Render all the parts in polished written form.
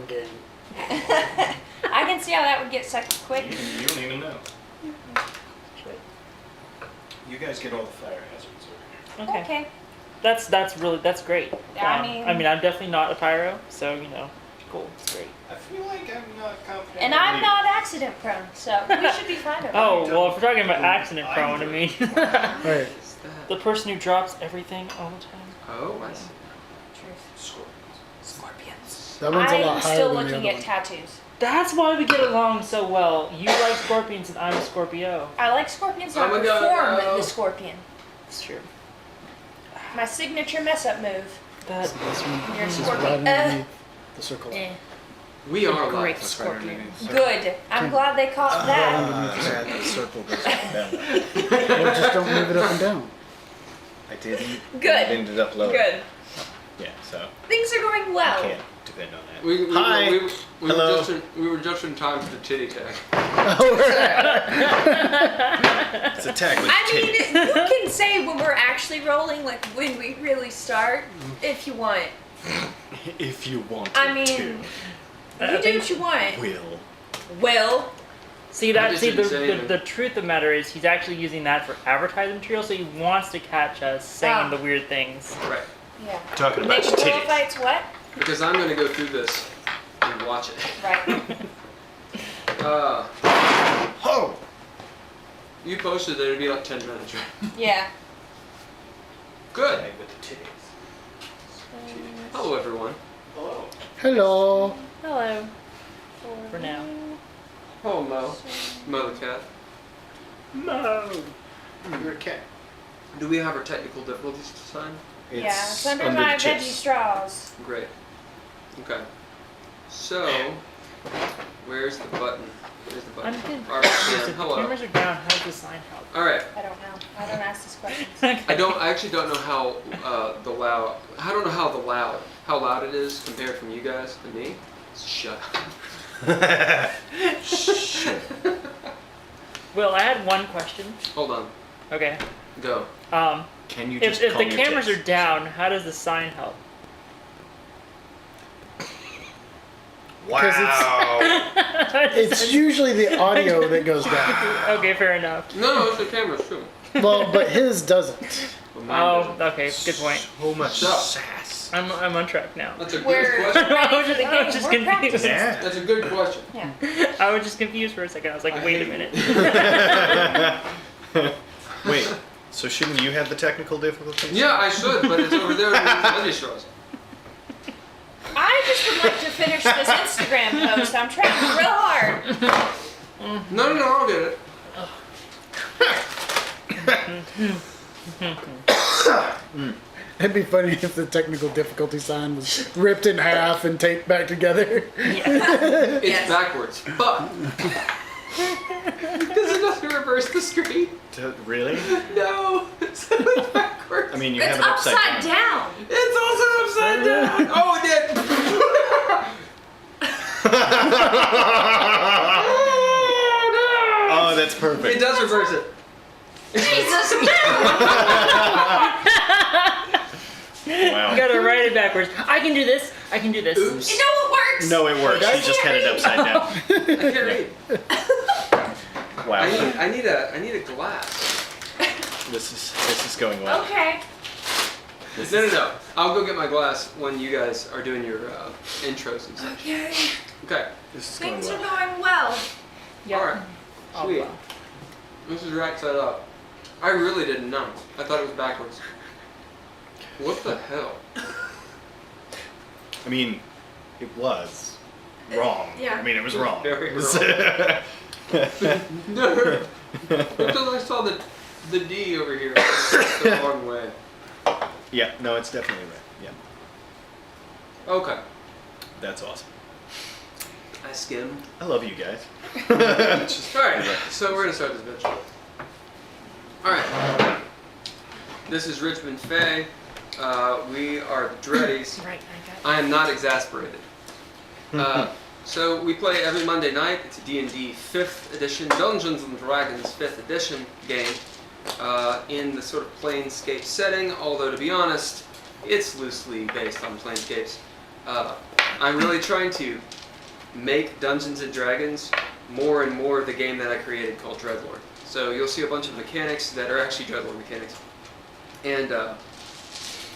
game. I can see how that would get sucked quick. You don't even know. You guys get all the fire hazards over here. Okay. That's great. I mean, I'm definitely not a pyro, so cool. It's great. I feel like I'm not confident. and I'm not accident prone, so we should be fine. Oh well, if we're talking about accident prone, I mean, Right. the person who drops everything all the time. Oh, I see. Scorpions. That one's a lot I'm higher still than the looking other at one. tattoos. That's why we get along so well. You like scorpions and I'm a Scorpio. I like scorpions, not Oh my God, perform no. the scorpion. It's true. My signature mess up move. That This one You're a is scorpion. right underneath the circle. We are Great live. scorpion. Good. I'm glad they caught that. That circle goes up and down. Well, just don't move it up and down. I didn't. Good. It ended up low. Good. Yeah, so Things are going I well. can't depend on that. We Hi. Hello. we were just in time for the titty tag. It's a tag with I titties. mean, you can say when we're actually rolling, like when we really start, if you want. If you want I mean, to. you do what you want. Will. Well, See I that? just See didn't say the anything. truth of the matter is he's actually using that for advertising material, so he wants to catch us saying the weird things. Right. yeah. Talking about Naked pillow titties. fights, what? Because I'm going to go through this and watch it. Right. Oh! You posted that it'd be like 10 minutes, right? Yeah. Good. Tag with the titties. Hello, everyone. Hello. Hello. Hello. For now. Hello, Mo. Mo the cat. No. You're a cat. Do we have our technical difficulties to sign? Yeah. It's under under my the veggie chips. straws. Great. Okay. So, where's the button? Where's the I'm button? confused. Arcane, If the hello. cameras are down, how does the sign help? All right. I don't know. I don't ask these questions. I actually don't know how how loud it is compared from you guys to me. Shut up. Well, I had one question. Hold on. Okay. Go. Can you If just the calm your cameras tits? are down, how does the sign help? Wow. It's usually the audio that goes down. Okay, fair enough. No, it's the camera too. Well, but his doesn't. But mine Oh, doesn't. okay, good point. So much So- sass. I'm on track now. That's a good We're question. ready I was for the just- I game. was just We're confused. practicing. Yeah. That's a good question. Yeah. I was just confused for a second. I was like, I wait a hate minute. Wait, so shouldn't you have the technical difficulties? Yeah, I should, but it's over there in the veggie straws. I just would like to finish this Instagram post. I'm trying real hard. No, I'll get it. It'd be funny if the technical difficulty sign was ripped in half and taped back together. It's Yes. backwards, but does it not reverse the screen? Really? No, it's backwards. I mean, you It's have it upside down. It's also upside down. Oh, it did. Oh, that's It perfect. does reverse it. Jesus. You Wow. gotta write it backwards. I can do this. I can do this. Oops. You know what works? No, it works. You just had it upside down. I can't read. Wow. I need a glass. This is going well. Okay. No. I'll go get my glass when you guys are doing your intros and such. Okay. Okay. This is going Things are well. going well. Yep. All right. Oh, Sweet. wow. This is right side up. I really didn't know. I thought it was backwards. What the hell? I mean, it was wrong. Yeah. I mean, it was wrong. Very No. Until I saw the D over here. It's the wrong way. Yeah, no, it's definitely right. Yeah, Okay. that's awesome. I skimmed. I love you guys. Alright, so we're gonna start this bitch. Alright. This is Richmond Fey. We are the Dreadies. Right, I got I am not exasperated. So we play every Monday night. It's a D&D 5th edition, Dungeons & Dragons 5th edition game in the sort of Planescape setting, although to be honest, it's loosely based on Planescapes. I'm really trying to make Dungeons and Dragons more and more the game that I created called DreadLore. So you'll see a bunch of mechanics that are actually DreadLore mechanics. And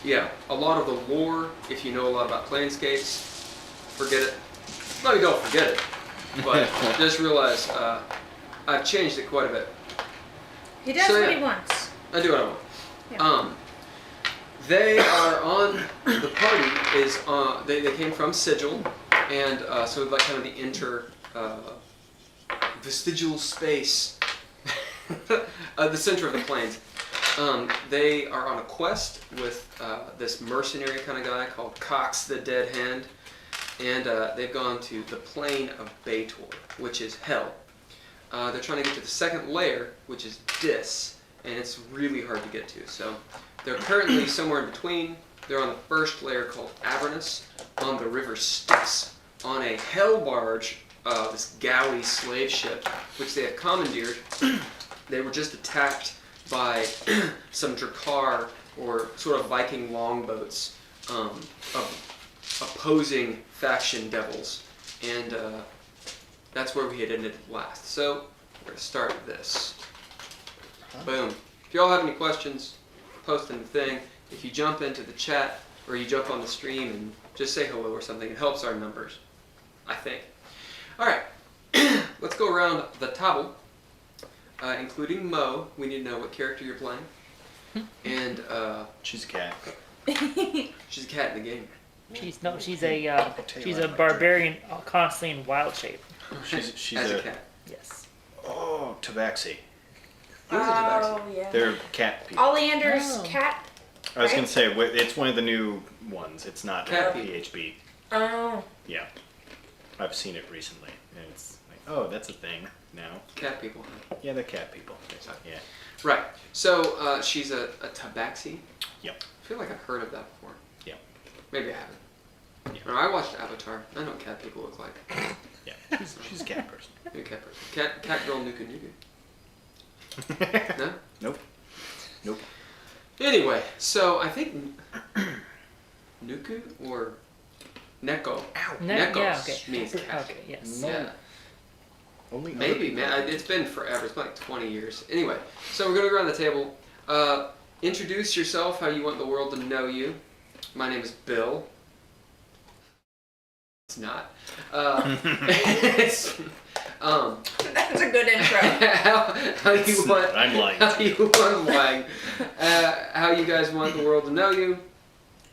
yeah, a lot of the lore, if you know a lot about Planescapes, forget it. No, you don't forget it, but just realize I've changed it quite a bit. He does So, what yeah. he wants. I do what I want. Yeah. They are on, the party is on, they came from Sigil, and so like kind of the vestigial space, the center of the plains. They are on a quest with this mercenary kind of guy called Cox the Dead Hand, and they've gone to the plane of Baitor, which is hell. They're trying to get to the second layer, which is Dis, and it's really hard to get to. So they're currently somewhere in between. They're on the first layer called Avernus, on the river Styx, on a hell barge, this galley slave ship, which they have commandeered. They were just attacked by some Drakkar, or sort of Viking longboats, of opposing faction devils. And that's where we had ended last. So we're going to start this. Boom. If y'all have any questions, post in the thing. If you jump into the chat or you jump on the stream and just say hello or something, it helps our numbers, I think. All right, let's go around the table, including Mo. We need to know what character you're playing. And She's a cat. she's a cat in the game. She's a barbarian, constantly in wild shape. She's As a a cat. Yes. Oh, tabaxi. Who's a tabaxi? Yeah. They're cat people. Oleander's Oh. cat. I was right? gonna say it's one of the new ones. It's not Cat PHB. Oh. Yeah, I've seen it recently, and it's like, oh, that's a thing now. Cat people. Yeah, they're cat people. Yeah. Right. So she's a tabaxi. Yep. I feel like I've heard of that before. Yep. Maybe I haven't. Yeah. No, I watched Avatar. I know what cat people look like. Yeah. She's a cat person. You're a cat person. Cat girl nuku nuku. No? Nope. Nope. Anyway, so I think nuku or neko. Nekos Yeah, okay. means cat. Okay, yes. No. Yeah. Only other Maybe, people. man. It's been forever. It's been like 20 years. Anyway, so we're going to go around the table. Introduce yourself, how you want the world to know you. My name is Bill. It's not. It's, That's a good intro. how you want... I'm lying. How you want lying. How you guys want the world to know you,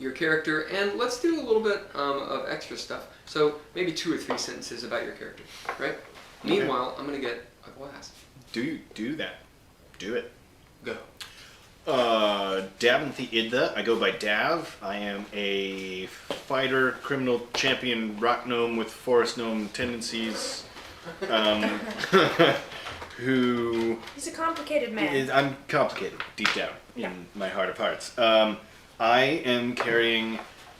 your character, and let's do a little bit of extra stuff. So maybe 2 or 3 sentences about your character, right? Okay. Meanwhile, I'm going to get a glass. Do that. Do it. Go. Dav Idthè. I go by Dav. I am a fighter, criminal champion, rock gnome with forest gnome tendencies. Who He's a complicated man. I'm complicated deep down in my heart of hearts. I am carrying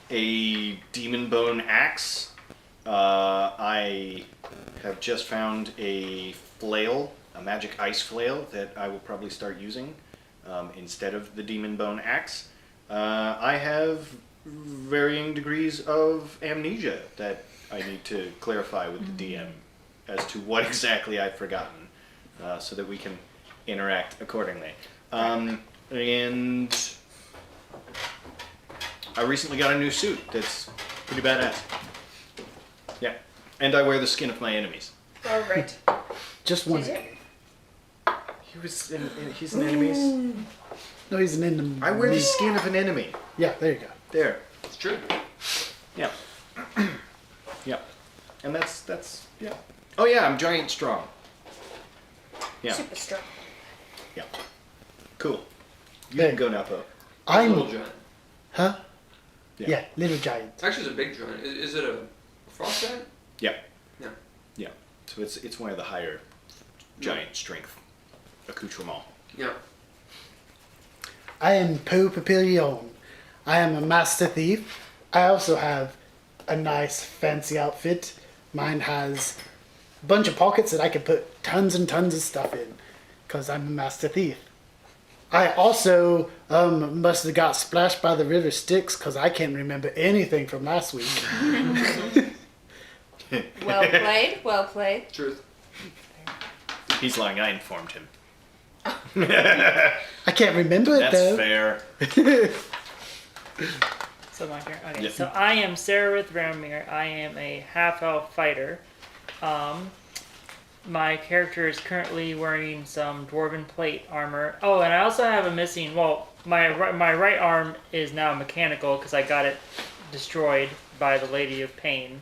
a demon bone axe. I have just found a flail, a magic ice flail that I will probably start using instead of the demon bone axe. I have varying degrees of amnesia that I need to clarify with the DM as to what exactly I've forgotten, so that we can interact accordingly. And I recently got a new suit that's pretty badass. Yeah, and I wear the skin of my enemies. All right. Just one. Is it? He's an enemy. No, he's an enemy. I wear the skin of an enemy. Yeah, there you go. There. It's true. Yeah. Yeah. And that's yeah. Oh yeah, I'm giant strong. Yeah. Super strong. Yeah. Cool. You Hey. can go now, Poe. Little I'm. giant. Huh? Yeah. Yeah, little giant. Actually, it's a big giant. Is it a frost giant? Yeah. Yeah. Yeah. So it's one of the higher giant strength accoutrement. Yeah. Oh. I am Pappillion. I am a master thief. I also have a nice fancy outfit. Mine has a bunch of pockets that I can put tons and tons of stuff in, because I'm a master thief. I also must have got splashed by the river Styx because I can't remember anything from last week. Well played. Well played. Truth. He's lying. I informed him. I can't remember it That's though. fair. So my turn. Okay, Yeah. so I am Sararith Vramamiir. I am a half-elf fighter. My character is currently wearing some dwarven plate armor. Oh, and I also have a missing. Well, my right arm is now mechanical because I got it destroyed by the Lady of Pain,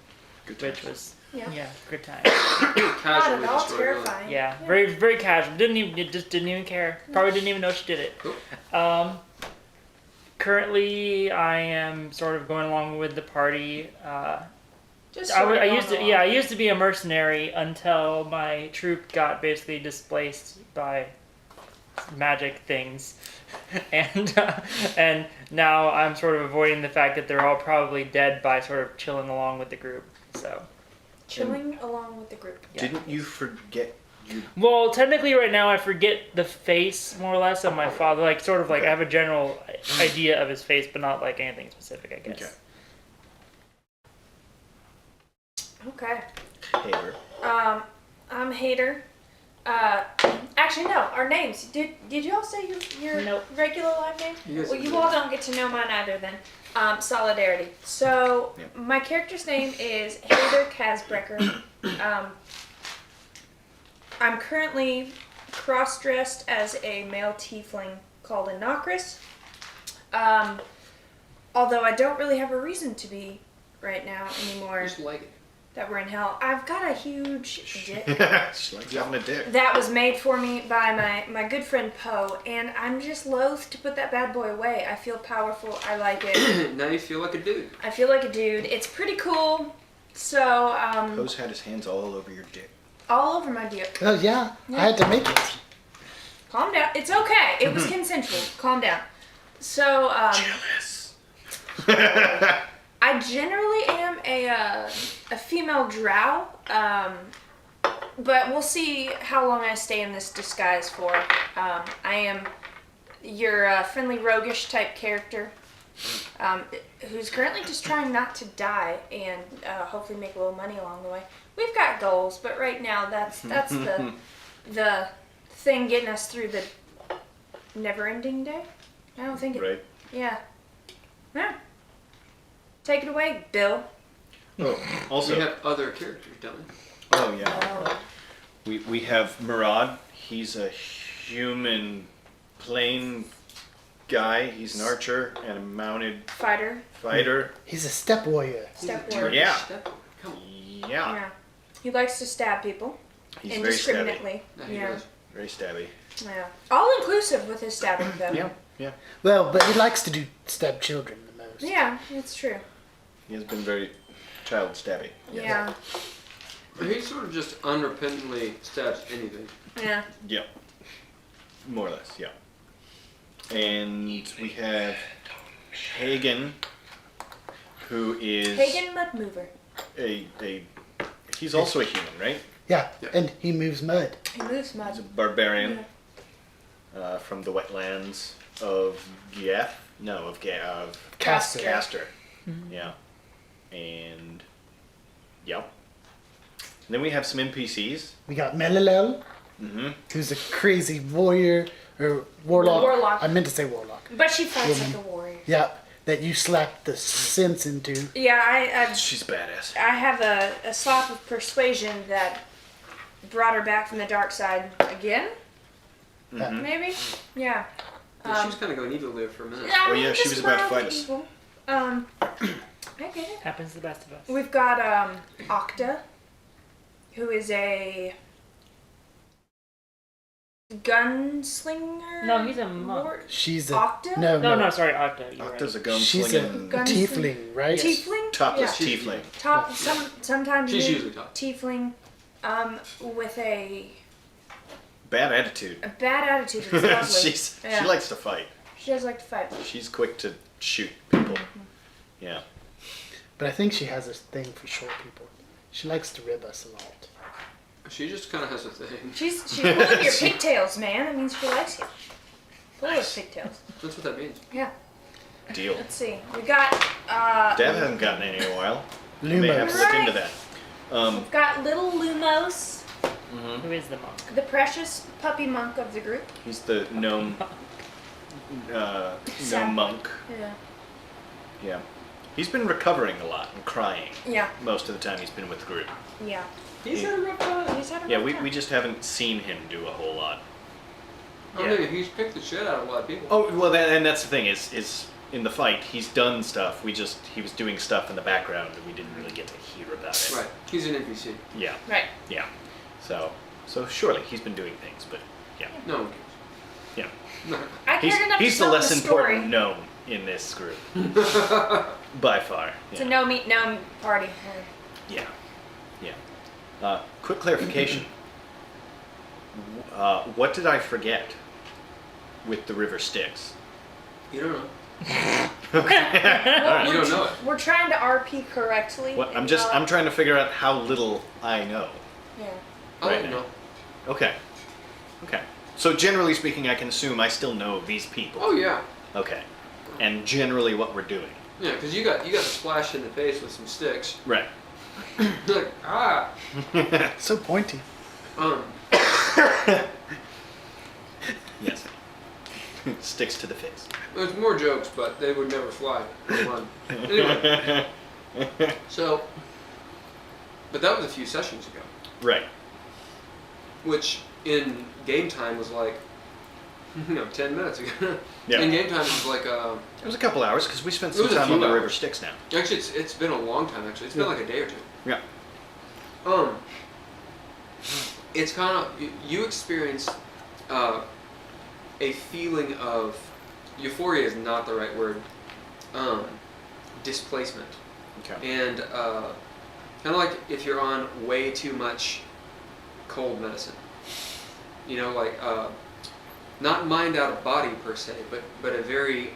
which was Yeah. good time. Not Casually at all destroyed. terrifying. Yeah, very very casual. Just didn't even care. Probably didn't even know she did it. Cool. Currently, I am sort of going along with the party. Just I used to be a mercenary until my troop got basically displaced by magic things, and now I'm sort of avoiding the fact that they're all probably dead by sort of chilling along with the group. So, chilling along with the group. yeah. Didn't you forget you? Well, technically, right now I forget the face more or less of my father. Like, sort of like I have a general idea of his face, but not like anything specific, I guess. Okay. Okay. Heiðr. I'm Heiðr. Actually, no. Our names. Did you all say your Nope. regular live name? You guys Well, can you do all that. don't get to know mine either. Then, Solidarity. So Yep. my character's name is Heiðr Kassbrakkr. I'm currently cross-dressed as a male tiefling called a Nokris. Although I don't really have a reason to be right now anymore. Just like it. That we're in hell. I've got a huge dick She likes having a dick. that was made for me by my good friend Poe, and I'm just loath to put that bad boy away. I feel powerful. I like it. Now you feel like a dude. I feel like a dude. It's pretty cool. So, Poe's had his hands all over your dick. all over my dick. Oh yeah, I had to make it. Calm down. It's okay. It was consensual. Calm down. So, Jealous. I generally am a female drow, but we'll see how long I stay in this disguise for. I am your friendly roguish type character, who's currently just trying not to die and hopefully make a little money along the way. We've got goals, but right now that's the thing getting us through the never-ending day. I don't think it. Right. Yeah. Yeah. Take it away, Bill. Oh, also. We have other characters, don't we? Oh yeah. We have Murad. He's a human plane guy. He's an archer and a mounted Fighter. fighter. He's a step warrior. Step He's a warrior. Yeah. step warrior. Come on. Yeah. Yeah. He likes to stab people He's very stabby. indiscriminately. Now he Yeah. does. Very stabby. Yeah. All inclusive with his stabbing though. Yeah. Yeah. Well, but he likes to do stab children the most. Yeah, it's true. He has been very child stabby. Yeah. He sort of just unrepentantly stabs anything. Yeah. Yeah. More or less, yeah. And we have Haygen, who is Haygen Mudmover. he's also a human, right? Yeah, Yeah. and he moves mud. He moves He's a mud. barbarian from the wetlands of Geth. No, of Caster. Caster. Yeah. And yep. And then we have some NPCs. We got Melilel, Mm-hmm. who's a crazy warrior or warlock. Warlock. I meant to say warlock. But she fights Woman. like a warrior. Yep, that you slap the sense into. Yeah, She's badass. I have a slap of persuasion that brought her back from the dark side again. Mhm. Maybe. Yeah. Yeah, she was kind of going evil there for a minute. Oh, yeah, she just was about to mild fight us. evil. I get it. Happens to the best of us. We've got Octa, who is a gunslinger. No, he's a monk. She's a Octa? no, No, sorry, Octa. You're Octa's right. a She's a gunslinging tiefling, right? Tiefling. topless Yeah. tiefling. Top. Sometimes She's new usually top. tiefling, with a Bad attitude. bad attitude. It's lovely. Yeah. She likes to fight. She does like to fight. She's quick to shoot people. Yeah. But I think she has a thing for short people. She likes to rib us a lot. She just kind of has a thing. She's pulling your pigtails, man. That means she likes you. Full of pigtails. That's what that means. Yeah. Deal. Let's see. We got Dev hasn't gotten any in a while. I may have to look into that. we've got little Lumos, Who is the monk? the precious puppy monk of the group. He's the gnome, gnome monk. Yeah. Yeah. He's been recovering a lot and crying Yeah. most of the time he's been with the group. Yeah. He's had a rough time. He's had a Yeah, rough we time. just haven't seen him do a whole lot. I mean, he's picked the shit out of a lot of people. Oh, well, and that's the thing is in the fight, he's done stuff. He was doing stuff in the background and we didn't really get to hear about it. Right. He's an NPC. Yeah. Right. Yeah. So surely he's been doing things, but yeah. No one Yeah. cares. I He's, cared enough he's to the tell less the story. important gnome in this group. By far. It's a Yeah. no meat gnome party. Yeah. Yeah. Quick clarification. What did I forget with the river Styx? You don't know. Well, You don't know it. We're trying to RP correctly. What, and I'm trying to figure out how little I know. Yeah. I'll Right let you now. know. Okay. So generally speaking, I can assume I still know these people. Oh yeah. Okay. And generally what we're doing. Yeah, because you got splashed in the face with some sticks. Right. You're like, ah. So pointy. Yes. Sticks to the face. There's more jokes, but they would never fly. Run. Anyway, so, but that was a few sessions ago, Right. which in game time was like, 10 minutes ago. Yeah. In game time it was like, It was a couple hours because we spent It some was a time few on the hours. river Styx now. actually it's been a long time actually. It's been like a day or two. Yeah. It's kind of, you experience a feeling of, euphoria is not the right word, displacement. Okay. And kind of like if you're on way too much cold medicine. You know, like, not mind out of body per se, but a very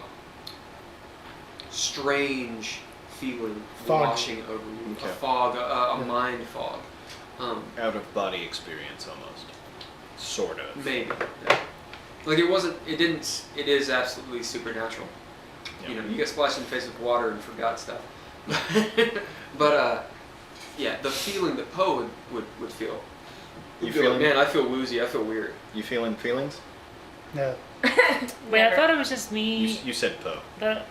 strange feeling Fog. washing over you. Okay. A fog, a mind fog. Out of body experience almost. Sort of. Maybe. Yeah. Like it is absolutely supernatural. Yeah. You know, you get splashed in the face with water and forgot stuff. But yeah, the feeling that Poe would feel. You You'd be like, feeling- man, I feel woozy, I feel weird. You feeling feelings? No. Wait, I thought it was just me. You said Poe. Oh no,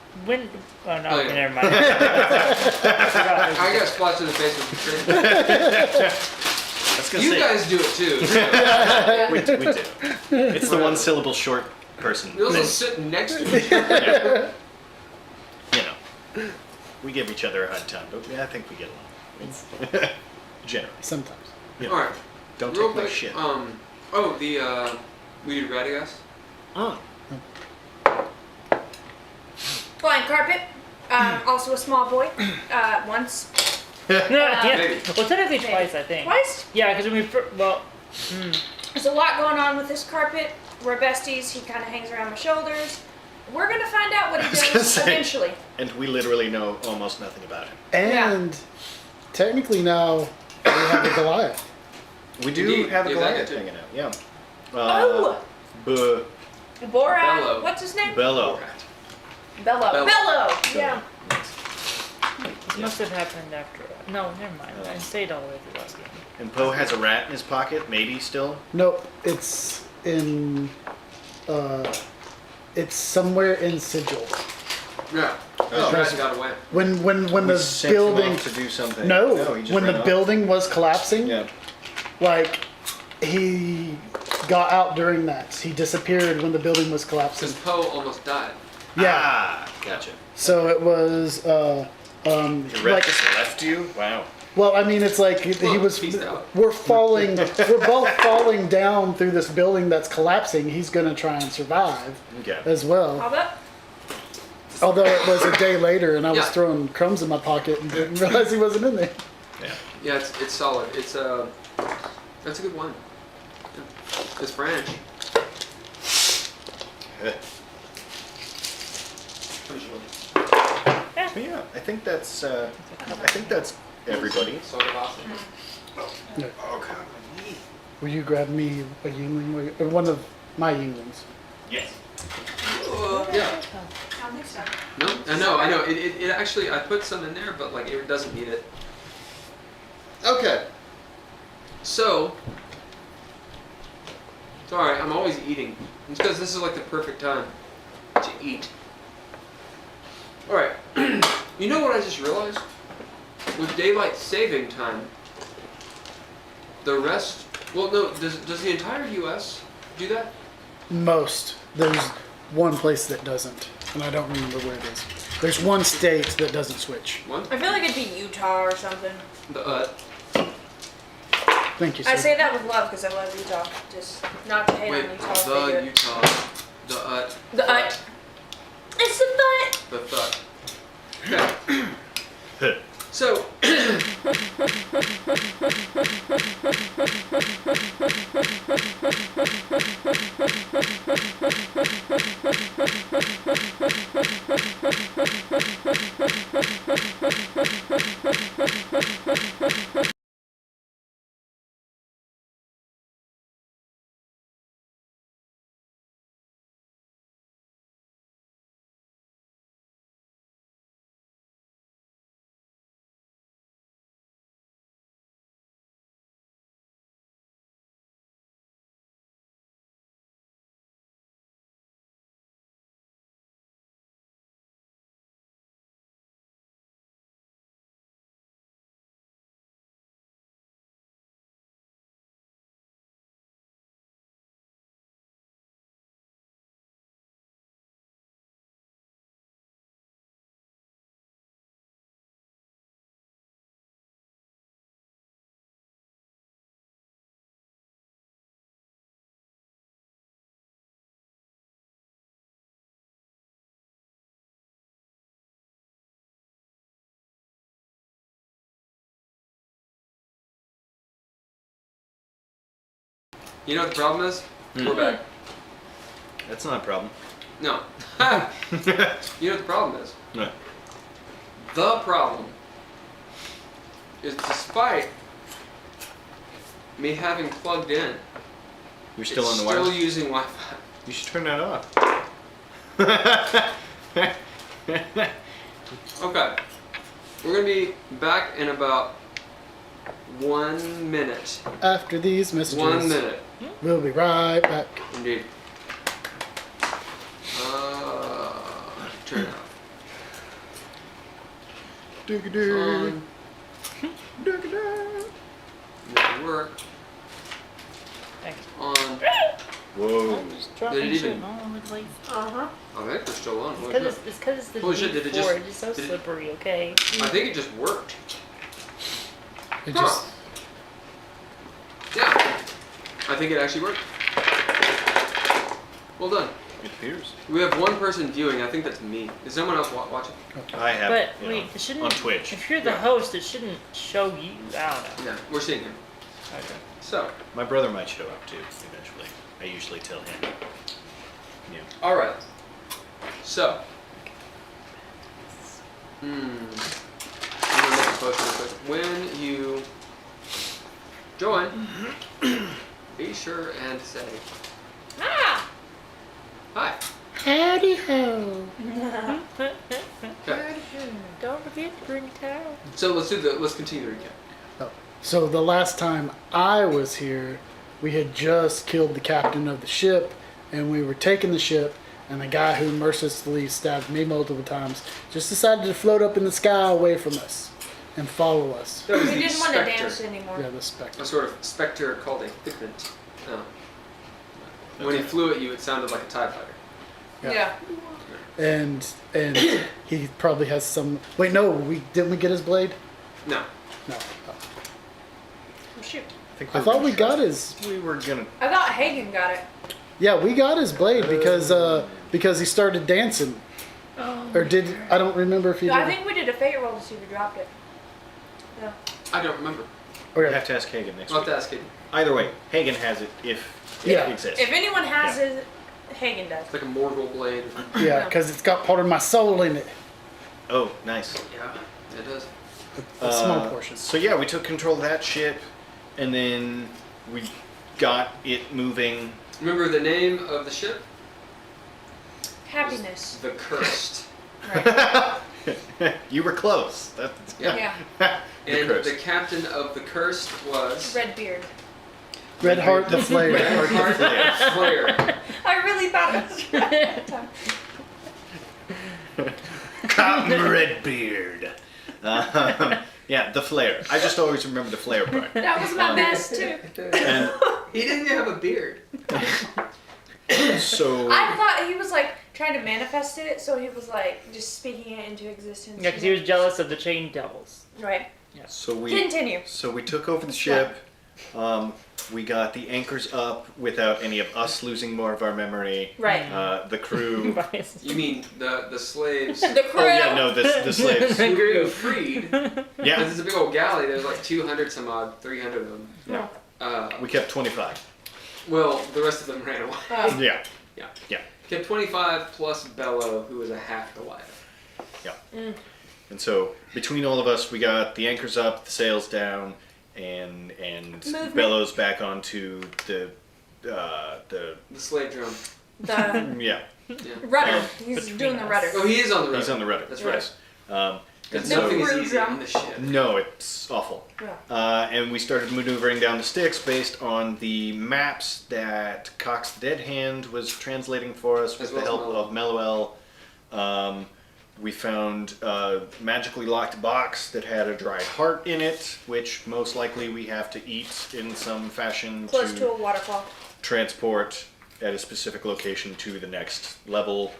Oh, yeah. never mind. I forgot. I got splashed in the face with the I was gonna You say, guys do it too. So. we do. It's the one syllable short person You're also thing. sitting next to each other. Yeah. You know, we give each other a hard time, but I think we get along. Generally. Sometimes. Yeah. Alright. Don't Real take my quick, shit. we did Radagast. Oh. Flying carpet. Also a small boy. Once. Yeah. Maybe. Well, technically twice, I think. Twice. Yeah, because when we There's a lot going on with this carpet. We're besties. He kind of hangs around my shoulders. We're gonna find out what he was gonna does say. eventually. And we literally know almost nothing about him. And technically now we have a Goliath. We do Indeed. have a Yeah, Goliath that too. hanging out, yeah. Oh! Borat. Bello. What's his name? Bello. Bello. Bello. Bello. Yeah. it must have happened after. No, never mind. I stayed all the way through last game. And Poe has a rat in his pocket, maybe still. Nope, it's in. It's somewhere in Sigil. Yeah. Oh. Rat got away. When We the sent him building. off to do something. No, he just when ran the off. building was collapsing, Yeah. like he got out during that. He disappeared when the building was collapsing. Because Poe almost died. Yeah. Ah, gotcha. So it was The rat like, just left you? Wow. well, I mean, it's like he Well, was. peace out. We're falling. We're both falling down through this building that's collapsing. He's gonna try and survive Okay. as well. How about? Although it was a day later, and I was Yeah. throwing crumbs in my pocket and didn't realize he wasn't in there. Yeah. Yeah, it's solid. It's that's a good one. Yeah. It's French. But yeah, I think that's everybody. Soda awesome. No. Oh god. Will you grab me a Yingling? Or one of my Yinglings? Yes. Yeah. I don't think so. No, I know. It actually, I put some in there, but like it doesn't need it. Okay. So, sorry, I'm always eating. It's because this is like the perfect time to eat. All right. You know what I just realized? With daylight saving time, the rest. Well, no. Does the entire U.S. do that? Most. There's one place that doesn't, and I don't remember where it is. There's one state that doesn't switch. One. I feel like it'd be Utah or something. The Thank you, sir. I say that with love because I love Utah. Just not to hate wait. on Utah. The figure. Utah. The The It's the The thud. Okay. So. You know what the problem is? We're back. That's not a problem. No. You know what the problem is? No. The problem is despite me having plugged in, You're still it's on the still wireless? using Wi-Fi. You should turn that off. Okay. We're going to be back in about 1 minute. After these messages, 1 minute. we'll be right back. Indeed. Turn it off. On. Make it work. Thanks. On. Whoa. I'm just dropping Did it even- shit all over the place. Uh-huh. I think we're still on. Holy Because crap. it's because it's the Holy shit, did it D4. just- It's so did it- slippery. Okay. I think it just worked. It Huh. just Yeah. I think it actually worked. Well done. It appears. We have one person viewing. I think that's me. Is someone else watching? I have. But you wait, know, it shouldn't. on Twitch. If you're the Yeah. host, it shouldn't show you. I don't know. Yeah, we're seeing him. Okay. So, My brother might show up too eventually. I usually tell him. Yeah. all right. So, I'm gonna make a post real quick. When you join, be sure and say Ah! hi. howdy ho. Okay. Don't forget to bring a towel. So let's continue the recap. Oh. So the last time I was here, we had just killed the captain of the ship, and we were taking the ship, and the guy who mercilessly stabbed me multiple times just decided to float up in the sky away from us and follow us. That was We the didn't want to specter. dance anymore. Yeah, the specter. A sort of specter called a figment. Oh. When he flew at you, it sounded like a TIE fighter. Yeah. And he probably has some. Wait, no, didn't we get his blade? No. No. Oh, shoot. I thought we got his. We were gonna. I thought Hagen got it. Yeah, we got his blade because he started dancing. Or did I don't remember if he I did. think we did a fate roll to see if we dropped it. Yeah. I don't remember. We Okay. have to ask Hagen next I'll have week. to ask him. Either way, Hagen has it if Yeah. it exists. If anyone has Yeah. it, Hagen does. It's like a mortal blade. Yeah, because it's got part of my soul in it. Oh, nice. Yeah, it does. A small portion. So yeah, we took control of that ship, and then we got it moving. Remember the name of the ship? Happiness. The cursed. Right. You were close. That's Yeah. And cursed. the captain of the cursed was Redbeard. Redheart the Flayer. Redheart Yeah. Flair. I really thought it was right that time. Cotton Redbeard. Yeah, the flare. I just always remember the flare part. That was my best too. And He didn't have a beard. so I thought he was like trying to manifest it, so he was like just speaking it into existence. Yeah, because he was jealous of the chain devils. Right. we Continue. took over the ship. We got the anchors up without any of us losing more of our memory. Right. The crew. You mean the slaves The crew. Oh yeah, no, the slaves. who were freed? Yeah, This is a big old galley. There's like 200 some odd, 300 of them. yeah. We kept 25. Well, the rest of them ran away. Yeah, Yeah. yeah, Kept 25 plus Bello, who was a half Goliath. yeah. And so between all of us, we got the anchors up, the sails down, and Movement. bellows back onto the The slave drum. The yeah. rudder. He's Between doing the us. rudder. Oh, he is on the rudder. He's on the rudder. That's right. right. Because The nothing is crew easy drum. on the ship. No, it's awful. Yeah. And we started maneuvering down the sticks based on the maps that Cox the Dead Hand was translating for us with As the well as help of Mellowell. We found a magically locked box that had a dried heart in it, which most likely we have to eat in some fashion Close to a waterfall. transport at a specific location to the next level.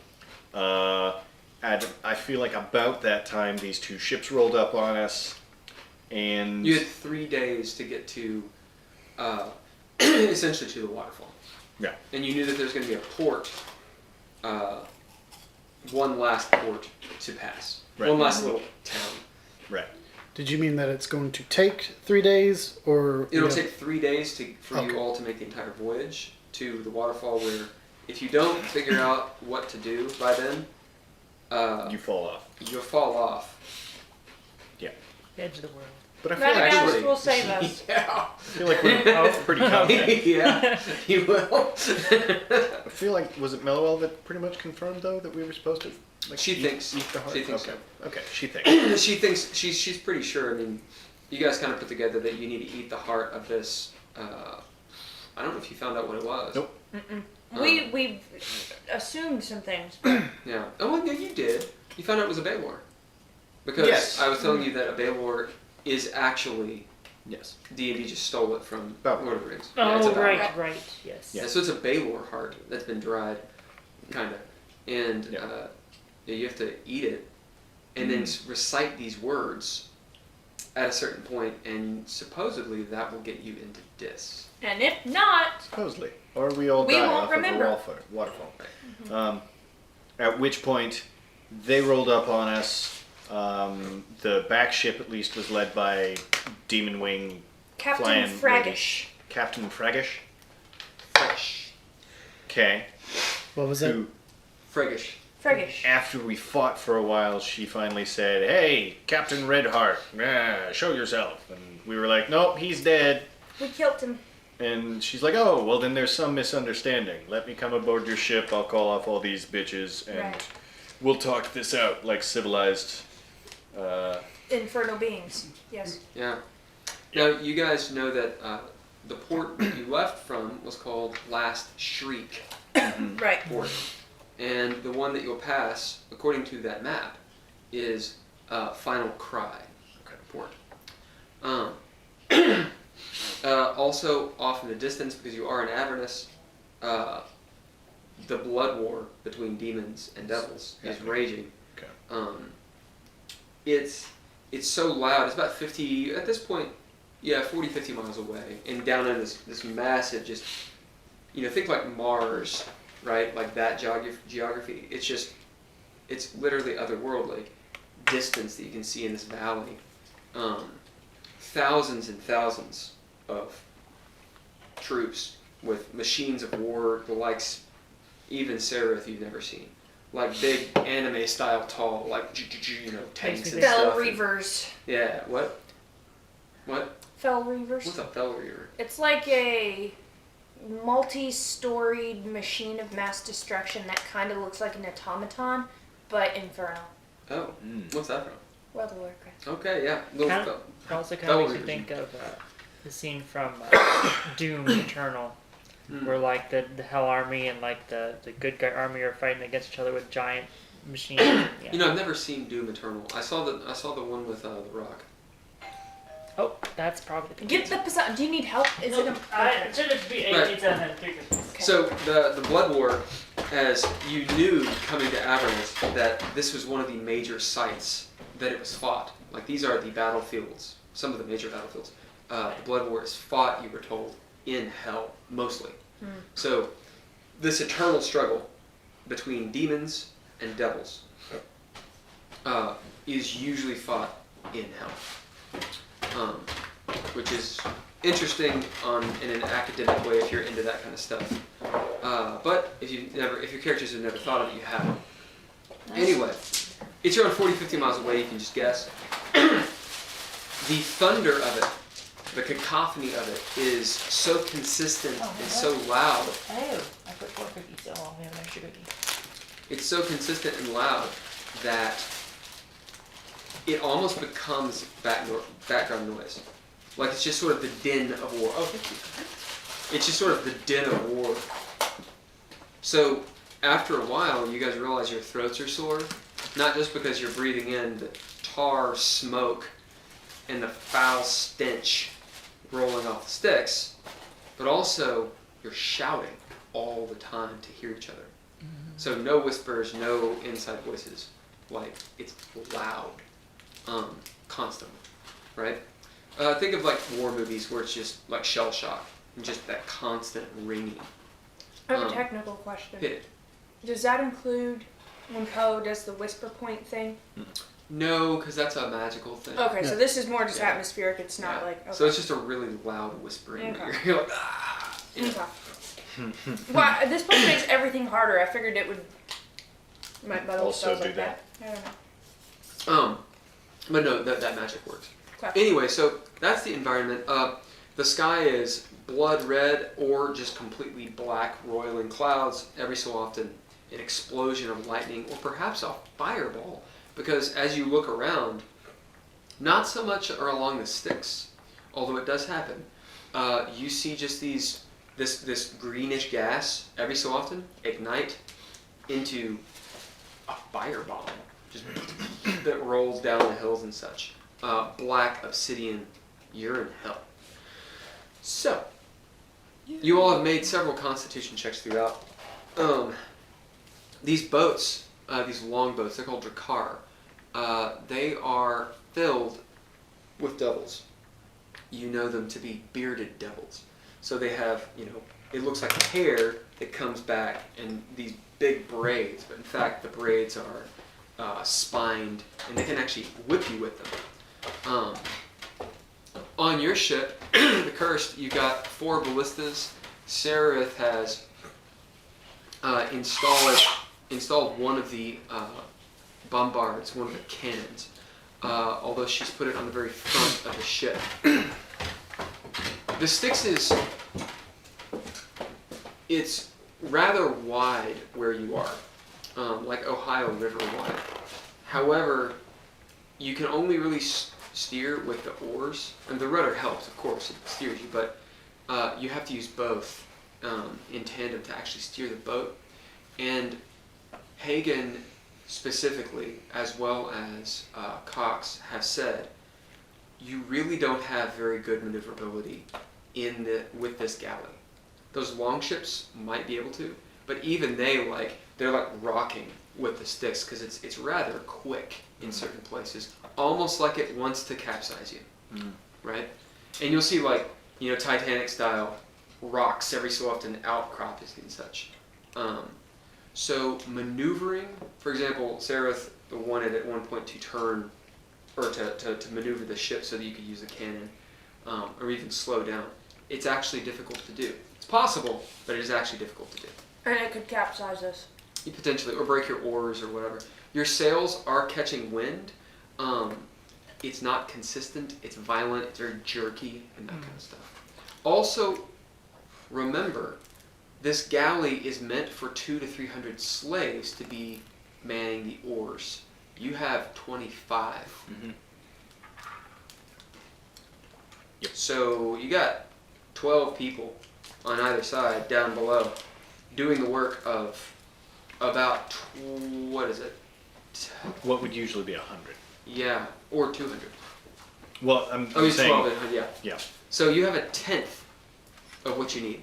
I feel like about that time these two ships rolled up on us, and You had 3 days to get to, essentially to the waterfall. yeah, And you knew that there was going to be a port, one last port to pass. Right. One last little town. right. Did you mean that it's going to take 3 days, or It'll you know- take 3 days for Okay. you all to make the entire voyage to the waterfall where if you don't figure out what to do by then, You fall off. you'll fall off. Edge of the world. But I feel like Radagast actually- will save us. Yeah. I feel like we're pretty confident. Yeah, you will. I feel like was it Mellowell that pretty much confirmed though that we were supposed to like She eat, thinks. eat the heart? She thinks okay. Okay, she thinks. She thinks she's pretty sure. I mean, you guys kind of put together that you need to eat the heart of this. I don't know if you found out what it was. Nope. We assumed some things. But Yeah. Oh, well, yeah, you did. You found out it was a Baylor. Because Yes. I was telling you that a Baylor is actually Yes. D&D just stole it from Balrog. Lord of the Rings. Yeah, it's Oh, a Balrog. right, yes. Yeah, so it's a Baylor heart that's been dried, kind of. And Yeah. you have to eat it and then recite these words at a certain point, and supposedly that will get you into Dis. and if not, Supposedly. Or we all We die won't off remember. of a waterfall. At which point they rolled up on us. The back ship at least was led by Demon Wing Captain Flying Fraggish. Captain Fraggish. Fresh. Okay. what was that? Who Friggish. Fraggish. after we fought for a while, she finally said, "Hey, Captain Redheart, show yourself." And we were like, "Nope, he's dead." We killed him. And she's like, "Oh, well then there's some misunderstanding. Let me come aboard your ship. I'll call off all these bitches, and Right. we'll talk this out like civilized." Infernal beings. Yes. Yeah. Now, you guys know that the port that you left from was called Last Shriek Right. Port. And the one that you'll pass, according to that map, is Final Cry Port. Also, off in the distance, because you are in Avernus, the blood war between demons and devils is raging. Okay. It's so loud. It's about 50, at this point, 40, 50 miles away. And down in this massive, just, think like Mars, right? Like that geography. It's literally otherworldly distance that you can see in this valley. Thousands and thousands of troops with machines of war, the likes, even Sararith you've never seen. Like big anime style tall, like tanks and Fell stuff. Reavers. Yeah, what? Fell Reavers. What's a Fell Reaver? It's like a multi-storied machine of mass destruction that kind of looks like an automaton, but infernal. Oh, what's that from? World of Warcraft. Okay, yeah. Little Kind fel- of, it also kind Fellow of makes you revision. think of the scene from Doom Eternal, where like the Hell Army and like the good guy army are fighting against each other with giant machines. Yeah. You know, I've never seen Doom Eternal. I saw the one with The Rock. Oh, that's probably the Get the Poseidon. Do you need help? Is it a... it should be Right. 8,750. Okay. So the Blood War, as you knew coming to Avernus, that this was one of the major sites that it was fought. Like these are the battlefields, some of the major battlefields. The Blood War is fought, you were told, in Hell mostly. So this eternal struggle between demons and devils is usually fought in Hell, which is interesting in an academic way if you're into that kind of stuff. But if your characters have never thought of it, you haven't. Anyway, it's around 40, 50 miles away. You can just guess. The thunder of it, the cacophony of it, is so consistent and so loud. Oh, I put 4 cookies, so I'll have an extra cookie. It's so consistent and loud that it almost becomes background noise. Like it's just sort of the din of war. Oh, thank you. It's just sort of the din of war. So after a while, you guys realize your throats are sore, not just because you're breathing in the tar smoke and the foul stench rolling off the sticks, but also you're shouting all the time to hear each other. So no whispers, no inside voices. Like it's loud, constantly, right? Think of like war movies where it's just like shell shock and just that constant ringing. I have a technical question. Hit it. Does that include when Poe does the whisper point thing? No, because that's a magical thing. Okay, so this is more just Yeah. atmospheric. It's not Yeah. like... Okay. So it's just a really loud whispering. Okay. You're like, ah! Yeah. Okay. Well, this book makes everything harder. I figured it would... My little Also spells do like that. I don't know. But no, that magic works. Okay. Anyway, so that's the environment. The sky is blood red or just completely black, roiling clouds. Every so often, an explosion of lightning or perhaps a fireball. Because as you look around, not so much are along the sticks, although it does happen. You see just this greenish gas every so often ignite into a fireball, just that rolls down the hills and such. Black obsidian, you're in hell. So, you all have made several constitution checks throughout. These boats, these long boats, they're called Drakar. They are filled with devils. You know them to be bearded devils. So they have, it looks like hair that comes back and these big braids, but in fact the braids are spined and they can actually whip you with them. On your ship, the Cursed, you got 4 ballistas. Sararith has installed one of the bombards, one of the cannons, although she's put it on the very front of the ship. The Styx it's rather wide where you are, like Ohio River wide. However, you can only really steer with the oars, and the rudder helps, of course, it steers you, but you have to use both in tandem to actually steer the boat. And Haygen specifically, as well as Cox, have said you really don't have very good maneuverability with this galley. Those long ships might be able to, but even they're like rocking with the Styx because it's rather quick in certain places, almost like it wants to capsize you, right? And you'll see Titanic style rocks every so often, outcroppings and such. So maneuvering, for example, Sararith wanted at one point to turn or to maneuver the ship so that you could use the cannon, or even slow down. It's actually difficult to do. It's possible, but it is actually difficult to do. And it could capsize us. You potentially, or break your oars or whatever. Your sails are catching wind. It's not consistent. It's violent. It's very jerky and that kind of stuff. Also, remember, this galley is meant for 200 to 300 slaves to be manning the oars. You have 25. Mm-hmm. Yep. So you got 12 people on either side down below doing the work of about, what is it? What would usually be 100? Yeah, or 200. Well, I'm Oh, saying... 12, yeah. Yeah. So you have a tenth of what you need.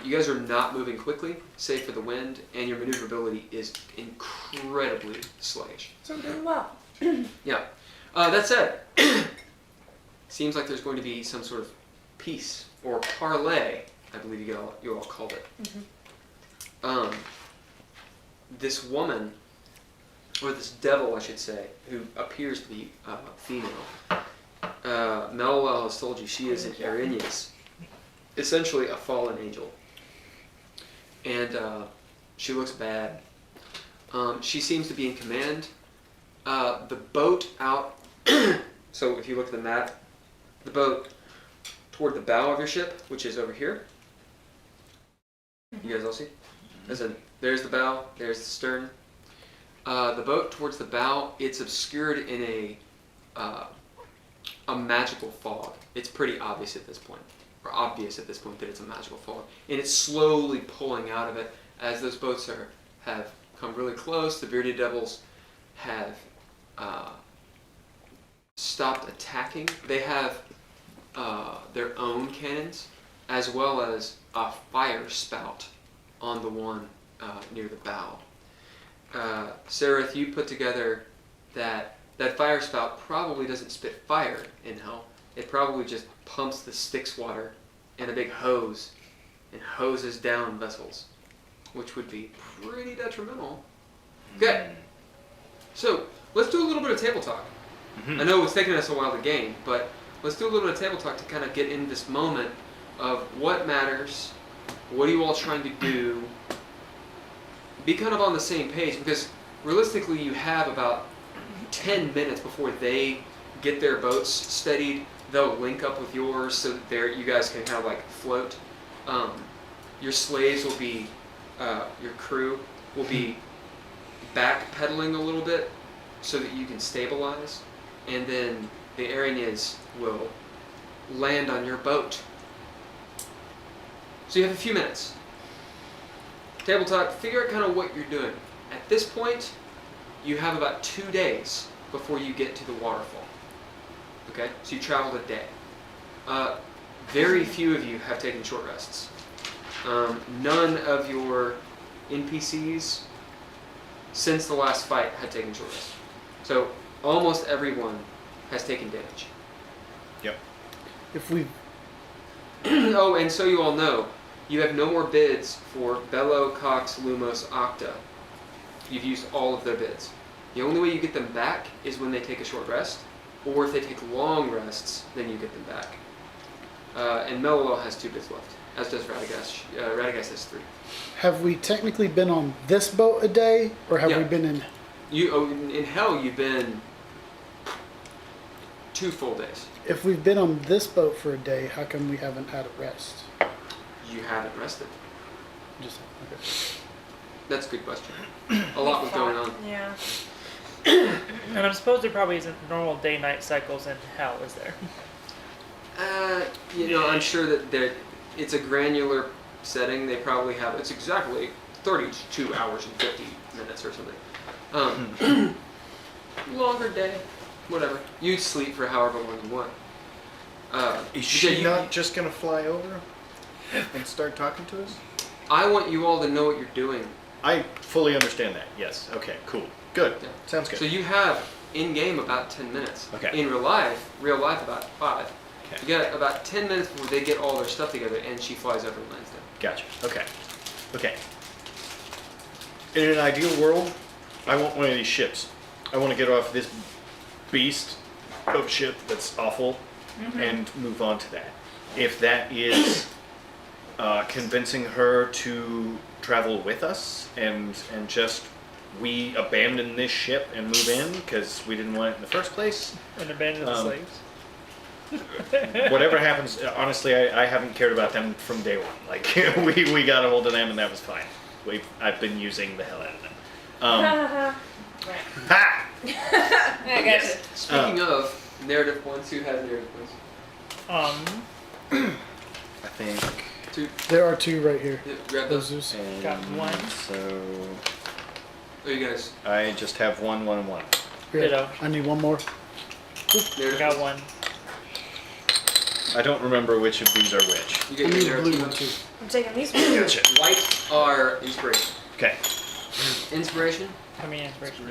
You guys are not moving quickly, save for the wind, and your maneuverability is incredibly sluggish. So I'm doing well. Yeah. That said, seems like there's going to be some sort of peace or parlay, I believe you all called it. Mm-hmm. This woman, or this devil, I should say, who appears to be female. Melwell has told you she is an Erinyes, essentially a fallen angel, and she looks bad. She seems to be in command. The boat out. So if you look at the map, the boat toward the bow of your ship, which is over here. You guys all see? There's the bow. There's the stern. The boat towards the bow, it's obscured in a magical fog. It's pretty obvious at this point that it's a magical fog, and it's slowly pulling out of it as those boats have come really close. The bearded devils have stopped attacking. They have their own cannons, as well as a fire spout on the one near the bow. Sararith, you put together that fire spout probably doesn't spit fire in hell. It probably just pumps the Styx water in a big hose and hoses down vessels, which would be pretty detrimental. Okay, so let's do a little bit of table talk. I know it's taken us a while to game, but let's do a little bit of table talk to kind of get in this moment of what matters, what are you all trying to do, be kind of on the same page, because realistically you have about 10 minutes before they get their boats steadied. They'll link up with yours so that you guys can kind of like float. Your slaves will be, your crew will be backpedaling a little bit so that you can stabilize, and then the Erinyes will land on your boat. So you have a few minutes. Table talk, figure out kind of what you're doing. At this point, you have about 2 days before you get to the waterfall. Okay, so you traveled a day. Very few of you have taken short rests. None of your NPCs since the last fight had taken short rests. So almost everyone has taken damage. Yep. If we Oh, and so you all know, you have no more bids for Bello, Cox, Lumos, Octa. You've used all of their bids. The only way you get them back is when they take a short rest, or if they take long rests, then you get them back. And Mello has 2 bids left, as does Radagast. Radagast has 3. have we technically been on this boat a day, or have Yeah. we been in? In Hell, you've been 2 full days. If we've been on this boat for a day, how come we haven't had a rest? You haven't rested. Just okay. That's a good question. A lot was going on. Yeah. And I'm supposed there probably isn't normal day-night cycles in hell, is there? I'm sure that it's a granular setting. They probably have, it's exactly 32 hours and 50 minutes or something. Longer day, whatever. You sleep for however long you want. Is she not just going to fly over and start talking to us? I want you all to know what you're doing. I fully understand that. Yes. Okay. Cool. Good. Yeah. Sounds good. So you have in game about 10 minutes. Okay. In real life about 5. Okay. You got about 10 minutes before they get all their stuff together, and she flies over and lands there. Gotcha. Okay. Okay. In an ideal world, I want one of these ships. I want to get off this beast of ship that's awful and move on to that. If that is convincing her to travel with us and just we abandon this ship and move in because we didn't want it in the first place, And abandon the slaves. whatever happens, honestly, I haven't cared about them from day one. Like, we got a hold of them and that was fine. I've been using the hell out of them. Ha! I got it. Speaking of narrative points, who has narrative points? I think. Two. There are 2 right here. Yeah, grab Those those. is- Got one. So Oh, you guys. I just have 1, 1, and 1. yeah. Ditto. I need one more. Narrative Got points. one. I don't remember which of these are which. You I get need your a blue narrative one too. points. I'm taking these ones. Gotcha. White are inspiration. Okay. Inspiration. How many inspiration?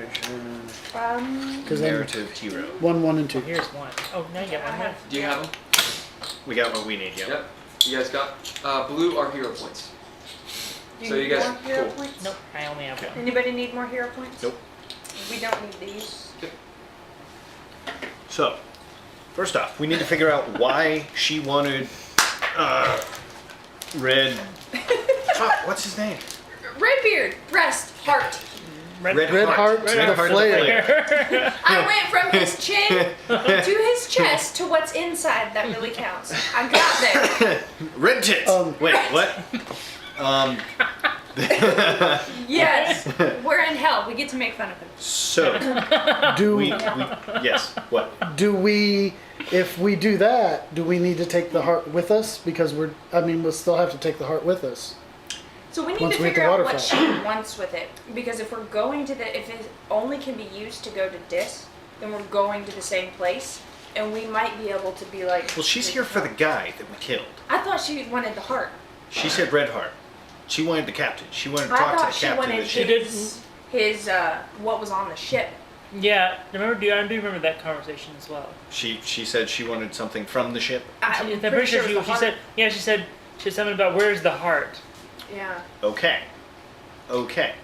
Because Narrative hero. 1, 1, and So 2. here's one. Oh, now you get one more. Do you have them? We got what we need, yeah. Yep. You guys got blue are hero points. So you guys, more hero cool. points? Nope, I only have one. Anybody need more hero points? Nope. We don't need these. So, first off, we need to figure out why she wanted Red. Fuck, what's his name? Redbeard, Wrest, Heart. Red Heart, Red the Heart Flayer. I went from his chin to his chest to what's inside that really counts. I got there. Red tits. Wait, what? Yes, we're in hell. We get to make fun of him. So Do yes. What? if we do that, do we need to take the heart with us? Because we'll still have to take the heart with us. So we need Once to we hit figure the out what waterfall. she wants with it. Because if we're going to if it only can be used to go to Dis, then we're going to the same place. And we might be able to be like... Well, she's here for the guy that we killed. I thought she wanted the heart. She said Red Heart. She wanted the captain. She wanted to I talk to thought the she captain of wanted the ship. his what was on the ship. Yeah, I do remember that conversation as well. She said she wanted something from the ship. I'm I'm pretty sure it was the heart. she said something about where's the heart. Yeah. Okay. Okay.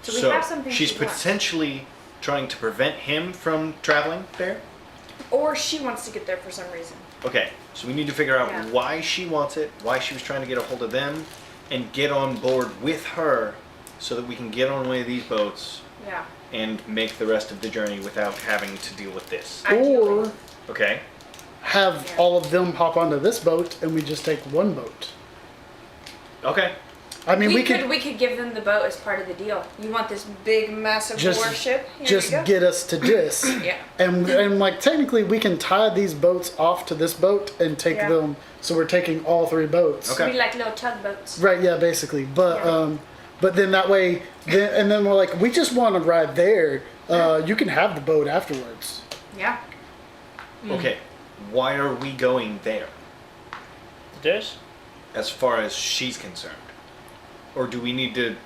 So we have something she's she wants. potentially trying to prevent him from traveling there? Or she wants to get there for some reason. Okay, so we need to figure out Yeah. why she wants it, why she was trying to get a hold of them, and get on board with her so that we can get on one of these boats Yeah. and make the rest of the journey without having to deal with this. Ideally. Or Okay? have Yeah. all of them hop onto this boat and we just take one boat. Okay. I mean, we could give them the boat as part of the deal. You want this big, massive Just- warship? Here just you go. get us to Dis. Yeah. And like technically we can tie these boats off to this boat and take Yeah. them, so we're taking all 3 boats. Okay. Be like little tugboats. Right, yeah, basically. But Yeah. but then that way then we're like, we just want to ride there. You can have the boat afterwards. Yeah. Okay. Why are we going there The dish? as far as she's concerned? Or do we need to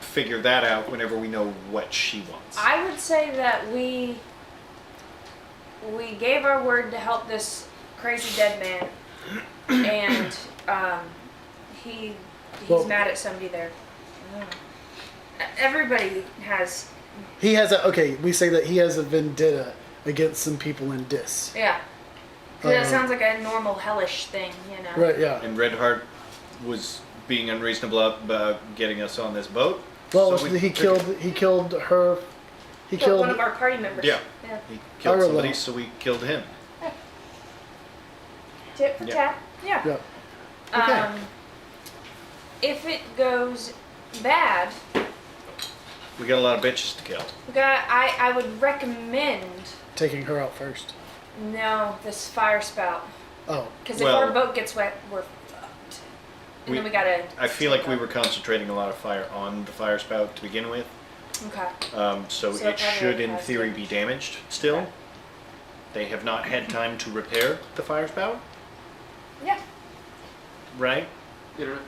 figure that out whenever we know what she wants? I would say that we gave our word to help this crazy dead man, and he's Well- mad at somebody there. Everybody has, He has we say that he has a vendetta against some people in Dis. yeah. 'Cause that Uh, sounds like a normal hellish thing, you know. Right, yeah. And Red Heart was being unreasonable about getting us on this boat. Well, so we he took killed it. he killed her. He Killed killed one of our party members. Yeah. Yeah. He killed Arlo. somebody, so we killed him. Tit for Yeah. tat. Yeah. yeah. Okay. If it goes bad, We got a lot of bitches to kill. I would recommend Taking her out first. this fire spout. Oh. Because Well- if our boat gets wet, we're fucked. And then we gotta. I feel like take we off. were concentrating a lot of fire on the fire spout to begin with, Okay. so So it it should, probably in has theory, to- be damaged still. Okay. They have not had time to repair the fire spout, Yeah. right? You don't know.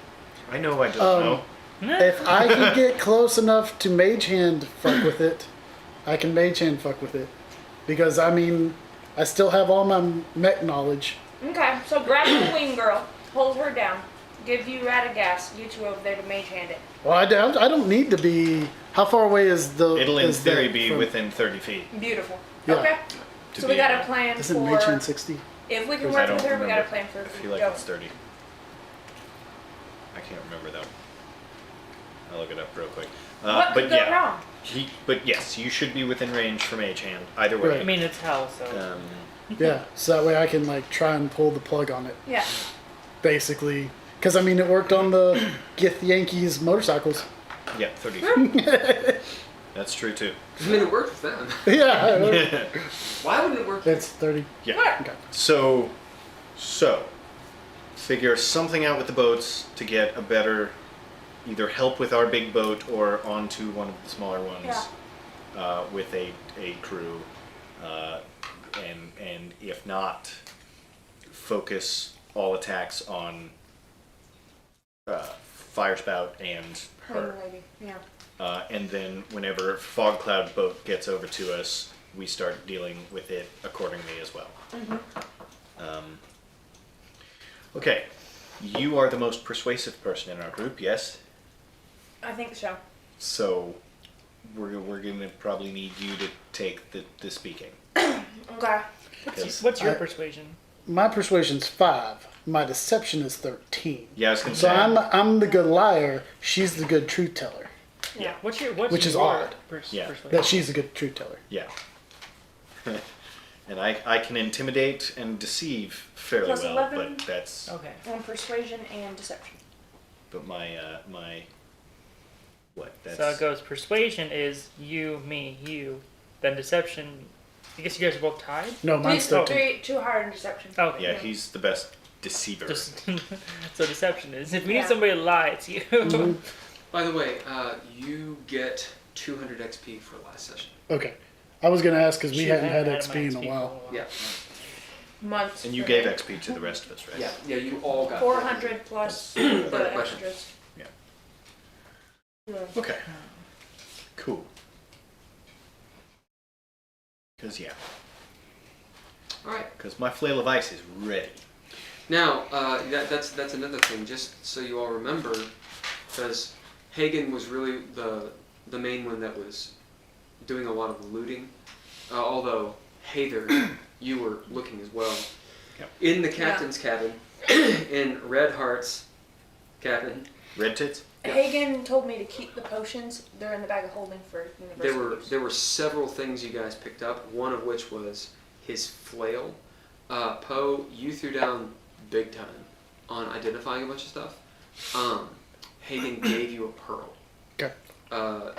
I know I don't Um, know. If I can get close enough to Mage Hand fuck with it, I can Mage Hand fuck with it. Because, I mean, I still have all my mech knowledge. Okay. So grab the queen girl, hold her down, give you Radagast, get you over there to mage hand it. Well, I don't need to be... How far away is the... It'll in is theory the- be from- within 30 feet. Beautiful. Yeah. Okay. To So we be got able- a plan Isn't Mage for Hand 60? if we can I work don't with her. We got a remember. plan for. I feel like go. it's 30. I can't remember though. I'll look it up real quick. What but could go yeah, wrong? but yes, you should be within range for Mage Hand either way. Right. I mean, it's hell, so. Yeah, so that way I can like try and pull the plug on it, Yeah. basically. Because I mean, it worked on the Gith Yankees motorcycles. Yeah, 30. That's true too. I mean, it worked with them. Yeah, Why wouldn't it work? it's 30. Yeah. Okay. So, figure something out with the boats to get a better, either help with our big boat or onto one of the smaller ones, with a crew, and if not, focus all attacks on Firespout and her. Lady. Yeah. And then whenever Fog Cloud boat gets over to us, we start dealing with it accordingly as well. Okay, you are the most persuasive person in our group, yes? I think so. So we're gonna probably need you to take the speaking. Okay. What's your I- persuasion? My persuasion's 5. My deception is 13. Yeah, I was gonna So say. I'm the good liar. She's the good truth teller. Yeah. What's Which is your odd. Yeah. persuasion? That she's the good truth teller. Yeah. And I can intimidate and deceive fairly Plus well, 11. but that's Okay. On persuasion and deception. but my what that's So it goes. Persuasion is you, me, you. Then deception. I guess you guys are both tied. No, mine's 13. Too hard in deception. Okay. yeah, he's the best deceiver. Just so deception is. If we Yeah. need somebody to lie, it's you. By the way, you get 200 XP for last session. Okay. I was going to ask because we Shoot, hadn't I had haven't XP my in XP a for while. Yeah. Months. And you for gave me. XP to the rest of us, right? Yeah, you all got 400 plus the question. extras. Yeah. Yeah. Okay. Cool. Because All right. because my flail of ice is ready. Now, that's another thing. Just so you all remember, because Haygen was really the main one that was doing a lot of the looting. Although Heiðr, you were looking as well. Yep. In the captain's cabin, in Red Heart's cabin, Red tits. Yeah. Hagen told me to keep the potions. They're in the bag of holding for university use. there were several things you guys picked up. One of which was his flail. Poe, you threw down big time on identifying a bunch of stuff. Hayden gave you a pearl. Okay.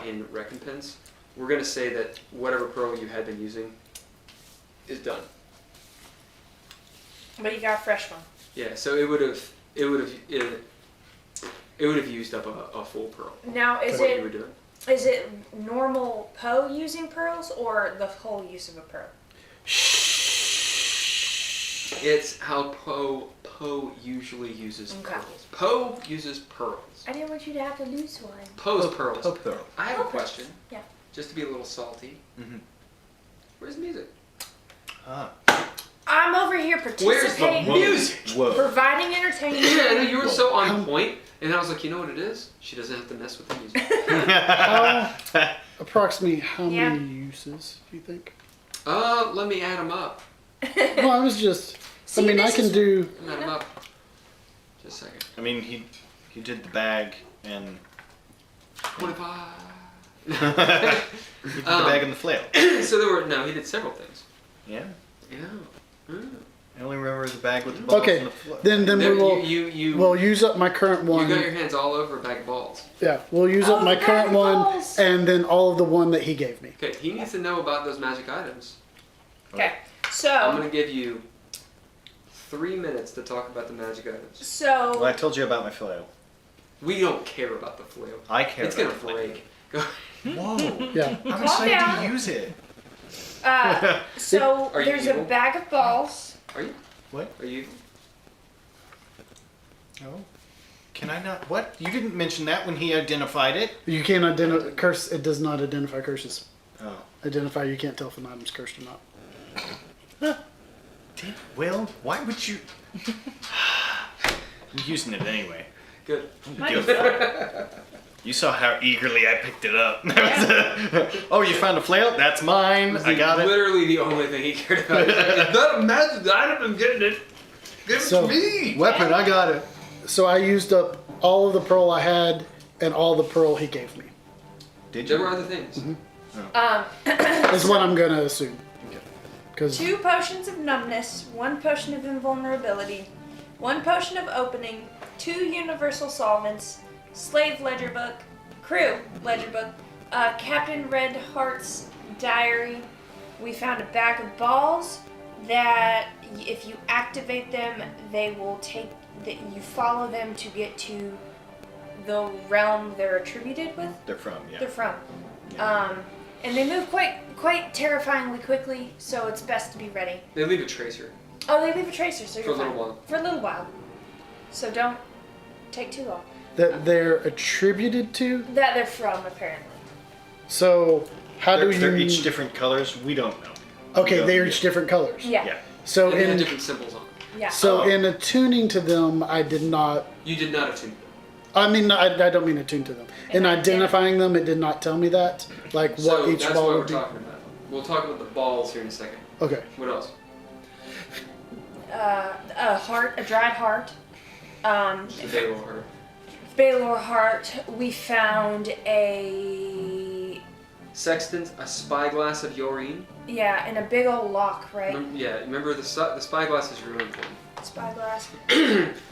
In recompense. We're gonna say that whatever pearl you had been using is done. But you got a fresh one. Yeah, so it would have used up a full pearl. Now, is What you were doing. it normal Poe using pearls or the whole use of a pearl? It's how Poe usually uses Okay. pearls. Poe uses pearls. I didn't want you to have to lose one. Poe's pearls. Poe pearl. I have a Okay. question. Yeah. Just to be a little salty. Mm-hmm. Where's the music? Ah. I'm over here Where's the participating, music? Whoa. providing entertainment. I know you were so Whoa. on point, and I was like, you know what it is? She doesn't have to mess with the music. Approximately how Yeah. many uses do you think? Let me add them up. Well, I was just. See, I mean, I this can is- do. Add them up. Just a second. I mean, he did the bag and 25. he did the bag and the flail. So he did several things. Yeah. Yeah. Mm. I only remember the bag with the balls Okay, and the flail. then we There, will. you We'll use up my current you one. got your hands all over a bag of balls. Yeah, we'll use up Oh, my the current bag of one balls. and then all of the one that he gave me. Okay, he needs to know about those magic items. Okay, I'm so gonna give you 3 minutes to talk about the magic items. Well, I told you about my flail. We don't care about the flail. I care. It's gonna about the flail. break. Go. Whoa. Yeah. I'm Calm excited down. to use it. so Are you there's a evil? bag of balls. Are you? What? Are you? Oh. Can I not? What? You didn't mention that when he identified it. You can't identify curse. It does not identify curses. Oh. Identify. You can't tell if an item's cursed or not. Will, why would you? I'm using it anyway. Good. You saw how eagerly I picked it up. Oh, you found a flail? That's mine. I got it. Literally the only thing he cared about. Is that a magic item? I'm getting it. Give it So- to me. Weapon, I got it. So I used up all of the pearl I had and all the pearl he gave me. Did There you? were other things. Is what I'm gonna assume. Because 2 potions of numbness, 1 potion of invulnerability, 1 potion of opening, 2 universal solvents, slave ledger book, crew ledger book, Captain Redheart's diary. We found a bag of balls that if you activate them, they will take that you follow them to get to the realm they're attributed with. They're from, yeah. They're from. And they move quite terrifyingly quickly, so it's best to be ready. They leave a tracer. Oh, they leave a tracer, so For you're a little fine. while. For a little while. So don't take too long. that they're attributed to. That they're from, apparently. So how do They're you? each different colors. We don't know. Okay, We they're don't- each different colors. Yeah. Yeah. So And they have in different symbols on them. Yeah. so Oh. in attuning to them, I did not. You did not attune them. I mean, I don't mean attune to them. In And identifying them, it did not tell me that, like what So each that's ball what we're would be. talking about. We'll talk about the balls here in a second. Okay. What else? A heart, a dried heart. The Baylor heart. Baylor heart. We found a Sextant, a spyglass of Yoreen. and a big old lock, right? Remember the spyglass is really important. Spyglass.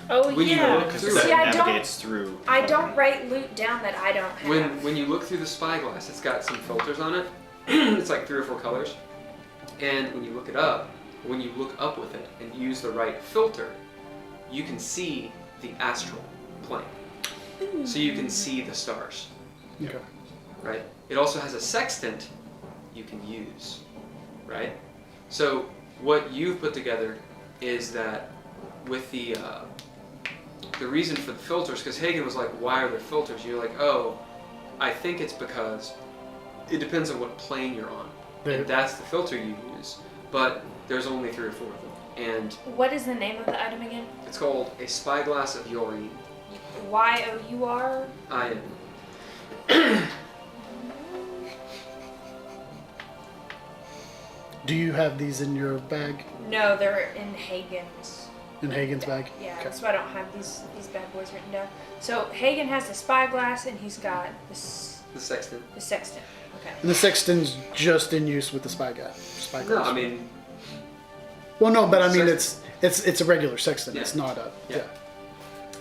Oh When you yeah. look Because through that See, I don't- navigates through. I don't write loot down that I don't have. When you look through the spyglass, it's got some filters on it. It's like 3 or 4 colors. And when you look it up, when you look up with it and use the right filter, you can see the astral plane. So you can see the stars, Okay. right? It also has a sextant you can use, right? So what you've put together is that with the reason for the filters, because Haygen was like, why are there filters? You're like, oh, I think it's because it depends on what plane you're on. And that's the filter you use. But there's only 3 or 4 of them. And What is the name of the item again? it's called a spyglass of Yoreen. Y-O-U-R? I am. Do you have these in your bag? No, they're in Hagen's. In Hagen's bag? Yeah, Okay. that's why I don't have these bad boys written down. So Hagen has the spyglass and he's got this The sextant. the sextant. Okay. And the sexton's just in use with the spyglass. No, I mean, Well, no, but I mean Sext- it's a regular sextant. It's Yeah. not a Yeah.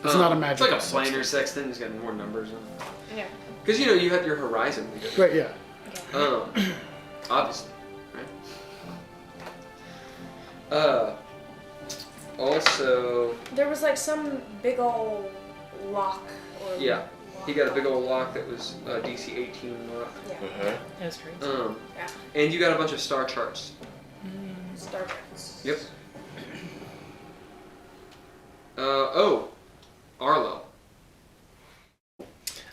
It's not a it's magical. like a planar sextant. It's got more numbers on it. Yeah. Because, you had your horizon. Right. Yeah. Okay. Obviously, right? Also, There was like some big old lock or yeah, he got a big old lock that was DC 18 lock. Yeah. Uh-huh. That's great. Yeah. And you got a bunch of star charts. Star Treks. Yep. Arlo.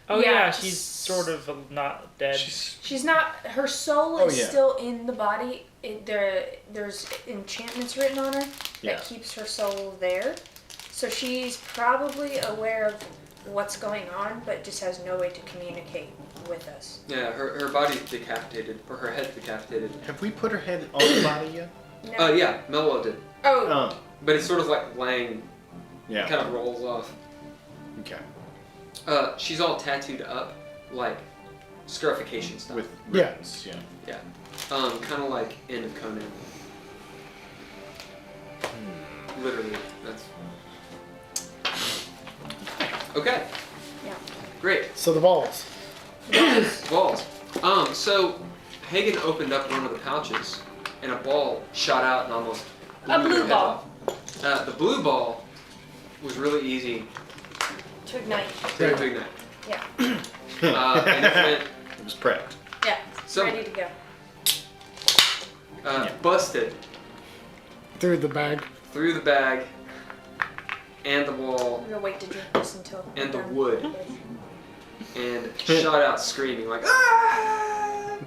Oh Yeah. yeah, she's sort of not dead. She's not. Her soul Oh, is yeah. still in the body. There's enchantments written on her Yeah. that keeps her soul there. So she's probably aware of what's going on, but just has no way to communicate with us. Yeah, her body's decapitated, or her head's decapitated. Have we put her head on the body yet? No. Yeah, Mello did. Oh. Oh. But it's sort of like laying, Yeah. kind of rolls off. Okay. She's all tattooed up, like scarification stuff. With Yeah. ribbons. Yeah. Yeah. Kind of like End of Conan. Literally, that's... Okay, Yeah. great. So the balls. Balls. So Hagen opened up one of the pouches, and a ball shot out and almost A blew blue your head ball. off. The blue ball was really easy To ignite. to ignite. Yeah. And it went It was prepped. Yeah. So- Ready to go. busted Through the bag. through the bag and the wall I'm gonna wait to drink this until. and the we're done. wood and shot out screaming like ah!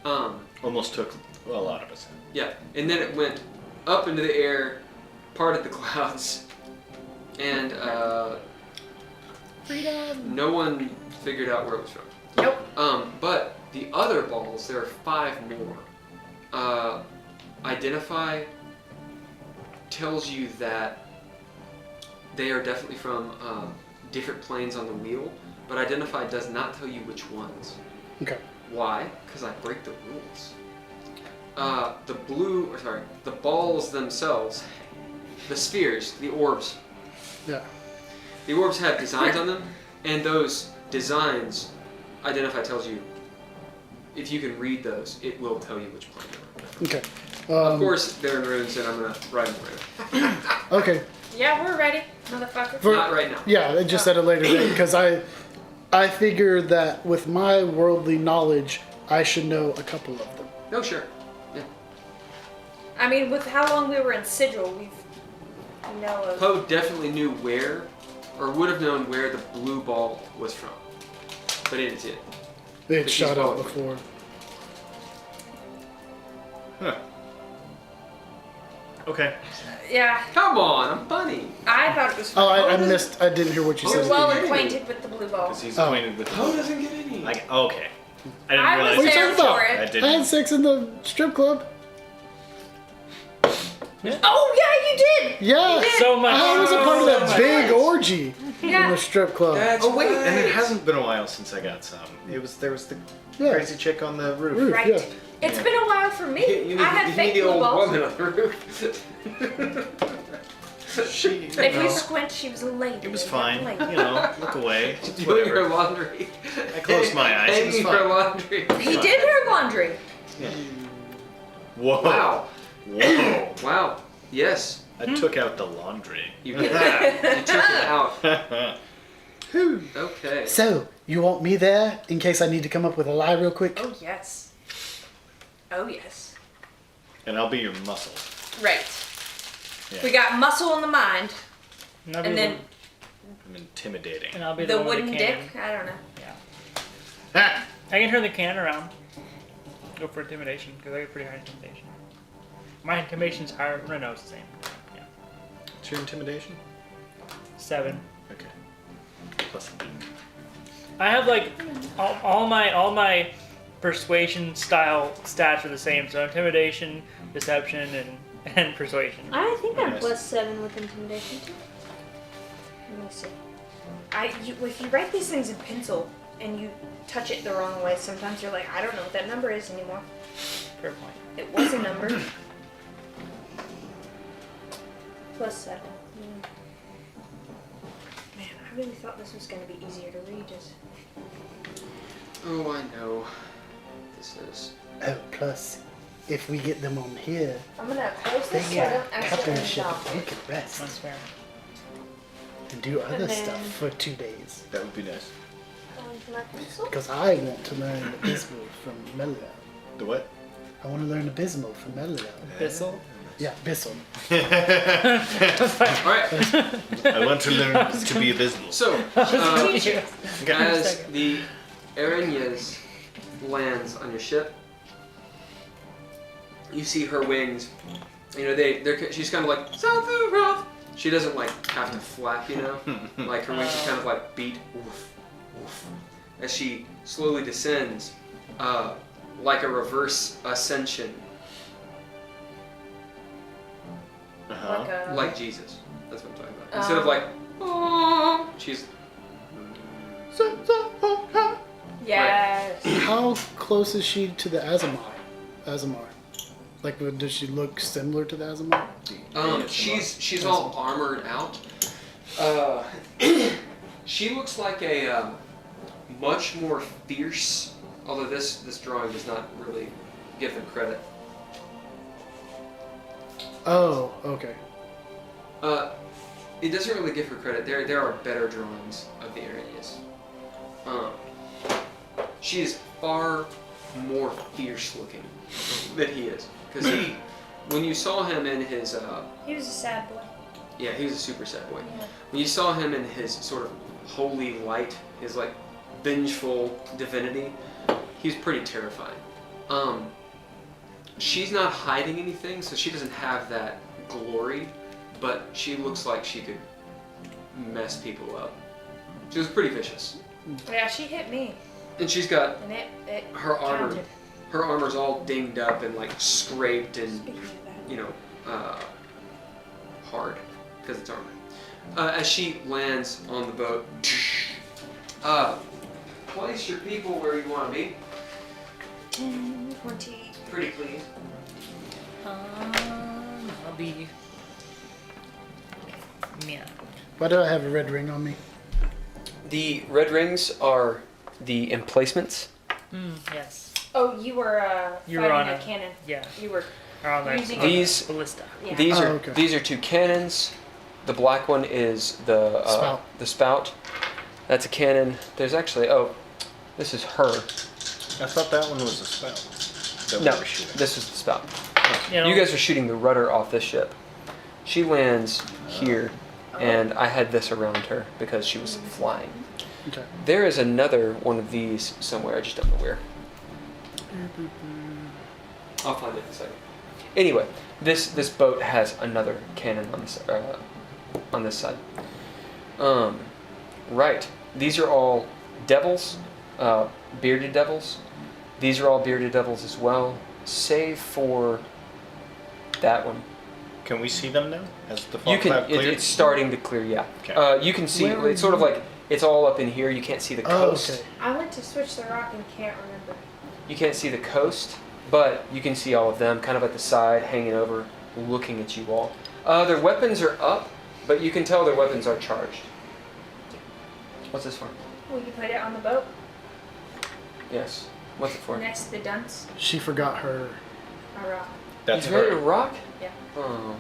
Yeah. Almost took a lot of us. Yeah, and then it went up into the air, parted the clouds, and Freedom. no one figured out where it was from. Nope. But the other balls, there are 5 more. Identify tells you that they are definitely from different planes on the wheel, but Identify does not tell you which ones. Okay. Why? Because I break the rules. the balls themselves, the spheres, the orbs. Yeah. The orbs have designs on them, and those designs identify tells you. If you can read those, it will tell you which plane you're on. Okay. Of course, they're in runes, and I'm gonna write them later. Okay. Yeah, we're ready, motherfucker. Not right now. Yeah, just at a later date because I figure that with my worldly knowledge, I should know a couple of them. No, sure. Yeah. I mean, with how long we were in Sigil, we know of. Poe definitely knew where, or would have known where the blue ball was from, but he didn't see it. They had But shot she's out followed. before. Huh. Okay. Yeah, Come on, I'm funny. I thought it was Oh, fun. I missed. I didn't hear what you Oh, said. You're well Steve. acquainted with the blue ball. Because he's Oh. acquainted with Poe doesn't get any. Like, okay. I didn't I realize. was What are you there talking about? for I it. I didn't. had sex in the strip club. Oh, yeah, you did! Yeah. So much. I was a part of that big orgy in Yeah. the strip club. That's Oh wait, right. and it hasn't been a while since I got some. There was the Yeah. crazy chick on the roof. Roof, Right. yeah. It's been a while for me. You need, I had you fake need the blue old balls. woman on the roof. She, If you squint, she was a lady. it was not fine. lady. You know, look away. It's Doing her whatever. laundry. I closed my eyes. It was Hanging fine. her laundry. He did her laundry. Yeah. Whoa. Wow. Whoa. Wow. Yes. I took out the laundry. You did. You took it out. Okay. So, you want me there in case I need to come up with a lie real quick? Oh, yes. Oh, yes. And I'll be your muscle. Right. Yeah. We got muscle in the mind, And I'll be and the- then I'm intimidating. and I'll be the one with wooden cannon. dick. I don't know. Yeah. I can turn the cannon around. Go for intimidation because I get pretty high intimidation. My intimidation's higher. No, it's the same. Yeah. What's your intimidation? 7. Okay. Plus 8. I have like all my persuasion style stats are the same. So intimidation, deception, and persuasion. I think I'm Nice. +7 with intimidation too. Let me see. If you write these things in pencil and you touch it the wrong way, sometimes you're like, I don't know what that number is anymore. Fair point. It was a number. +7. Man, I really thought this was going to be easier to read. Oh, I know. This is. Oh, plus, if we get them on here, I'm going to close they this so I get don't accidentally captainship drop and we it. can rest That's fair. and do other And then- stuff for 2 days. That would be nice. My pencil? Because I want to learn Abysmal from Mellow. The what? I want to learn Abysmal from Mellow. Thistle. Yeah, Abyssal. All right. I want to learn to be abysmal. So, Teacher. as the Arañas lands on your ship, you see her wings. You know, she's kind of like Sararith. She doesn't like have to flap, you know. Like her wings just kind of like beat oof, oof, as she slowly descends, like a reverse ascension, Uh-huh. like Jesus. That's what I'm talking about. Instead of like, oh, she's Yes. How close is she to the Azamar? Like, does she look similar to the Azamar? she's all armored out. She looks like a much more fierce. Although this drawing does not really give them credit. Oh, okay. It doesn't really give her credit. There are better drawings of the Arañas. She is far more fierce looking than he is. Because when you saw him in his, He was a sad boy. yeah, he was a super sad boy. Yeah. When you saw him in his sort of holy light, his like vengeful divinity, he's pretty terrifying. She's not hiding anything, so she doesn't have that glory, but she looks like she could mess people up. She was pretty vicious. Yeah, she hit me, And she's got and it her armor. counted. Her armor's all dinged up and like scraped and, Speaking of that. you know, hard because it's armor. As she lands on the boat, place your people where you want to be. 10, 20, Pretty clean. I'll be. Yeah. Why do I have a red ring on me? The red rings are the emplacements. Yes. Oh, you were You were fighting on a cannon. Yeah. You were. Or on the, Using on the These- ballista. Yeah. These Oh, are okay. these are 2 cannons. The black one is the Spout. The spout. That's a cannon. There's actually this is her. I thought that one was a spell. That No, we were shooting. this is the spout. You know, You guys are shooting the rudder off this ship. She lands here, and I had this around her because she was flying. Okay. There is another one of these somewhere. I just don't know where. I'll find it in a second. Anyway, this boat has another cannon on this side. Right. These are all devils, bearded devils. These are all bearded devils as well, save for that one. Can we see them now? As the You fog can. cloud cleared? It's starting to clear. Yeah. Okay. You can see. Where are It's sort of you? like it's all up in here. You can't see the Oh, coast. okay. I went to switch the rock and can't remember. You can't see the coast, but you can see all of them, kind of at the side, hanging over, looking at you all. Their weapons are up, but you can tell their weapons are charged. What's this for? Will you put it on the boat Yes. What's it for? next to the dunce? She forgot her. A rock. That's He's ready to her. rock? Yeah. Oh.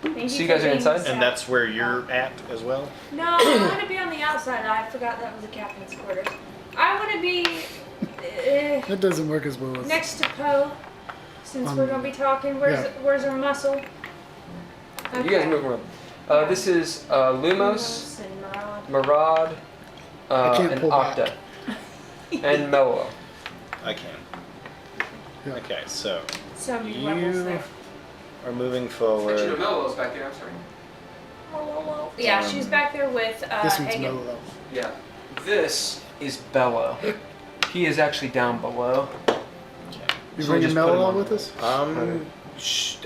Thank So you you for guys are being inside? sad. And that's where you're at as well? No, I want to be on the outside. I forgot that was the captain's quarters. I want to be That doesn't work as well as. next to Poe, since we're gonna be talking. Where's our muscle? You guys move around. This is Lumos, and Murad. Murad, I can't and pull back. Octa, and Mello. I can. Yeah. Okay, so So many levels you there. are moving Actually, no, forward. Mello's back there. I'm sorry. Yeah, she's back there with This one's Haygen. mellow. Yeah. This is Bello. He is actually down below. Okay. You So bringing just put him Mellow on. with us?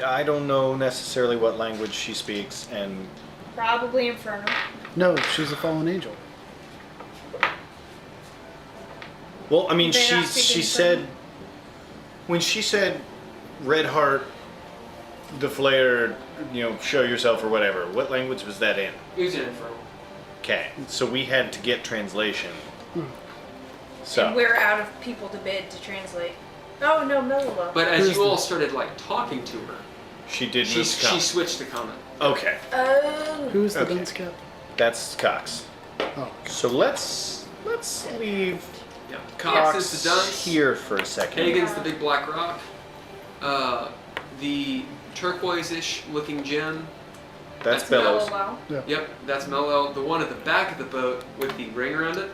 I don't know necessarily what language she speaks, and Probably Infernal. No, she's a fallen angel. well, I mean, They're not she speaking said when she said, "Red Heart, the Flare, show yourself" or whatever. What language was that in? He was in Infernal. Okay, so we had to get translation. And So we're out of people to bid to translate. Oh no, Mellow. But as Who's you all this? started talking to her, she did she move to Cox. switched the comment. Okay, Oh. Who's the Okay. dunce cap? that's Cox. Oh, So let's leave Yeah. Cox Cox is the dunce. here for a second. Hagen's the big black rock. The turquoise-ish looking gem. That's Bellows. Mellow. Yep, that's Mello. The one at the back of the boat with the ring around it,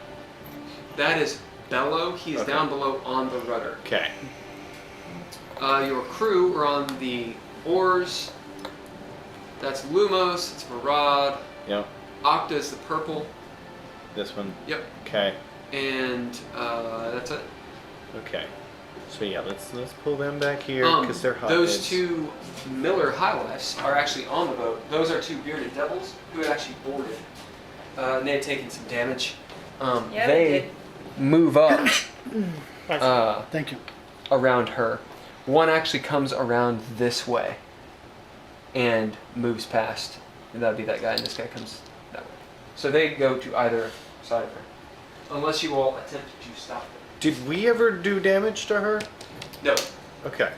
that is Bello. He is Okay. down below on the rudder. Okay. Your crew are on the oars. That's Lumos, it's Murad. Yep. Octa is the purple. This one. Yep. Okay. And that's it. Okay. So yeah, let's pull them back here because they're hot. Those two Miller Highlifes are actually on the boat. Those are 2 bearded devils who had actually boarded. And they had taken some damage. Yeah, they they did. move up thank you. around her. One actually comes around this way and moves past. And that would be that guy, and this guy comes that way. So they go to either side of her. Unless you all attempt to stop them. Did we ever do damage to her? No. Okay.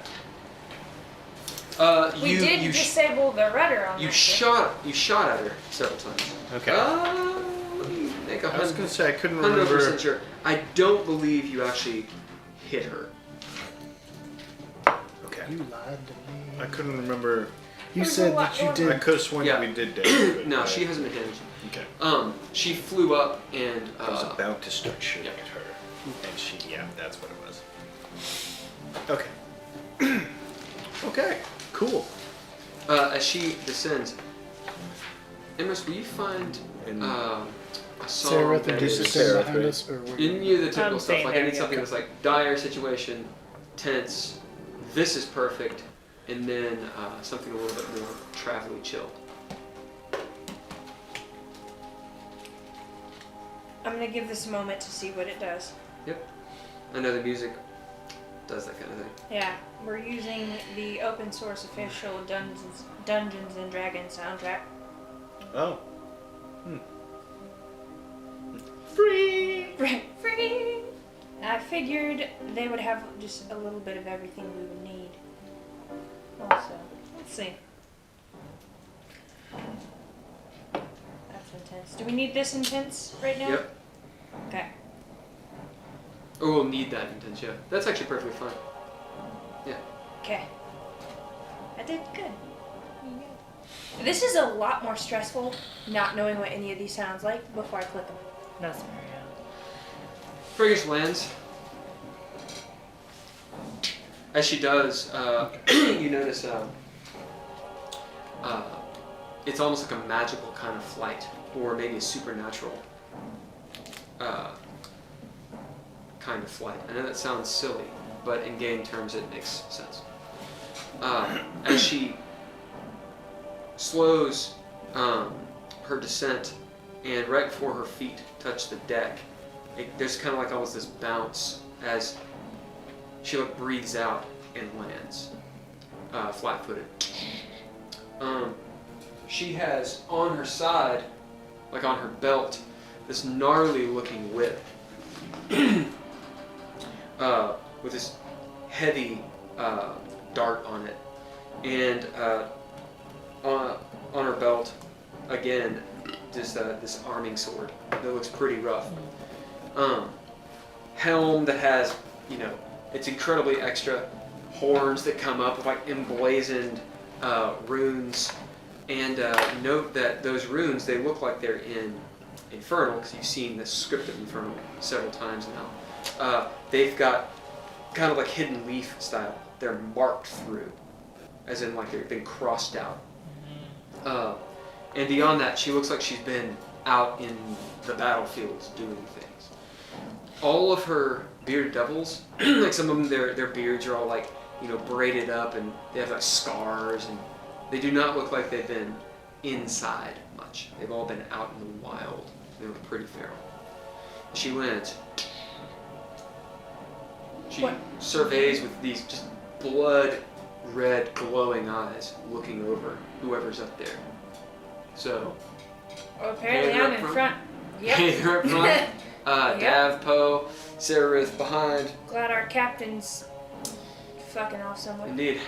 We did disable the rudder on You that shot at her several times. Okay. Let me make I was gonna say I couldn't 100% remember. sure. I don't believe you actually hit her. Okay. You lied to I me. couldn't remember. You There's said a lot that you going I did. could have sworn Yeah. we did damage. but, No, she hasn't been damaged. Okay. She flew up and I was about to start shooting yeah. at her, and yeah, that's what it was. Okay. Okay. Cool. as she descends. Emrys, will you find And- a song Sararith that and This Jesus is stand Sararith, behind right? us, or what? in you the typical I'm stuff? staying Like I there, need yeah. something that's like dire situation, tense. This is perfect, and then something a little bit more travel-y, chill. I'm gonna give this a moment to see what it does. I know the music does that kind of thing. Yeah, we're using the open source official Dungeons and Dragons soundtrack. Oh. Free! Right, free! I figured they would have just a little bit of everything we would need. Also, let's see. That's intense. Do we need this intense right now? Yep. Okay. Or we'll need that intense, yeah. That's actually perfectly fine. Yeah. Okay. I did good. This is a lot more stressful not knowing what any of these sounds like before I click them. That's fair, yeah. Fergus lands. As she does, you notice it's almost like a magical kind of flight, or maybe a supernatural kind of flight. I know that sounds silly, but in game terms it makes sense. As she slows her descent, and right before her feet touch the deck, there's kind of like almost this bounce as she breathes out and lands flat-footed. She has on her side, like on her belt, this gnarly-looking whip with this heavy dart on it, and on her belt, again, just this arming sword that looks pretty rough. Helm that has, it's incredibly extra. Horns that come up with like emblazoned runes, and note that those runes, they look like they're in Infernal, because you've seen the script of Infernal several times now. They've got kind of like hidden leaf style. They're marked through, as in like they've been crossed out. And beyond that, she looks like she's been out in the battlefields doing things. All of her bearded devils, like some of them, their beards are all like, braided up, and they have like scars, and they do not look like they've been inside much. They've all been out in the wild. They look pretty feral. She lands. She surveys with these just blood red glowing eyes, looking over whoever's up there. So, Well, apparently Heiðr I'm up in front. Yep. Heiðr up front. Yep. Dav, Poe, Sararith behind. Glad our captain's fucking off somewhere. Indeed.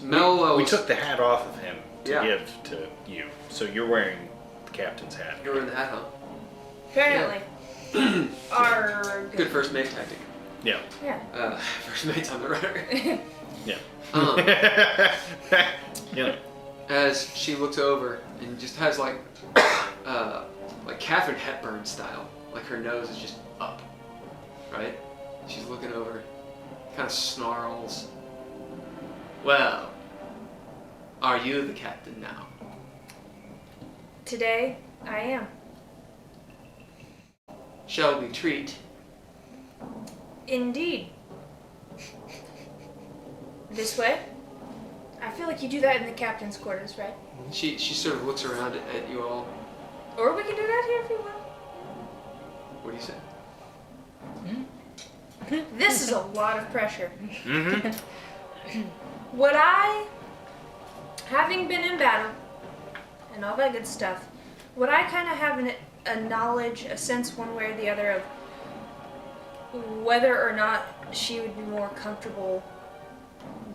Mellow. We took the hat off of him to Yeah. give to you. So you're wearing the captain's hat. You're in the hat, huh? Apparently. Our Good first mate tactic. Yeah. Yeah. First mate's on the rudder. Yeah. Um, Yeah. as she looks over and just has like Katharine Hepburn style, like her nose is just up, right? She's looking over, kind of snarls. Well, are you the captain now? Today, I am. Shall we treat? Indeed. This way? I feel like you do that in the captain's quarters, right? She sort of looks around at you all. Or we can do that here if you want. What do you say? This is a lot of pressure. Mm-hmm. Would I, having been in battle and all that good stuff, would I kind of have a knowledge, a sense one way or the other of whether or not she would be more comfortable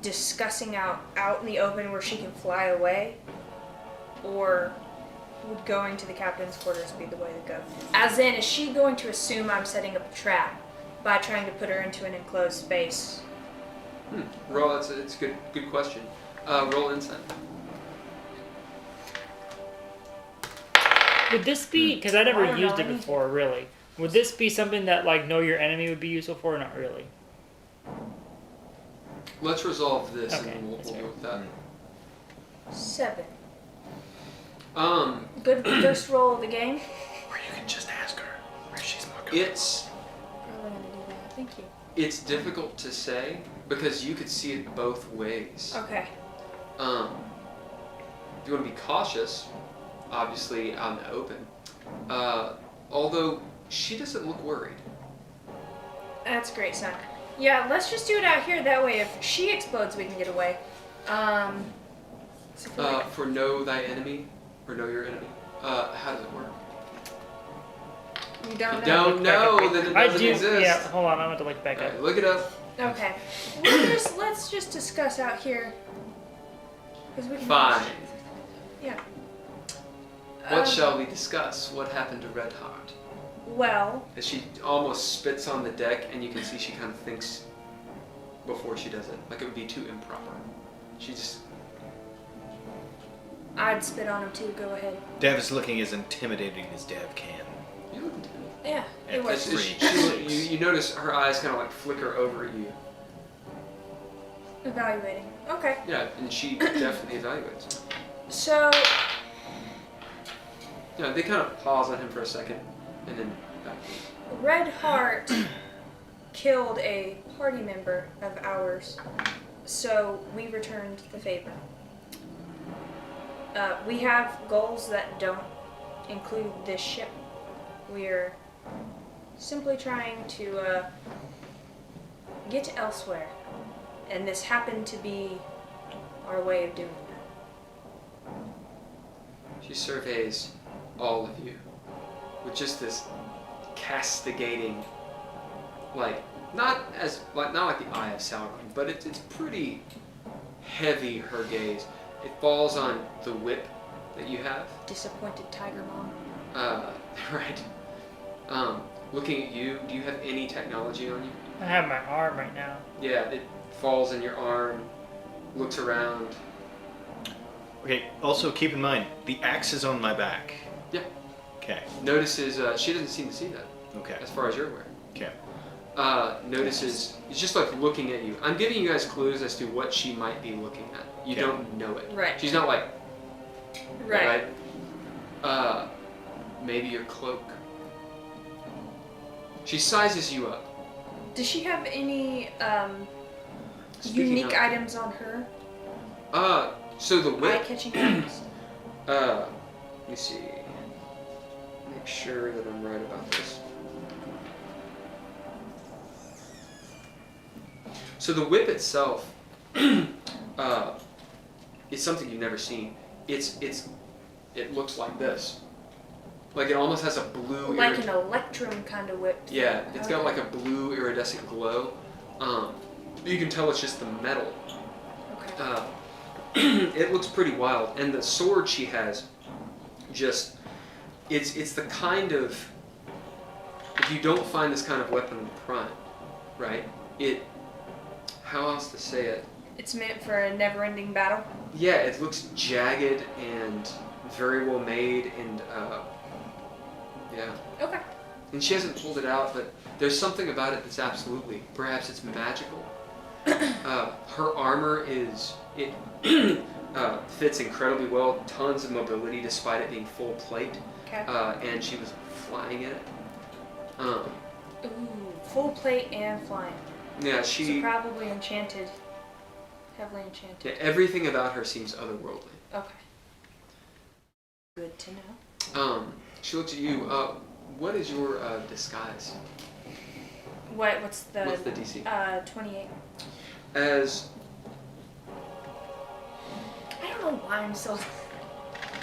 discussing out in the open where she can fly away, or would going to the captain's quarters be the way to go? As in, is she going to assume I'm setting up a trap by trying to put her into an enclosed space? Roll. It's a good question. Roll insight. Would this be, because I never I don't used know it anything. before, really. Would this be something that, like, know your enemy would be useful for, or not really? Let's resolve this, Okay, and we'll that's deal fair. with that. 7. Um, Good first roll of the game. Or you can just ask her where she's more comfortable. it's Probably gonna do that. Thank you. it's difficult to say because you could see it both ways. Okay. If you want to be cautious, obviously out in the open. Although she doesn't look worried. That's a great sign. Yeah, let's just do it out here. That way, if she explodes, we can get away. So For know thy enemy, or know your enemy, how does it work? you don't You know. don't know that it I doesn't do. exist. Yeah, hold on. I'm going to look back up. Alright, look it up. Okay. Let's just discuss out here. 'Cause we can Fine. Yeah. What shall we discuss? What happened to Red Heart? Well, As she almost spits on the deck, and you can see she kind of thinks before she does it. Like it would be too improper. She just... I'd spit on him too. Go ahead. Dav is looking as intimidating as Dav can. You look intimidated. Yeah, it Yeah, works. You notice her eyes kind of like flicker over at you. Evaluating. Okay. Yeah, and she definitely evaluates. So, Yeah, they kind of pause on him for a second, and then back. Red Heart killed a party member of ours, so we returned the favor. We have goals that don't include this ship. We're simply trying to get elsewhere, and this happened to be our way of doing that. She surveys all of you with just this castigating, like not like the Eye of Sauron, but it's pretty heavy. Her gaze. It falls on the whip that you have. Disappointed tiger mom. Right. Looking at you, do you have any technology on you? I have my arm right now. Yeah, it falls in your arm, looks around. Okay, also keep in mind, the axe is on my back. Yeah. Okay. Notices, she doesn't seem to see that, Okay. as far as you're aware. Okay. Notices, it's just like looking at you. I'm giving you guys clues as to what she might be looking at. You Okay. don't know it. Right. She's not like, Right. maybe your cloak. She sizes you up. Does she have any Speaking unique of- items on her? So the whip. Eye-catching items? Let me see. Make sure that I'm right about this. So the whip itself is something you've never seen. It looks like this. Like it almost has a blue. Like an electrum kind of whip. Yeah, it's got like a blue iridescent glow. You can tell it's just the metal. Okay. It looks pretty wild, and the sword she has, just it's the kind of, if you don't find this kind of weapon in prime, right? How else to say it? It's meant for a never-ending battle. Yeah, it looks jagged and very well made, and yeah. Okay. And she hasn't pulled it out, but there's something about it that's absolutely, perhaps it's magical. Her armor fits incredibly well, tons of mobility despite it being full plate. Okay. And she was flying in it. Ooh, full plate and flying. Yeah, So probably enchanted. Heavily enchanted. yeah, everything about her seems otherworldly. Okay. Good to know. She looks at you. What is your disguise? What's the DC? 28. As I don't know why I'm so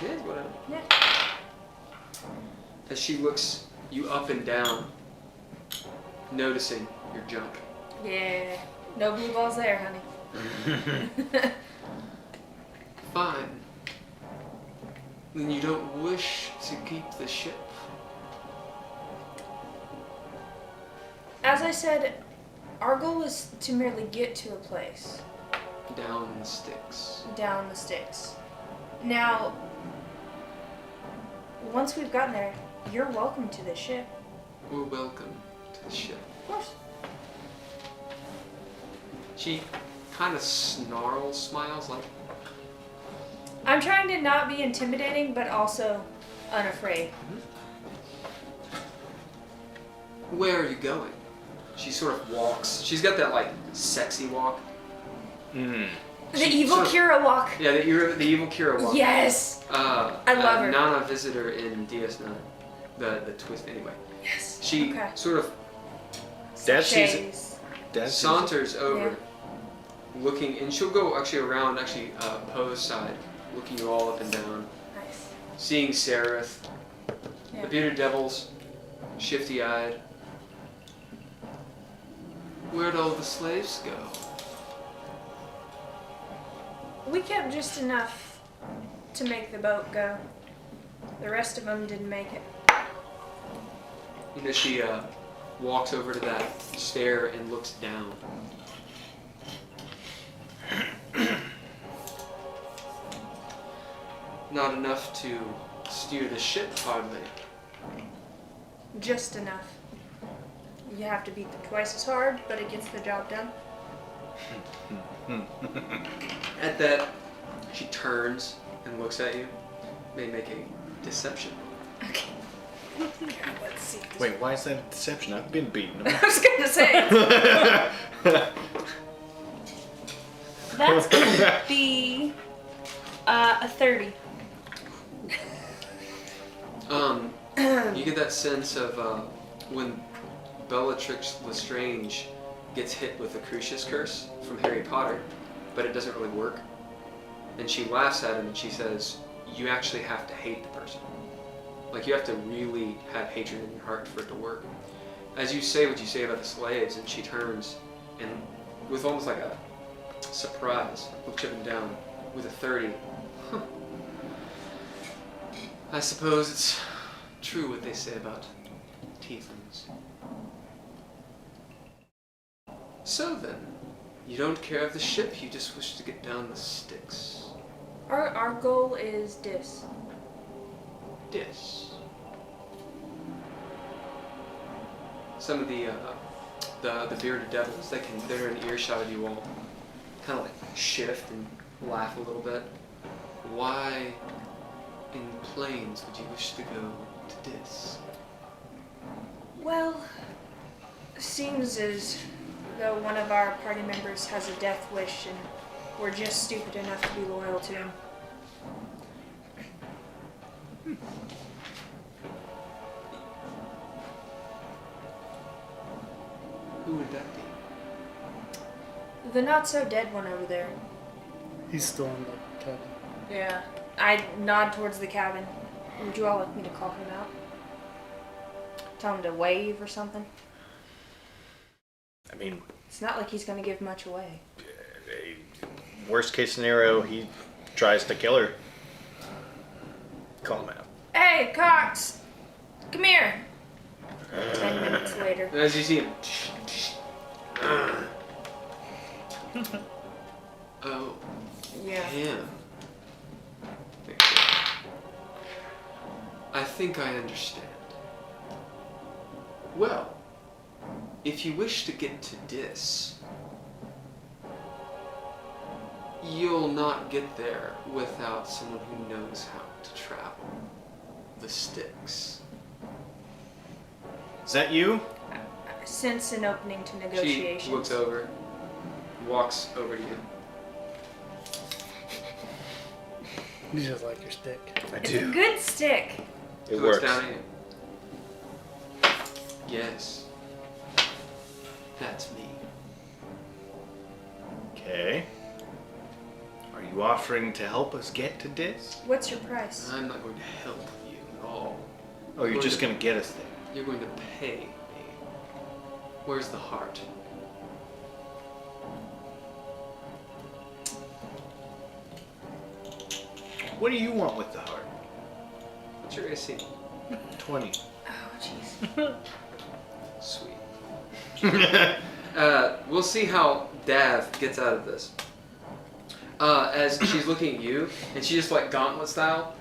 yeah, whatever. yeah. As she looks you up and down, noticing your junk. Yeah. No blue balls there, honey. Fine. Then you don't wish to keep the ship? As I said, our goal is to merely get to a place. Down the sticks. Down the sticks. Now, once we've gotten there, you're welcome to the ship. We're welcome to the ship. Of course. She kind of smiles like, I'm trying to not be intimidating, but also unafraid. where are you going? She sort of walks. She's got that like sexy walk. Mm. The She evil sort of- Kira walk. Yeah, the evil Kira walk. Yes. I love her. Nana visitor in DS9. The twist anyway. Yes. She Okay. sort of Dad sees it. Shays. Dad saunters over, Yeah. looking, and she'll go actually around, Poe's side, looking you all up and down, Nice. seeing Sararith, Yeah. the bearded devils, shifty-eyed. Where'd all the slaves go? We kept just enough to make the boat go. The rest of them didn't make it. You know, she walks over to that stair and looks down. Not enough to steer the ship, hardly. Just enough. You have to beat them twice as hard, but it gets the job done. At that, she turns and looks at you. May make a deception. Okay. Let's see. Wait, why is that a deception? I've been beaten. I was gonna say. That's gonna be a 30. You get that sense of when Bellatrix Lestrange gets hit with the Crucius curse from Harry Potter, but it doesn't really work. And she laughs at him and she says, you actually have to hate the person. Like, you have to really have hatred in your heart for it to work. As you say what you say about the slaves, and she turns and with almost like a surprise, looks up and down with a 30. Huh. I suppose it's true what they say about tieflings. So then, you don't care of the ship, you just wish to get down the Styx. Our goal is Dis. Dis. Some of the bearded devils, they're in earshot of you all, kind of like shift and laugh a little bit. Why in planes would you wish to go to Dis? Well, seems as though one of our party members has a death wish and we're just stupid enough to be loyal to him. Who would that be? The not-so-dead one over there. He's still in the cabin. Yeah. I nod towards the cabin. Would you all like me to call him out? Tell him to wave or something? I mean, It's not like he's gonna give much away. worst case scenario, he tries to kill her. Call him out. Hey, Cox! Come here! 10 minutes later. And as you see him, oh, Yeah. him. I think I understand. Well, if you wish to get to Dis, you'll not get there without someone who knows how to travel the Styx. Is that you? I sense an opening to She negotiations. looks over, walks over to you. You just like your stick. I It's a good stick. It She looks works. down at you. Yes. That's me. Okay. Are you offering to help us get to Dis? What's your price? I'm not going to help you at all. Oh, you're just gonna get us there. You're going to pay me. Where's the heart? What do you want with the heart? What's your AC? 20. Oh, jeez. Sweet. We'll see how Dav gets out of this. As she's looking at you, and she just like gauntlet style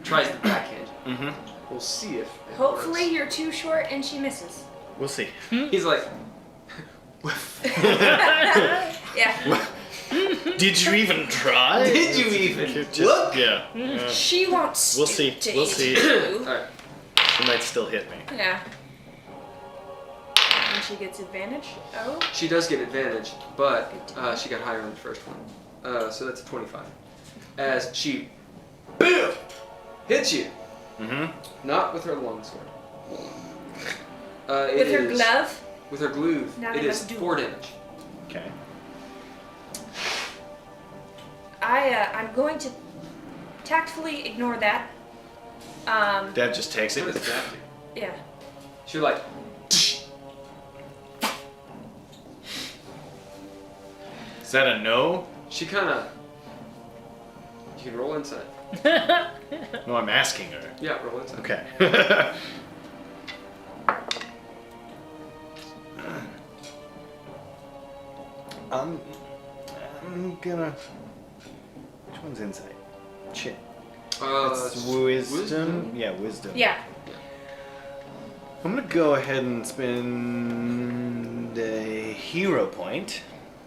tries the backhand. Mm-hmm. We'll see if it Hopefully works. you're too short and she misses. We'll see. He's like, Yeah. Did you even try? did you even Just- look? Yeah. She won't We'll stoop see. to We'll eat see. you. Alright. She might still hit me. Yeah. And she gets advantage. Oh. She does get advantage, but she got higher on the first one. So that's a 25. As she, boom, hits you. Mm-hmm. Not with her longsword. With her glove. With her glaive, Now it they is must do 4 it. damage. Okay. I'm going to tactfully ignore that. Dad just takes What it. does that do? Yeah. She's like, Is that a no? she kind of. You can roll inside. No, I'm asking her. Yeah, roll inside. Okay. I'm gonna. Which one's insight? Shit. It's wisdom. Yeah, wisdom. Yeah. I'm gonna go ahead and spend a hero point.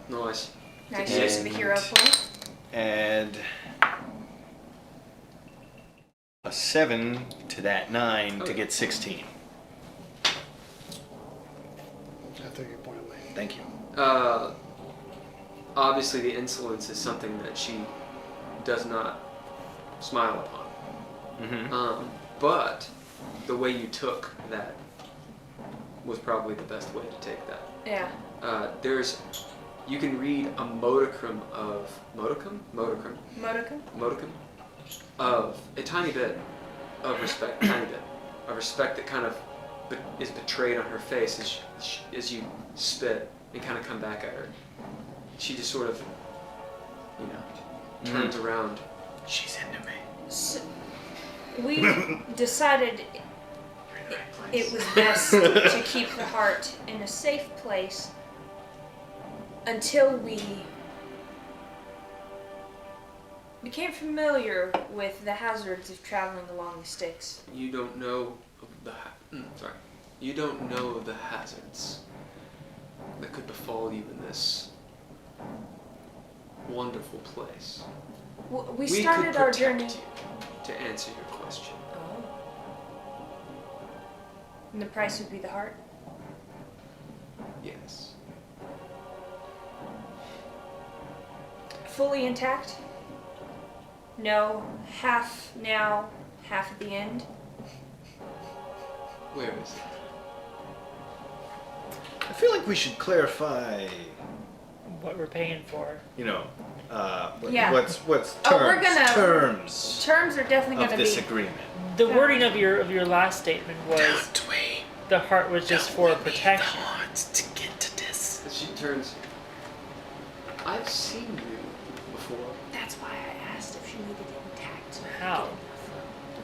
Nice. Nice use of a hero point. Add a 7 to that 9 to Okay. get 16. I took your point away. Thank you. Obviously, the insolence is something that she does not smile upon. Mm-hmm. But the way you took that was probably the best way to take that. Yeah. You can read a modicum of modicum of a tiny bit of respect, tiny bit of respect that kind of is betrayed on her face as you spit and kind of come back at her. She just sort of, turns around. She's into me. So we decided it was best to keep the heart in a safe place until we became familiar with the hazards of traveling along the Styx. You don't know of You don't know of the hazards that could befall you in this wonderful place. We started our protect journey. you, to answer your question. Oh. And the price would be the heart? Yes. Fully intact? No, half now, half at the end? Where is it? I feel like we should clarify. What we're paying for. Yeah. What's terms? Oh, we're gonna- terms Terms are definitely of going to this be... agreement. The wording of your last statement was the heart was just for protection. To get to this. As she turns. I've seen you before. That's why I asked if she needed it intact. How?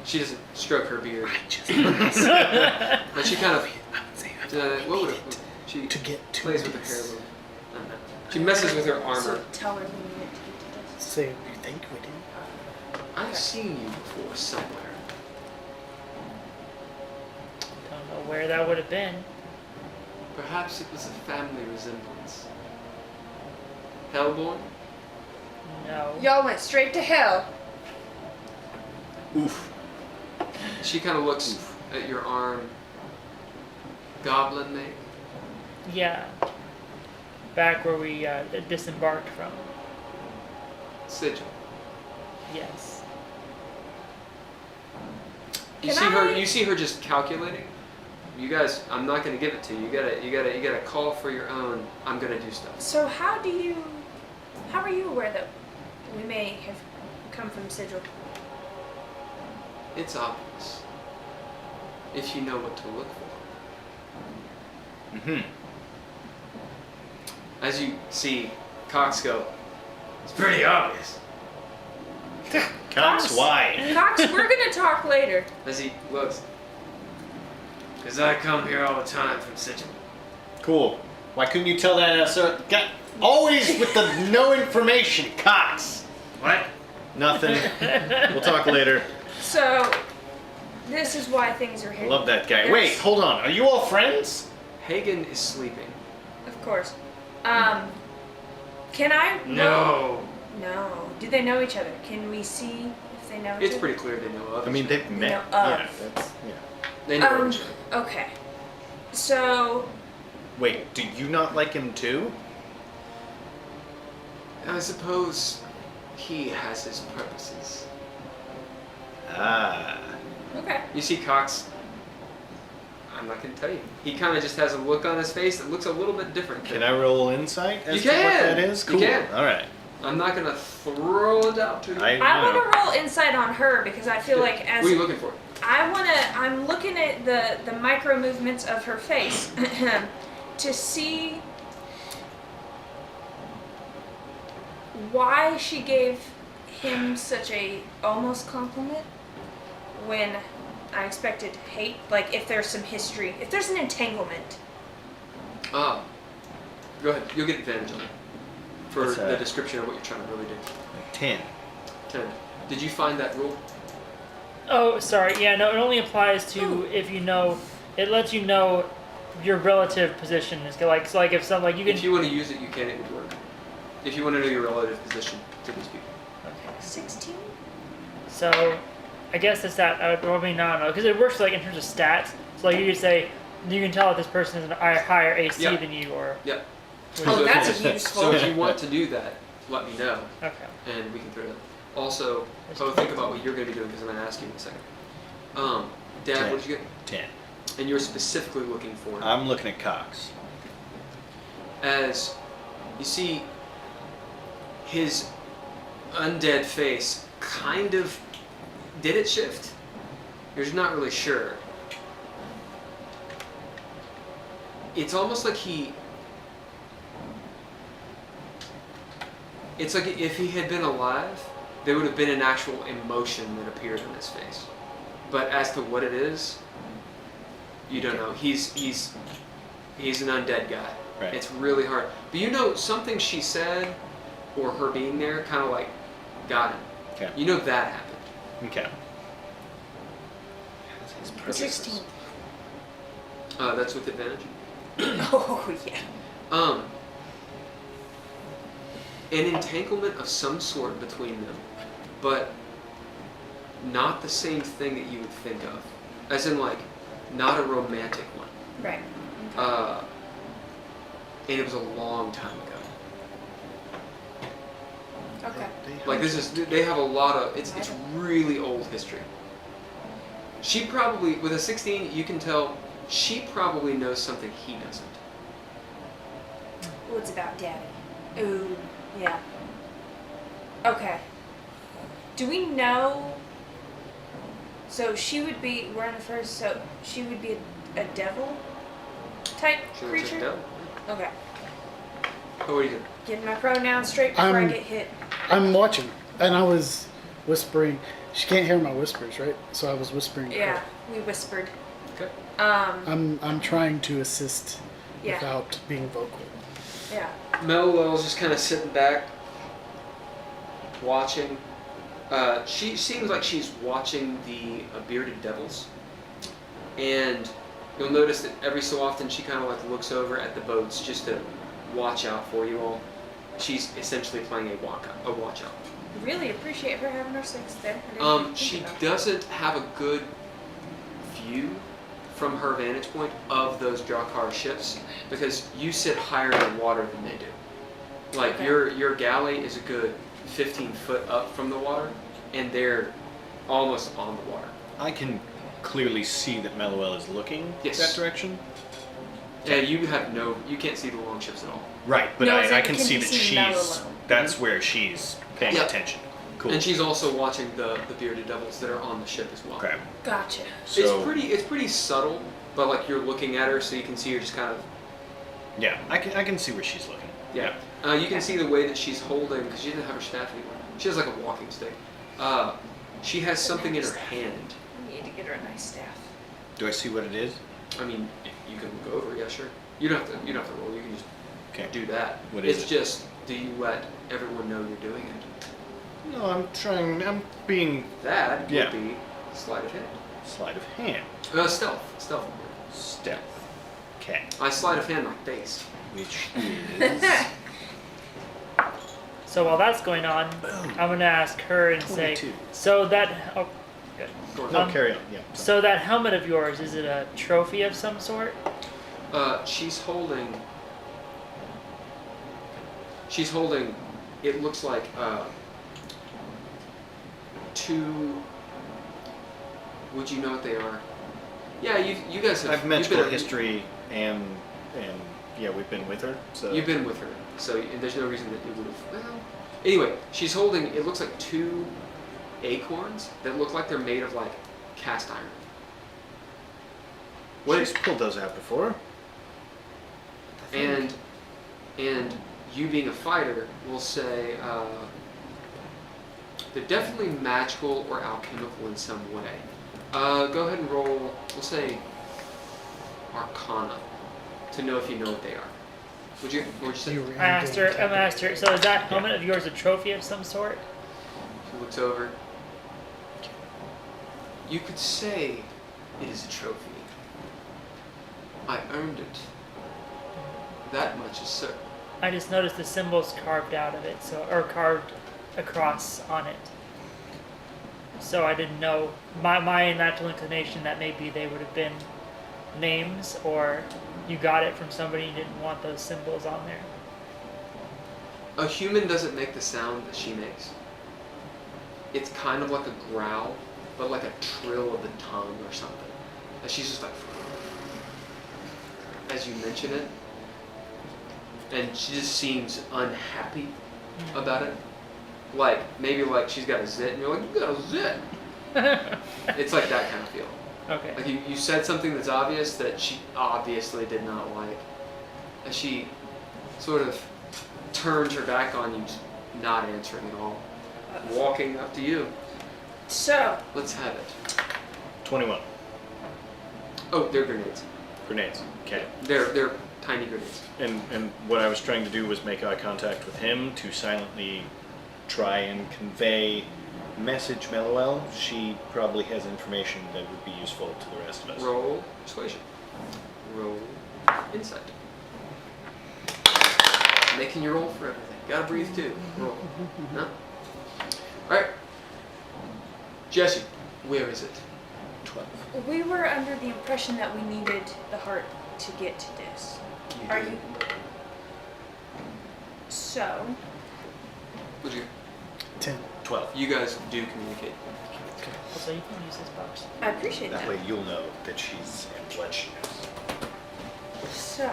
She doesn't stroke her beard. I But she kind of. What would it it? She to get to plays with her this. hair a little. I don't know. She messes with her armor. So tell her we need it to get to this. Say you think we do. I've seen you before somewhere. Don't know where that would have been. Perhaps it was a family resemblance. Hellborn? No. Y'all went straight to hell. Oof. She kind of looks at your arm. Goblin, maybe? Yeah. Back where we disembarked from. Sigil. Yes. You see her just calculating. You guys, I'm not gonna give it to you. You gotta call for your own. I'm gonna do stuff. So how are you aware that we may have come from Sigil? It's obvious. If you know what to look for. Mm-hmm. As you see Cox go, it's pretty obvious. Cox, why? Cox, we're gonna talk later. As he looks. Because I come here all the time from Sigil. Cool. Why couldn't you tell that, sir? Always with the no information, Cox. What? Nothing. We'll talk later. So, this is why things are here. Love that guy. Yes. Wait, hold on. Are you all friends? Hagen is sleeping. Of course. Can I? No. No. Do they know each other? Can we see if they know each It's other? pretty clear they know of. I mean, they've met. know Yeah, of. that's, yeah. They know each other. Okay. So, Wait, do you not like him too? I suppose he has his purposes. Ah. okay. You see Cox. I'm not going to tell you. He kind of just has a look on his face that looks a little bit different. Can I roll insight as You to what can. that is? You Cool. can. All right. I'm not going to throw it out to you. I want to roll insight on her because I feel like as What are you looking for? I'm looking at the micro movements of her face to see why she gave him such a almost compliment when I expected hate. Like if there's some history, if there's an entanglement. Go ahead. You'll get advantage on it for What's the that? description of what you're trying to really do. 10. 10. Did you find that rule? Oh, sorry. Yeah, no, it only applies to if you know. It lets you know your relative position. It's like so, like if some like you can. If you want to use it, you can. It would work. If you want to know your relative position to these people. Okay. 16. So, I guess it's that I would probably not know because it works like in terms of stats. So like you could say you can tell if this person is a higher AC Yeah. than you or. Yep. Oh, that's So useful. if you want to do that, let me know, Okay. and we can throw it. Also, think about what you're going to be doing because I'm going to ask you in a second. Dad, 10. what did you get? 10. And you're specifically looking for I'm looking at Cox. as you see his undead face kind of did it shift? You're just not really sure. It's almost like it's like if he had been alive, there would have been an actual emotion that appeared on his face. But as to what it is, you don't know. He's an undead guy. Right. It's really hard. But you know, something she said, or her being there, kind of like got him. Okay. You know that happened. Okay. 16. That's with advantage. Oh yeah. An entanglement of some sort between them, but not the same thing that you would think of. As in, like, not a romantic one. Right. And it was a long time ago. Okay. Like, they have a lot of, it's really old history. She probably, with a 16, you can tell she probably knows something he doesn't. Well, it's about Daddy. Ooh, yeah. Okay. Do we know? So she would be. We're in the first. So she would be a devil type She looks like creature. devil. Okay. Oh, what are you doing? Getting my pronouns straight before I get hit. I'm watching, and I was whispering. She can't hear my whispers, right? So I was whispering to Yeah, her. we whispered. Okay. I'm trying to assist Yeah. without being vocal. Yeah. Melwell's just kind of sitting back, watching. She seems like she's watching the bearded devils, and you'll notice that every so often she kind of like looks over at the boats just to watch out for you all. She's essentially playing a watch out. Really appreciate her having her 6 there. I didn't even think She about that. doesn't have a good view from her vantage point of those Drakkar ships because you sit higher in the water than they do. Like Okay. your galley is a good 15 foot up from the water, and they're almost on the water. I can clearly see that Meluel is looking Yes. that direction. And you can't see the long ships at all. Right, but No, I like, can can see you that see Mel she's. alone? That's where she's paying Yeah. attention. Cool. And she's also watching the bearded devils that are on the ship as well. Okay. Gotcha. So It's pretty subtle, but like you're looking at her, so you can see her just kind of. yeah, I can see where she's looking. Yeah. You can see the way that she's holding, because she doesn't have her staff anymore. She has like a walking stick. She has something in her hand. We need to get her a nice staff. Do I see what it is? I mean, if you can look over, yeah, sure. You don't have to roll. You can just Okay. do that. What is it's it? just, do you let everyone know you're doing it? No, I'm being That would Yeah. be sleight of hand. sleight of hand. Stealth. Stealth. Okay. I sleight of hand my face. Which is So while that's going on, I'm gonna ask her and say, 22. so that. Oh, good. no, Um, carry on. Yeah. So that helmet of yours, is it a trophy of some sort? She's holding. It looks like 2. Would you know what they are? Yeah, you guys have. I've you've magical been- history and yeah, we've been with her. So You've been with her, so there's no reason that you would have. Well, anyway, she's holding. It looks like 2 acorns that look like they're made of like cast iron. she's pulled those out before. And you being a fighter will say they're definitely magical or alchemical in some way. Go ahead and roll. We'll say Arcana to know if you know what they are. What'd you say? You were A master. So is that helmet of yours a trophy of some sort? She looks over. You could say it is a trophy. I earned it. That much is certain. I just noticed the symbols carved out of it, or carved across on it. So I didn't know. My natural inclination that maybe they would have been names, or you got it from somebody and didn't want those symbols on there. A human doesn't make the sound that she makes. It's kind of like a growl, but like a trill of the tongue or something. And she's just like, as you mention it, and she just seems unhappy about it. Like, maybe like she's got a zit, and you're like, you got a zit. It's like that kind of feel. Okay. Like you said something that's obvious that she obviously did not like. And she sort of turns her back on you, not answering at all. Walking up to you. So, Let's have it. 21 Oh, they're grenades. grenades. Okay. They're tiny grenades. And what I was trying to do was make eye contact with him to silently try and convey message Mellowell. She probably has information that would be useful to the rest of us. Roll persuasion. Roll insight. Making you roll for everything. Gotta breathe too. Roll. No? Alright. Jesse, where is it? 12. we were under the impression that we needed the heart to get to this. Are you? So, What'd you 10. 12. You guys do communicate. So you can use this box. I appreciate That that. way you'll know that she's and what she knows. So,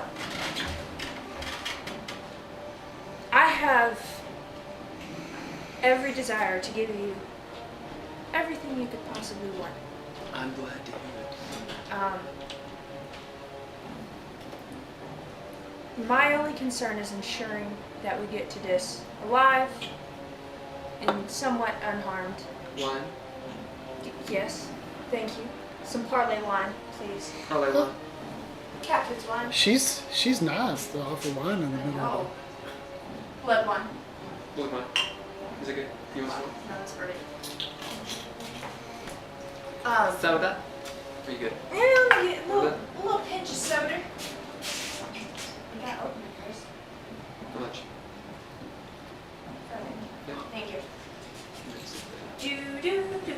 I have every desire to give you everything you could possibly want. I'm glad to hear it. My only concern is ensuring that we get to this alive and somewhat unharmed. Wine? Yes, thank you. Some parlay wine, please. Parlay wine. Captain's wine. She's nice to offer wine in the middle of No. Blood wine. Blue wine. Is it good? You want some? No, that's pretty. Soda? Are you good? Yeah, let me get a little pinch of soda. You gotta open it first. How much? Yeah. Thank you. Do do do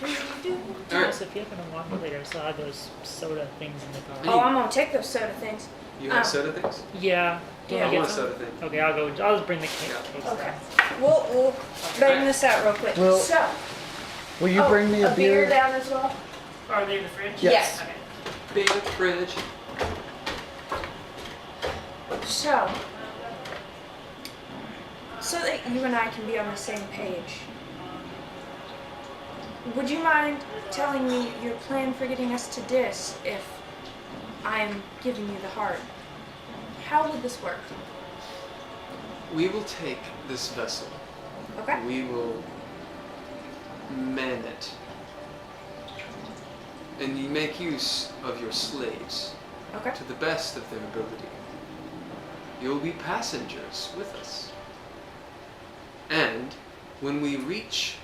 do do. Alright. So if you happen to walk later, I still have those soda things in the car. Hey. Oh, I'm gonna take those soda things. You have Oh. soda things? Yeah. Do you Yeah. I wanna want get a some? soda thing. Okay, I'll just bring the case. Yeah. Okay. We'll bang this out real quick. Well, So, Will you bring me a beer? down as well? Are they in the fridge? Yes. Okay. Big fridge. So that you and I can be on the same page, would you mind telling me your plan for getting us to Dis if I'm giving you the heart? How would this work? We will take this vessel. Okay. We will man it. And you make use of your slaves Okay. to the best of their ability. You will be passengers with us. And when we reach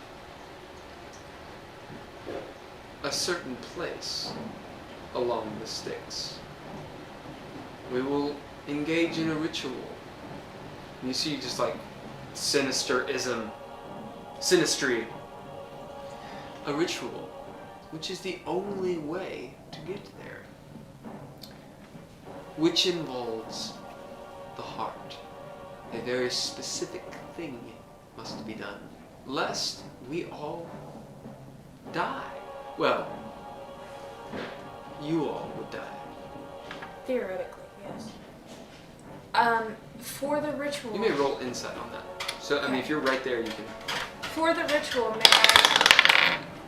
a certain place along the Styx, we will engage in a ritual. And you see just like sinistry. A ritual, which is the only way to get there. Which involves the heart. A very specific thing must be done, lest we all die. Well, you all would die. Theoretically, yes. For the ritual. You may roll insight on that. So, I mean, if you're right there, you can. For the ritual, may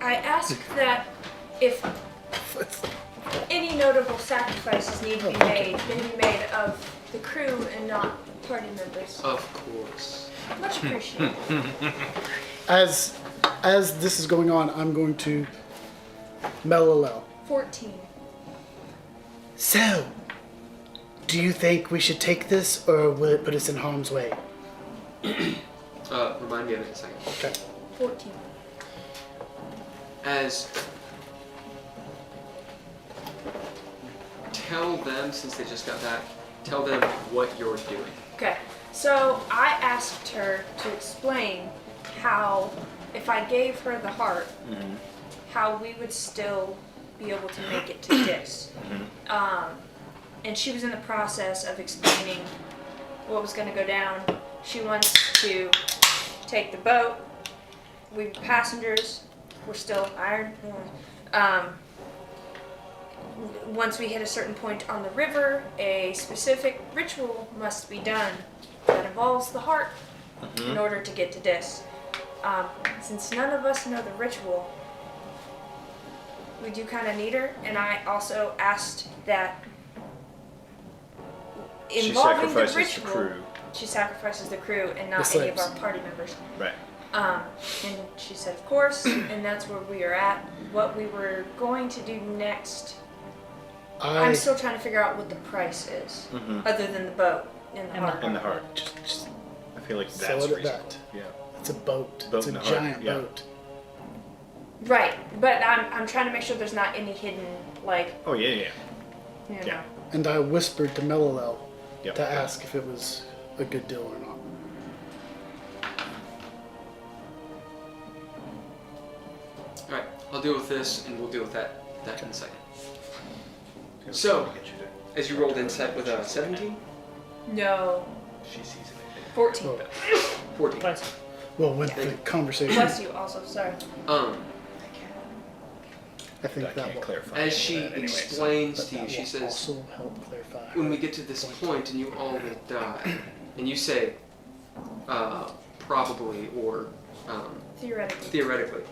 I ask that if any notable sacrifices need to be made, they be made of the crew and not party members. Of course. Much appreciated. As this is going on, I'm going to mellow. 14. So, do you think we should take this, or will it put us in harm's way? Remind me of it in a second. Okay. 14. As tell them, since they just got back, tell them what you're doing. Okay. So I asked her to explain how, if I gave her the heart, how we would still be able to make it to Dis. And she was in the process of explaining what was going to go down. She wants to take the boat. We were passengers. We're still iron. Once we hit a certain point on the river, a specific ritual must be done that involves the heart in order to get to Dis. Since none of us know the ritual, we do kind of need her, and I also asked that involving the sacrifices ritual, the crew. she sacrifices the crew and not The any of our slaves. party members. Right. And she said, of course, and that's where we are at. What we were going to do next, I'm still trying to figure out what the price is, other than the boat and the heart. And the heart. Just I feel like sell that's it at reasonable. that. Yeah. It's a boat. Boat It's a and a heart, giant yeah. boat. Right, but I'm trying to make sure there's not any hidden, like, Oh yeah, yeah. you know. Yeah. And I whispered to Melilel Yep. to ask if it was a good deal or not. All right, I'll deal with this, and we'll deal with that in a second. So, as you rolled insight with a 17, No, She sees it. 14. Well, 14. Bless well, with the conversation, Bless you also, sorry. I think I that can't will, clarify. As she that anyway, so- explains but to you, that she will says, also help clarify. when her we get to this point. point and you all will die, and you say, probably or Theoretically. theoretically,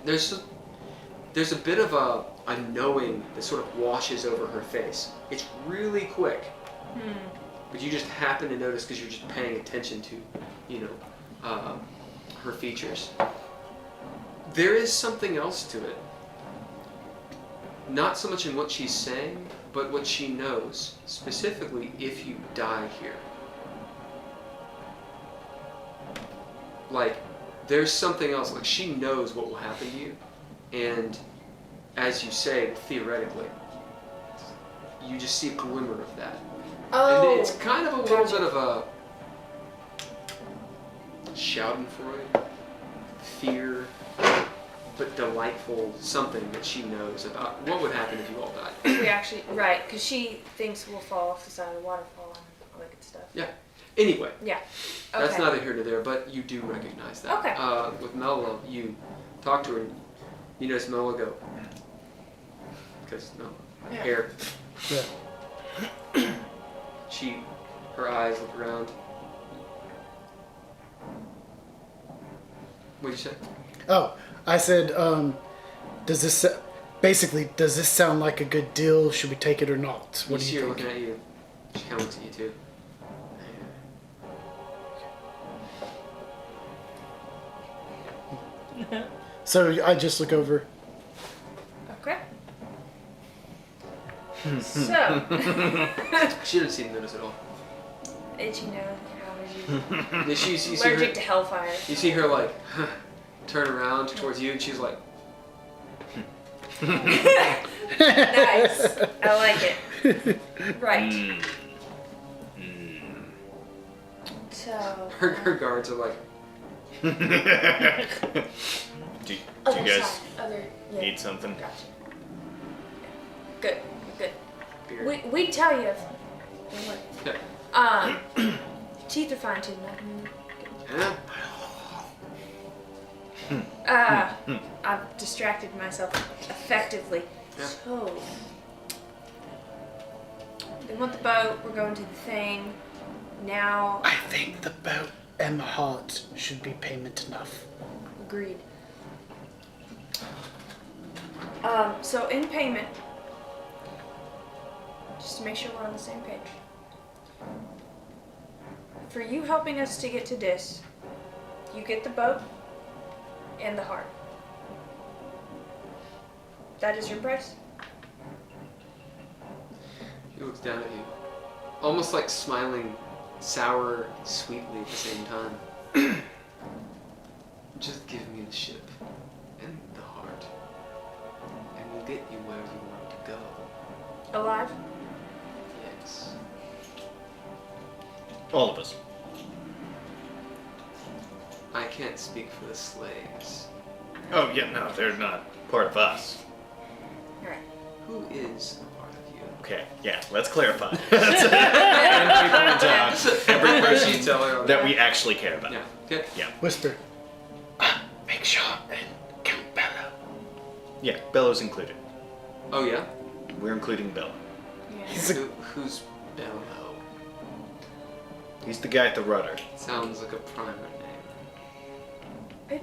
there's a bit of a knowing that sort of washes over her face. It's really quick, but you just happen to notice because you're just paying attention to, her features. There is something else to it. Not so much in what she's saying, but what she knows, specifically if you die here. Like, there's something else, like she knows what will happen to you, and as you say, theoretically, you just see a glimmer of that. Oh, And it's kind of a little gotcha. bit of a schadenfreude, fear, but delightful something that she knows about what would happen if you all died. we actually, right, because she thinks we'll fall off the side of the waterfall and all that good stuff. Yeah. Anyway, Yeah. Okay. that's neither here nor there, but you do recognize that. Okay. With Mello, you talk to her and you notice Mello go, because Yeah. hair. Yeah. Her eyes look around. What'd you say? Oh, I said, does this sound like a good deal? Should we take it or not? What You do see you her think? looking at you. She kind of looks at you too. So I just look over. Okay. So, She doesn't seem to notice at all. did you know how are you You see allergic her, to hellfire? you see her like turn around towards you, and she's like, Nice. I like it. Right. So. her guards are like, Do you Other guys side. Other. Yeah. need something? Gotcha. Good. Good. beer. We'd tell you. Yeah. Teeth are fine too, man. Yeah. I've distracted myself effectively. Yeah. So, they want the boat. We're going to the thing. Now, I think the boat and the heart should be payment enough. agreed. So in payment, just to make sure we're on the same page, for you helping us to get to this, you get the boat and the heart. That is your price? He looks down at you, almost like smiling sour and sweetly at the same time. Just give me the ship and the heart, and we'll get you where you want to go. Alive? Yes. All of us. I can't speak for the slaves. Oh, yeah, no, they're not part of us. All right. Who is a part of you? Okay, yeah, let's clarify. And we point out every person Teller on that we actually care about. Yeah. Okay. Yeah. Whisper. Make sure and count Bella. Yeah, Bello's included. Oh yeah. We're including Bello. He's a, Who's Bello? He's the guy at the rudder. Sounds like a primer name.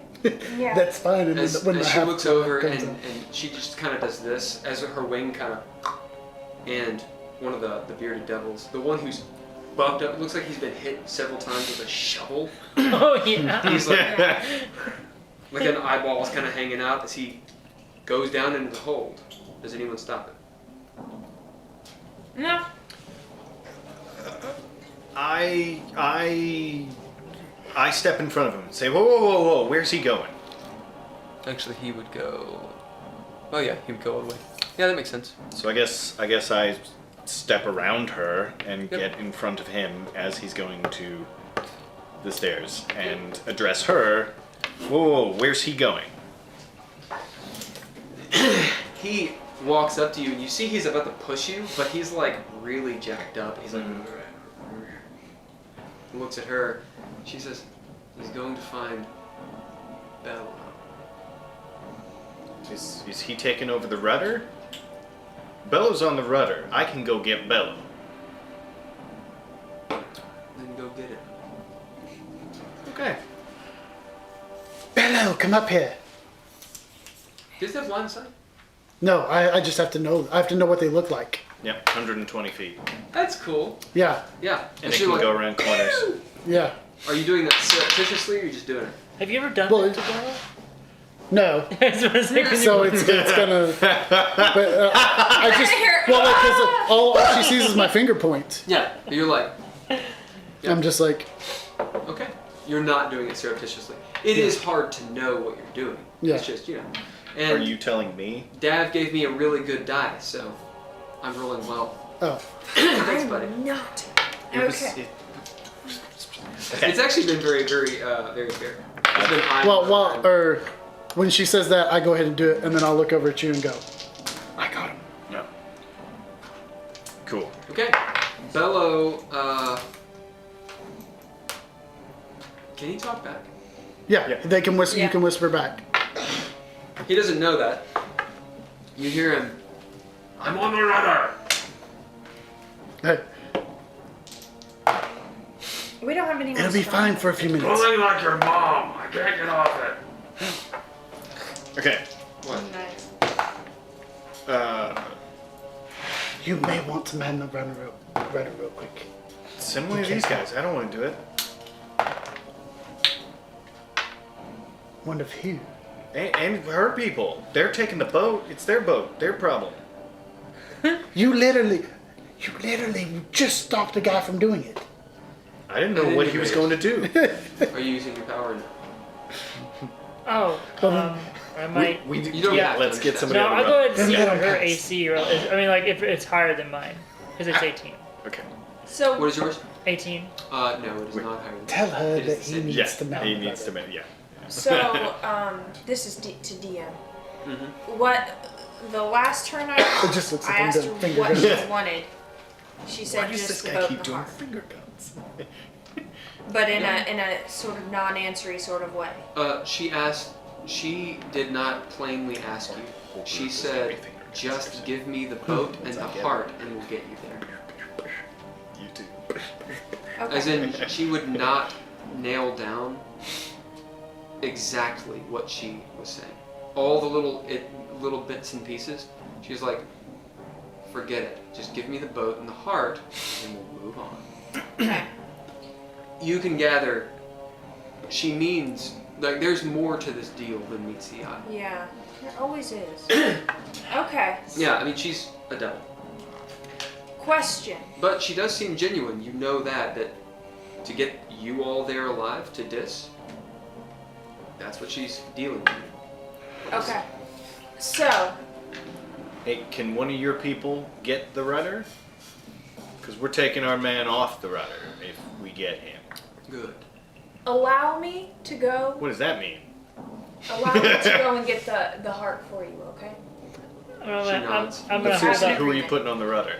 Yeah. that's fine. And As, when as the she half looks over comes and, up. and she just kind of does this as her wing kind of, and one of the bearded devils, the one who's bumped up, it looks like he's been hit several times with a shovel. Oh yeah. He's like an eyeball's kind of hanging out as he goes down into the hold. Does anyone stop it? No. I step in front of him and say, whoa, whoa, whoa, whoa, where's he going? Actually, he would go. Oh yeah, he would go all the way. Yeah, that makes sense. So I guess I step around her and Yep. get in front of him as he's going to the stairs and address her. Whoa, whoa, whoa, where's he going? He walks up to you and you see he's about to push you, but he's like really jacked up. He's like, he looks at her. She says, he's going to find Bello. Is he taking over the rudder? Bello's on the rudder. I can go get Bello. Then go get it. Okay. Bello, come up here. Does that have line of sight? No, I just have to know. I have to know what they look like. Yep, 120 feet. That's cool. Yeah, Yeah. And it she can like, go around corners. yeah. Are you doing that surreptitiously or are you just doing it? Have you ever done Well, that to Bella? No. That's what I was thinking. So it's gonna. But I just because all she sees is my finger point. Yeah. You're like, I'm just like, okay. You're not doing it surreptitiously. It is hard to know what you're doing. Yeah. It's just, Are And you telling me? Dav gave me a really good die, so I'm rolling well. oh, Thanks, buddy. Not. It was- Okay. it- It's actually been very, very, very fair. It's been or when she says that, I go ahead and do it, and then I'll look over at you and go, I got him. No. Cool. Okay. Bello, can he talk back? Yeah, Yeah. they can whisper. Yeah. You can whisper back. He doesn't know that. You hear him. I'm on the rudder. Hey, We don't have anyone. it'll be strong. fine for a few minutes. like your mom. I can't get off it. Okay. What? Nice. You may want to man the rudder real quick. Send one of these guys. I don't want to do it. One of who? And her people. They're taking the boat. It's their boat. Their problem. You literally just stopped a guy from doing it. I didn't know what he was going to do. Are you using your power now? Oh, I might. You don't Yeah. have to Let's get understand. somebody No, on I'll the go run. ahead and see Then what let her him pass. AC is. I mean, like if it's higher than mine, because it's 18. Okay. So What is yours? 18. No, it is not higher than Tell her It is that the he same. needs Yeah. to mount He the needs to. rudder. Yeah. So, this is to DM. Mm-hmm. What the last turn It just looks like I I'm asked doing her finger what guns. she wanted. She said Why does just this the guy boat keep and the doing heart, finger guns? but in a sort of non-answery sort of way. She asked. She did not plainly ask you. She said Just give me the boat and the heart, and we'll get you there. You too. Okay. As in, she would not nail down exactly what she was saying. All the little bits and pieces. She was like, forget it. Just give me the boat and the heart, and we'll move on. Okay. You can gather, she means, like, there's more to this deal than meets the eye. Yeah, there always is. Okay. Yeah, I mean, she's a devil. Question. But she does seem genuine. You know that to get you all there alive to Dis, that's what she's dealing with. Okay. So, Hey, can one of your people get the rudder? Because we're taking our man off the rudder if we get him. Good. allow me to go. What does that mean? Allow me to go and get the heart for you, okay? I'm nods. gonna But have seriously, that. who are you putting on the rudder?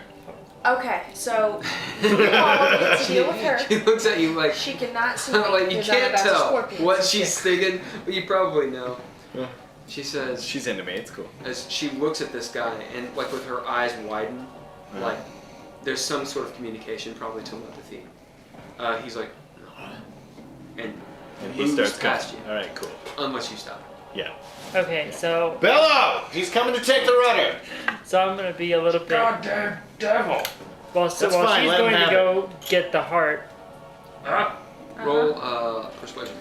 Okay, so you all get to deal with her. She looks at you like, She cannot see me like you because I'm can't about to tell scorpion what some she's shit. thinking, but you probably know. Yeah. She says, She's into me. It's cool. as she looks at this guy, and like with her eyes widen, Uh-huh. like there's some sort of communication, probably telepathy. He's like, and And he moves starts past going. you, All right, cool. unless you stop. Yeah. Okay, so Bello! He's coming to take the rudder. I'm gonna be a little bit. Goddamn devil. While That's fine, she's let him going to have go get the heart. Roll persuasion.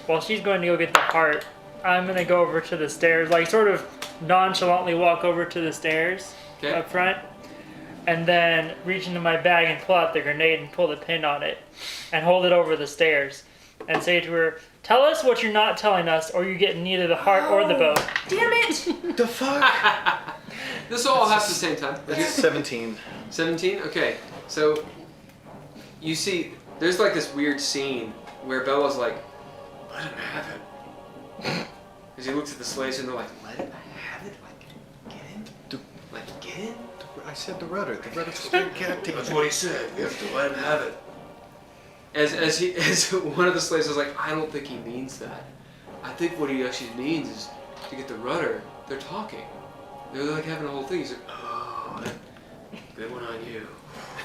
While she's going to go get the heart, I'm gonna go over to the stairs, like sort of nonchalantly walk over to the stairs Okay. up front, and then reach into my bag and pull out the grenade and pull the pin on it, and hold it over the stairs, and say to her, "Tell us what you're not telling us, or you get neither the heart or the boat." Damn it! The fuck? This all happens at the same time. That's 17. 17? Okay, so you see, there's like this weird scene where Bella's like, let him have it. Because he looks at the slaves and they're like, let him have it? Like, get him? Like, get him? I said the rudder. The rudder's straight captain. That's what he said. We have to let him have it. As one of the slaves was like, I don't think he means that. I think what he actually means is to get the rudder. They're talking. They're like having a whole thing. He's like, oh, good one on you.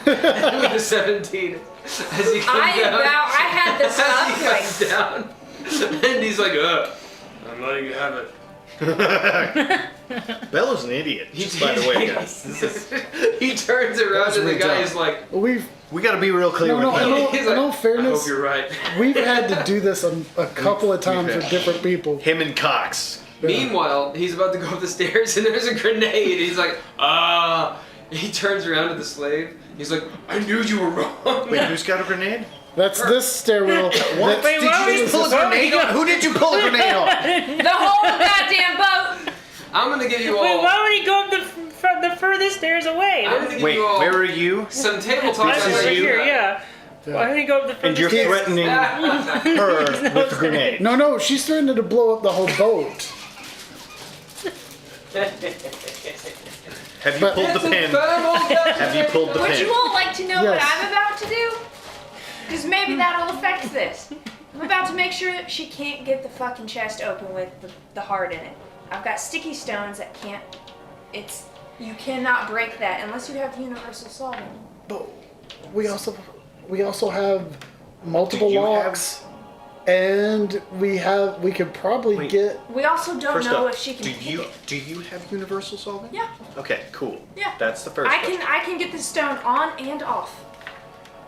With the 17, as he comes down. I had this As he up comes down, and he's like, I'm letting you have it. Bello's an idiot, just by the way, guys. He turns around That's and the really guy dumb. is like, We gotta be real clear No, with no, Bello. no. he's In all I fairness, hope you're right. we've had to do this a couple of times with different people. Him and Cox. Meanwhile, he's about to go up the stairs and there's a grenade. He's like, He turns around to the slave. He's like, I knew you were wrong. Wait, who's got a grenade? That's this stairwell. What? Wait, Did why you would just pull a grenade on? Who did you pull a grenade on? The whole goddamn boat! I'm gonna give you all. Wait, why would he go up the furthest stairs away? I'm gonna give Wait, you all where are you? some table talk. This I'm is over you? here, yeah. Why would he go up the And furthest you're stairs? threatening her with the grenade. No, she's threatening to blow up the whole boat. Have you But- pulled the pin? Have you pulled the Would pin? you all like to know what Yes. I'm about to do? Because maybe that'll affect this. I'm about to make sure that she can't get the fucking chest open with the heart in it. I've got sticky stones that can't. You cannot break that unless you have universal solving. But we also have multiple Do you have- locks, and we could probably Wait. get. We also don't First know up, if she can pick it. do you have universal solving? Yeah, Okay, cool. yeah. That's the first question. I can get the stone on and off.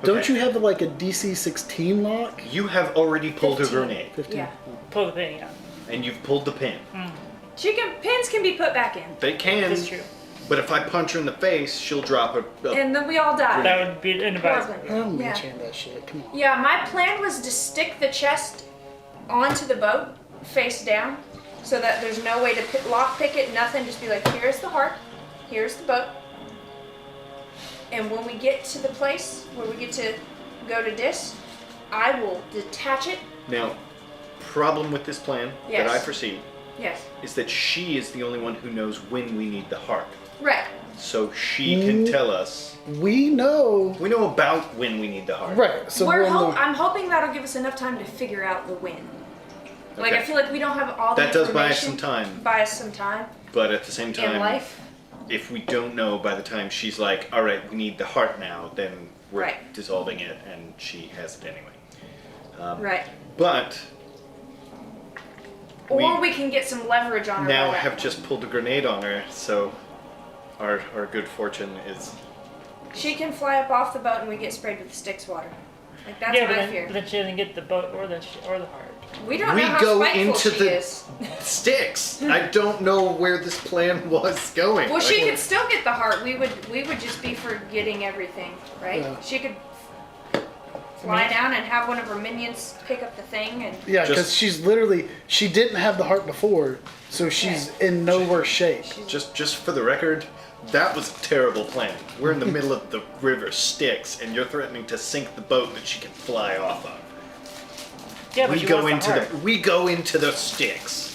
Don't Okay. you have like a DC 16 lock? You have already pulled 15. a grenade, 15. Yeah. Pull the pin, yeah. and you've pulled the pin. Pins can be put back in, They can, That's true. but if I punch her in the face, she'll drop a and then we all die. That would be inadvisable. Horribly. I'm Yeah. chain that shit. Come on. Yeah, my plan was to stick the chest onto the boat, face down, so that there's no way to lock pick it, nothing. Just be like, here's the heart, here's the boat. And when we get to the place where we get to go to Dis, I will detach it. Now, problem with this plan Yes. that I foresee Yes. is that she is the only one who knows when we need the heart. Right. So she can tell us. We know. We know about when we need the heart. Right. So I'm hoping that'll give us enough time to figure out the when. Like, I Okay. feel like we don't have all the That does buy us information. some time, Buy us some time but at the same time, in life. if we don't know by the time she's like, all right, we need the heart now, then we're Right. dissolving it, and she has it anyway. Right. But Or we can get some leverage on her. now by that have point. just pulled a grenade on her, so our good fortune is. She can fly up off the boat and we get sprayed with the Styx water. Like, that's yeah, what I but fear. then she doesn't get the boat or the heart. We don't We know how go spiteful into she the- is. Sticks! I don't know where this plan was going. Well, she Like, could still get the heart. We would just be forgetting everything, right? Yeah. She could fly down and have one of her minions pick up the thing and. Yeah, Just- because she didn't have the heart before, so she's in no worse shape. Just for the record, that was a terrible plan. We're in the middle of the river Styx, and you're threatening to sink the boat that she can fly off of. Yeah, but We she go wants into the heart. we go into the Styx.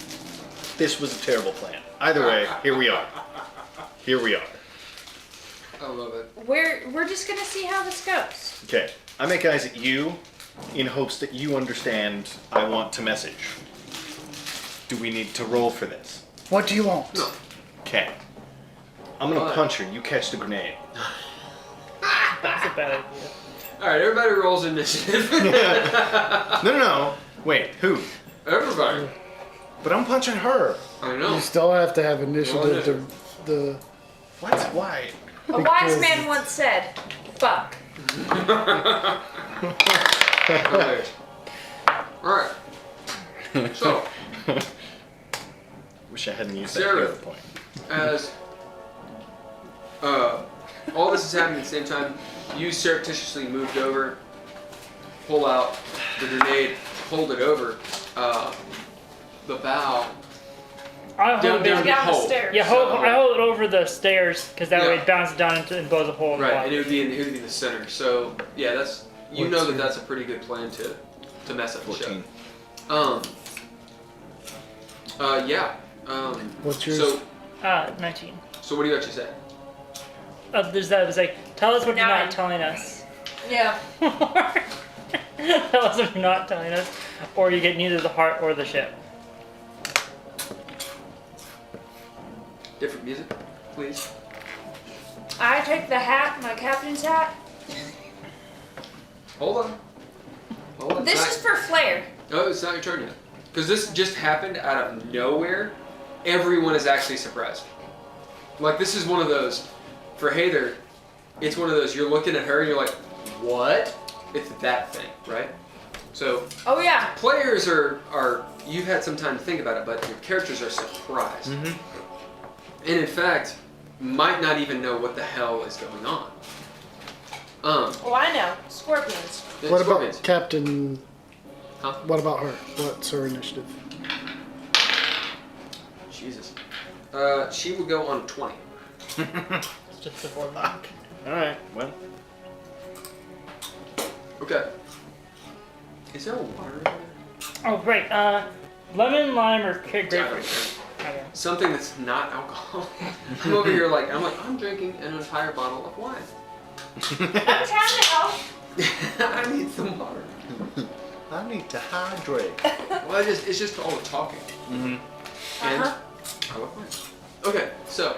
This was a terrible plan. Either way, here we are. Here we are. I love it. We're just gonna see how this goes. Okay, I make eyes at you in hopes that you understand I want to message. Do we need to roll for this? What do you want? No. Okay. I'm gonna Fine. punch her. You catch the grenade. That's a bad idea. All right, everybody rolls initiative. No. Wait, who? Everybody. But I'm punching her. I know. You still have to have initiative initiative. to the. What? Why? A wise man once said, "Fuck." Okay. All right. So, Wish I hadn't used that Sarah. hero point. as all this is happening at the same time, you surreptitiously moved over, pull out the grenade, hold it over the bow. I hold Down, it. down. Down the Hole. stairs. Yeah, So- I hold it over the stairs because that way Yeah. it bounces down and blows a hole in the Right, wall. and it would be in the center. So yeah, that's you know that that's a pretty good plan to mess up the show. 14. Yeah. What's yours? So 19. what do you actually say? There's that. It was like, tell us what you're 9. not telling us. Yeah. Tell us what you're not telling us, or you get neither the heart or the ship. Different music, please. I take the hat, my captain's hat. Hold on. This is for flair. Oh, it's not your turn yet. Because this just happened out of nowhere. Everyone is actually surprised. Like, this is one of those, for Heiðr, it's one of those, you're looking at her and you're like, what? It's that thing, right? So, Oh yeah. players are you've had some time to think about it, but your characters are surprised. And in fact, might not even know what the hell is going on. Oh, I know. Scorpions. What Scorpions. about Captain? Huh? What about her? What's her initiative? Jesus. She would go on 20. It's just the four. Alright, well. Okay. Is there a water over there? Oh, right. Lemon, lime, or grapefruit. Okay. Something that's not alcohol. I'm over here like, I'm drinking an entire bottle of wine. I'm trying to help. I need some water. I need to hydrate. Well, it's just all the talking. And Uh-huh. I love wine. Okay, so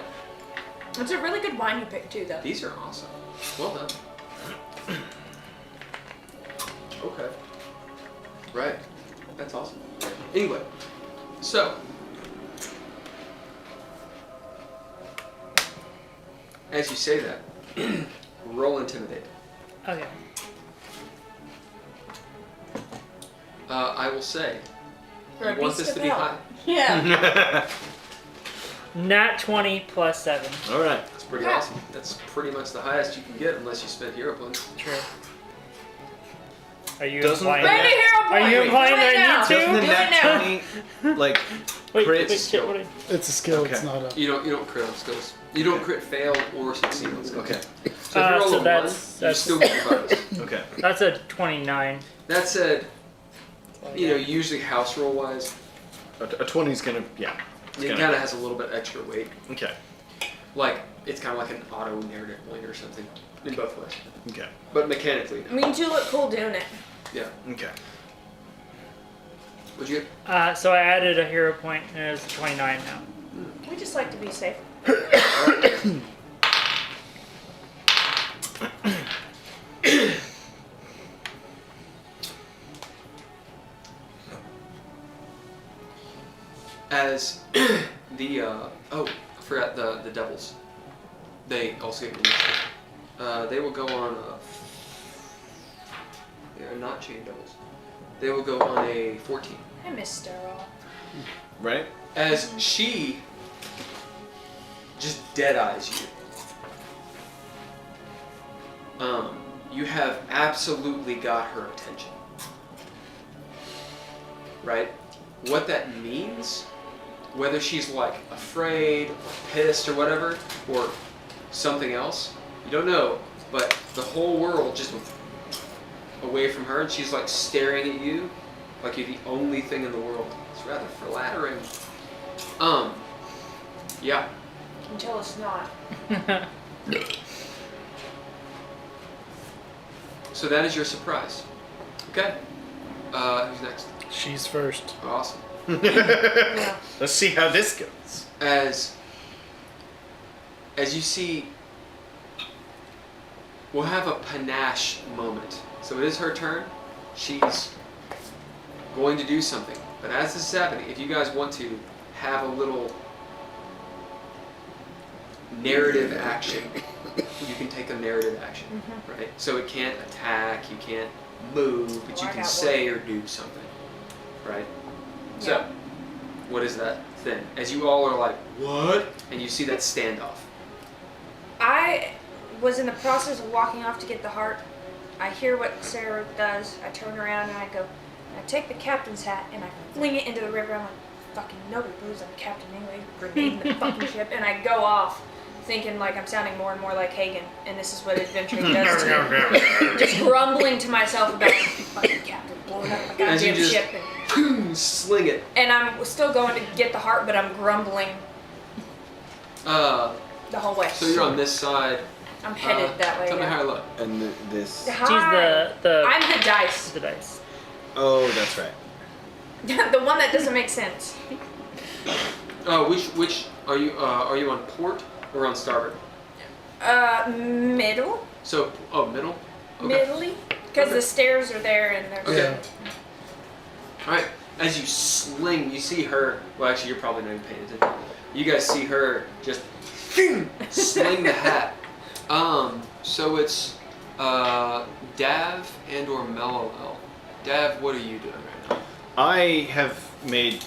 It's a really good wine you picked too, though. these are awesome. Well done. Okay. Right. That's awesome. Anyway, so as you say that, roll intimidate. Okay. I will say, For a you want beast this to of be hell. high. Yeah. Nat 20 plus 7. Alright. That's pretty Yeah. awesome. That's pretty much the highest you can get unless you spend hero points. True. Are you Doesn't implying that- Ready, hero Are point. you Do implying it that I now. need to? Doesn't the Do it nat now. 20, like, Wait, crits? shit, what It's a skill. It's Okay. not a. You don't crit on skills. You don't crit fail or succeed on skills. Okay. So if you roll so a that's- 1, you still get your bonus. Okay. That's a 29. That said, usually house roll wise, A 20's gonna, yeah. It's it gonna- kind of has a little bit extra weight. Okay. Like, it's kind of like an auto narrative point or something in both ways. Okay. But mechanically, I mean, you look cool doing it. yeah. Okay. What'd you get? So I added a hero point and it's 29 now. We just like to be safe. Alright, As the I forgot the devils. They also get initiative. They will go on. They are not chain devils. They will go on a 14. I miss Daryl. Right? As she just dead eyes you. You have absolutely got her attention. Right? What that means, whether she's like afraid or pissed or whatever, or something else, you don't know, but the whole world just went away from her and she's like staring at you like you're the only thing in the world. It's rather flattering. Yeah. Until it's not. So that is your surprise. Okay. Who's next? She's first. Awesome. Yeah. Let's see how this goes. As you see, we'll have a panache moment. So it is her turn. She's going to do something. But as this is happening, if you guys want to have a little narrative action, you can take a narrative action, right? So it can't attack, you can't move, but you Walk can out say or do something, right? So, Yeah. what is that thing? As you all are like, what? And you see that standoff. I was in the process of walking off to get the heart. I hear what Sararith does. I turn around and I go, I take the captain's hat and I fling it into the river. I'm like, fucking nobody believes I'm the captain anyway. Grenade in the fucking ship. And I go off thinking like I'm sounding more and more like Haygen. And this is what adventuring does to me. Just grumbling to myself about fucking captain blowing up my As you goddamn just ship. And, sling it. and I'm still going to get the heart, but I'm grumbling Uh, the whole way. so you're on this side. I'm headed that way. Tell me yeah. how I look. And this. She's Hi. the I'm the dice. the dice. Oh, that's right. The one that doesn't make sense. Which are you? Are you on port or on starboard? Middle? So, middle. Okay. Middly? Because the stairs are there and they're... Okay. All right. As you sling, you see her. Well, actually, you're probably not even paying attention. You guys see her just sling the hat. So it's Dav and/or Mellow L. Dav, what are you doing right now? I have made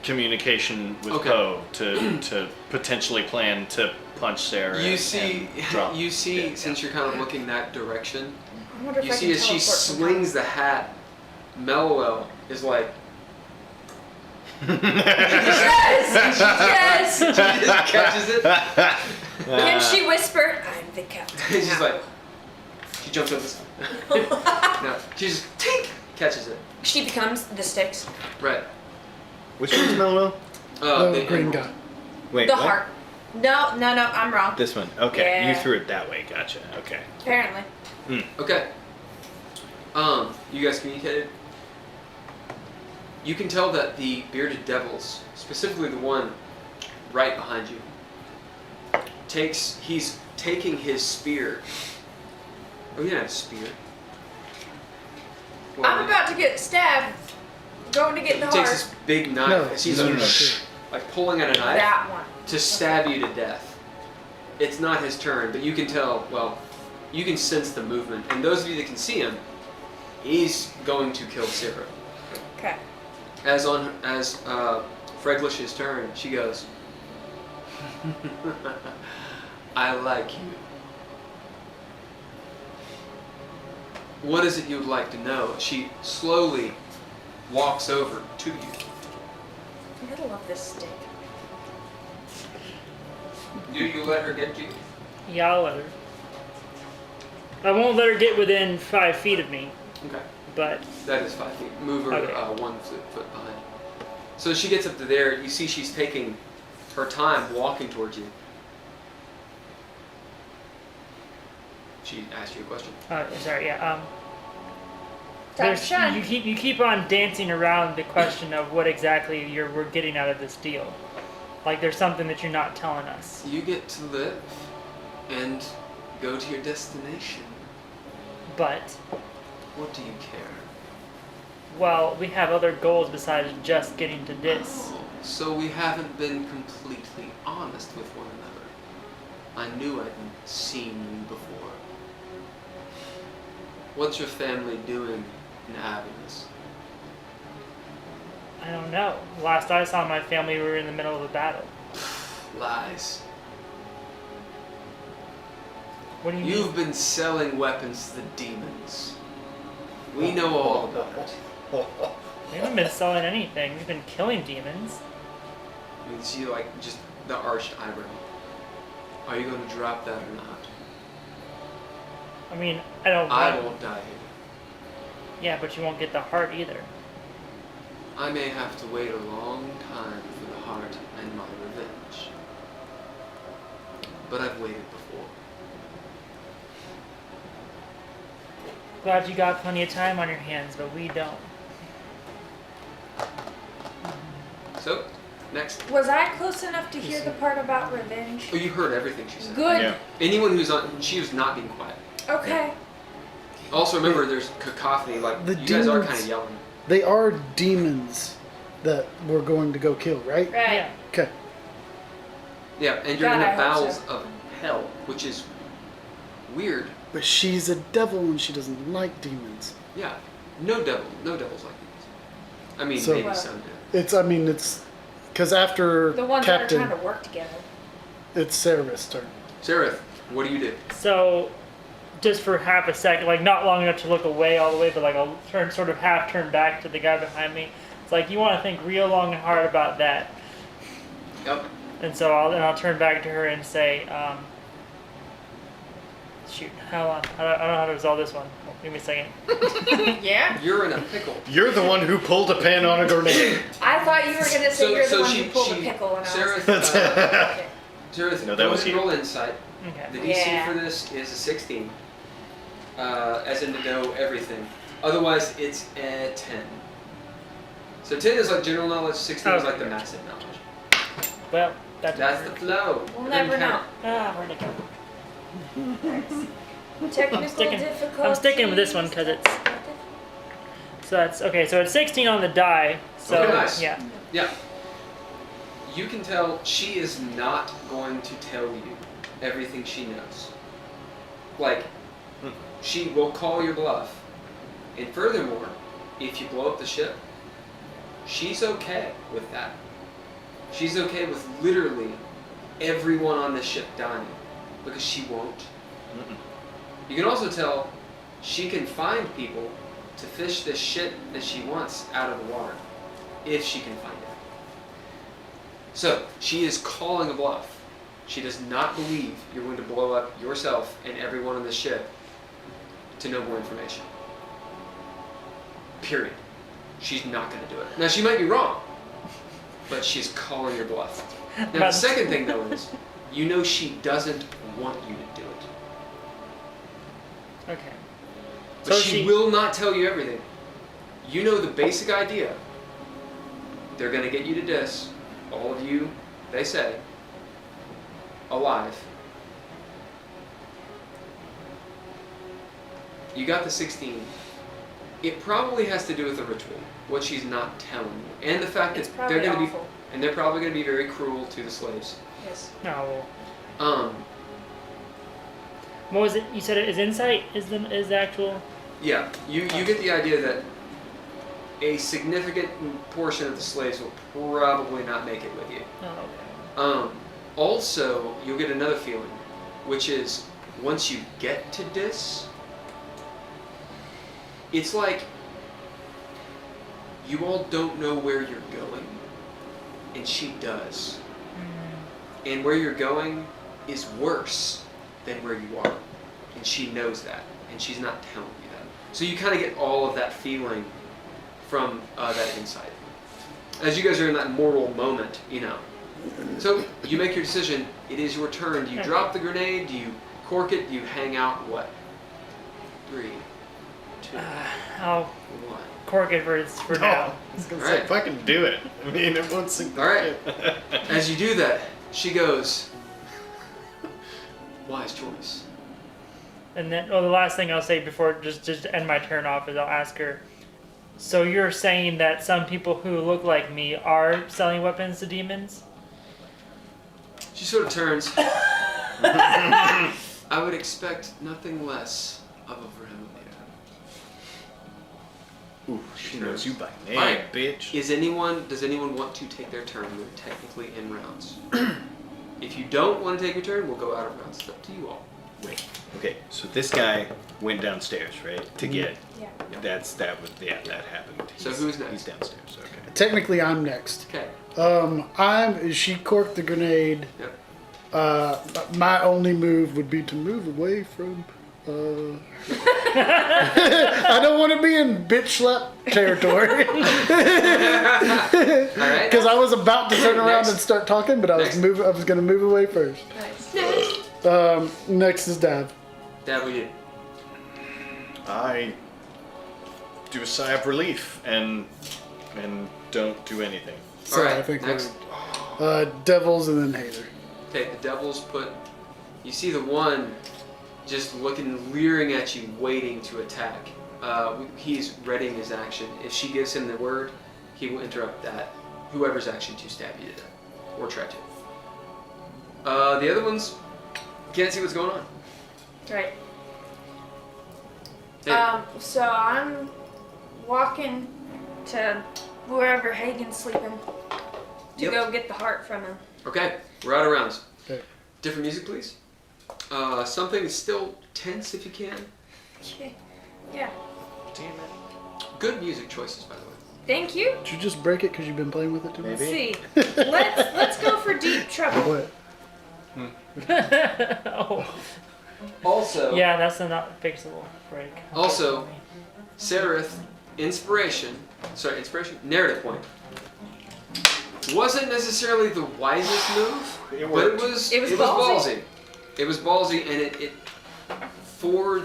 communication with Okay. Poe to potentially plan to punch Sarah. You and see, drop. since you're kind of looking that direction, I wonder if you I see can as she teleport from slings the hat, Mellow is like, Yes! Yes! she just catches it. Can she whisper, I'm the captain? She's like, she jumps over the side. No, she just tink, catches it. She becomes the sticks. Right. Which one's Mellow? The green guy. Wait, The what? heart. No, I'm wrong. This one. Okay, Yeah. you threw it that way. Gotcha. Okay. Apparently. Okay. You guys communicated? You can tell that the bearded devils, specifically the one right behind you, he's taking his spear. Oh, you didn't have a spear. Well, I'm about to get stabbed. Going to get the he takes heart. this big knife. No, as he's no, like, no. like pulling at a knife That one. to stab you to death. It's not his turn, but you can tell, well, you can sense the movement. And those of you that can see him, he's going to kill Sarah. Okay. As Freglish's turn, she goes, I like you. What is it you would like to know? She slowly walks over to you. I gotta love this stick. Do you let her get you? Yeah, I'll let her. I won't let her get within 5 feet of me, Okay. but That is 5 feet. Move her Okay. 1 foot behind. So she gets up to there. You see she's taking her time walking towards you. She asked you a question. sorry, yeah. Time to There's, shine. you keep on dancing around the question of what exactly we're getting out of this deal. Like there's something that you're not telling us. You get to live and go to your destination. But, What do you care? well, we have other goals besides just getting to this. Oh, so we haven't been completely honest with one another. I knew I'd seen you before. What's your family doing in Avernus? I don't know. Last I saw my family, we were in the middle of a battle. Lies. What do you You've mean? been selling weapons to the demons. We know all about it. We haven't been selling anything. We've been killing demons. You see, like, just the arched eyebrow. Are you going to drop that or not? I mean, I don't I want- won't die here. Yeah, but you won't get the heart either. I may have to wait a long time for the heart and my revenge. But I've waited before. Glad you got plenty of time on your hands, but we don't. So, next. Was I close enough to hear the part about revenge? Oh, you heard everything she said. Good. Yeah. Anyone who's on, she was not being quiet. Okay. Also, remember, there's cacophony. Like, The you guys are demons- kind of yelling. They are demons that we're going to go kill, right? Right. Yeah. Okay. Yeah, and you're God, in I the hope bowels so. of hell, which is weird. But she's a devil and she doesn't like demons. Yeah, no devils like these. I mean, So- maybe Well- some do. It's because after The ones Captain, that are trying to work together. it's Sararith's turn. Sararith, what do you do? So, just for half a second, like not long enough to look away all the way, but like I'll sort of half turn back to the guy behind me. It's like you want to think real long and hard about that. Yep. And so I'll turn back to her and say, shoot, hold on. I don't know how to resolve this one. Give me a second. Yeah? You're in a pickle. You're the one who pulled a pin on a grenade. I thought you were going to say you're the one she, who pulled she, the pickle and I Sararith, was okay. Sararith, No, that go was ahead and you. roll insight. Okay. The DC Yeah. for this is a 16. As in to know everything. Otherwise, it's a 10. So 10 is like general knowledge, 16 is Okay. like the massive knowledge. Well, that That's didn't the work. flow. We'll It doesn't never know. count. Ah, where'd it go? Technical I'm sticking with this one 'cause it's- So that's okay. So it's 16 on the die. So Okay, nice. yeah. Yeah. You can tell she is not going to tell you everything she knows. Like, she will call your bluff. And furthermore, if you blow up the ship, she's okay with that. She's okay with literally everyone on the ship dying, because she won't. You can also tell she can find people to fish the shit that she wants out of the water, if she can find it. So, she is calling a bluff. She does not believe you're going to blow up yourself and everyone on the ship to know more information. Period. She's not going to do it. Now, she might be wrong, but she's calling your bluff. Now, the second thing, though, is you know she doesn't want you to do it. Okay. But So she will not tell you everything. You know the basic idea. They're going to get you to Dis. All of you, they say, alive. You got the 16. It probably has to do with the ritual, what she's not telling you, and the fact It's that probably they're going to be, awful. and they're probably going to be very cruel to the slaves. Yes. No. Well, What was it? You said it is insight is the actual. yeah, you get the idea that a significant portion of the slaves will probably not make it with you. Oh, okay. Also, you'll get another feeling, which is once you get to Dis, it's like you all don't know where you're going, and she does. And where you're going is worse than where you are, and she knows that, and she's not telling you that. So you kind of get all of that feeling from that insight. As you guys are in that mortal moment, you know. So you make your decision. It is your turn. Do you drop the grenade? Do you cork it? Do you hang out? What? 3, 2, I'll 1. cork it for No, now. I was gonna All say, right. fucking do it. I mean, it won't sink the All right. ship. As you do that, she goes, wise choice. And then, the last thing I'll say before just to end my turn off is I'll ask her. So you're saying that some people who look like me are selling weapons to demons? She sort of turns. I would expect nothing less of a Vramamiir. Ooh, she knows you by name, All right. bitch. Does anyone want to take their turn? We're technically in rounds. If you don't want to take your turn, we'll go out of rounds. It's up to you all. Wait. Okay, so this guy went downstairs, right? To get. Yeah. That happened. So who's next? He's downstairs. Okay. Technically, I'm next. Okay. She corked the grenade. Yep. My only move would be to move away from. I don't want to be in bitch slap territory All right. because I was about to turn around Next. and start talking, but I was going to move away first. Nice. Next is Dav. That we did. I do a sigh of relief and don't do anything. So All right. I think Next. we're Devils and then Heiðr. Okay. The devils put. You see the one, just looking, leering at you, waiting to attack. He's readying his action. If she gives him the word, he will interrupt that. Whoever's action to stab you to death or try to. The other ones can't see what's going on. Right. Hey. So I'm walking to wherever Hagen's sleeping to Yep. go get the heart from him. Okay, we're out of rounds. Okay. Different music, please. Something still tense if you can. Yeah. Damn it. Good music choices, by the way. Thank you. Did you just break it because you've been playing with it too much? Maybe. Let's see. Let's go for deep trouble. What? Oh. Also, Yeah, that's a not fixable break. Also- Sararith, narrative point. Wasn't necessarily the wisest move, It but worked. it was ballsy. ballsy. It was ballsy, and it for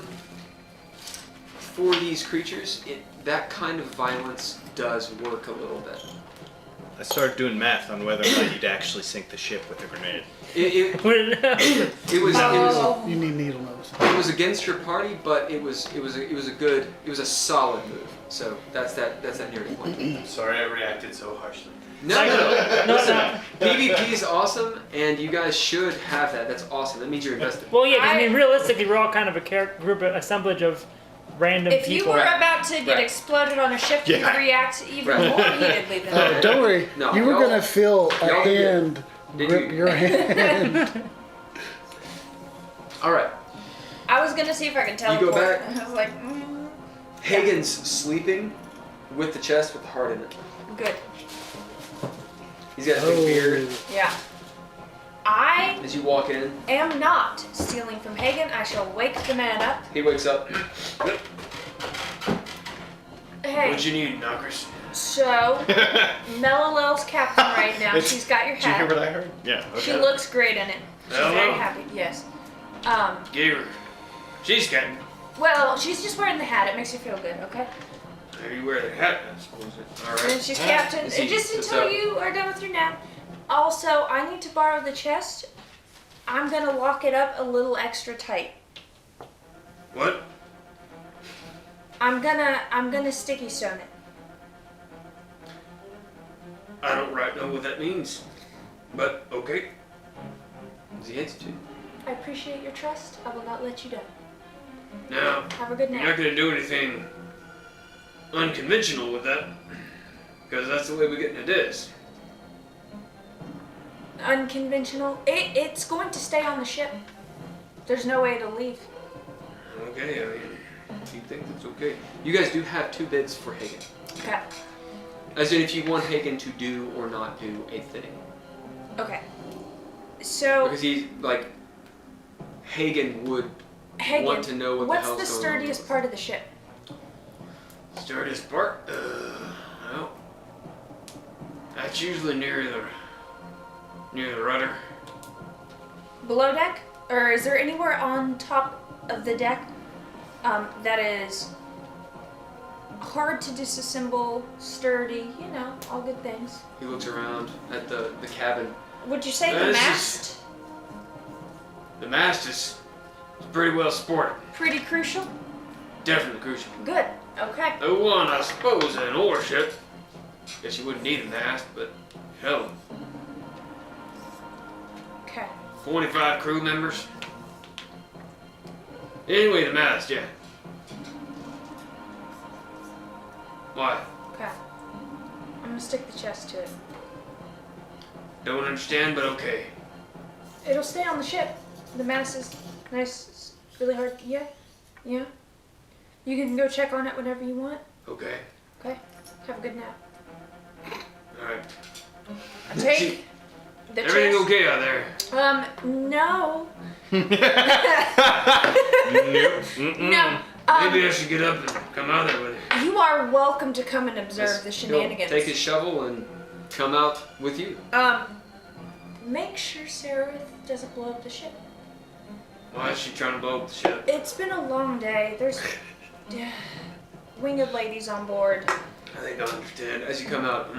these creatures, that kind of violence does work a little bit. I started doing math on whether or not you'd actually sink the ship with a grenade. It was You need needle nose. it was against your party, but it was a solid move. So that's that narrative point. I'm sorry I reacted so harshly. No. Listen, PvP is awesome, and you guys should have that. That's awesome. That means you're invested. Well, yeah, 'cause I mean, I- realistically, we're all kind of a group, assemblage of random If you people. were Right. about to get Right. exploded on a ship, you'd Yeah. react even Right. more heatedly than Oh, that. don't worry. No, you were y'all- going to feel a y'all did. hand Did grip you? your hand. All right. I was gonna see if I could You teleport. go back. I was like, Hagen's sleeping with the chest with the heart in it. good. He's got a big beard. Yeah. I As you walk in, am not stealing from Hagen. I shall wake the man up. he wakes up. Hey, What'd you need, knockers? so Mellilel's captain right now. It's- She's got your Did you hear hat. what I heard? Yeah. Okay. She looks great in it. She's very Hello. happy. Yes. Gave her. She's getting. Well, she's just wearing the hat. It makes her feel good, okay? How do you wear the hat? I suppose. All And right. she's captain. Is he- Just so- until you are done with your nap. Also, I need to borrow the chest. I'm gonna lock it up a little extra tight. What? I'm gonna sticky stone it. I don't right know what that means, but okay. What's he answer to? I appreciate your trust. I will not let you down. Now, Have a good you're not night. gonna do anything unconventional with that, because that's the way we get into this. Unconventional. It's going to stay on the ship. There's no way to leave. Okay, I mean, If you think that's okay. You guys do have 2 bids for Hagen. Okay. As in, if you want Hagen to do or not do a thing. Okay. So, Because he's like, Hagen would Hagen, want to know what the what's hell's the going on. sturdiest part of the ship? sturdiest part. Well, that's usually near the rudder. Below deck? Or is there anywhere on top of the deck that is hard to disassemble, sturdy, you know, all good things. He looks around at the cabin. Would you say the This is- mast? The mast is pretty well supported. Pretty crucial? Definitely crucial. Good. Okay. The one, I suppose, an ore ship. Guess you wouldn't need a mast, but hell, Okay. 25 crew members. Anyway, the mast, yeah. Why? Okay. I'm gonna stick the chest to it. Don't understand, but okay. It'll stay on the ship. The mast is nice. It's really hard. Yeah. Yeah. You can go check on it whenever you want. Okay. Okay. Have a good nap. Alright. I take the Everything chest. okay out there? No. Nope. No. Maybe I should get up and come out there with you. You are welcome to come and observe the He'll shenanigans. take his shovel and come out with you. Make sure Sararith doesn't blow up the ship. Why is she trying to blow up the ship? It's been a long day. There's winged ladies on board. I think I understand. As you come out,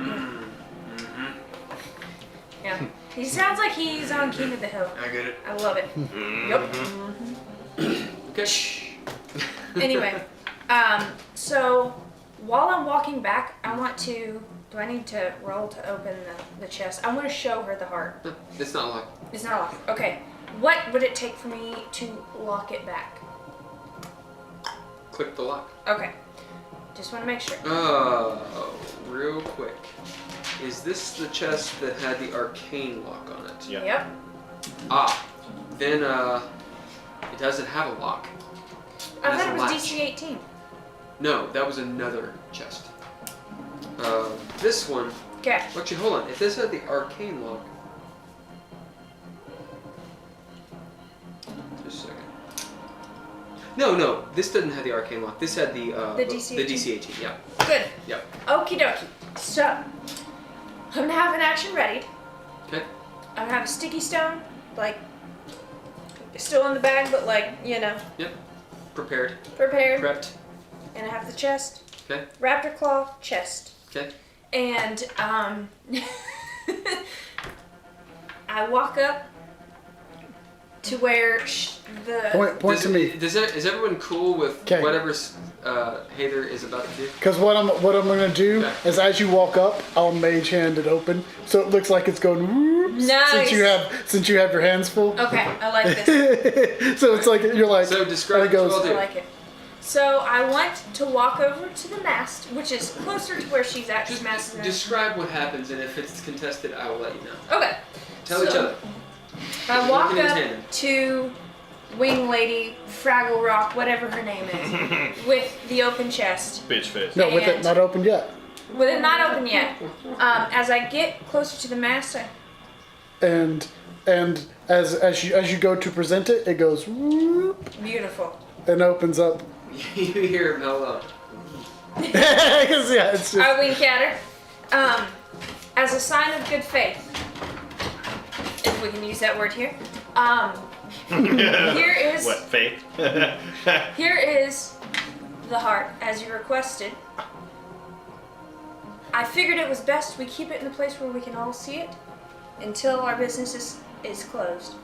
Yeah. He sounds like he's on King of the Hill. I get it. I love it. Yup. Okay. Anyway, so while I'm walking back, I want to. Do I need to roll to open the chest? I want to show her the heart. It's not locked. It's not locked. Okay. What would it take for me to lock it back? Click the lock. Okay. Just want to make sure. Real quick. Is this the chest that had the arcane lock on it? Yeah. Yep. Then it doesn't have a lock. I It has thought a it was latch. DC 18. No, that was another chest. This one. Okay. Actually, hold on. If this had the arcane lock. Just a second. No, this didn't have the arcane lock. This had the DC the DC 18. Yeah. Good. Yep. Okie dokie. So, I'm gonna have an action ready. Okay. I'm gonna have a sticky stone, like, still in the bag, but like, you know, Yep. Prepared. prepared. Prepped. And I have the chest. Okay. Raptor claw, chest. Okay. And, I walk up to where the... Point to me. Is everyone cool with 'Kay. whatever Heiðr is about to do? Because what I'm gonna do Okay. is, as you walk up, I'll mage hand it open, so it looks like it's going whoop, Nice. since you have your hands full. Okay, I like this. So it's like you're like. So describe and it goes. what I you will like it. So I want to walk over to the mast, which is closer to where she's at. She's Just mast. describe what happens, and if it's contested, I will let you know. Okay. Tell each So- other. I walk Working in up tandem. to Wing Lady, Fraggle Rock, whatever her name is, with the open chest. Bitch face. No, with it And- not opened yet. With it not open yet. As I get closer to the mast, And as you go to present it, it goes whoop beautiful. and opens up. You hear him hello. 'Cause, yeah, it's just. I wink at her. As a sign of good faith, if we can use that word here. Here is What, faith? Here is the heart, as you requested. I figured it was best we keep it in a place where we can all see it until our business is closed.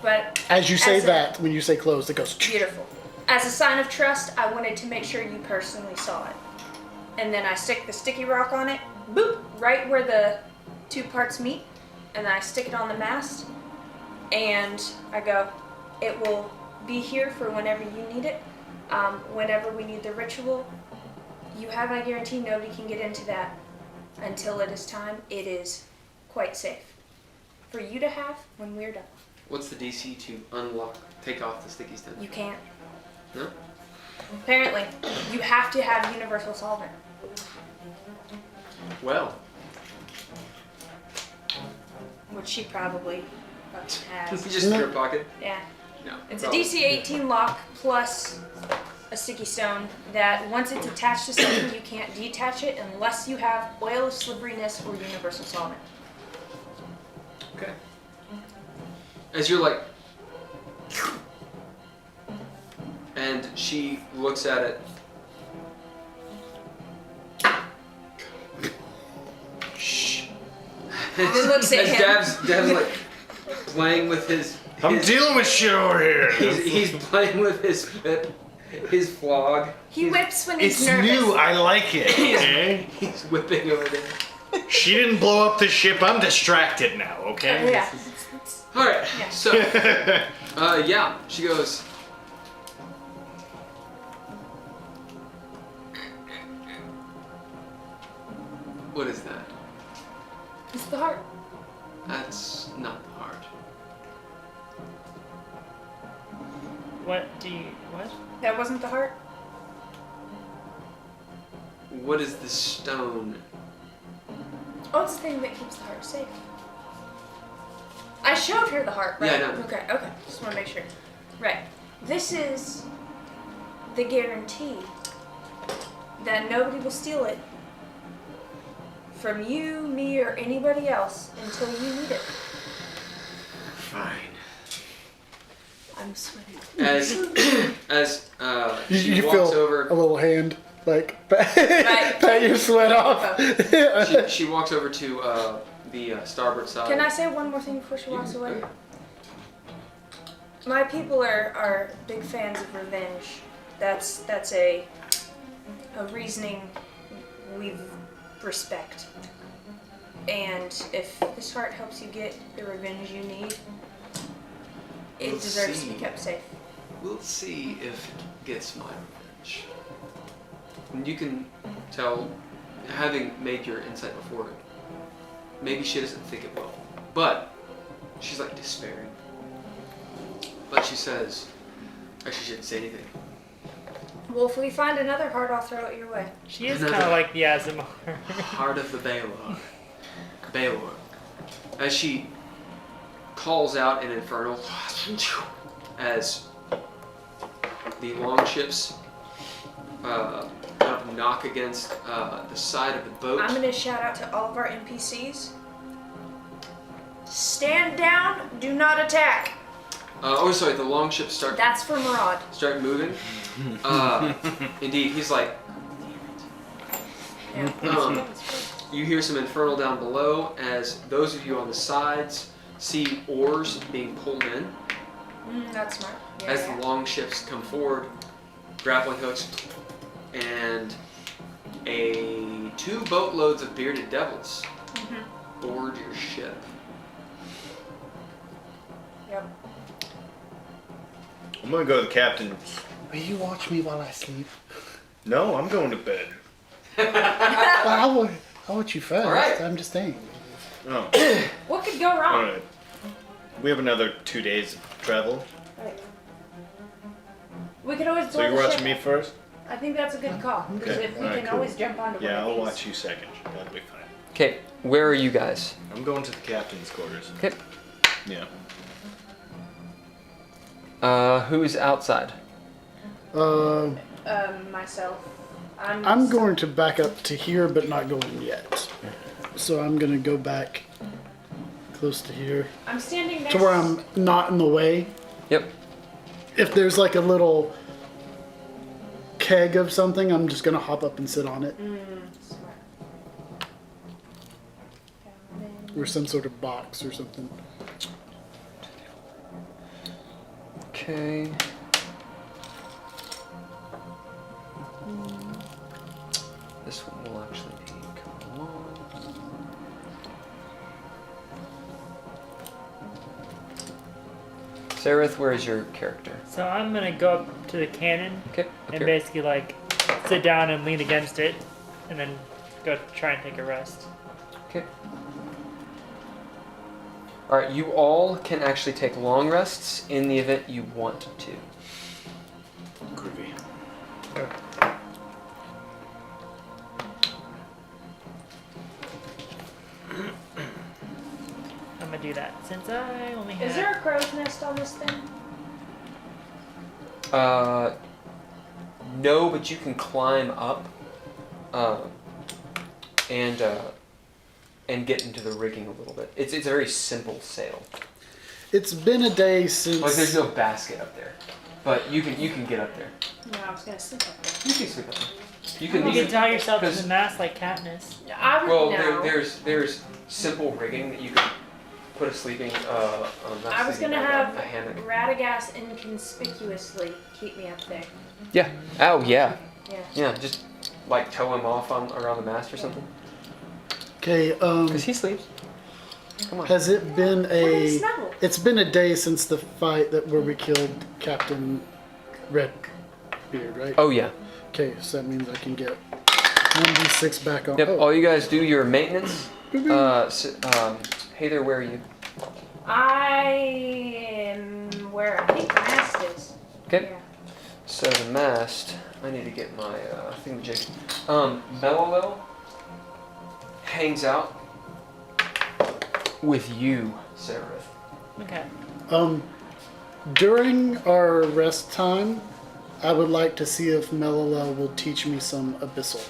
But As you say as a- that, when you say closed, it goes. beautiful. As a sign of trust, I wanted to make sure you personally saw it. And then I stick the sticky rock on it, boop, right where the two parts meet, and then I stick it on the mast, and I go, it will be here for whenever you need it. Whenever we need the ritual, you have, I guarantee, nobody can get into that until it is time. It is quite safe for you to have when we're done. What's the DC to take off the sticky stone? You can't. No? Apparently, you have to have universal solvent. Well, Which she probably fucking has. just in your pocket? Yeah. No. It's probably. a DC 18 lock plus a sticky stone that once it's attached to something, you can't detach it unless you have oil of slipperiness or universal solvent. Okay. As you're like, and she looks at it, Then looks at As him. Dav's like playing with his. I'm dealing with shit over here. He's playing with his whip, his flog. He whips when he's It's nervous. new. I like it. Okay? He's whipping over there. She didn't blow up the ship. I'm distracted now. Okay. Yeah. All right. Yeah. So, yeah, she goes. What is that? It's the heart. That's not the heart. What? That wasn't the heart? What is the stone? Oh, it's the thing that keeps the heart safe. I showed her the heart, right? Yeah, I know. Okay. Just want to make sure. Right. This is the guarantee that nobody will steal it from you, me, or anybody else until you need it. Fine. I'm sweating. As she You walks feel over. a little hand like pat your sweat off. She walks over to the starboard side. Can I say one more thing before she walks away? My people are big fans of revenge. That's a reasoning we respect. And if this heart helps you get the revenge you need, it We'll deserves to see. be kept safe. We'll see if it gets my revenge. And you can tell, having made your insight before, maybe she doesn't think it will. But she's like despairing. But she says, actually she didn't say anything. Well, if we find another heart, I'll throw it your way. She is kind of like the Asimov. Heart of the Baylor. As she calls out an infernal as the longships kind of knock against the side of the boat. I'm gonna shout out to all of our NPCs. Stand down, do not attack. The longships start That's for Murad. moving. Indeed, he's like, Yeah. you hear some infernal down below as those of you on the sides see oars being pulled in That's smart. Yeah, as yeah. the longships come forward, grappling hooks, and 2 boatloads of bearded devils board your ship. Yep. I'm gonna go to the captain. Will you watch me while I sleep? No, I'm going to bed. Well, I want you first. All right. I'm just saying. Oh. What could go All wrong? right. We have another 2 days of travel. Right. We could always So board you're the watching ship. me first? I think that's a good call. Because Okay, if we alright, can cool. always jump onto Yeah, one I'll of these. watch you second. That'll be fine. Okay, where are you guys? I'm going to the captain's quarters. Okay. Yeah. Who's outside? Myself. I'm going to back up to here, but not going yet. So I'm going to go back close to here I'm standing next to where I'm not in the way. Yep. If there's like a little keg of something, I'm just going to hop up and sit on it. Smart. Or some sort of box or something. Okay. This one will actually be coming along. Sararith, where is your character? So I'm gonna go up to the cannon Okay. Up and here. basically like sit down and lean against it, and then go try and take a rest. Okay. All right, you all can actually take long rests in the event you want to. Groovy. I'm gonna do that since I only have. Is there a crow's nest on this thing? No, but you can climb up, and get into the rigging a little bit. It's a very simple sail. It's been a day since. Like there's no basket up there, but you can get up there. No, I was gonna sleep up there. You can sleep up there. You You can tie yourself to because- the mast like Katniss. I would Well, know. there's simple rigging that you can put a sleeping not I was sleeping gonna bag, have a hammock. Radagast inconspicuously keep me up there. Yeah. Oh yeah. Yeah. Yeah. Just like tow him off around the mast or something. Okay. Because he sleeps. Come on. Has it been We're gonna a? snuggle. It's been a day since the fight where we killed Captain Redbeard, right? Oh yeah. Okay, so that means I can get 1d6 back on. Yep. Oh, All you guys do your maintenance. Heiðr, where are you? I am where I think mast is. Okay. Yeah. So the mast. I need to get my thingamajig. Mello hangs out with you, Sararith. Okay. During our rest time, I would like to see if Melilo will teach me some Abyssal.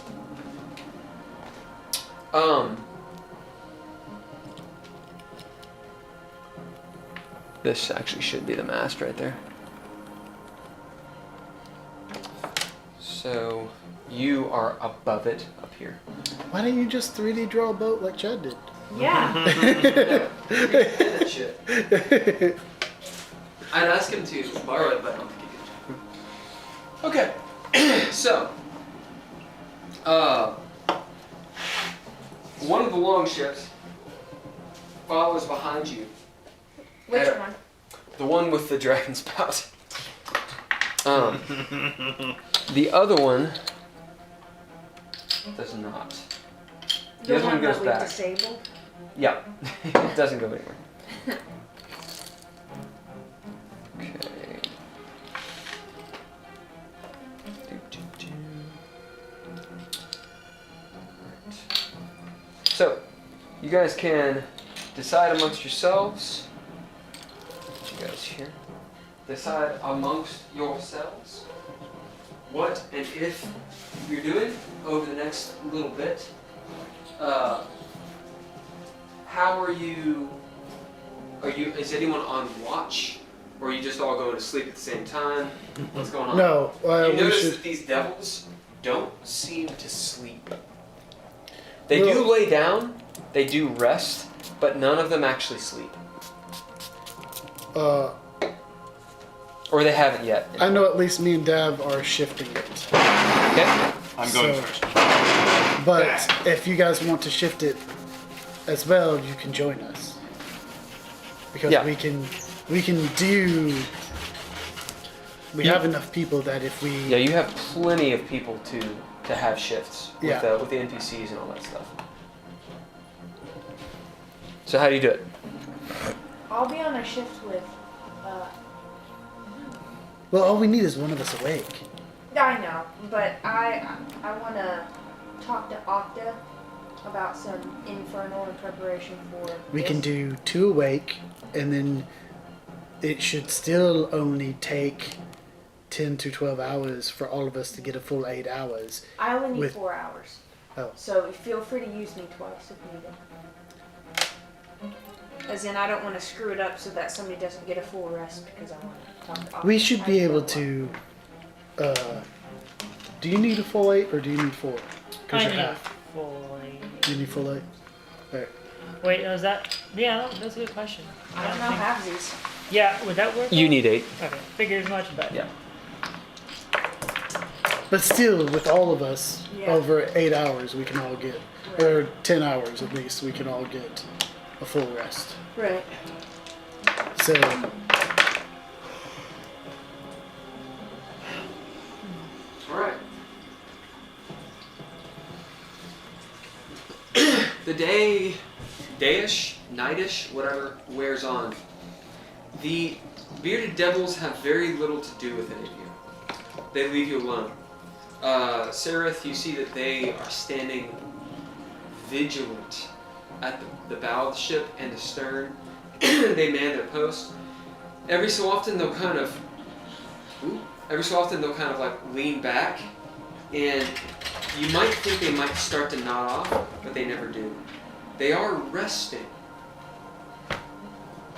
This actually should be the mast right there. So you are above it up here. Why didn't you just 3D draw a boat like Chad did? Yeah. That shit. I'd ask him to borrow it, but I don't think he did. Okay, so one of the long ships follows behind you. Which Yeah. one? The one with the dragon spout. The other one does not. The other one goes that we back. disabled. Yeah, it doesn't go anywhere. Okay. Right. So, you guys can decide amongst yourselves. Get you guys here. Decide amongst yourselves what and if you're doing over the next little bit. How are you? Is anyone on watch, or are you just all going to sleep at the same time? What's going on? No, You we notice should. that these devils don't seem to sleep. They do Well- lay down, they do rest, but none of them actually sleep. Or they haven't yet. I know at least me and Dav are shifting it. Okay? I'm going So- first. But if you guys want to shift it as well, you can join us. Because Yeah. we can do. We You- have enough people that if we. Yeah, you have plenty of people to have shifts with, Yeah. with the NPCs and all that stuff. So how do you do it? I'll be on a shift with. Well, all we need is one of us awake. I know, but I want to talk to Octa about some infernal in preparation for. We this. can do 2 awake, and then it should still only take 10 to 12 hours for all of us to get a full 8 hours. I only need with- 4 hours. Oh. So feel free to use me twice if needed. As in, I don't want to screw it up so that somebody doesn't get a full rest because I want to talk to Octa. We should be I able feel to. Do you need a full 8 or do you need 4? Because I you're need half. fully. You need full 8? Alright. Wait, is that? Yeah, that's a good question. I don't know halvesies. Yeah, would that work? You need 8. Okay, figure as much, but Yeah. But still, with all of us, Yeah. over 8 hours, we can all get. Or 10 hours at least, we can all get a full rest. Right. So. All right. The dayish, nightish, whatever wears on. The bearded devils have very little to do with any of you. They leave you alone. Sararith, you see that they are standing vigilant at the bow of the ship and the stern. They man their post. Every so often they'll kind of like lean back, and you might think they might start to nod off, but they never do. They are resting.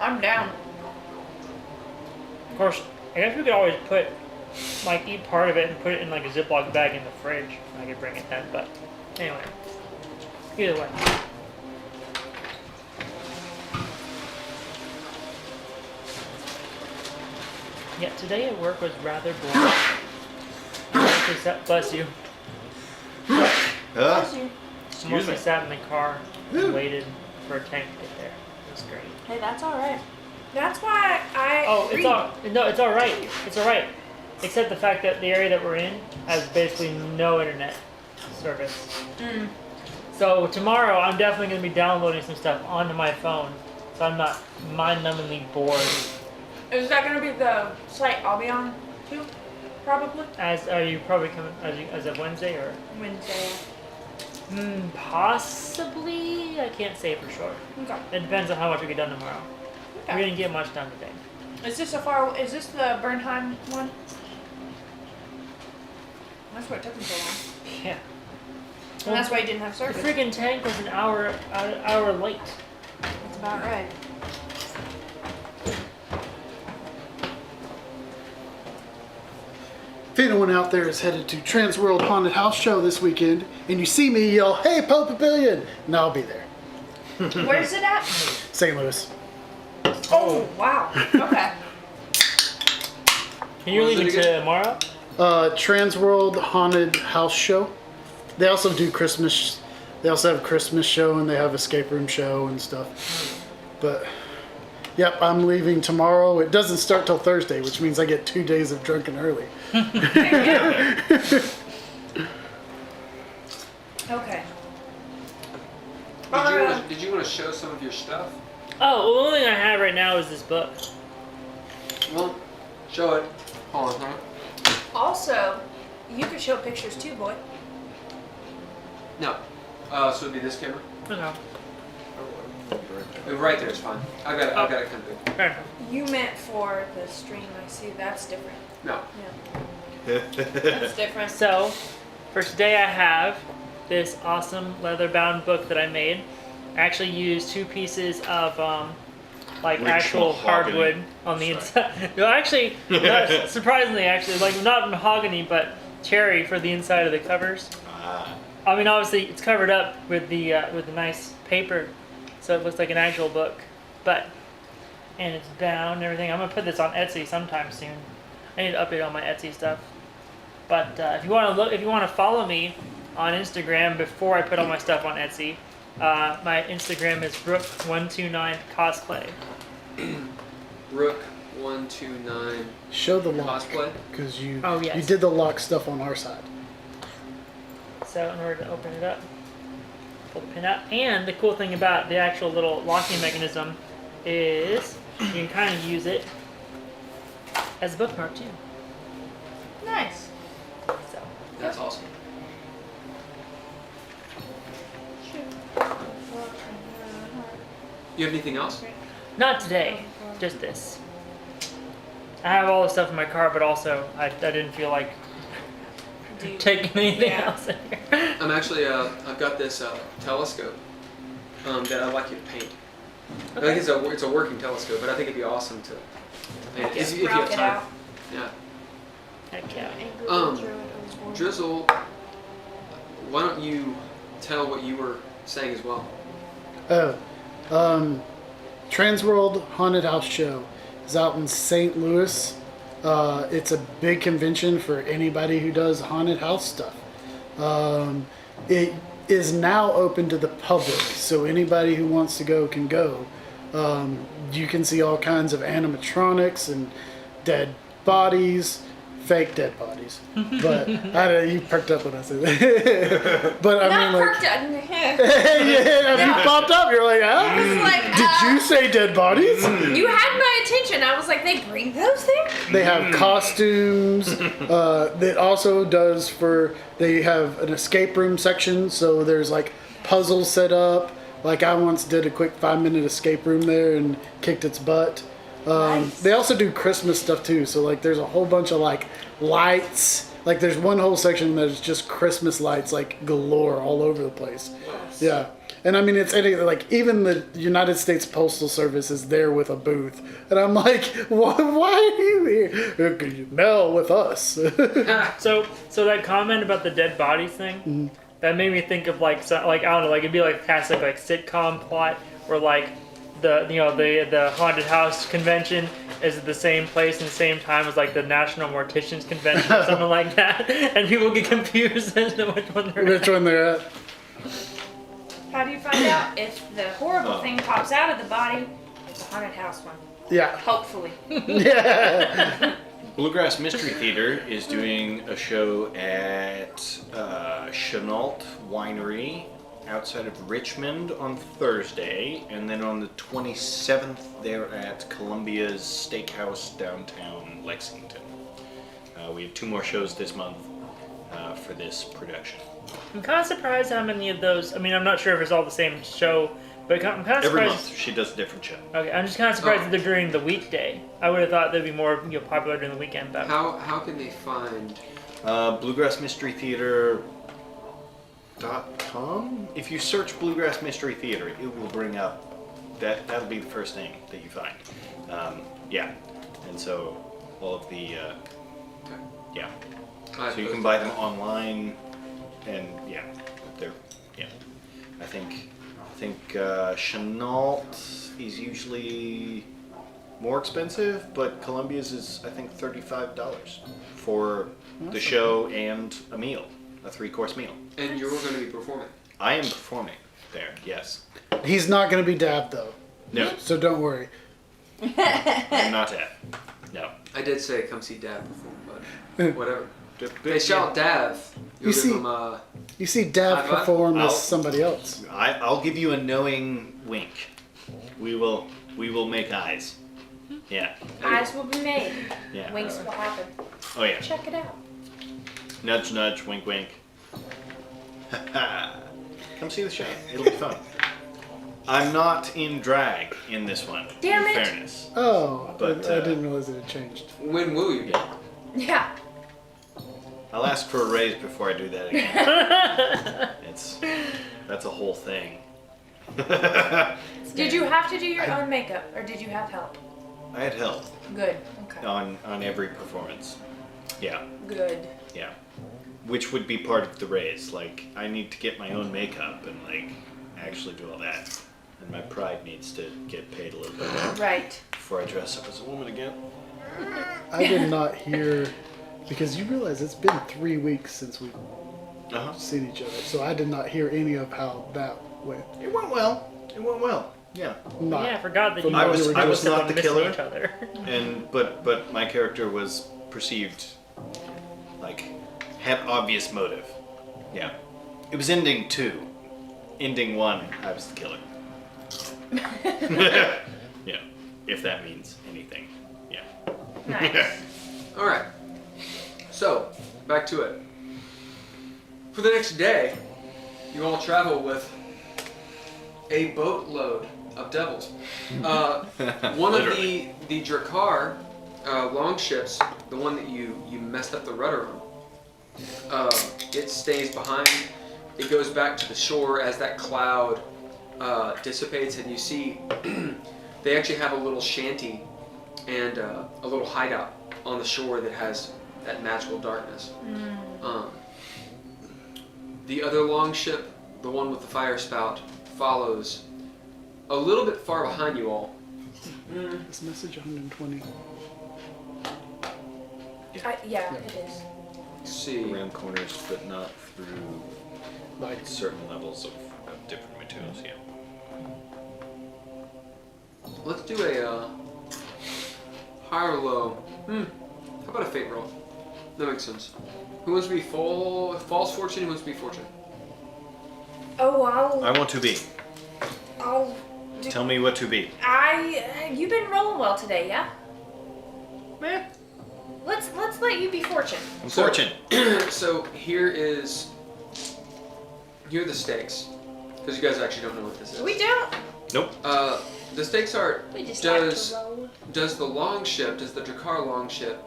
I'm down. Of course, I guess we could always put, like, eat part of it and put it in like a Ziploc bag in the fridge. I could bring it then, but anyway. Either way. Yeah, today at work was rather boring. Bless you. Bless you. Excuse Mostly me. sat in the car and waited for a tank to get there. It was great. Hey, that's all right. That's why I. Oh, read. it's all right. It's all right. Except the fact that the area that we're in has basically no internet service. Mm. So tomorrow I'm definitely going to be downloading some stuff onto my phone, so I'm not mind-numbingly bored. Is that gonna be the site I'll be on too? Probably. As are you probably coming as of Wednesday or? Wednesday. Possibly. I can't say for sure. Okay. It depends on how much we get done tomorrow. Okay. We didn't get much done today. Is this the Bernheim one? That's why it took me so long. Yeah. And that's why you didn't have The service. freaking tank was an hour late. That's about right. If anyone out there is headed to Transworld Haunted House Show this weekend and you see me yell, "Hey, Pappillion!" and I'll be there. Where's it at? St. Louis. Oh, wow. Okay. And you're What was leaving it again? tomorrow? Transworld Haunted House Show. They also do Christmas. They also have a Christmas show and they have escape room show and stuff. But yep, I'm leaving tomorrow. It doesn't start till Thursday, which means I get 2 days of drunken early. Okay. Did you want to show some of your stuff? Oh, well, the only thing I have right now is this book. Well, show it. Hold on, huh? Also, you could show pictures too, boy. No. So it'd be this camera? Okay. Right there, it's fine. I've got it kind of big. Fair enough. You meant for the stream, I see. That's different. No. Yeah. That's different. So, for today I have this awesome leather-bound book that I made. I actually used 2 pieces of like Rich actual mahogany. hardwood on the inside. No, actually, no, surprisingly, actually, like not mahogany, but cherry for the inside of the covers. I mean, obviously, it's covered up with the nice paper, so it looks like an actual book. But and it's bound and everything. I'm gonna put this on Etsy sometime soon. I need to update all my Etsy stuff. But if you want to follow me on Instagram before I put all my stuff on Etsy, my Instagram is Rook129cosplay. Rook129 Show the lock, cosplay. because you Oh, yes. you did the lock stuff on our side. So in order to open it up, pull the pin out. And the cool thing about the actual little locking mechanism is you can kind of use it as a bookmark too. Nice. So That's awesome. You have anything else? not today, just this. I have all the stuff in my car, but also I didn't feel like taking anything Yeah. else in here. I'm actually, I've got this telescope that I'd like you to paint. I think it's a working telescope, but I think it'd be awesome to paint it if you have Rock it time. out. Yeah. Heck yeah. Drizzle, why don't you tell what you were saying as well? Transworld Haunted House Show is out in St. Louis. It's a big convention for anybody who does haunted house stuff. It is now open to the public, so anybody who wants to go can go. You can see all kinds of animatronics and dead bodies, fake dead bodies. But you perked up when I said that. But I Not mean, like, perked up. yeah, you popped up. You're like, I was like, did you say dead bodies? You had my attention. I was like, they bring those there? They have costumes. That also does they have an escape room section, so there's like puzzles set up. Like I once did a quick 5-minute escape room there and kicked its butt. Nice. They also do Christmas stuff too, so like there's a whole bunch of like lights. Like there's one whole section that's just Christmas lights like galore all over the place. Yes. Yeah. And I mean, it's like even the United States Postal Service is there with a booth, and I'm like, why are you here? Could you mail with us? So that comment about the dead bodies thing, that made me think of like I don't know, like it'd be like a classic like sitcom plot where like the haunted house convention is at the same place and the same time as like the National Morticians Convention or something like that, and people get confused as to which one they're Which one they're at? How do you find out if the horrible thing pops out of the body? It's a haunted house one. Yeah. Hopefully. Yeah. Bluegrass Mystery Theater is doing a show at Chenault Winery outside of Richmond on Thursday, and then on the 27th they're at Columbia's Steakhouse downtown Lexington. We have 2 more shows this month for this production. I'm kind of surprised how many of those. I mean, I'm not sure if it's all the same show, but I'm kind of Every surprised. month she does a different show. Okay, I'm just kind of surprised that they're during the weekday. I would have thought they'd be more popular during the weekend. But How can they find? BluegrassMysteryTheater.com. If you search Bluegrass Mystery Theater, it will bring up that'll be the first thing that you find. Yeah, and so all of the yeah. So you can buy them online, and yeah, they're yeah. I think Chenault is usually more expensive, but Columbia's is I think $35 for the show and a meal, a 3-course meal. And you're going to be performing. I am performing there, yes. He's not going to be Dav though. No, So don't worry. I'm not at. No. I did say come see Dav perform, but whatever. Good, They shout Dav. You'll You give see- him You see Dav High five? perform I'll- as somebody else. I'll give you a knowing wink. We will make eyes. Yeah. Eyes will be made. Yeah. Winks will happen. Oh yeah. Check it out. Nudge, nudge, wink, wink. Come see the show. It'll be fun. I'm not in drag in this one. Damn in it. fairness. Oh, But, I didn't realize it had changed. when will you be? Yeah. I'll ask for a raise before I do that again. That's a whole thing. Did you have to do your own makeup, or did you have help? I had help Good. Okay. on every performance. Yeah. Good. Yeah. Which would be part of the raise. Like, I need to get my own makeup and, like, actually do all that. And my pride needs to get paid a little bit more Right. before I dress up as a woman again. I did not hear, because you realize it's been 3 weeks since we've Uh-huh. seen each other, so I did not hear any of how that went. It went well. It went well. Yeah. Not yeah, I forgot that from you what I was- you were I doing. was both of not them the missing killer. each other. And but my character was perceived like had obvious motive. Yeah. It was ending 2. Ending 1, I was the killer. Yeah. If that means anything. Yeah. Nice. All right. So, back to it. For the next day, you all travel with a boatload of devils. One of the Drakkar longships, the one that you messed up the rudder on, it stays behind. It goes back to the shore as that cloud dissipates, and you see they actually have a little shanty and a little hideout on the shore that has that magical darkness. The other longship, the one with the fire spout, follows a little bit far behind you all. This message 120. Yeah, it is. Let's see. Around corners, but not through Like, certain levels of different materials, yeah. Let's do a high or low. How about a fate roll? That makes sense. Who wants to be false fortune? Who wants to be fortune? Oh, I want to be. I'll do. Tell me what to be. You've been rolling well today, yeah? Eh, Let's let you be fortune. I'm fortune. So here are the stakes, because you guys actually don't know what this is. We don't. Nope. The stakes are: We just does like to roll. does the longship, does the Drakkar longship,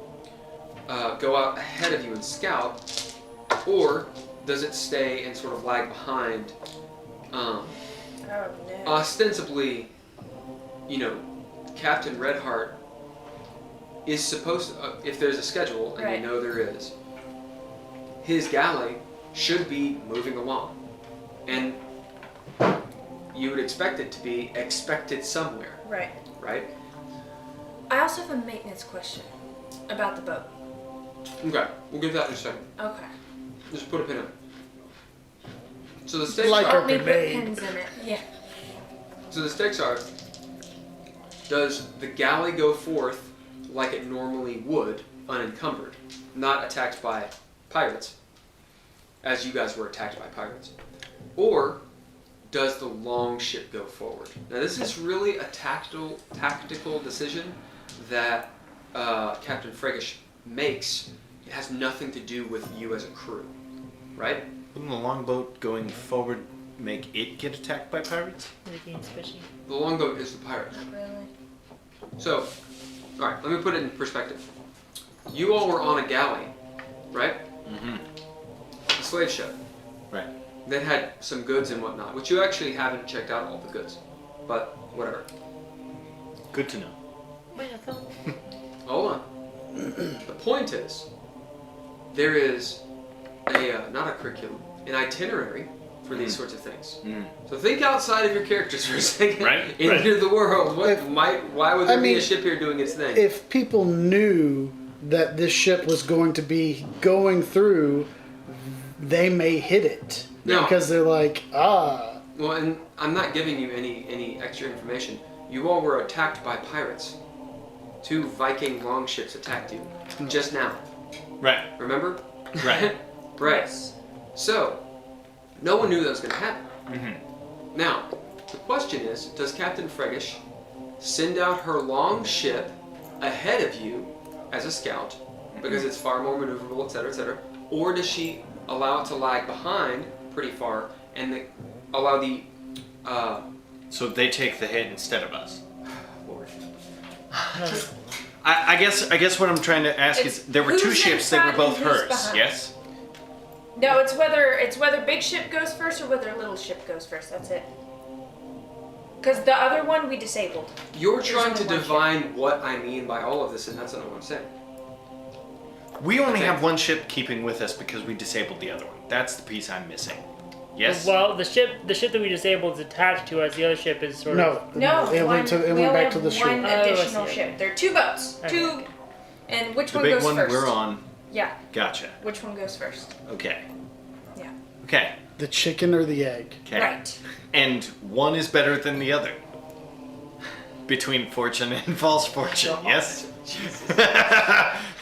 go out ahead of you and scout, or does it stay and sort of lag behind Oh no. Ostensibly, Captain Redheart is supposed to, if there's a schedule, and Right. you know there is, his galley should be moving along. And you would expect it to be expected somewhere, Right. right? I also have a maintenance question about the boat. Okay, we'll get to that in a second. Okay. Just put a pin in it. So the stakes Like are, Let me put grenade. pins in it. Yeah. so the stakes are, does the galley go forth like it normally would, unencumbered, not attacked by pirates, as you guys were attacked by pirates? Or does the long ship go forward? Now this is really a tactical decision that Captain Fregish makes. It has nothing to do with you as a crew, right? Wouldn't the longboat going forward make it get attacked by pirates? Making fishy. The longboat is the pirate. Not really. So, alright, let me put it in perspective. You all were on a galley, right? Mm-hmm. A slave ship. Right. That had some goods and whatnot, which you actually haven't checked out all the goods. But, whatever. Good to know. Wait, I thought. Hold on. The point is, there is not a curriculum, an itinerary for these sorts of things. Mm. So think outside of your characters for a second. Right, Into the world. Why would there be mean, a ship here doing its thing? If people knew that this ship was going to be going through, they may hit it. No. Because they're like, ah. Well, and I'm not giving you any extra information. You all were attacked by pirates. 2 Viking longships attacked you just now. Right. Remember? Right. Right. Yes. So, no one knew that was going to happen. Mm-hmm. Now, the question is, does Captain Fregish send out her long ship ahead of you as a scout, because it's far more maneuverable, etc., or does she allow it to lag behind pretty far and allow the So they take the hit instead of us. Lord. I guess what I'm trying to ask It's is there were who's 2 in ships. They were front both and who's hers. behind. Yes. No, it's whether big ship goes first or whether little ship goes first. That's it. Because the other one we disabled. You're trying to only one divine what I mean by all of this, and that's not what I'm saying. We only Okay. have one ship keeping with us because we disabled the other one. That's the piece I'm missing. Yes. Well, the ship that we disabled is attached to us. The other ship is sort of. No, It went we went only back have to the one ship. Oh, I additional see. ship. There are 2 boats. Okay. 2, and which the one big goes one first? we're on. Yeah. Gotcha. Which one goes first? Okay. Yeah. Okay. The chicken or the egg? Okay. Right. And one is better than the other. Between fortune and false fortune. Yes.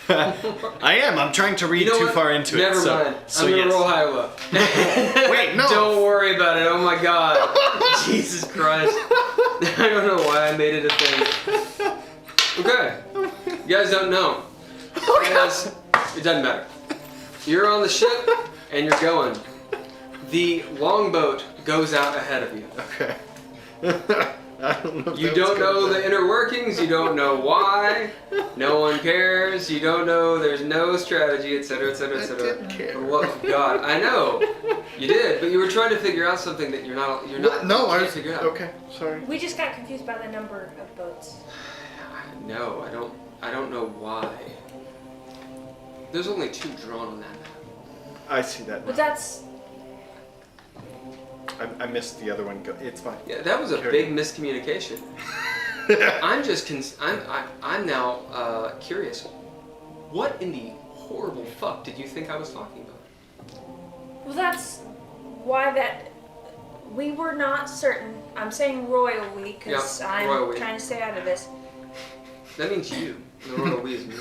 I am. I'm trying to read You know too what? far into Never it. So, mind. so I'm gonna yes. roll high or low. Wait, no. Don't worry about it. Oh my god. Jesus Christ. I don't know why I made it a thing. Okay. You guys don't know. Because it doesn't matter. You're on the ship and you're going. The longboat goes out ahead of you. Okay. I don't know. If You that was don't know good. the inner workings, you don't know why, no one cares, you don't know, there's no strategy, etc., etc., I etc. didn't care. For what of God, I know, you did, but you were trying to figure out something that you're not, No, I can't was. figure out. Okay, sorry. We just got confused by the number of boats. No, I don't know why. There's only 2 drawn on that map. I see that. But that's I missed the other one. It's fine. Yeah, that was a Carry big on. miscommunication. I'm just, I'm now curious. What in the horrible fuck did you think I was talking about? well. That's why that we were not certain. I'm saying royal we because Yeah, I'm royal we. trying to stay out of this. That means you. The royal we is me.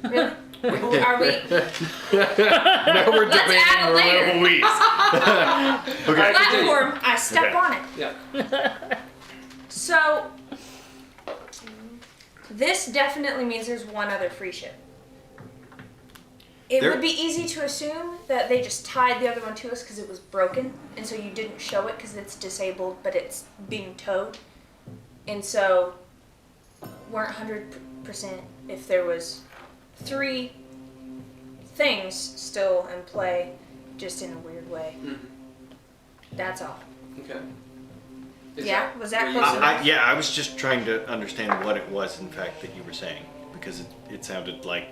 Really? Are we? Now we're Let's add a layer. royal wees. Okay. Platform. I step Okay. on it. Yeah. So this definitely means there's one other free ship. It There- would be easy to assume that they just tied the other one to us because it was broken, and so you didn't show it because it's disabled, but it's being towed, and so weren't 100% if there was 3 things still in play, just in a weird way. That's all. Okay. Was that what you close said? enough? Yeah, I was just trying to understand what it was, in fact, that you were saying, because it sounded like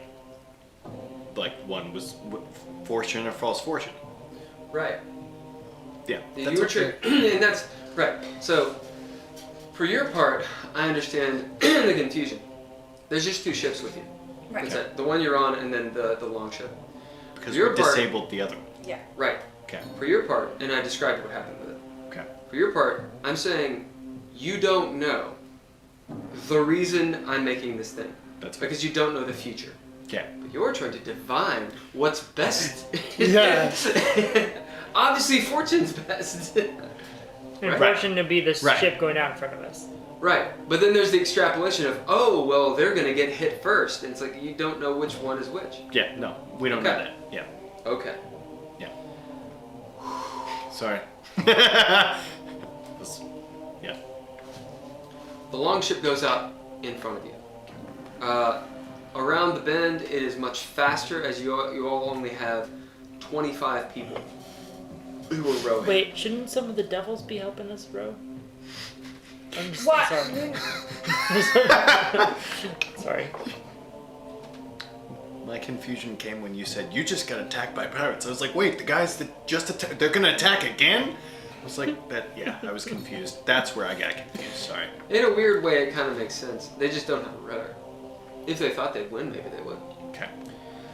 one was fortune or false fortune. Right. Yeah, You that's were okay. and that's right. So, for your part, I understand the confusion. There's just 2 ships with you. Right. That's it. The one you're on, and then the long ship. Because your we part- disabled the other one. Yeah. Right. Okay. For your part, and I described what happened with it. Okay. For your part, I'm saying you don't know the reason I'm making this thing. That's fair. Because you don't know the future. Okay. But you're trying to divine what's best. Yeah. Obviously, fortune's best. And fortune to be the Right. ship going out in front of us. Right. But then there's the extrapolation of, oh, well, they're going to get hit first. And it's like, you don't know which one is which. Yeah, no, we don't know Okay. that. Yeah. Okay. Yeah. Sorry. Yeah. The long ship goes out in front of you. Around the bend, it is much faster, as you all only have 25 people who are rowing. Wait, shouldn't some of the devils be helping us row? I'm just What? sorry. Sorry. My confusion came when you said you just got attacked by pirates. I was like, wait, the guys that just they're gonna attack again? I was like, that. Yeah, I was confused. That's where I got confused. Sorry. In a weird way, it kind of makes sense. They just don't have a rudder. If they thought they'd win, maybe they would. Okay.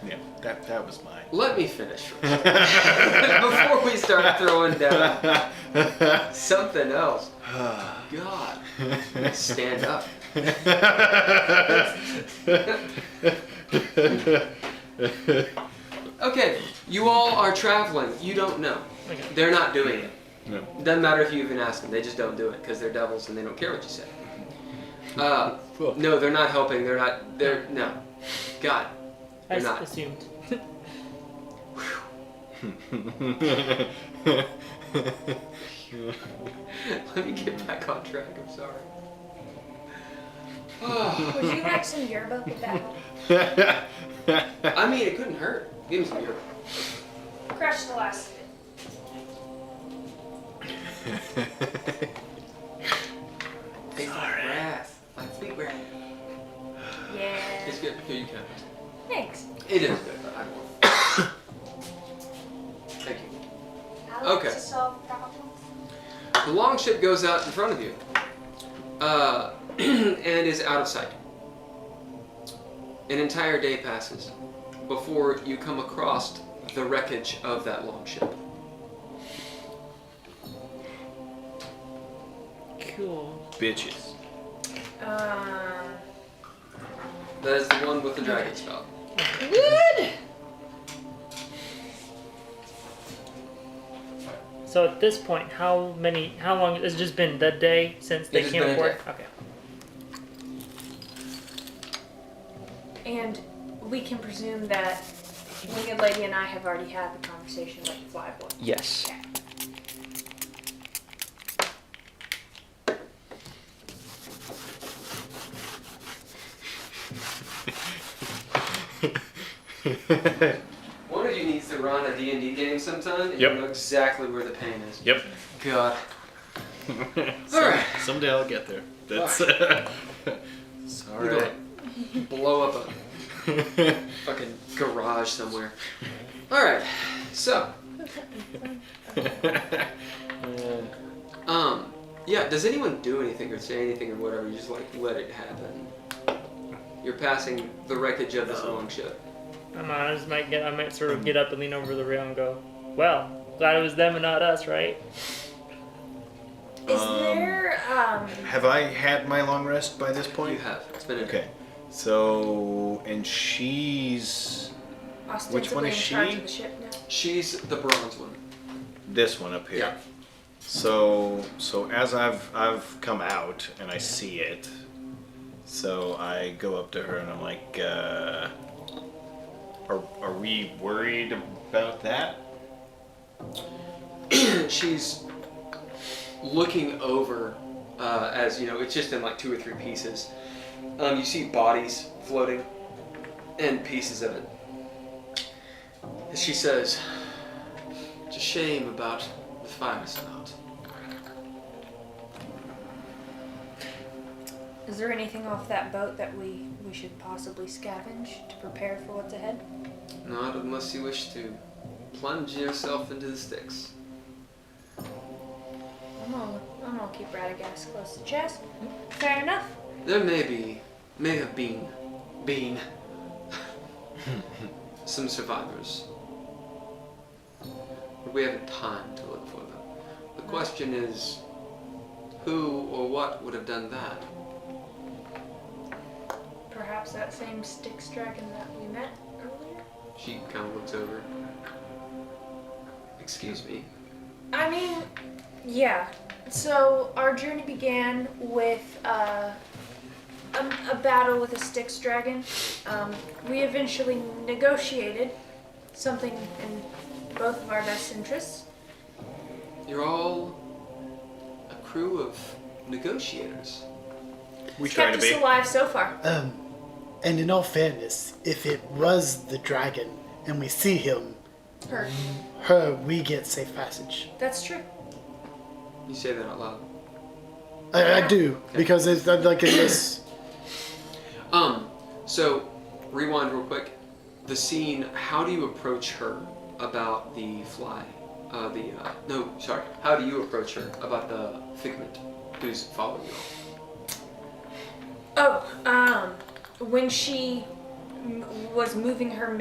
Yeah, that was mine. Let me finish for a second. Before we start throwing down something else. God. Stand up. Okay, you all are traveling. You don't know. Okay. They're not doing it. No. Doesn't matter if you even ask them. They just don't do it because they're devils and they don't care what you say. No, they're not helping. No. God. I They're not. assumed. Let me get back on track. I'm sorry. Would you like some yerba with that? I mean, it couldn't hurt. Give me some beer. Crush the last of it. Tastes like grass. Like sweet grass. Yeah. It's good. Here, you can have it. Thanks. It is good, but I don't want it. Thank you. I like Okay. to solve problems. The long ship goes out in front of you. And is out of sight. An entire day passes before you come across the wreckage of that long ship. Cool. Bitches. That is the one with the dragon spell. Good. So at this point, how long has it just been the day since they It has came been a aboard? day. Okay. And we can presume that Winged Lady and I have already had the conversation about the flyboard. Yes. One of you needs to run a D&D game sometime, and Yep. you know exactly where the pain is. Yep. God. All right. Someday I'll get there. That's. You're Sorry. gonna blow up a fucking garage somewhere. All right. So. Yeah. Does anyone do anything or say anything or whatever? You just like let it happen. You're passing the wreckage of this long ship. I might sort of get up and lean over the rail and go, well, glad it was them and not us, right? Is there Have I had my long rest by this point? You have. It's been a Okay. So, and she's ostensibly Which one is in charge she? of the ship now? She's the bronze one. this one up here. Yeah. So as I've come out and I see it, so I go up to her and I'm like, are we worried about that? She's looking over, as you know, it's just in like 2 or 3 pieces. You see bodies floating and pieces of it. She says, "It's a shame about the fire spout. Is there anything off that boat that we should possibly scavenge to prepare for what's ahead? Not unless you wish to plunge yourself into the Styx. I'm gonna keep Radagast close to chest. Fair enough. There may have been some survivors. But we haven't time to look for them. The question is, who or what would have done that? Perhaps that same Styx dragon that we met earlier? She kind of looks over. Excuse me. I mean, yeah. So our journey began with a battle with a Styx dragon. We eventually negotiated something in both of our best interests. You're all a crew of negotiators. We It's try kept to us be. alive so far. And in all fairness, if it was the dragon and we see him, we get safe passage. That's true. You say that out loud. I do, because it's like in this. So, rewind real quick. The scene, how do you approach her about the fly? How do you approach her about the figment who's following you all? When she was moving her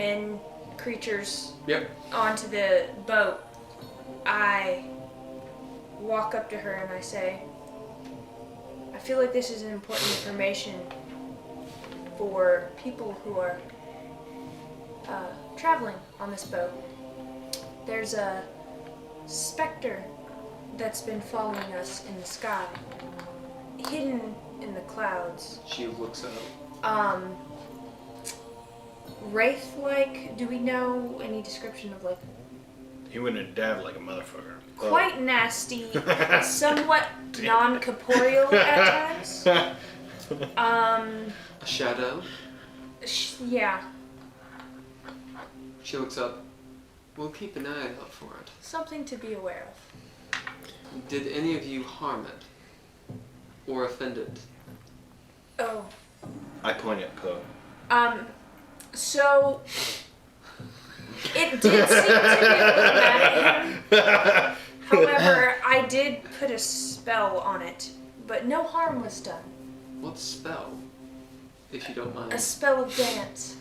creatures Yep. onto the boat, I walk up to her and I say, I feel like this is important information for people who are traveling on this boat. There's a specter that's been following us in the sky, hidden in the clouds. She looks up. Wraith-like, do we know any description of like He wouldn't have dabbed like a motherfucker. quite nasty, somewhat non-corporeal at times? A shadow. Yeah, She looks up. We'll keep an eye out for it. something to be aware of. Did any of you harm it? Or offend it? Oh, I point at Poe. so it did seem to be a little mad at him. However, I did put a spell on it, but no harm was done. What spell? If you don't mind. A spell of dance.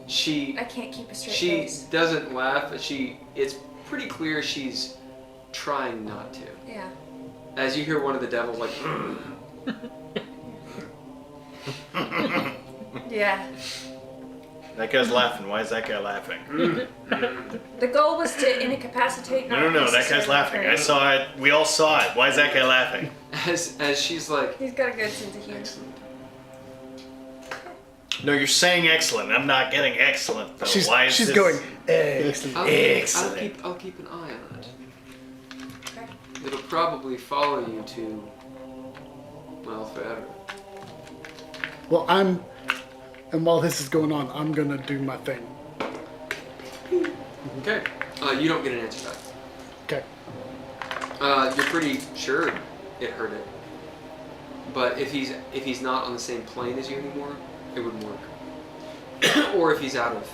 She I can't keep a straight she face. doesn't laugh. It's pretty clear she's trying not to. Yeah. As you hear one of the devils like Yeah. That guy's laughing. Why is that guy laughing? The goal was to incapacitate. No, that guy's necessarily laughing. hurt. I saw it. We all saw it. Why is that guy laughing? as she's like He's got a good sense of humor. excellent. No, you're saying excellent. I'm not getting excellent though. Why is She's this? going, excellent. Excellent. I'll keep an eye on it. Okay. It'll probably follow you to forever. Well, and while this is going on, I'm gonna do my thing. Okay. You don't get an answer back. Okay. You're pretty sure it hurt it. But if he's not on the same plane as you anymore, it wouldn't work. Or if he's out of,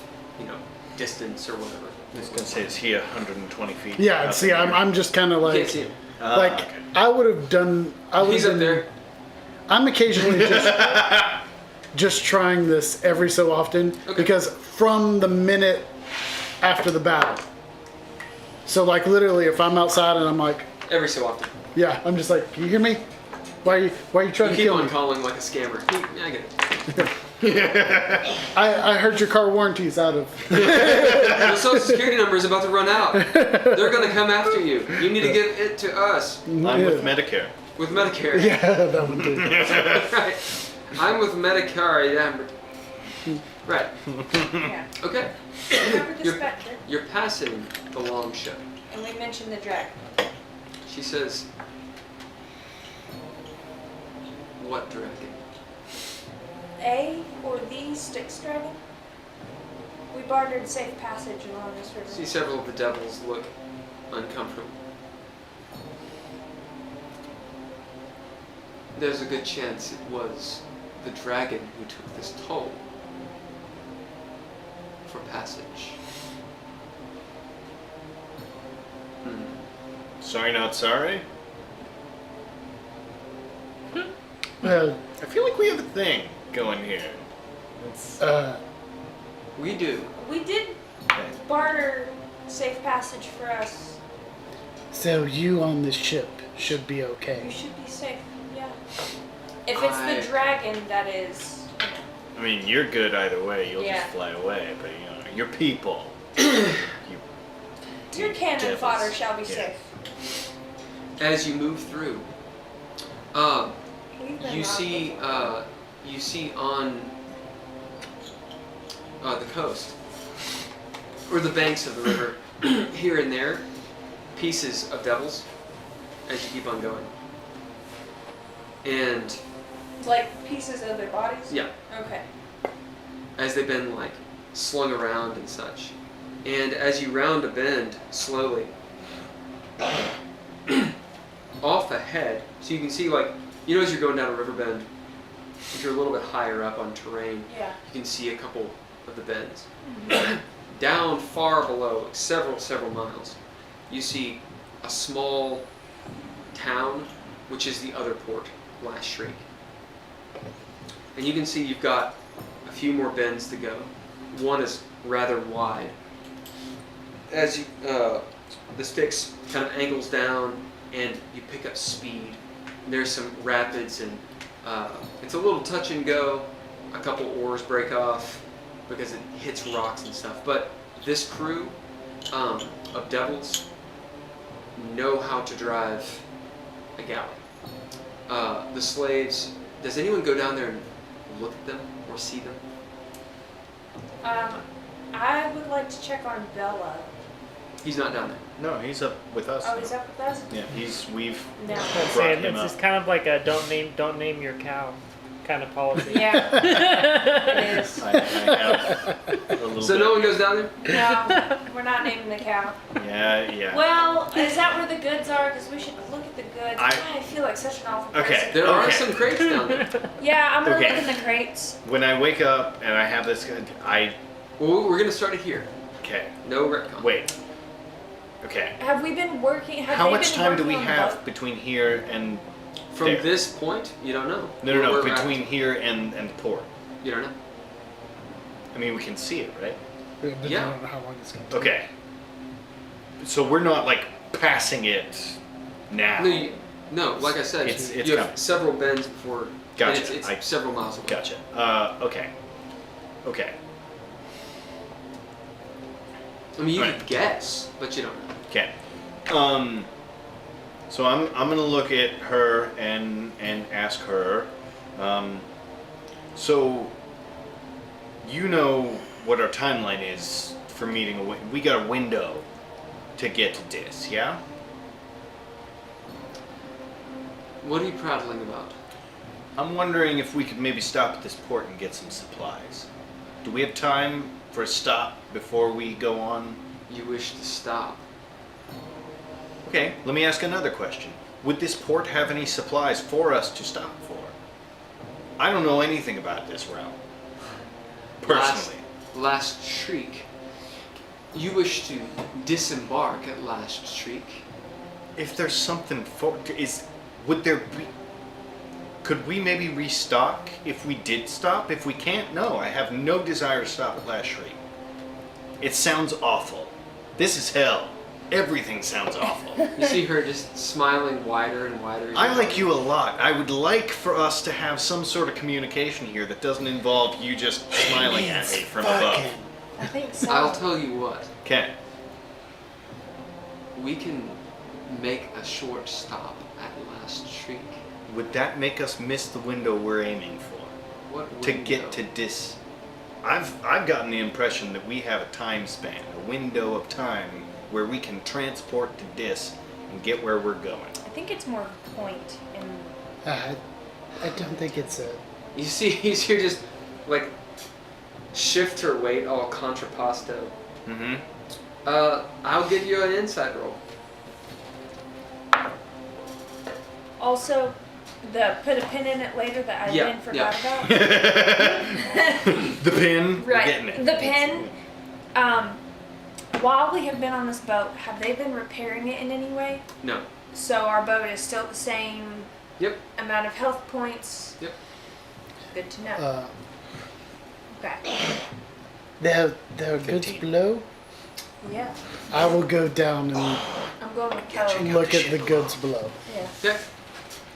distance or whatever. I was gonna say, is he 120 feet? Yeah. up See, in the air? I'm just kind of You like, can't see him. Okay. I would have done. He's up there. I'm occasionally just trying this every so often because from the minute after the battle. So like literally, if I'm outside and I'm like, Every so often. yeah, I'm just like, can you hear me? Why are you trying You to keep kill on me? calling like a scammer. I get it. I heard your car warranty's out of. The social security number is about to run out. They're going to come after you. You need to give it to us. I'm with Medicare. With Medicare. Yeah, that one too. Right. I'm with Medicare, yeah. Right. Yeah. Okay. Remember the You're- specter, You're passing the long ship. and we mentioned the dragon. She says, what dragon? A or the Styx dragon? We bartered safe passage along this river. See several of the devils look uncomfortable. There's a good chance it was the dragon who took this toll for passage. Sorry, not sorry. Well, I feel like we have a thing going here. It's, We do. We did okay. barter safe passage for us. so you on this ship should be You okay. should be safe. Yeah. If it's the dragon, that is. I mean, you're good either way. You'll Yeah. just fly away, but you know, your people. you, Your cannon devils. fodder shall be Yeah. safe. As you move through, We've been you robbed see before. you see on the coast or the banks of the river, here and there, pieces of devils as you keep on going. And Like pieces of their bodies? yeah, Okay. as they've been like slung around and such. And as you round a bend slowly, off ahead, so you can see like, you know, as you're going down a river bend, if you're a little bit higher up on terrain, Yeah. you can see a couple of the bends. Down far below, like several miles, you see a small town, which is the other port, Last Shriek. And you can see you've got a few more bends to go. One is rather wide. As you, the Styx kind of angles down and you pick up speed. There's some rapids and it's a little touch and go. A couple oars break off because it hits rocks and stuff. But this crew of devils know how to drive a galley. The slaves, does anyone go down there and look at them or see them? I would like to check on Bella. He's not down there. No, he's up with us. Oh, he's up with us? Yeah, we've No. I'd brought say him it's up. just kind of like a don't name your cow kind of policy. Yeah, it is. I have a little So bit. no one goes down there? No, we're not naming the cow. Yeah. Well, is that where the goods are? Because we should look at the goods. I- I feel like such an awful Okay. person. There are Okay. some crates down there. Yeah, I'm gonna Okay. look in the crates. When I wake up and I have this, Well, we're gonna start it here. okay. No retcon. Wait. Okay. Have we been working? Have How they much been time do working we on the have boat? between here and From there? this point, you don't know. No, Where we're at. between here and the port. You don't know. I mean, we can see it, right? But Yeah. I don't know how long it's going to take. Okay. So we're not like passing it now. No, like I said, It's you have coming. several bends before. Gotcha. And it's I- several miles away. Gotcha. Okay. I mean, you Right. could guess, but you don't know. Okay. So I'm gonna look at her and ask her. So you know what our timeline is for meeting we got a window to get to Dis, yeah? What are you prattling about? I'm wondering if we could maybe stop at this port and get some supplies. Do we have time for a stop before we go on? You wish to stop. Okay, let me ask another question. Would this port have any supplies for us to stop for? I don't know anything about this realm. Personally. Last Shriek. You wish to disembark at Last Shriek. If there's something would there be, could we maybe restock if we did stop? If we can't, no, I have no desire to stop at Last Shriek. It sounds awful. This is hell. Everything sounds awful. You see her just smiling wider and wider. I like you a lot. I would like for us to have some sort of communication here that doesn't involve you just smiling at me from above. I think so. I'll tell you what. Okay. We can make a short stop at Last Shriek. Would that make us miss the window we're aiming for? What To window? get to Dis. I've gotten the impression that we have a time span, a window of time where we can transport to Dis and get where we're going. I think it's more of a point in. I don't think it's a. You see her just like shift her weight all contrapposto. Mm-hmm. I'll give you an insight roll. Also, put a pin in it later that I then forgot about. The pin. We're Right. getting it. The pin. While we have been on this boat, have they been repairing it in any way? No. So our boat is still the same Yep. amount of health points. Yep. Good to know. Okay. They have goods 15. below. Yeah. I will go down and I'm going with Kelly. look at the goods below. Yeah. Okay.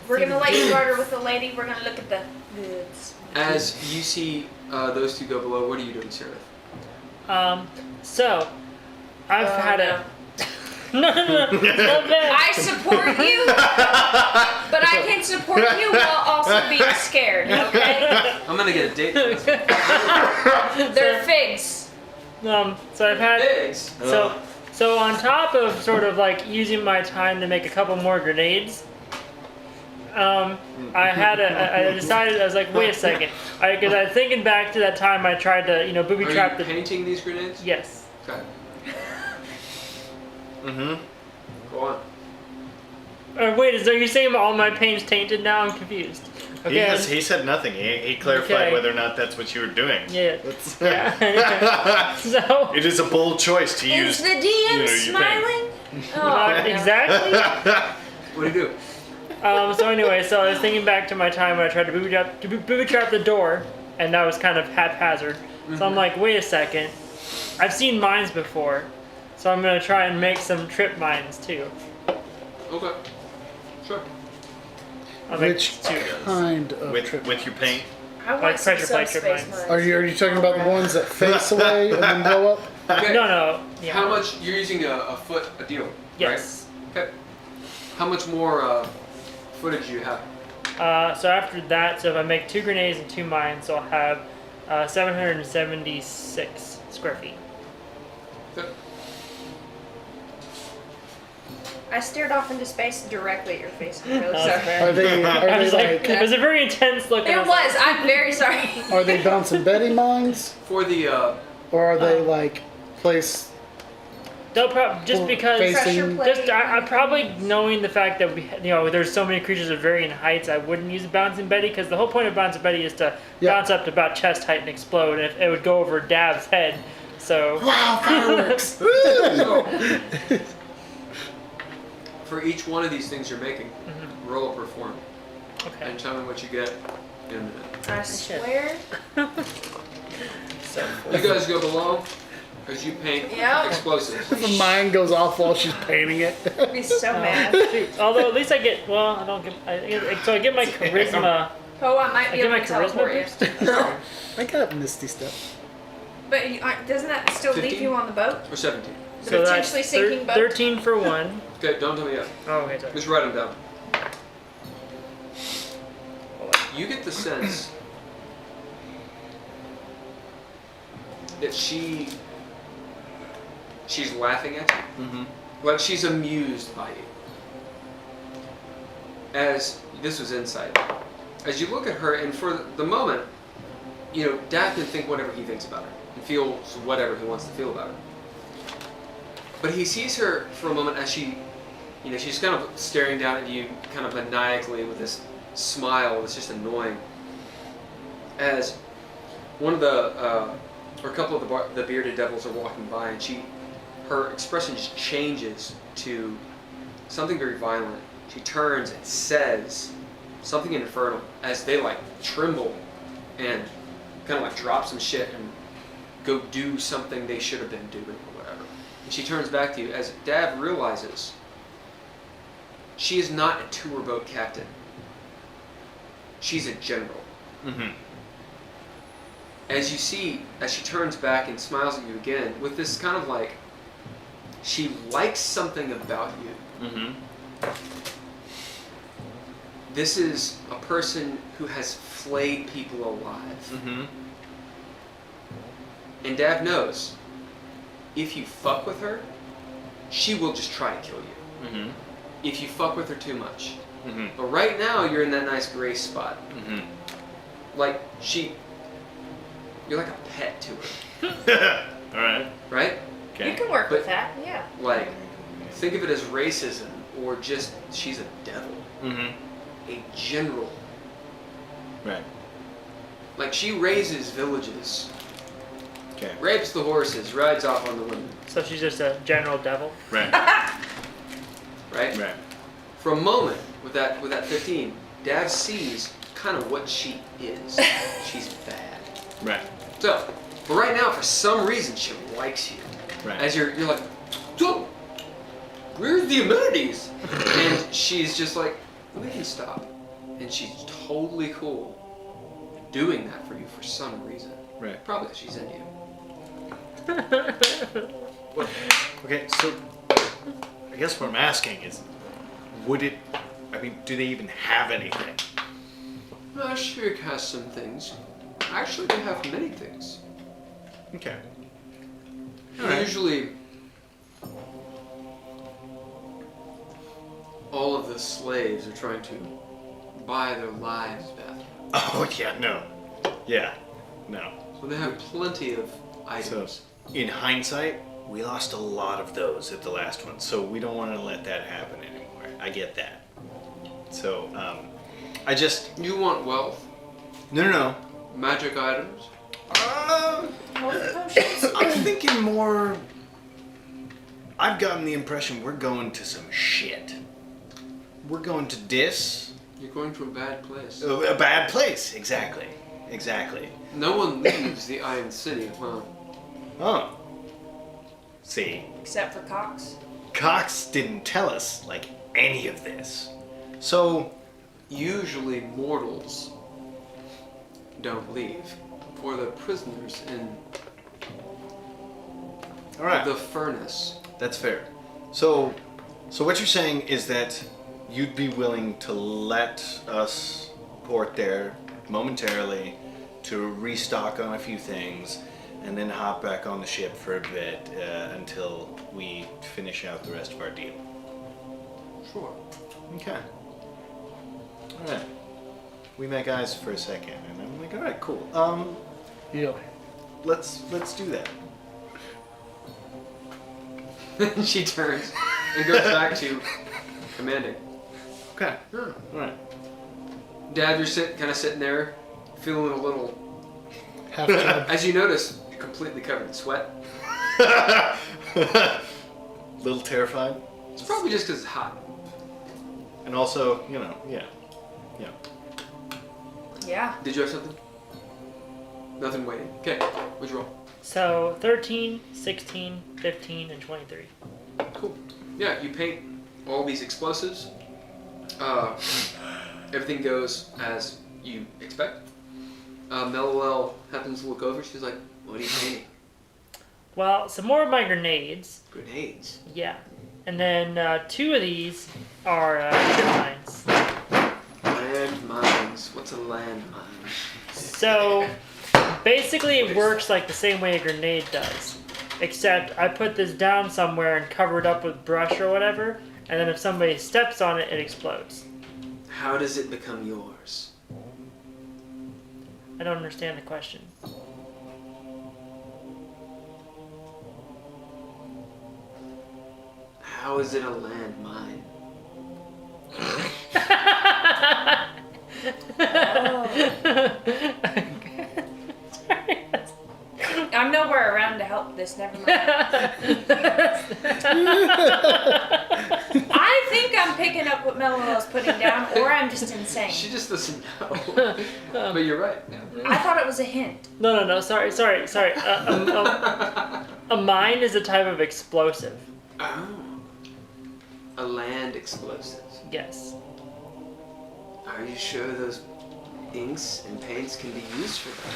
We're gonna let you barter with the lady. We're gonna look at the goods. As you see those two go below, what are you doing, Sararith? So, I've had no. no, it's not bad. I support you, but I can support you while also being scared. Okay? I'm gonna get a date. They're figs. So I've had Figs. so on top of sort of like using my time to make a couple more grenades, I decided I was like, wait a second, because I was thinking back to that time I tried to booby Are trap you the painting these grenades? yes. Okay. Mm-hmm. Go on. Wait, are you saying all my paint's tainted now? I'm confused. Okay. He said nothing. He clarified Okay. whether or not that's what you were doing. Yeah. That's- Yeah. So. It is a bold choice to Is use. the DM your smiling? Oh, Not no. exactly. What do you do? So anyway, so I was thinking back to my time when I tried to booby trap the door, and that was kind of haphazard. So I'm like, wait a second, I've seen mines before, so I'm gonna try and make some trip mines too. Okay. Sure. I'll make Which two of those. kind of trip? with your paint. I want Like some pressure plate subspace trip mines. Are you talking about the ones that face away and then blow up? Okay. No. Yeah. How much? You're using a foot a deal, Yes. right? Okay. How much more footage do you have? So after that, so if I make 2 grenades and 2 mines, so I'll have 776 square feet. Okay. I stared off into space directly at your face. I'm really That's sorry. fair. Are they I was like, like it was a very intense look. and I It was. I'm very sorry. are they bouncing Betty mines For the or are they like place They'll just Well, because facing- Pressure plate. just I probably knowing the fact that there's so many creatures of varying heights, I wouldn't use Bouncing Betty because the whole point of Bouncing Betty is to Yeah. bounce up to about chest height and explode, and it would go over Dav's head. So wow fireworks? for each one of these things you're making, roll a perform okay. and tell me what you get in a minute. I swear. You guys go below as you paint Yep. explosives. If a mine goes off while she's painting it. I'd be so mad. Shoot. Although at least I get I don't get so I get my charisma. Oh, I might I be get able my to teleport you. charisma boost. I got misty stuff. But doesn't that still leave 15? you on the boat? Or 17. So that's Potentially sinking boat? 13 for one. Okay, don't tell me yet. Oh, okay, sorry. Just write them down. You get the sense that she's laughing at you. Mm-hmm. Like she's amused by you. As this was insight. As you look at her, and for the moment, Dav can think whatever he thinks about her and feels whatever he wants to feel about her. But he sees her for a moment as she's kind of staring down at you, kind of maniacally with this smile that's just annoying. As one of or a couple of the bearded devils are walking by, and her expression just changes to something very violent. She turns and says something infernal as they tremble and kind of drop some shit and go do something they should have been doing or whatever. And she turns back to you as Dav realizes she is not a tour boat captain. She's a general. Mm-hmm. As you see, as she turns back and smiles at you again, with this kind of she likes something about you. Mm-hmm. This is a person who has flayed people alive. Mm-hmm. And Dav knows, if you fuck with her, she will just try to kill you. Mm-hmm. If you fuck with her too much. Mm-hmm. But right now, you're in that nice gray spot. Mm-hmm. You're like a pet to her, All right. right? Okay. You can work with that, yeah. Think of it as racism, or just she's a devil. Mm-hmm. a general. Right. Like, she raises villages, Okay. rapes the horses, rides off on the women, So she's just a general devil. Right. right? Right. For a moment, with that 15, Dav sees kind of what she is. She's bad. Right. So, but right now, for some reason, she likes you. Right. As you're like, so, where's the amenities? And she's just like, we can stop. And she's totally cool doing that for you for some reason. Right. Probably 'cause she's into you. Okay, so I guess what I'm asking is, do they even have anything? Shirk has some things. Actually, they have many things. Okay. Alright. Usually, all of the slaves are trying to buy their lives back. Oh, yeah, no. Yeah, no. So they have plenty of So, items. in hindsight, we lost a lot of those at the last one, so we don't want to let that happen anymore. I get that. So, I just... You want wealth, No. magic items. Health potions. I'm thinking more... I've gotten the impression we're going to some shit. We're going to Dis. You're going to a bad place. A bad place, exactly. No one leaves the Iron City, huh? Oh. See, Except for Cox. Cox didn't tell us, any of this. So, Usually mortals don't leave, for the prisoners in alright, the furnace. that's fair. So what you're saying is that you'd be willing to let us port there momentarily to restock on a few things and then hop back on the ship for a bit until we finish out the rest of our deal. Sure. Okay. Alright. We make eyes for a second and I'm like, alright, cool. Yeah. Let's do that. She turns and goes back to commanding. Okay. Alright. Dad, you're kind of sitting there, feeling a little. Half job. As you notice, you're completely covered in sweat. Little terrified. It's probably just because it's hot. And also, yeah. Yeah. Did you have something? Nothing waiting. Okay, what'd you roll? So 13, 16, 15, and 23. Cool. Yeah, you paint all these explosives. Everything goes as you expect. Mellowell happens to look over. She's like, what are you painting? Well, some more of my grenades. Grenades. Yeah. And then 2 of these are ship mines. Landmines. What's a landmine? So basically it works like the same way a grenade does. Except I put this down somewhere and cover it up with brush or whatever, and then if somebody steps on it, it explodes. How does it become yours? I don't understand the question. How is it a landmine? I'm nowhere around to help this, never mind. I think I'm picking up what Mellowell's putting down, or I'm just insane. She just doesn't know. But you're right. I thought it was a hint. No, sorry. A mine is a type of explosive. Oh. A land explosive. Yes. Are you sure those inks and paints can be used for that?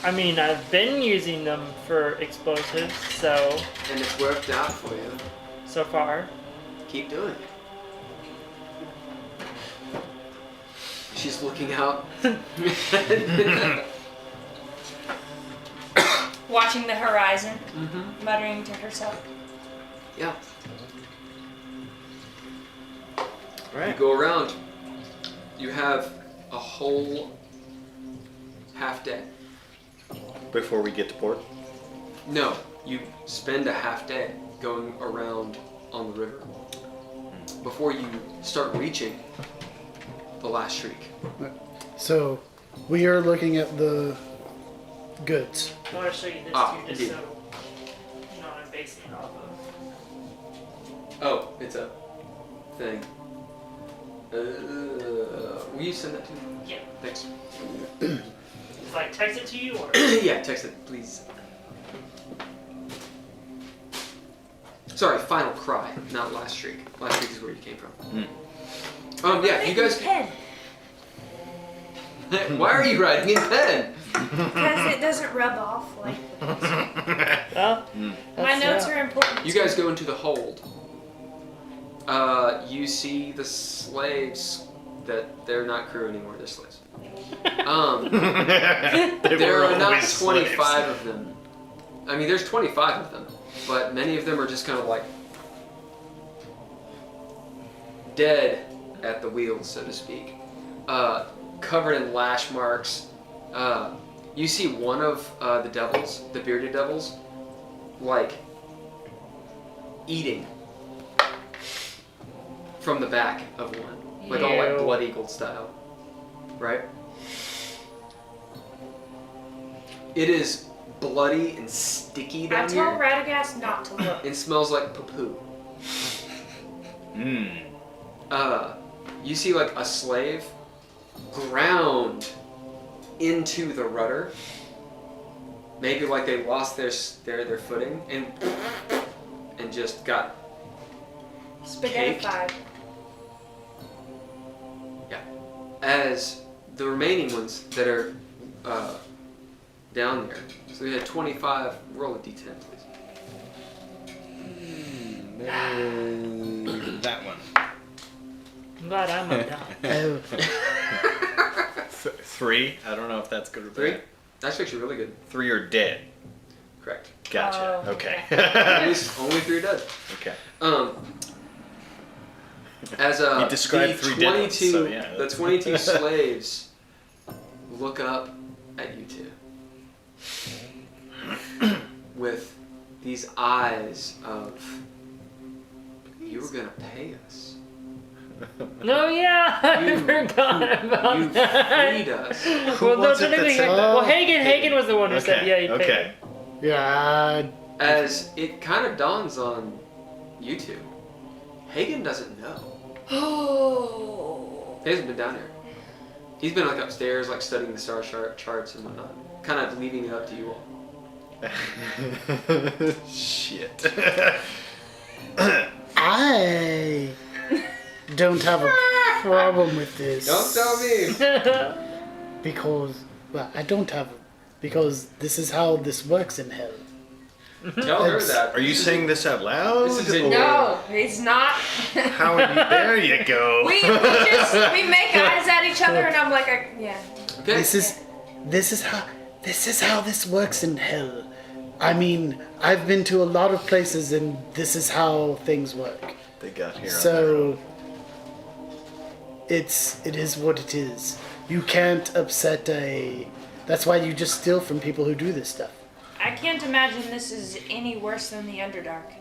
I mean, I've been using them for explosives, so And it's worked out for you. far. Keep doing it. She's looking out. Watching the horizon, Mm-hmm. muttering to herself. Yeah. You Right. go around. You have a whole half day. Before we get to port. No, you spend a half day going around on the river. Before you start reaching the last shriek. So, we are looking at the goods. I want to show you this Ah, too, just indeed. so you know what I'm basing it off of. Oh, it's a thing. Will you send that to me? Yeah. Thanks. It's like text it to you or. Yeah, text it, please. Sorry, Final Cry, not Last Shriek. Last Shriek is where you came from. Yeah, you guys. Pen. Why are you writing in pen? Because it doesn't rub off like. Well, My notes are important. You guys go into the hold. You see the slaves that they're not crew anymore, they're slaves. There are not 25 of them. I mean, there's 25 of them, but many of them are just kind of like dead at the wheels, so to speak. Covered in lash marks. You see one of the devils, the bearded devils, like eating from the back of one, like all like Ew. Blood Eagle style, right? It is bloody and sticky I down tell here. Radagast not to look. It smells like poo-poo. You see like a slave ground into the rudder. Maybe like they lost their footing and just got Spaghettified. yeah. As the remaining ones that are down there. So we had 25. Roll a d10, please. That one. I'm glad I'm on top. Oh, 3. I don't know if that's good or 3. bad. That's actually really good. 3 are dead. Correct. Gotcha. Oh, okay. At least only 3 are dead. Okay. As You described the 3 dead ones, so yeah. the 22 slaves look up at you two with these eyes of, you were gonna pay us. No, yeah, I You- forgot about You that. freed us. Well, no, was it that technically, said that? well, Haygen was the one who said, yeah, he paid. Okay. yeah. As it kind of dawns on you two, Hagen doesn't know. Oh. He hasn't been down here. He's been like upstairs, like studying the star charts and whatnot, kind of leaving it up to you all. Shit. I don't have a problem with this. Don't tell me. Because, well, I don't have because this is how this works in hell. Tell her It's- that. Are you saying this out loud? This is a- or- No, he's not. How are you? There you go. we make eyes at each other, and I'm like, yeah. Okay. This is how this works in hell. I mean, I've been to a lot of places and this is how things work. They got here. So it is what it is. You can't upset that's why you just steal from people who do this stuff. I can't imagine this is any worse than the Underdark.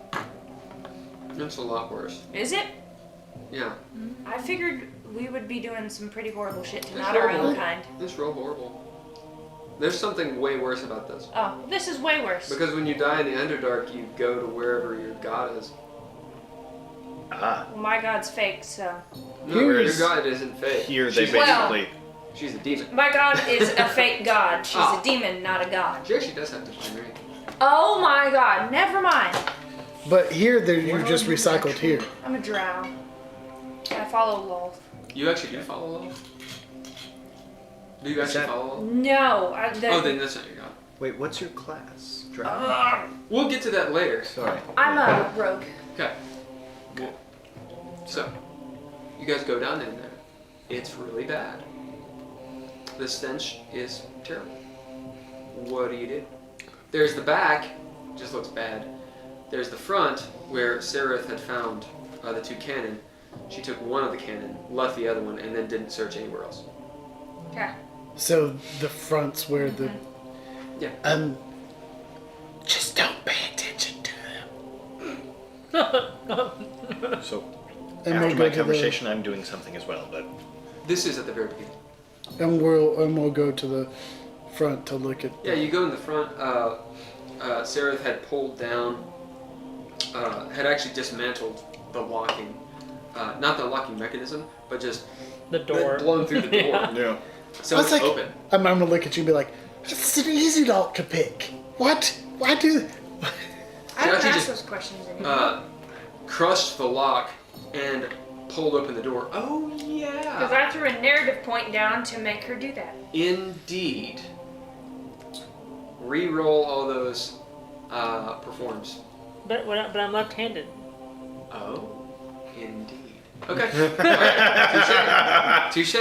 It's a lot worse. Is it? Yeah. I figured we would be doing some pretty horrible shit to It's not our horrible. own kind. It's real horrible. There's something way worse about this. Oh, this is way worse. Because when you die in the Underdark, you go to wherever your god is. Ah, Well, my god's fake, so. No, your Here's- god isn't fake. here they She's- Well- basically. She's a demon. My god is a fake god. She's Ah. a demon, not a god. She actually does have divine rank. Oh my god, never mind. But here, you just recycled here. I'm a drow. I follow Lolth. You actually do follow Law? Do you actually that- follow Law? No, Oh, then that's not your god. Wait, what's your class? Dragon. We'll get to that later. Sorry. I'm a rogue. Okay. So, you guys go down in there. It's really bad. The stench is terrible. What do you do? There's the back, just looks bad. There's the front, where Sararith had found the 2 cannon. She took one of the cannon, left the other one, and then didn't search anywhere else. Okay. So the front's where the Yeah. just don't pay attention to them. So And after we'll my go to conversation, I'm doing something as well, but This is at the very beginning. And we'll go to the front to look at. Yeah, you go in the front. Sararith had pulled down, had actually dismantled the locking, not the locking mechanism, but just The door. blown through the door. Yeah. So I it's was like, open. I'm gonna look at you and be like, "It's an easy lock to pick. What? Why do?" I don't actually ask just, those questions anymore. Crushed the lock and pulled open the door. Oh Because yeah. I threw a narrative point down to make her do that. Indeed. Re-roll all those performs. But I'm left-handed. Oh, indeed. Okay. Alright. Touche.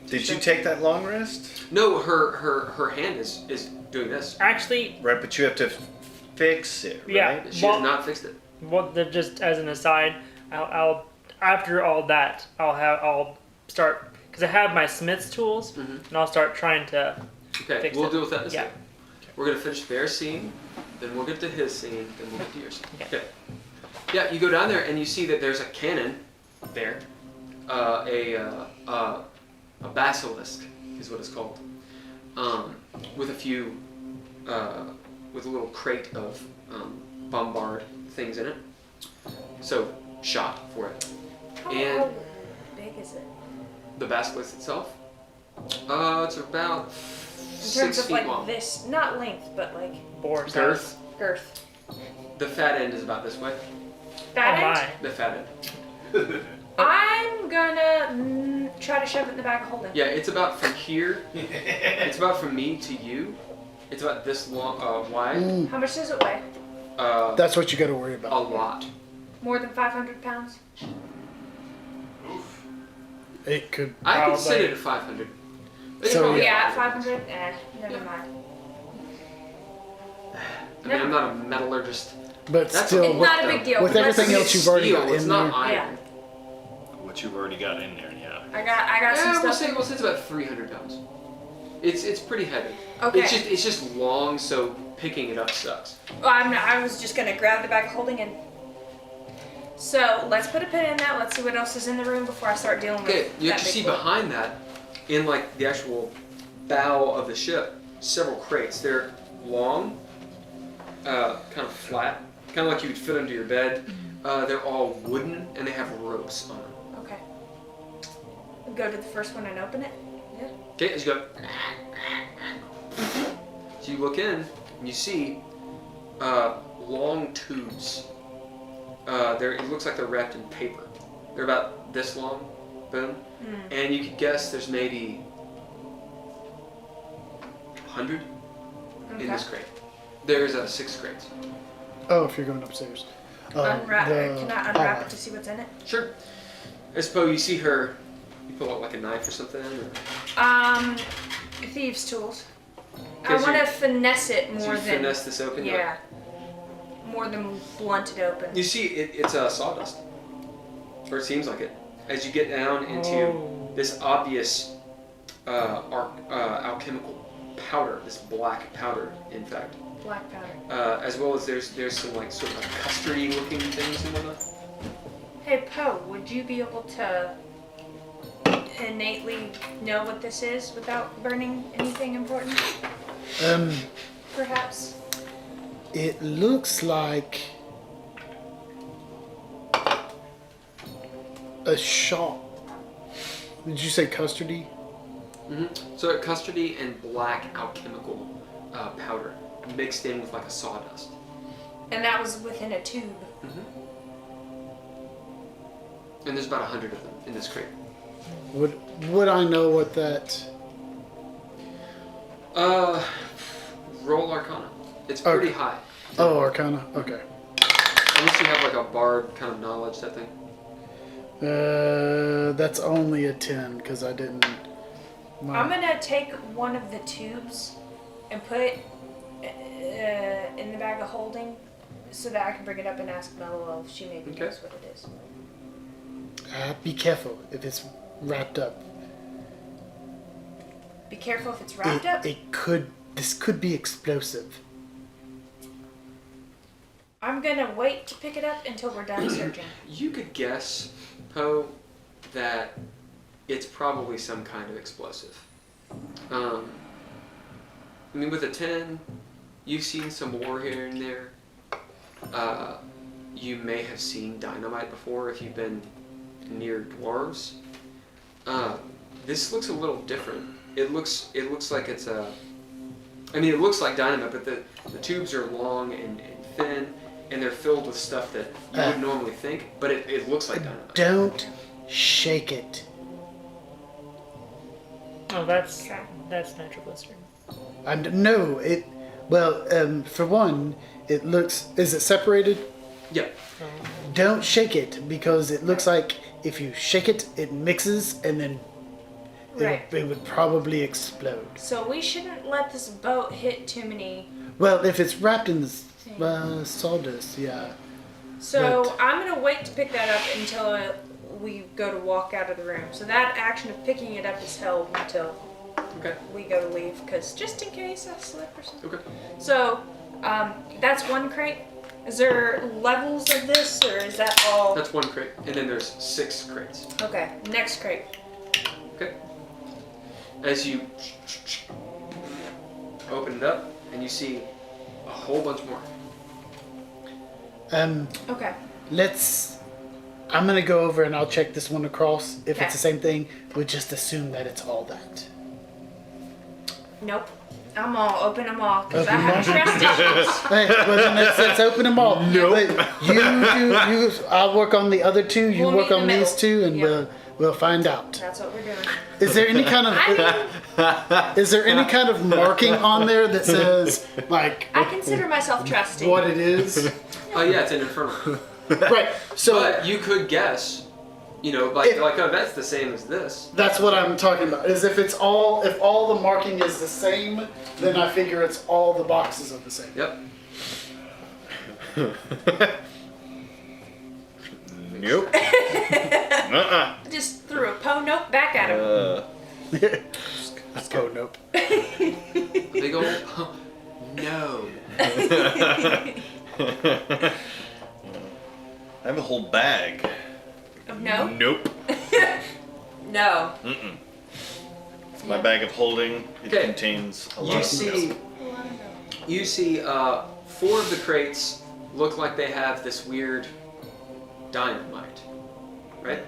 Did you take that long rest? No, her hand is doing this. Actually, Right, but you have to fix it, right? yeah. She has not fixed it. Well, just as an aside, I'll after all that, I'll start because I have my smith's tools, and I'll start trying to. Okay, Fix we'll it. deal with that in a Yeah. second. We're gonna finish their scene, then we'll get to his scene, then we'll get to your scene. Okay. Yeah, you go down there and you see that there's a cannon there, a basilisk is what it's called, with a few, with a little crate of bombard things in it. So shot for it. And How big is it? the basilisk itself, it's about In 6 terms of feet like long. this, not length, but like Bore size. Girth. girth. The fat end is about this way. That Oh end? my. The fat end. I'm gonna try to shove it in the bag of holding. Yeah, it's about from here. It's about from me to you. It's about this long, wide. How much does it weigh? That's what you got to worry A about. lot. More than 500 pounds? It could. I Probably. consider it 500. It's So, probably Yeah, 500. 500? Never mind. I mean, I'm not a metallurgist. But That's still, It's with, not a big deal. with Let's- everything else you've already Steel, got it's in not there. iron. What you've already got in there, yeah. I got some Yeah, stuff. we'll say it's about 300 pounds. It's pretty heavy. Okay. It's just long, so picking it up sucks. Well, I was just gonna grab the bag of holding and. So let's put a pin in that. Let's see what else is in the room before I start dealing with. Okay, you that actually see big boy. behind that, in like the actual bow of the ship, several crates. They're long, kind of flat, kind of like you would fit under your bed. They're all wooden and they have ropes on them. Okay. Go to the first one and open it. Yeah. Okay, as you go. So you look in and you see long tubes. It looks like they're wrapped in paper. They're about this long, boom. And you could guess there's maybe 100 in this crate. There's 6 crates. Oh, if you're going upstairs. Unwrap. the Can I unwrap hallway. it to see what's in it? Sure. I suppose you see her. You pull out like a knife or something. Or, Thieves' tools. I Okay, so want to you- finesse it so more you than. finesse this open. Yeah. More than blunt it open. You see, it's sawdust, or it seems like it. As you get down into Oh. this obvious alchemical powder, this black powder, in fact, Black powder. as well as there's some like sort of like custardy looking things and whatnot. Hey Poe, would you be able to innately know what this is without burning anything important? Perhaps. It looks like a shop. Did you say custardy? So custardy and black alchemical powder mixed in with like a sawdust. And that was within a tube. And there's about 100 of them in this crate. Would I know what that? Roll Arcana. It's pretty Okay. high. Oh, Arcana. Okay. Unless you have like a bard kind of knowledge, that thing. That's only a 10 because I didn't. I'm gonna take one of the tubes and put it in the bag of holding so that I can bring it up and ask Mello if she maybe Okay. knows what it is. Be careful if it's wrapped up. Be careful if it's wrapped up. It could. This could be explosive. I'm gonna wait to pick it up until we're done searching. You could guess, Poe, that it's probably some kind of explosive. I mean, with a 10, you've seen some war here and there. You may have seen dynamite before if you've been near dwarves. This looks a little different. It looks like it's a. I mean, it looks like dynamite, but the tubes are long and thin, and they're filled with stuff that you wouldn't normally think. But it looks like dynamite. Don't shake it. Oh, that's nitroglycerin. And no, it. Well, for one, it looks. Is it separated? Yeah. Don't shake it because it looks like if you shake it, it mixes and then Right. it would probably explode. So we shouldn't let this boat hit too many. Well, if it's wrapped in sawdust, yeah. So But- I'm gonna wait to pick that up until we go to walk out of the room. So that action of picking it up is held until Okay. we go to leave, because just in case I slip or something. Okay. So that's one crate. Is there levels of this, or is that all? That's one crate, and then there's 6 crates. Okay, next crate. Okay. As you open it up, and you see a whole bunch more. Okay. I'm gonna go over and I'll check this one across. If Okay. it's the same thing, we'll just assume that it's all that. Nope. I'm all open them all because I Open have trust issues. Hey, well then let's open them all. Nope. I'll work on the other two. You We'll work meet in on the these middle. two, and Yep. we'll find out. That's what we're doing. Is there any kind of marking on there that says like I consider myself trusting. what it is? Oh yeah, it's an infernal. Right. So But you could guess, oh, that's the same as this. that's what I'm talking about. Is if all the marking is the same, then I figure it's all the boxes are the same. Yep. Nope. Just threw a note back at him. Oh nope. Big old no. I have a whole bag. No? Nope. No. It's my bag of holding. It Okay. contains a lot You of see, you see, 4 of the crates look like they have this weird dynamite, right?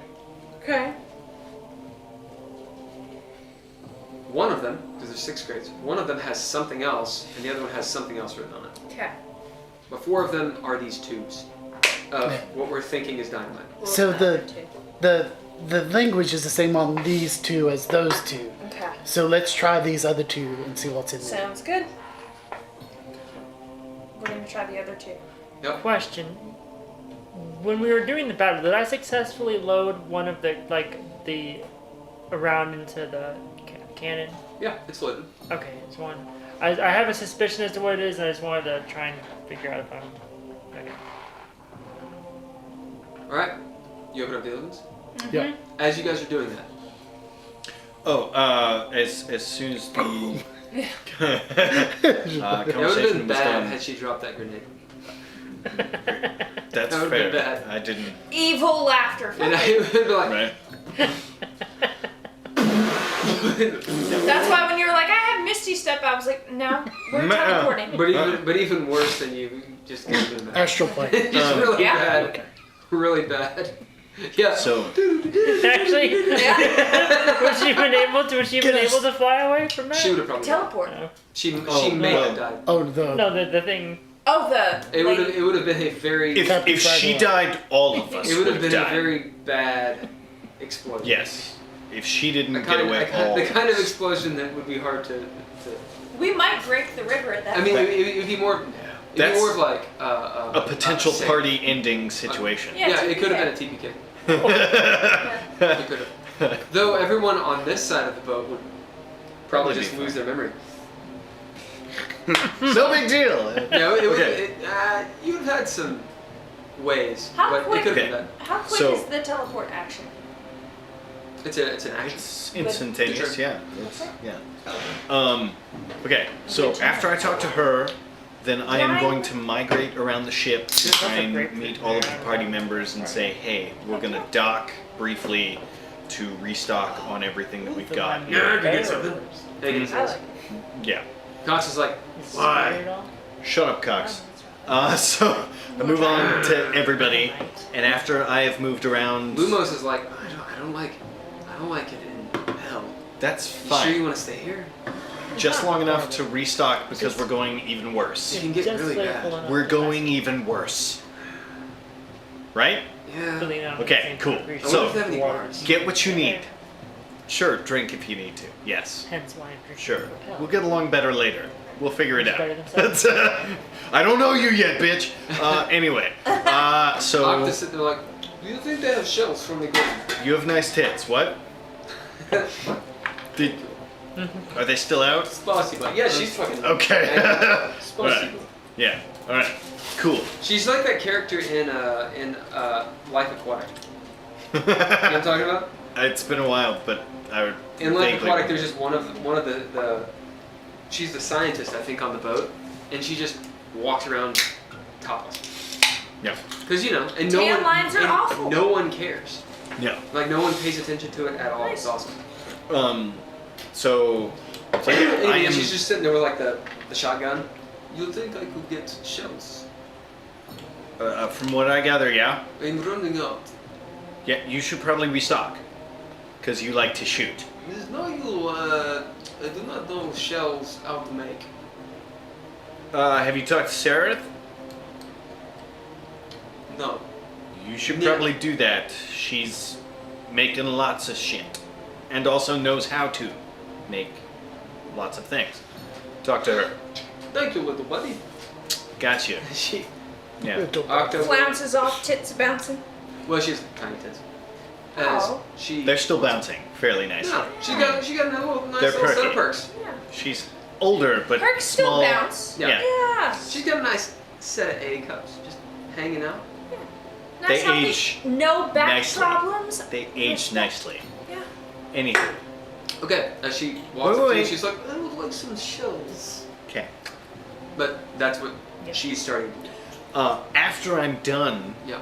Okay. One of them, because there's 6 crates, one of them has something else, and the other one has something else written on it. Okay. But 4 of them are these tubes of what we're thinking is dynamite. So the language is the same on these two as those two. Okay. So let's try these other two and see what's in there. Sounds good. We're gonna try the other two. Yep. Question: when we were doing the battle, did I successfully load one of the around into the cannon? Yeah, it's loaded. Okay, it's one. I have a suspicion as to what it is, and I just wanted to try and figure out if I'm. Okay. All right. You open up the other ones. Yeah. As you guys are doing that, as soon as the it would have been conversation was bad done. had she dropped that grenade. That's That would've fair. been bad. I didn't. Evil laughter. And I would be like, Right. That's why when you were like, I have Misty Step, I was like, no, we're teleporting. but even worse than you just gave them that. Astral plane. Just really Yeah. bad. Okay. Really bad. Yeah. So Actually, Yeah. was she even able to fly away from that? She would have probably. Teleport. She Oh, may well. have died. Oh No, the thing. Oh, the It would lady. have been a very if she died, all of us it would have been died. a very bad explosion. Yes. If she didn't The get kind, of, away, the kind- all the of kind of us. explosion that would be hard to We might break the river at that I mean, point. it would be more. It'd be That's more of like a potential say- party-ending situation. Yeah, Yeah, it could have been a TPK. It could have. Though everyone on this side of the boat would probably Probably just be lose their memory. No big deal. It would. Okay. You would have had some ways, How but quick- it could have Okay. been that. How quick So- is the teleport action? It's an action. It's instantaneous, Sure. yeah. Okay, so after I talk to her, then I am going to migrate around the ship to try and meet all of the party members and say, hey, we're going to dock briefly to restock on everything that we've The got. one Yeah, I can get bear something. first. Haygen I says. like Yeah. Cox is like, Is why? it all? Shut up, Cox. So I move on to everybody, and after I have moved around, Lumos is like, I don't like it in hell. that's You fine. sure you want to stay here? Just long enough to restock because we're going even worse. It can get Just really like bad. pulling up We're the going even worse. Right? Yeah. Really not Okay, the same cool. concentration. I So, wonder if they have any Water. bars. Get what you need. Sure, drink if you need to. Yes. Hence why I'm drinking Sure. Propel. We'll get along better later. We'll figure it It's out. better than That's, I don't know you yet, bitch. Anyway, so Octus sit there like, do you think they have shells from the game? you have nice tits. What? Did, are they still out? Spasiba. Yeah, she's fucking. Okay. Spasiba. Yeah. All right. Cool. She's like that character in Life Aquatic. You know what I'm talking about? It's been a while, but I would. In Life vaguely- Aquatic, there's just one of the she's the scientist, I think, on the boat, and she just walks around topless. Yeah. Because and no Tan one lines are and awful. no one cares. Yeah. Like no one pays attention to it at all. Nice. It's awesome. So yeah, Anyway, I am. she's just sitting there with like the shotgun. You think I could get shells? From what I gather, yeah. I'm running out. Yeah. You should probably restock, because you like to shoot. There's no you. I do not know shells how to make. Have you talked to Sararith? No. You should Yeah. probably do that. She's making lots of shit, and also knows how to make lots of things. Talk to her. Thank you, little buddy. Gotcha. She. Yeah. Octo. flounces off, tits bouncing. Well, she has tiny tits. As Oh. she. They're still bouncing fairly nicely. No, she got a little nice They're little set perky. of perks. Yeah. She's older, but Perks still small. bounce. Yeah. Yeah. She's got a nice set of A cups, just hanging out. Nice They healthy- age No back nicely. problems. They age nicely. Yeah. Anywho. Okay, as she walks Wait, up to wait. you, she's like, I would like some shells. Okay. But that's what Yeah. she's starting to do. After I'm done Yeah.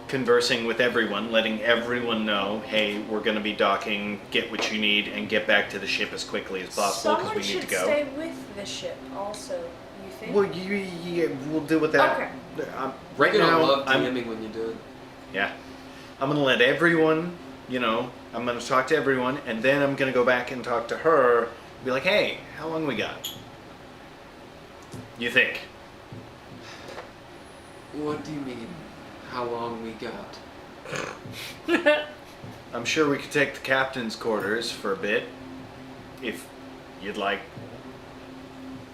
conversing with everyone, letting everyone know, hey, we're going to be docking, get what you need, and get back to the ship as quickly as possible because Someone we need should to go. stay with the ship also, you think? Well, we'll deal with that. Okay. Right You're gonna now, love I'm DMing when you do it. yeah, I'm gonna let everyone. I'm gonna talk to everyone, and then I'm gonna go back and talk to her. Be like, hey, how long we got? You think? What do you mean? How long we got? I'm sure we could take the captain's quarters for a bit, if you'd like.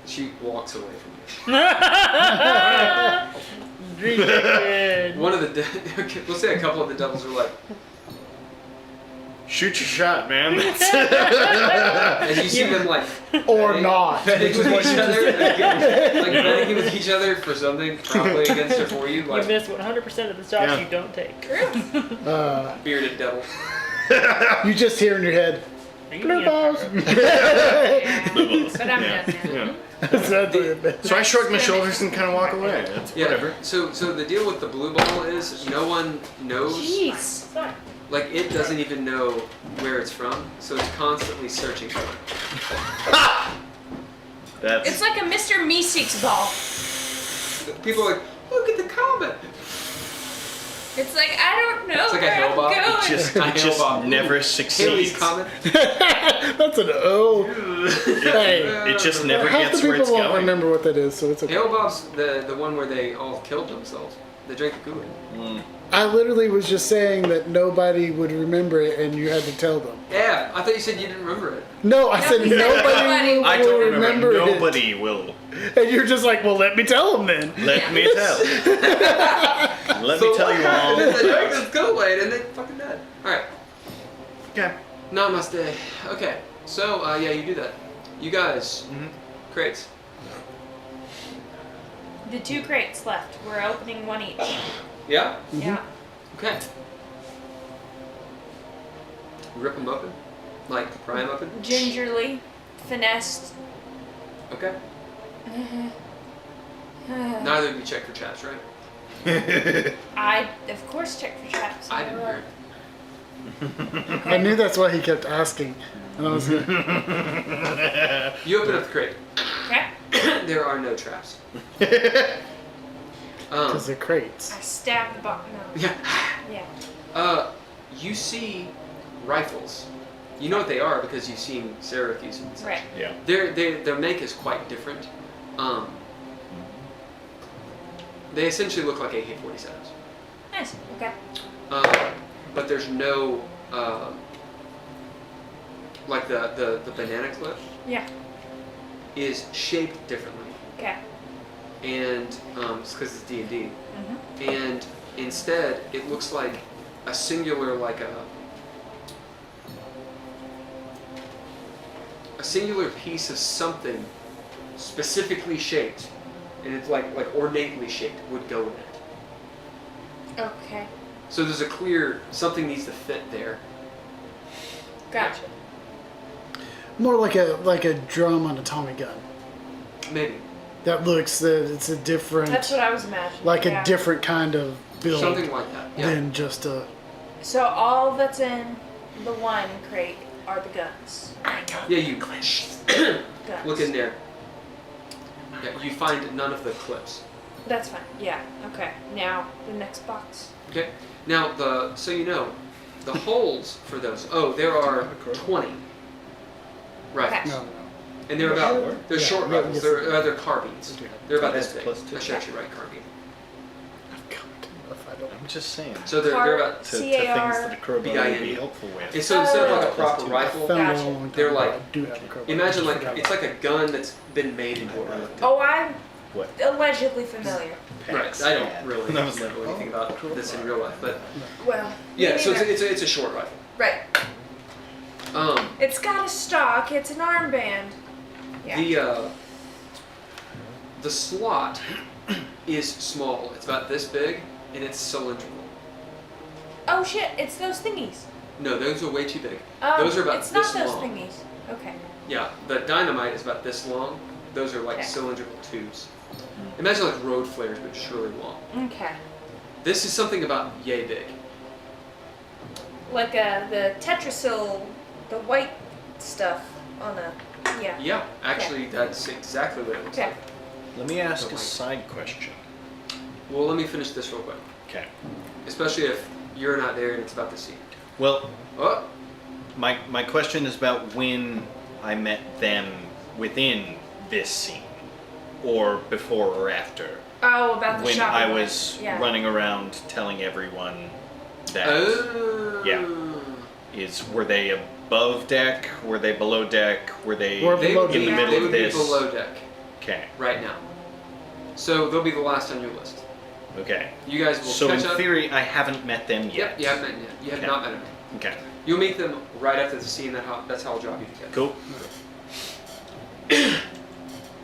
She walks away from you. Rejected. One of the okay, we'll say a couple of the devils are like, Shoot your shot, man. as you see them like Or betting- not. betting with each other, like betting with each other for something, probably against or for you, You like miss 100% of the shots Yeah. you don't take. bearded devil. You just hear in your head, Are you blue being- balls. But I'm Yeah. done now. Yeah. That's So I shrug my shoulders and kind of walk away. It's Yeah. whatever. So the deal with the blue ball is no one knows. Jeez. Sorry. Like it doesn't even know where it's from, so it's constantly searching for it. That's It's like a Mr. Meeseeks ball. People are like, look at the comet. It's like, I don't know It's like a where hell I'm ball. going. It just, I it know just about- never Haley's succeeds. comet. That's an O. Hey, It just never half gets the where it's people won't going. remember what that is, so it's okay. Hale Bob's the one where they all killed themselves. They drank the Kool-Aid. I literally was just saying that nobody would remember it, and you had to tell them. Yeah, I thought you said you didn't remember it. No, I said Nobody nobody will I will don't remember. it. Nobody will. And you're just like, well, let me tell them then. Let me tell. Let me tell you all. They drank this Kool-Aid and they fucking died. Alright. Okay. Namaste. Okay, so yeah, you do that. You guys, crates. The 2 crates left. We're opening one each. Yeah? Yeah. Okay. Rip them open? Like, pry them open? Gingerly, finessed. Okay. Neither of you check for traps, right? I, of course, check for traps. I didn't hear it. I knew that's why he kept asking, and I was like, You open up the crate. Okay. There are no traps. because they're crates. I stab the box. No. Yeah. Yeah. You see rifles. You know what they are because you've seen Sararith use them. and such. Right. Yeah. Their make is quite different. They essentially look like AK-47s. Nice. Okay. But there's no like the banana clip Yeah. is shaped differently, Okay. and it's because it's D&D, Mm-hmm. and instead it looks like a singular a singular piece of something specifically shaped, and it's like ornately shaped would go in it. Okay. So there's a clear something needs to fit there. Gotcha. More like a drum on a Tommy gun. Maybe That looks it's a different, That's what I was imagining. like yeah. a different kind of build something like that. Yeah. than just a. So all that's in the one crate are the guns. Yeah, you Guns. look in there. Yeah, you find none of the clips. That's fine. Yeah. Okay. Now the next box. Okay. Now so you know, the holes for those. Oh, there are 20 rifles, No, no. and they're they're Yeah, short yeah, rifles. yes. They're carbines. They're about this big. Plus two. That's actually right, carbine. I'm just saying. So they're about. To things that a crowbar would BIN. be helpful with. And so instead of like a Oh. proper I rifle, found it Gotcha. a long time They're ago. like- I do have a crowbar. imagine I like forgot it's about like a gun that's been made into a rifle. Oh, I'm What? allegedly familiar. Right. I don't really And I was know like, anything about this in real life, but Well. me yeah. So neither. it's a short rifle. Right. It's It's got a stock. It's an armband. Yeah. the slot is small. It's about this big, and it's cylindrical. Oh shit! It's those thingies. No, those are way too big. Oh, Those are about it's not this those long. thingies. Okay. Yeah, the dynamite is about this long. Those are like Okay. cylindrical tubes. Imagine like road flares, but just really long. Okay. This is something about yay big. Like the Tetrasil, the white stuff on a. Yeah. Yeah, actually, that's exactly what it looks Okay. like. Let me ask Okay. a side question. Well, let me finish this real quick. Okay. Especially if you're not there and it's about to see. Well, Oh, my question is about when I met them within this scene, or before or after. Oh, about the When shop. I was Yeah. running around telling everyone that oh. Yeah. were they above deck? Were they below deck? Were they We're They below would deck. be, in the middle they of would this? be below deck Okay. right now. So they'll be the last on your list. Okay. You guys will So in catch up. theory, I haven't met them yet. Yep, you haven't met them yet. You have Okay. not met them. Okay. You'll meet them right after the scene. That's how I'll drop you together. Cool.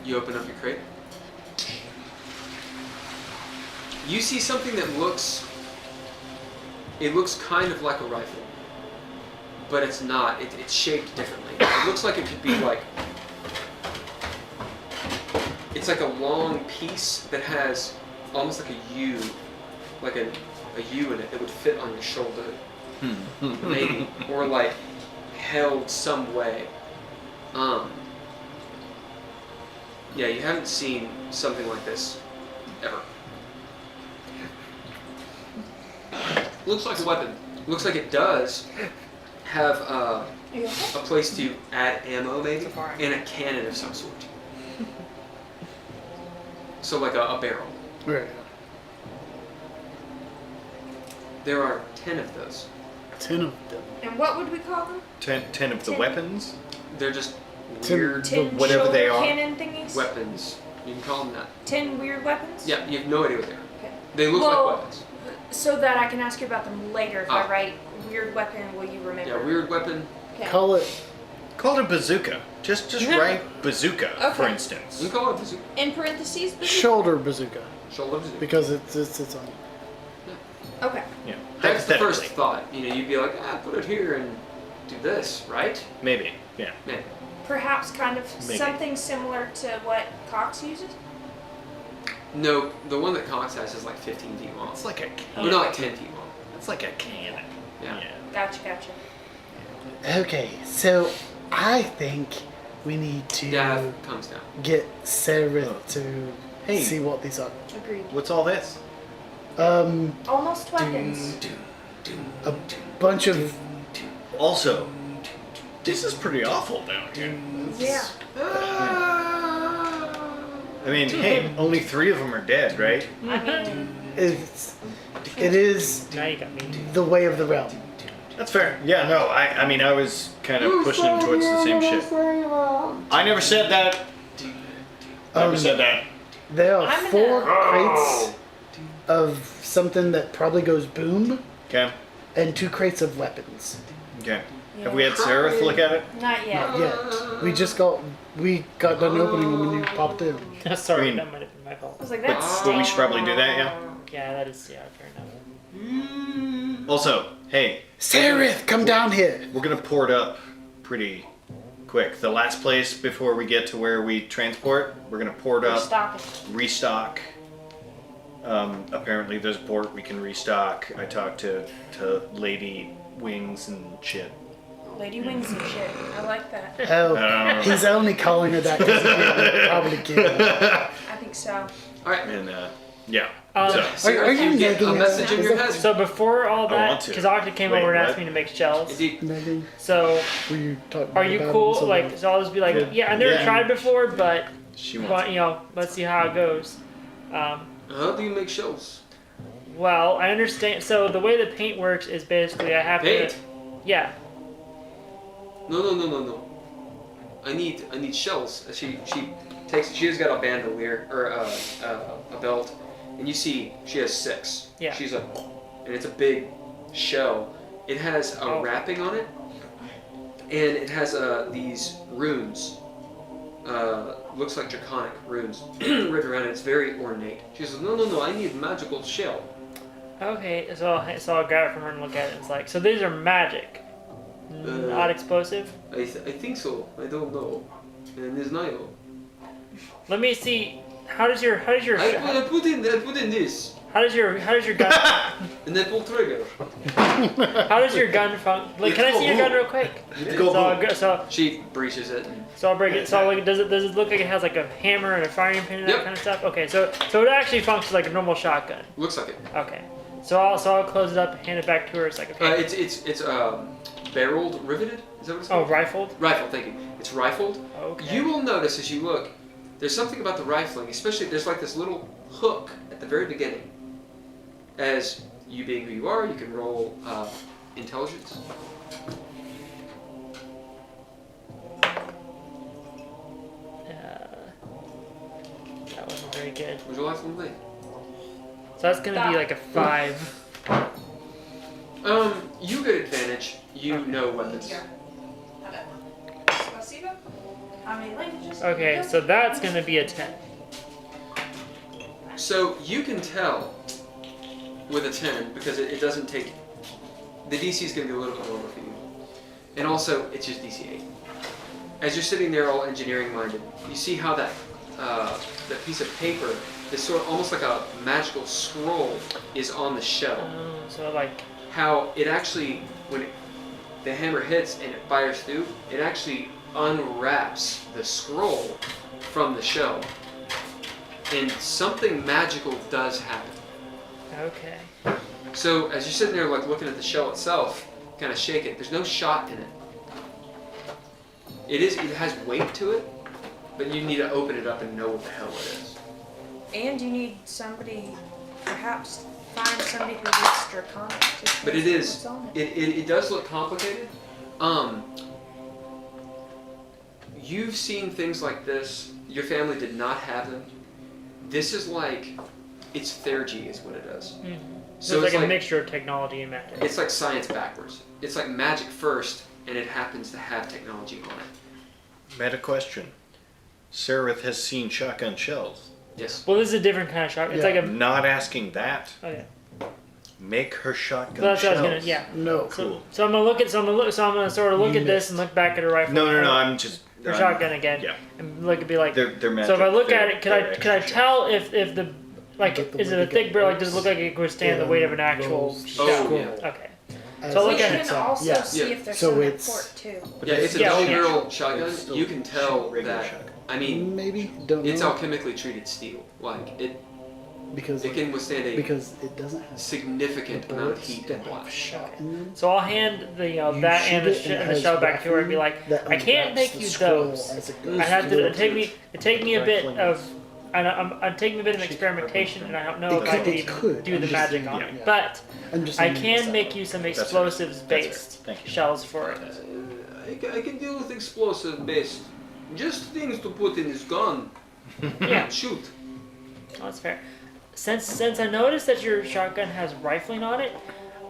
You open up your crate. You see something that looks kind of like a rifle, but it's not. It's shaped differently. It looks like it could be like, it's like a long piece that has almost like a U, like a U in it that would fit on your shoulder, maybe, or like held some way. Yeah, you haven't seen something like this ever. Looks like a weapon. Looks like it does have Are you okay? a place to add ammo, maybe, So far. and a cannon of some sort. So like a barrel. Right. There are 10 of those. 10 of them. And what would we call them? 10 of the 10. weapons? They're just 10 weird Tin whatever shoulder they are. cannon thingies? weapons. You can call them that. 10 weird weapons? Yeah, you have no idea what they are. Okay. They look Well, like weapons. So that I can ask you about them later. If Ah. I write weird weapon, will you remember? Yeah, weird weapon. Okay. Call it. Call it a bazooka. Just write bazooka, for Okay. instance. You can call it a bazooka. In parentheses? bazooka? Shoulder bazooka. Shoulder bazooka. Because it's on. Okay. Yeah. That's the first Hypothetically. thought. You'd be like, put it here and do this, right? Maybe. Yeah. Man. Perhaps kind of Maybe. something similar to what Cox uses? No, the one that Cox has is like 15 feet long. It's like a Or cannon. not like 10 feet long. It's like a cannon. Yeah. Gotcha. Okay, so I think we need to Dav comes down. get Sararith to Hey. see what these are. Agreed. What's all this? Almost weapons. A bunch of Also, this is pretty awful down here. Yeah. I mean, hey, only 3 of them are dead, right? I mean, it is Now you got me. the way of the realm. That's fair. Yeah, no, I mean, I was kind of pushing him towards the same shit. I never said that. Never said that. There are I'm in 4 a- crates of something that probably goes boom, Okay. and 2 crates of weapons. Okay. Have we had Sararith look at it? not yet. Not yet. We got done opening when you popped in. Sorry, I mean- that might have been my fault. I was like, But, that's but we should probably do that, yeah? Yeah, that is fair enough. Also, hey, Sararith, come down here. we're gonna port up pretty quick. The last place before we get to where we transport, we're gonna port We're up, stopping. restock. Apparently there's a port we can restock. I talked to Lady Wings and shit. Lady Wings and shit. I like that. Oh, he's only calling her that because he probably killed her. I think so. All right. And yeah. Um, So Are you you get a making message in your head. So before all I want that, to. because Octa came Wait, over and what? asked me to make shells. Indeed. Megan, So were you talking are you about cool? it? Like, so I'll just be like, yeah, I never Yeah. tried before, but she well, wants. you know, let's see how it goes. How do you make shells? Well, I understand. So the way the paint works is basically I have Paint? to, yeah. No. I need shells. She has got a bandolier or a belt, and you see she has 6. Yeah. And it's a big shell. It has a Oh. wrapping on it, and it has these runes. Looks like draconic runes written around it. It's very ornate. She says, no, I need a magical shell. Okay, so I'll grab it from her and look at it. It's like, so these are magic, not explosive. I think so. I don't know. And there's Nio. Let me see. How does your I put in this, how does your gun and then pull trigger. how does your gun function? Like, can I see your gun real quick? Go So, boom. She breaches it. And I'll break it. So like, does it look like it has like a hammer and a firing pin and that Yep. kind of stuff? Okay, so it actually functions like a normal shotgun. looks like it. Okay, so I'll close it up and hand it back to her. It's like, okay. It's barreled, riveted. Is that what it's Oh, called? rifled. Rifled. Thank you. It's rifled. Okay. You will notice as you look, there's something about the rifling, especially there's like this little hook at the very beginning. As you being who you are, you can roll intelligence. That wasn't very good. What's your last one thing? So that's gonna be like a 5. You get advantage. You know weapons. Here. Have it. Spasibo. How many languages? Okay, so that's gonna be a 10. So you can tell with a 10 because it doesn't take. The DC is going to be a little bit lower for you, and also it's just DC 8. As you're sitting there, all engineering minded, you see how that piece of paper, this sort of almost like a magical scroll, is on the shell. So like, How it actually, when the hammer hits and it fires through, it actually unwraps the scroll from the shell, and something magical does happen. okay. So as you're sitting there like looking at the shell itself, kind of shake it. There's no shot in it. It has weight to it, but you need to open it up and know what the hell it is. And you need somebody, perhaps find somebody who reads Draconic. to But it see is. what's on It does look complicated. You've seen things like this. Your family did not have them. This is like, it's Theurgy is what it is. So it's like a mixture of technology and magic. It's like science backwards. It's like magic first, and it happens to have technology on it. Meta question. Sararith has seen shotgun shells. Yes. Well, this is a different kind of shotgun. It's Yeah. like a. Not asking that. Oh yeah. Make her shotgun So that's what I shells. was gonna. Yeah. No. Cool. So I'm gonna look at. So I'm gonna sort of look You at this missed. and look back at a rifle. No. I'm just. Or I'm- shotgun again. Yeah. And look and be like. They're magic. So if I look at it, They're can I extra tell if the like Get the is it way a to thick get barrel? Like does it works. look like it could stand the weight of an actual Rolls. shell? Oh, yeah. Okay. as So We look at can it. also Yeah. see Yeah. if there's So some it's- at port too. Yeah, it's a Yeah, dual yeah. barrel shotgun. Still You can tell regular that. shotgun. I mean, Maybe don't it's know alchemically treated steel. Like it because can withstand a because it doesn't have significant amount of bullets heat that and have blast. shot in them. So I'll hand the You that shoot and the, it and it and the has shell back to her and be rifling like, that I can't unwraps make the you scroll those. as it goes I have to. through. It take me a bit Rifling of. is- And I'm taking a bit of experimentation, and I don't know if I can even do the I'm magic just on saying, it. yeah. But I'm just I saying can this make out. you some right. explosives-based Thank you. shells for it. I can deal with explosive based. Just things to put in his gun. Yeah, Shoot. that's fair. Since I noticed that your shotgun has rifling on it,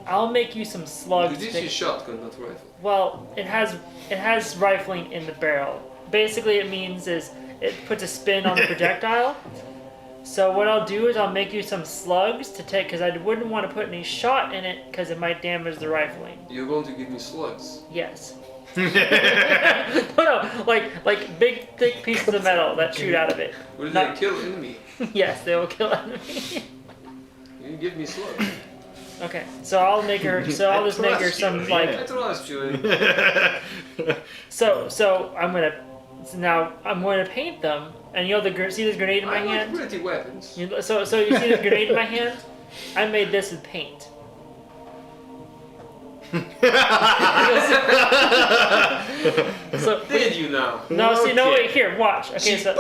I'll make you some slugs. This to- is shotgun, not rifle. Well, it has rifling in the barrel. Basically, it means is it puts a spin on the projectile. So what I'll do is I'll make you some slugs to take, because I wouldn't want to put any shot in it because it might damage the rifling. You're going to give me slugs. Yes. no, like big thick pieces of metal that shoot out of it. Will they Not- kill enemy? Yes, they will kill enemy. You give me slugs. Okay, so I'll make her. So I'll just make her trust you, some yeah. like. I trust you. So I'm gonna. Now I'm going to paint them, and you know see this grenade in my I like hand. pretty weapons. So you see this grenade in my hand? I made this with paint. So Did you now? no, see, no, Okay. wait, here, watch. Okay, so.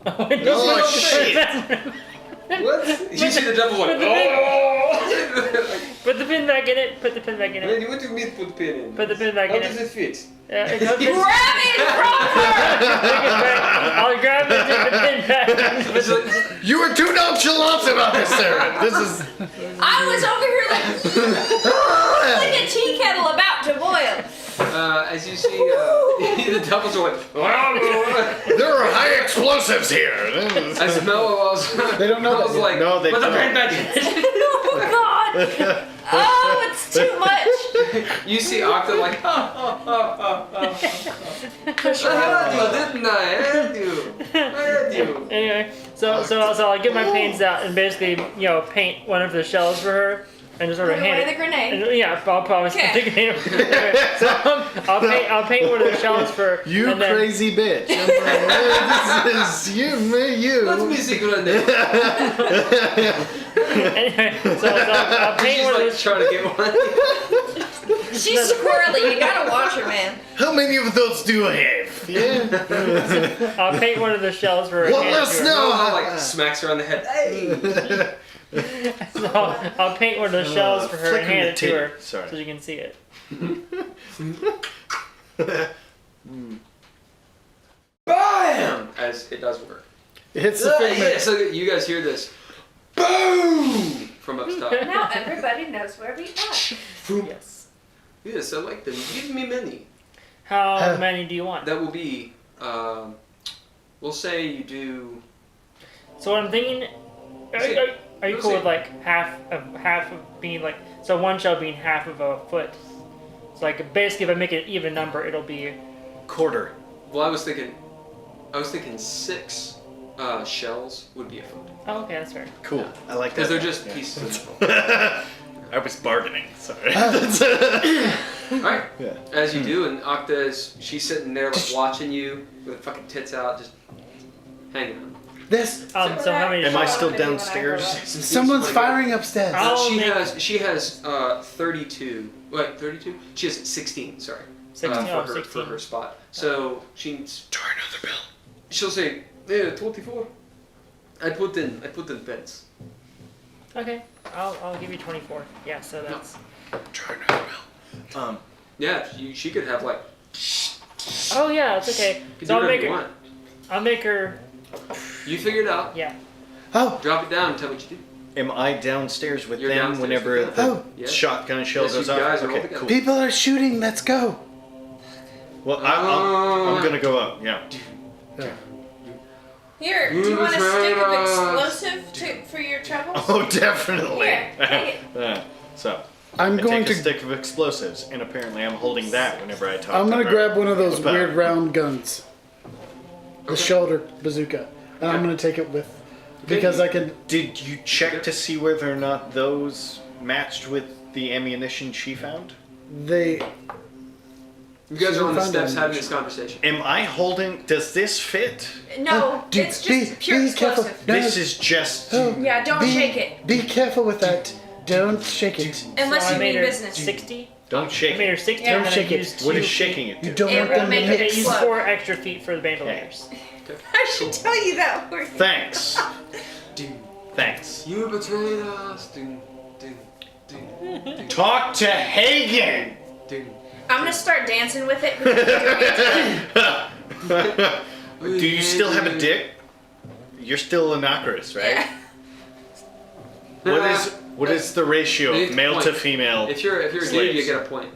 Oh, shit. What? You see the devil like, Put the oh! Put the pin back in it. Put the pin back in it. Man, what do you mean put pin in? Put the pin back How in does it. it fit? It goes in. Grab it from her! I'll grab it and take the pin back. It's like, You were too nonchalant about this, Sarah. This is. I was over here like a tea kettle about to boil. as you see, the devils are like, There are high explosives here. as Mello was, They don't know I was that yet. like, No, they put the don't. pen back in. Oh God! Oh, it's too much. You see Octa like, I had you, didn't I? I had you. I had you. Anyway, so I'll get my paints out and basically paint one of the shells for her and just sort of Put hand away it. the grenade. And, yeah, I'll promise. Okay. So I'll paint one of the shells for You and then- crazy bitch. This is you, me, Let you. me see grenade. Anyway, so I'll paint She's one of like those. trying to get one. She's squirrely. You gotta watch her, man. How many of those do I have? Yeah. I'll paint one of the shells for her. What hand it less to her. now? Like smacks her on the head. Hey. So I'll paint one of the shells for her and flicker hand the it to her titty. Sorry. so she can see it. Bam! As it does work. It hits the Yeah, figment. so you guys hear this. Boom! From up top. Now everybody knows where we are. Yes. Yes, I like them. Give me many. How many do you want? That will be, we'll say you do. So what I'm thinking, are you cool with like half of being like so one shell being half of a foot? So like basically, if I make it an even number, it'll be Quarter. Well, I was thinking 6 shells would be a foot. oh okay, that's fair. Cool. I like that. Because they're just Yeah. pieces of metal. I was bargaining. Sorry. Alright. Yeah. As you do, and Octa she's sitting there like watching you with fucking tits out, just hanging on. This. So how many? Am I shells? still downstairs? Someone's firing upstairs. I'll She make- has 32. Wait, 32? She has 16. Sorry. 16, for, oh, her, 16. for her spot. So Try another bill. she'll say, yeah, 24. I put in pence. Okay, I'll give you 24. Yeah, so that's. Try another bill. Yeah, she could have like. Oh yeah, that's okay. You can So do I'll whatever make you her. want. I'll make her. You figure it out. Yeah. Oh, Drop it down and tell me what you do. Am I downstairs with You're them downstairs whenever with them. the Oh. Yeah. shotgun shell Yes, goes you off? guys are all Okay, together. cool. people are shooting. Let's go. Well, I'm gonna go up. Yeah. Here, do you want a stick of explosive for your troubles? Oh, definitely. Here, take So I'm I going take a to. stick of explosives, and apparently I'm holding that whenever I talk. I'm to gonna her grab one of those about- weird round guns, the shoulder bazooka, and I'm gonna take it with because I can. Did you check to see whether or not those matched with the ammunition she found? They. You guys are on the Found steps ammunition. having this conversation. Am I holding? Does this fit? No, Dude, it's just pure be explosive. careful. No, This is just. oh, Yeah, don't be- shake it. Be careful with that. Don't shake it. Unless So I you made mean her business. 60. Don't I shake made her it. 60. Yeah. And then Don't shake I it. used What two is feet. shaking it You to? don't It want will them make to it mix. Use explode. 4 extra feet for the bandoliers. I should tell you that. Word. Thanks. Ding. Thanks. You betrayed us. Ding, ding, ding, ding, Talk to Haygen. ding. I'm gonna start dancing with it. Do you still have a dick? You're still a Nocris, right? Yeah. What is the ratio You of need male point. to female? If you're a dude, slaves? you get a point.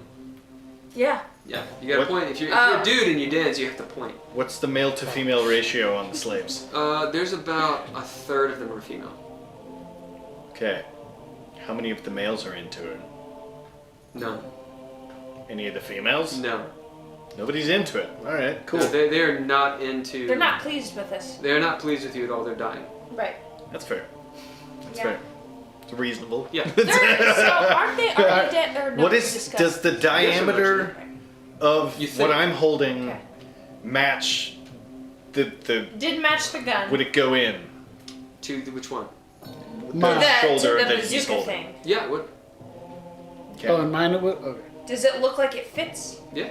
Yeah. Yeah, you get a What? point. If you're Oh. a dude and you dance, you have to point. What's the male to female ratio on the slaves? There's about a third of them are female. Okay. How many of the males are into it? No, Any of the females? no. Nobody's into it. All right, cool. No, they're not into. They're not pleased with us. They're not pleased with you at all. They're dying. Right. That's fair. That's Yeah. fair. It's reasonable. Yeah. So aren't they dead or no? What is discussed? does the diameter of You what think- I'm holding Okay. match the Did match the gun. would it go in Which one? Mine. the to shoulder the that he's bazooka holding? thing. Yeah. What? Okay. Oh, and mine it would. Okay. Does it look like it fits? Yeah.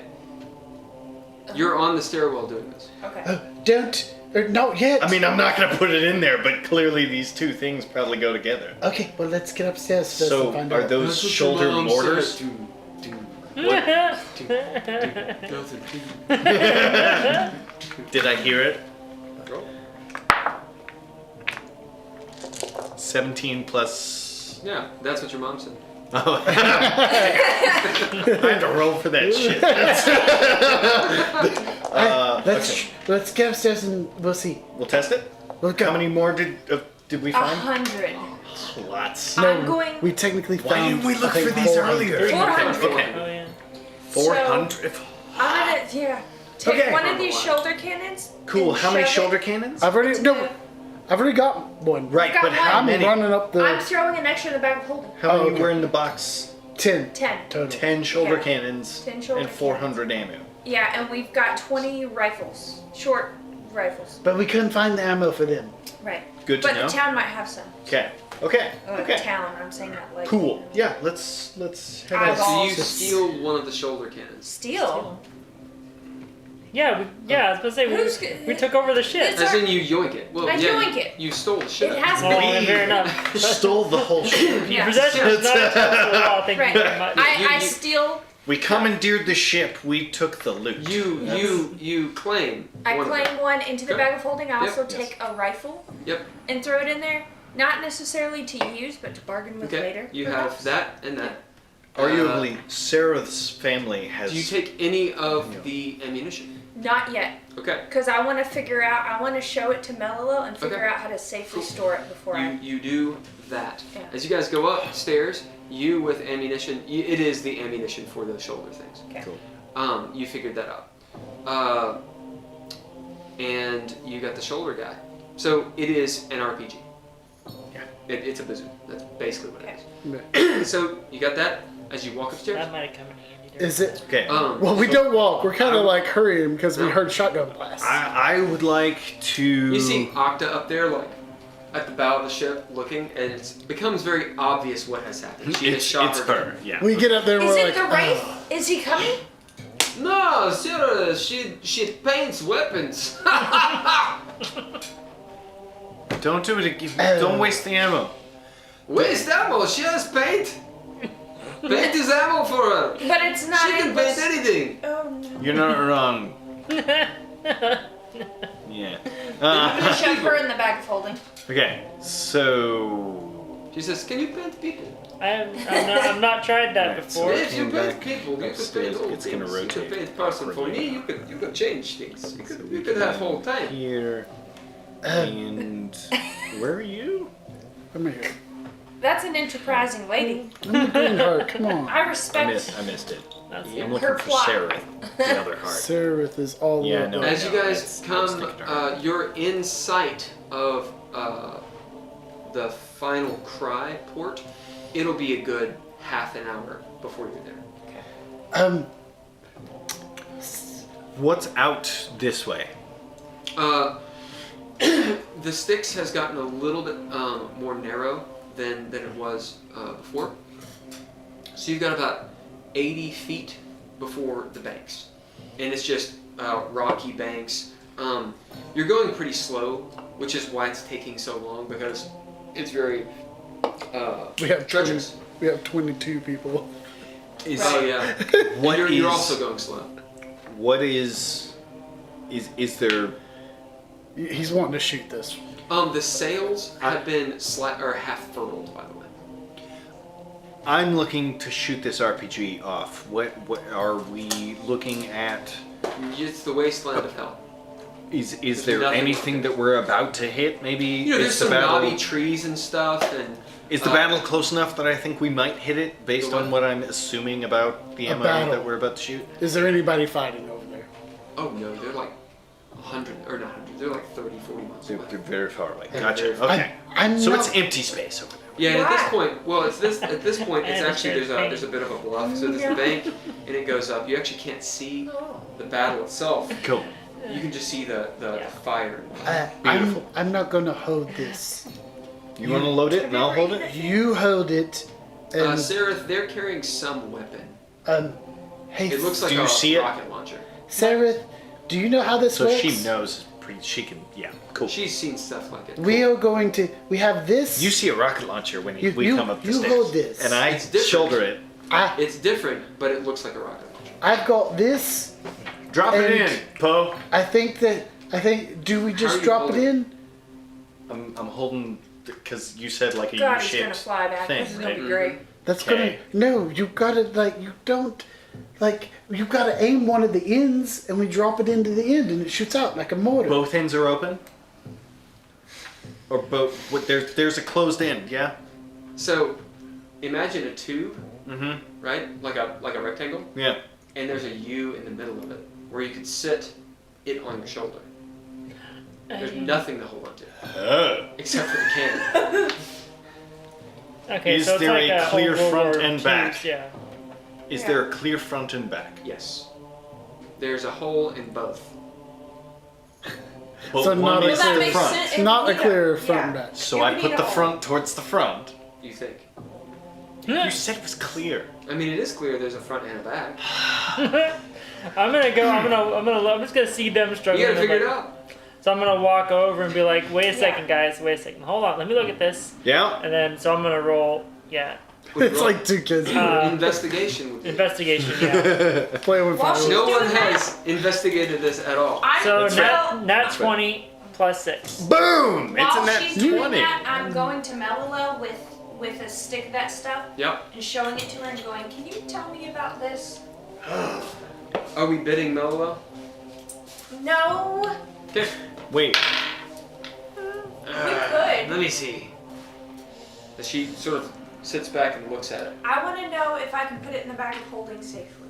You're on the stairwell doing this. Okay. Oh, don't. Or not yet. I mean, I'm not gonna put it in there, but clearly these two things probably go together. Okay, well, let's get upstairs first So and find are out. those That's what shoulder your mom mortars? said. Ding, ding, What? ding, nothing, ding. Did I hear it? Roll. 17 plus. Yeah, that's what your mom said. Oh. I had to roll for that shit. Let's get upstairs and we'll see. We'll test it. We'll go. How many more did we find? 100. Lots. No, I'm going- we technically Why found. didn't we look I think, for these 400. earlier? 400. Okay. Oh, yeah. 400. I'm gonna take Okay. one of these shoulder cannons. Cool. and How many shove shoulder it cannons? I've already into I've already got one. Right, got but how one. I'm many? running up the I'm throwing an extra in the bag of holding. How many okay. were in the box? 10 10. total. 10 shoulder Okay. cannons 10 shoulder and 400 ammo. Yeah, and we've got 20 rifles. Short rifles. But we couldn't find the ammo for them. Right. Good to But know. the town might have some. Okay. Okay. Okay. Town, I'm saying that like. Cool. Yeah. Let's head Eyeball. out. So you Balls. steal one of the shoulder cannons. Steel. Yeah, I was supposed to say Who's we took over the ship. It's As our- in you yoink it. Well, I yeah, yoink you, it. you stole the ship. It has Well, been. fair enough. Stole the whole ship. Yeah. Possession is not a choice of law. Thank Right. you very much. I You- steal. We commandeered the ship. We took the loot. You claim. I one of them. claim one into the Okay. bag of holding. I Yep. also Yes. take a rifle Yep. and throw it in there. Not necessarily to use, but to bargain with Okay. later. You perhaps. have that and that. Arguably, Sararith's family has. Do you take any of the ammunition? Not yet, Okay. because I want to figure out. I want to show it to Melilo and figure Okay. out how to safely Cool. store it before You do that. Yeah. As you guys go upstairs, you with ammunition. It is the ammunition for the shoulder things. Okay. Cool. You figured that out. And you got the shoulder guy. So it is an RPG. Yeah. It's a bazooka. That's basically what it Okay. is. So you got that as you walk upstairs. That might have come in handy. there. Is it? Okay. Well, we don't walk. We're kind of like hurrying because we No. heard shotgun blasts. I would like to. You see Octa up there, like at the bow of the ship, looking, and it becomes very obvious what has happened. She has It's shot her. Yeah. We get up there and Is we're it like, the Wraith? "Oh." Is he coming? No, Sarah, she paints weapons. Don't do it again. Oh. Don't waste the ammo. Waste ammo. She has paint. Paint is ammo for her. But it's not. She can paint English. anything. Oh no. You're not wrong. Yeah. I'm gonna shove her in the bag of holding. Okay. So. She says, "Can you paint people?" I'm not tried that Right, so before. If you Came paint back people, you could upstairs. paint all It's things. gonna You rotate could paint person for me. You could change things. You could have whole time. Here. And where are you? Come here. That's an enterprising lady. I'm the green heart. Come on. I respect. I missed it. That's I'm her looking for plot. Sararith, the other heart. Sararith is all Yeah, over. no. As you guys it's come, stick dark. you're in sight of the final cry port. It'll be a good half an hour before you're there. What's out this way? The Styx has gotten a little bit more narrow than it was before. So you've got about 80 feet before the banks. And it's just rocky banks. You're going pretty slow, which is why it's taking so long, because it's very We have treacherous. We have 22 people. Oh yeah. You're also going slow. What is there? He's wanting to shoot this. The sails have been half furled, by the way. I'm looking to shoot this RPG off. What are we looking at? It's the wasteland of hell. Is there anything that we're about to hit? Maybe There's is the some battle knobby trees and stuff, and is the battle close enough that I think we might hit it based on what I'm assuming about the ammo battle. that we're about to shoot? Is there anybody fighting over there? oh no, they're like 100 or not 100. They're like 30, 40 miles away. They're very far away. Yeah, Gotcha. very far. Okay. I'm So not, it's empty space over there. Yeah, and at this Why? point, at this point, it's And actually there's there's a bit of a bluff. So there's the bank, and it goes up. You actually can't see the battle itself. Cool. You can just see the fire. I'm not gonna hold this. You want to load it and I'll hold it? You hold it. And Sararith, they're carrying some weapon. Hey, It looks like Do you a see it? rocket launcher. Sararith, do you know how this So works? she knows. She can. Yeah. Cool. She's seen stuff like it. We are going to. We have this. You see a rocket launcher when we You- come up the you stairs. hold this. And I It's different. shoulder it. It's different, but it looks like a rocket launcher. I've got this. Drop it And- in, Poe. I think. Do we How just are you drop it holding? in? I'm holding because you said like a God, he's gonna U-shaped fly back. thing, This is gonna right? be great. That's Okay. gonna. No, you gotta you don't. You gotta aim one of the ends, and we drop it into the end, and it shoots out like a mortar. Both ends are open. Or both? What? There's a closed end. Yeah. So, imagine a tube, Mm-hmm. right? Like a rectangle, Yeah. and there's a U in the middle of it, where you could sit it on your shoulder. There's nothing to hold on to, except for the cannon. Okay, Is so it's there like a clear old World front War and II's, back? Yeah. Is Yeah. there a clear front and back? Yes. There's a hole in both. But So one not a is clear the makes front. sense. It's not a Yeah. clear front and Yeah. back. So You I need put a the hole. front towards the front. You think? You said it was clear. I mean, it is clear there's a front and a back. I'm just gonna see them struggling. You gotta figure and, it like- out. So I'm gonna walk over and be like, wait a Yeah. second, guys, wait a second. Hold on, let me look at this. Yeah. And then, so I'm gonna roll, yeah, It's like two kids Investigation would be. investigation, yeah. playing with Well, fireworks. No one Doing that. has investigated this at all. I'm So That's nat, nat That's 20 plus 6. Boom! It's While in that she's doing 20. that, I'm going to Melilo with a stick of that stuff Yep. and showing it to her and going, "Can you tell me about this?" Are we bidding Mello? No, Okay. Wait. we could. Let me see. She sort of sits back and looks at it. I want to know if I can put it in the bag of holding safely.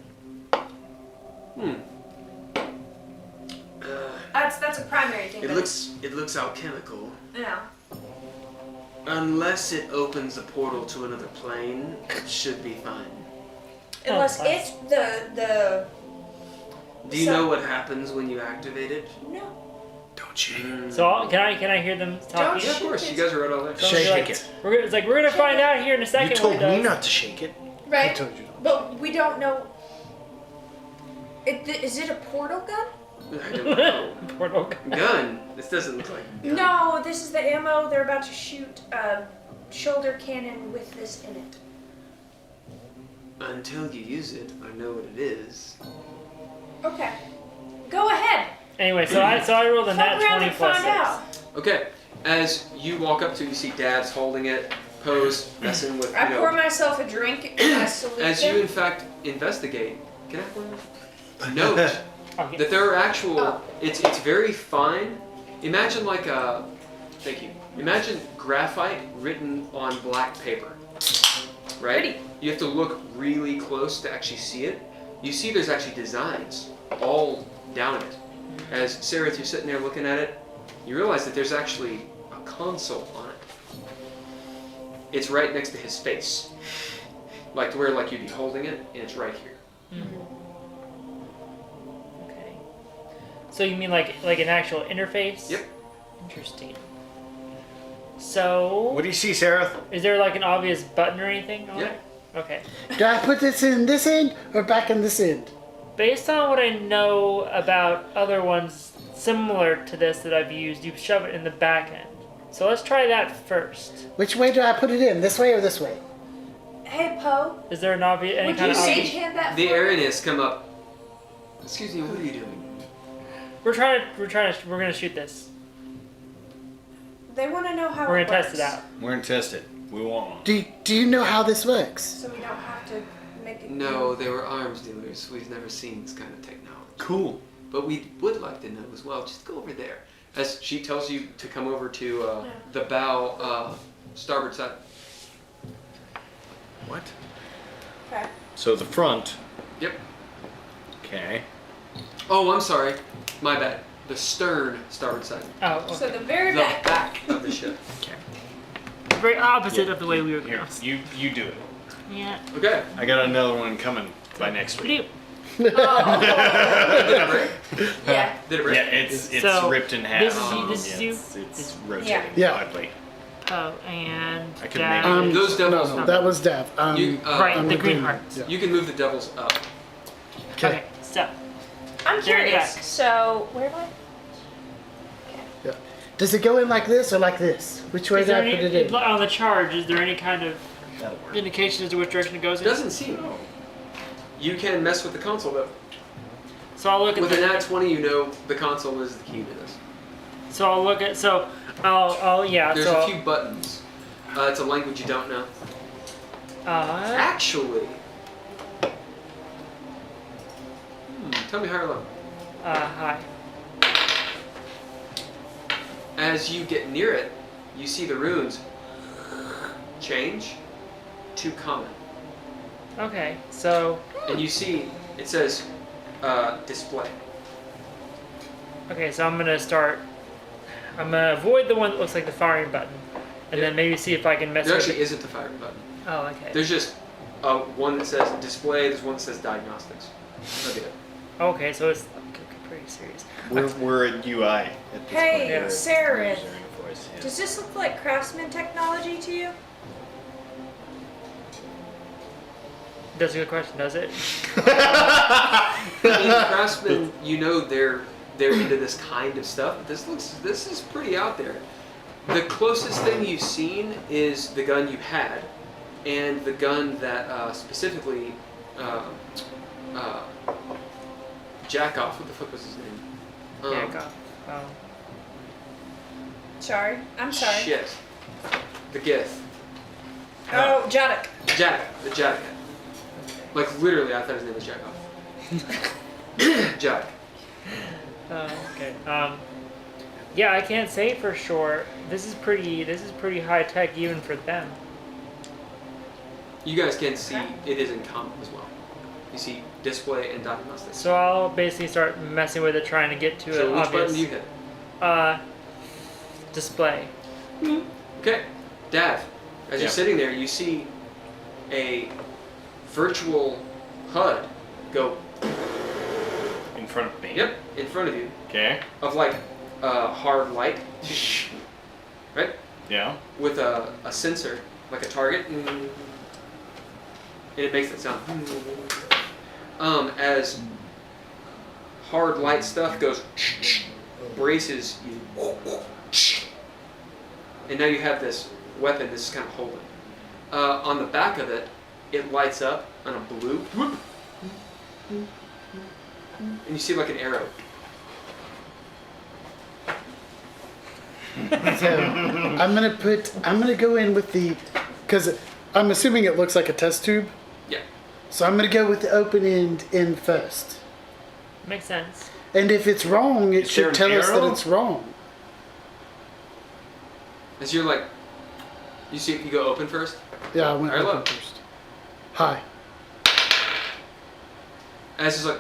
That's a primary thing. It but looks alchemical. Yeah. Unless it opens a portal to another plane, it should be fine. Unless nice. it's the Do you So- know what happens when you activate it? no. Don't you? So can I hear them talking? Yeah, of course. You guys are right all there. So Shake like, it. It's like, we're gonna find out here in a You second told what it me does. not to shake it. Right. I told you. But we don't know. Is it a portal gun? I don't know. Portal. Gun? This doesn't look like a gun. No, this is the ammo. They're about to shoot a shoulder cannon with this in it. Until you use it or know what it is. Okay. Go ahead. Anyway, so I rolled a Fuck nat around 20 and plus find 6. out. Okay. As you walk up to it, you see Dav's holding it, Poe's messing with, I pour myself a drink and I salute as them. you in fact investigate, can I pour you? Note Okay. that there are actual, Oh. it's very fine. Imagine like a, thank you. Imagine graphite written on black paper, right? Pretty. You have to look really close to actually see it. You see there's actually designs all down it. As Sararith, you're sitting there looking at it, you realize that there's actually a console on it. It's right next to his face. like to where like you'd be holding it, and it's right here. Okay. So you mean like an actual interface? Yep. Interesting. So. What do you see, Sararith? Is there like an obvious button or anything on Yeah. it? Okay. Do I put this in this end or back in this end? Based on what I know about other ones similar to this that I've used, you shove it in the back end. So let's try that first. Which way do I put it in? This way or this way? Hey, Poe, Is there an obvious any would kind you of sage obvious? hand that The for me? Aranists come up. Excuse me, what are you doing? We're gonna shoot this. They want to know how We're it gonna works. test it out. We're gonna test it. We want one. Do you know how this works? So we don't have to make it. No, they were arms dealers. We've never seen this kind of technology. Cool. But we would like to know as well. Just go over there. As she tells you to come over to the bow starboard side. What? Okay. So the front. Yep. Okay. Oh, I'm sorry. My bad. The stern starboard side. Oh, okay. So the very The back. back of the ship. Okay. Very opposite Yeah. of the way we were Here, going. you do it. Yeah. Okay. I got another one coming by next week. Did it break? Yeah. Did it break? Yeah, it's So, ripped in half. this is you- this is you? It's rotating Yeah. oddly. Oh, and I could that make is- Those devils. No, that was Dav. You, right, I'm the the green green. hearts. Yeah. You can move the devils up. Okay, so I'm There you curious. go. So where am I? Yeah. Does it go in like this or like this? Which way is do there I put any, it in? on the charge, is there any kind of That'll work. indication as to which direction it goes It in? doesn't seem. You can mess with the console though. So I'll look at With an the, nat 20, you know the console is the key to this. so I'll look at so I'll yeah There's so a few buttons. It's a language you don't know. Actually, tell me higher or low. hi. As you get near it, you see the runes change to common. Okay, so And you see, it says display. okay, so I'm gonna avoid the one that looks like the firing button, and Yeah. then maybe see if I can mess There with actually it. isn't a firing button. Oh, okay. There's just one that says display, there's one that says diagnostics. That'd be it. Okay, so it's pretty serious. We're at UI at this Hey, point. Yeah. Sararith. User interface, yeah. Does this look like craftsman technology to you? That's a good question, does it? I mean, craftsmen, you know they're into this kind of stuff. But this is pretty out there. The closest thing you've seen is the gun you had, and the gun that specifically Jackoff. What the fuck was his name? Yeah, go. Sorry. I'm sorry. Shit. The Gith. Oh, Jadok. The Jack. Like literally, I thought his name was Jackoff. Jack. Okay. Yeah, I can't say for sure. This is pretty high tech even for them. You guys can see it is in common as well. You see display and diagnostics. So I'll basically start messing with it, trying to get to So an which button obvious do you hit? display. Okay, Dav, as Yeah. you're sitting there, you see a virtual HUD go, In front of me. yep, in front of you, Okay. of like hard light, right? Yeah. With a sensor, like a target, and it makes that sound. As hard light stuff goes, braces you, and now you have this weapon that's kind of holding. On the back of it, it lights up on a blue, and you see like an arrow. So I'm gonna go in with because I'm assuming it looks like a test tube. Yeah. So I'm gonna go with the open end in first. Makes sense. And if it's wrong, it Is there should an tell us that arrow? it's wrong. As you're like, you see, you go open first. Yeah, I went Alright, open look. first. Hi. As it's like,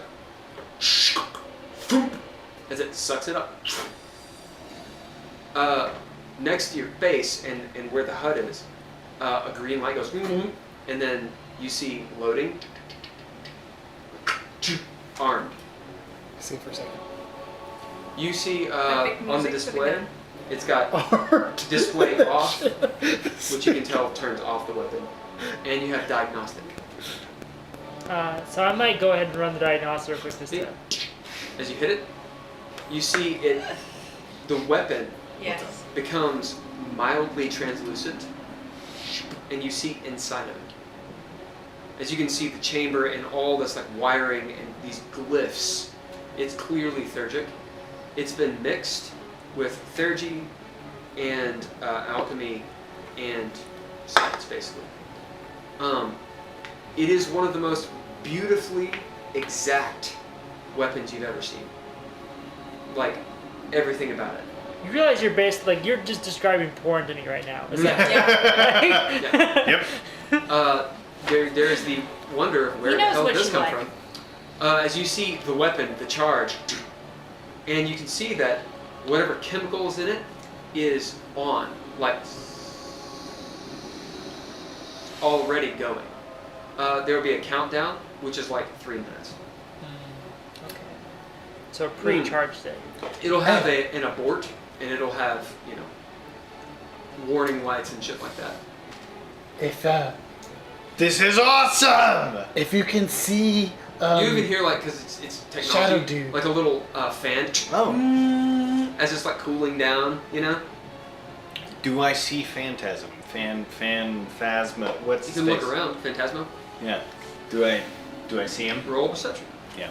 as it sucks it up. Next to your face and where the HUD is, a green light goes, and then you see loading, armed. See for a second. You see Epic on the music for the display, gun. it's got display off, which you can tell turns off the weapon, and you have diagnostic. So I might go ahead and run the diagnostic real quick this See? time. As you hit it, you see it. The weapon Yes. becomes mildly translucent, and you see inside of it. As you can see the chamber and all this like wiring and these glyphs, it's clearly Theurgic. It's been mixed with Theurgy and alchemy and science, basically. It is one of the most beautifully exact weapons you've ever seen. Like, everything about it. You realize you're you're just describing porn to me right now. Is that Yeah. Yep. There is the wonder of where He the knows hell what did this you come like. from. As you see the weapon, the charge, and you can see that whatever chemical is in it is on, like already going. There will be a countdown, which is like 3 minutes. Okay. So pre-charge state. It'll have an abort, and it'll have, warning lights and shit like that. This is awesome! If you can see, You even hear because it's technology, Shadow Dude. like a little fan Oh. as it's like cooling down, Do I see Phantasm? Phantasma. What's You his can look face? around, Phantasmo. Yeah. Do I see him? Roll perception. Yeah.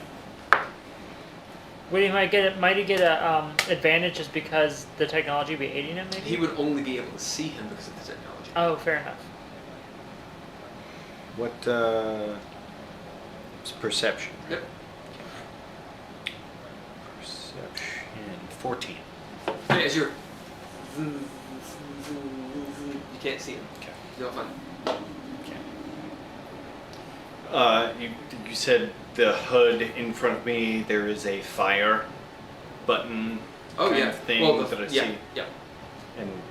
Wait, might he get a advantage just because the technology would be aiding him? Maybe. He would only be able to see him because of the technology. Oh, fair enough. What it's perception. Yep. Perception 14. Okay, as you're, you can't see him. Okay. You'll find. You said the HUD in front of me. There is a fire button. Oh kind yeah. of thing Well, that I yeah, see, yeah.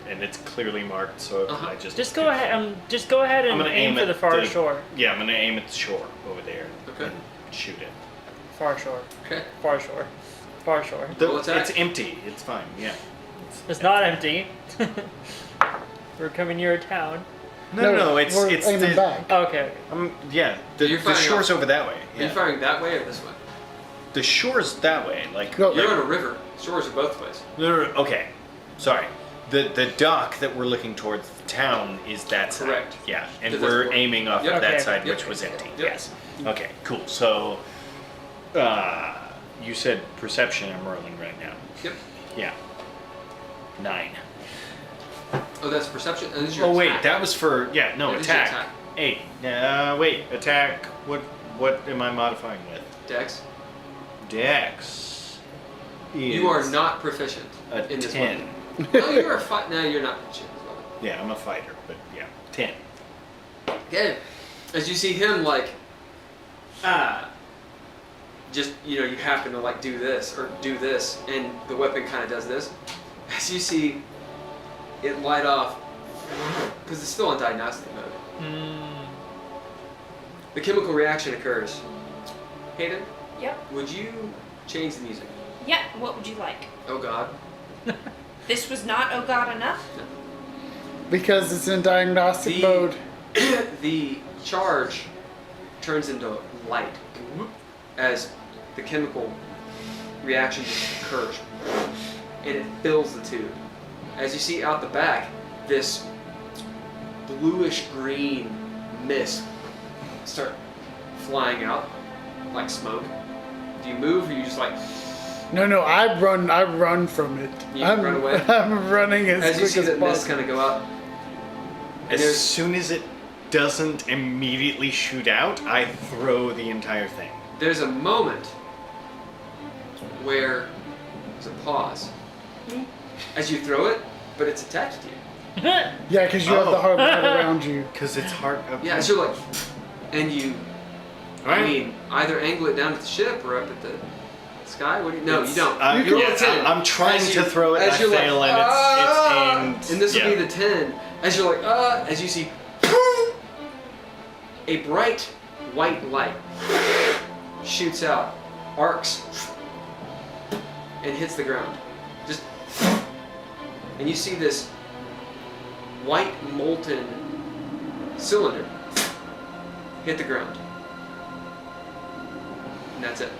and it's clearly marked. So if Uh-huh. I just Go ahead. Just go ahead I'm and gonna aim for at the far shore. Yeah, I'm gonna aim at the shore over there. Okay. And shoot it. Far shore. Okay. Far shore. Far shore. Roll attack. It's empty. It's fine. Yeah. It's not empty. We're coming near a town. No. It's we're it's aiming the, back. Okay. yeah. The You're the firing shore's off. over that way. Are you Yeah. firing that way or this way? The shore's that way. Like No, You're on a river. Shores are both ways. no. Okay. Sorry. The dock that we're looking towards the town is that side. Correct. Yeah, and To this we're point. aiming off Yep. of that Okay. side, Yep. which was empty. Yep. Yes. Okay. Cool. So, you said perception. I'm rolling right now. Yep. Yeah. 9. Oh, that's perception. And this is your Oh wait, attack. that was for That is your attack. attack. 8. Wait, attack. What am I modifying with? Dex. Dex. You are is not proficient a in this 10. weapon. No, you're a fight. No, you're not proficient as well. Yeah, I'm a fighter, but yeah, 10. Okay. As you see him just you happen to do this or do this, and the weapon kind of does this. As you see it light off, because it's still in diagnostic mode. The chemical reaction occurs. Heiðr, Yep. would you change the music? Yeah. What would you like? Oh God. This was not oh god enough. Because it's in diagnostic mode. The charge turns into light as the chemical reaction just occurs, and it fills the tube. As you see out the back, this bluish green mist start flying out like smoke. Do you move, or you just No, I run from it. You I'm, run away? I'm running as as you quick see as that mist possible. kind of go out? And As there's soon as it doesn't immediately shoot out, I throw the entire thing. there's a moment where there's a pause as you throw it, but it's attached to you. Yeah, because you have the hard light around you. Because it's hard. Okay. Yeah, so and you, Right. I mean, either angle it down at the ship or up at the sky. What do you? No, you don't. I'm, You roll yeah, a 10. I'm trying As to you- throw it, and as I you're fail, and it's aimed. And this will yeah. be the 10. As you're as you see, a bright white light shoots out, arcs, and hits the ground. Just, and you see this white molten cylinder hit the ground. And that's it.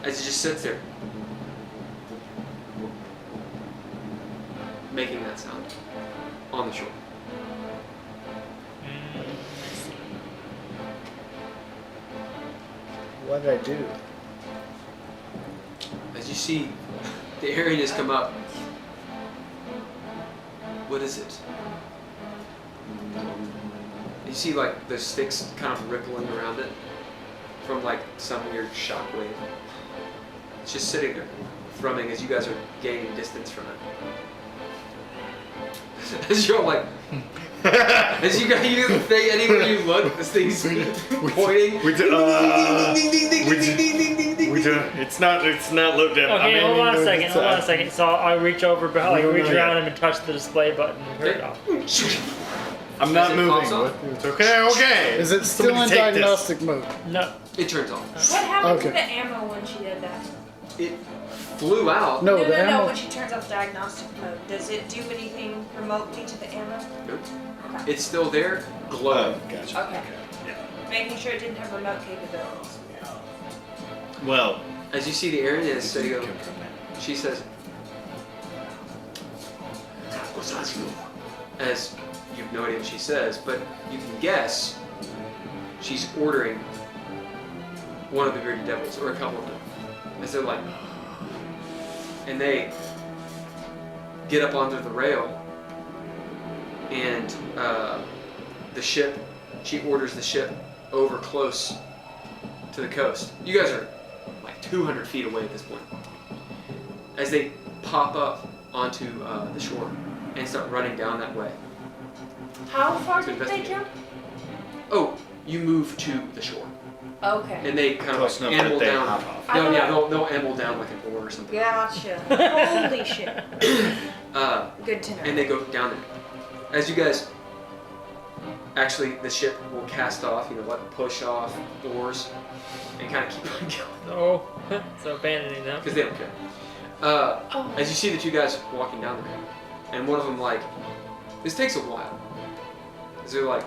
As it just sits there, making that sound on the shore. What did I do? As you see the airiness come up, what is it? You see like the sticks kind of rippling around it from like some weird shockwave. It's just sitting there, thrumming as you guys are gaining distance from it. As you're all like, as you guys, you do the thing, anywhere you look, this thing's pointing. It's not looked at. Okay, hold on a second. So I reach over, reach around him and touch the display button and turn it off. I'm not As it moving. pops off? It's okay. Is it still Somebody in take this. diagnostic mode? No. It turns off. What happened to Okay. the ammo when she did that? It flew out. No, No, the ammo. when she turns off diagnostic mode, does it do anything remotely to the ammo? Nope. Okay. It's still there, glowing. Gotcha. Okay. Yeah. Making sure it didn't have remote capabilities. Well, As you see the airiness, so you go, she says, as you have no idea what she says, but you can guess she's ordering one of the bearded devils, or a couple of them. As they're like, and they get up onto the rail, and the ship, she orders the ship over close to the coast. You guys are like 200 feet away at this point. As they pop up onto the shore and start running down that way. How far To did they investigate. jump? Oh, you move to the shore. Okay. And they kind of Close like enough that amble they down. hop off. I No, thought- yeah, they'll amble down like an oar or something. Gotcha. Holy shit. Good to know. And they go down there. As you guys, actually, the ship will cast off, push off oars and kind of keep on going Oh, so abandoning them. because they don't care. As you see the two guys walking down there, and one of them like, this takes a while. As they're like,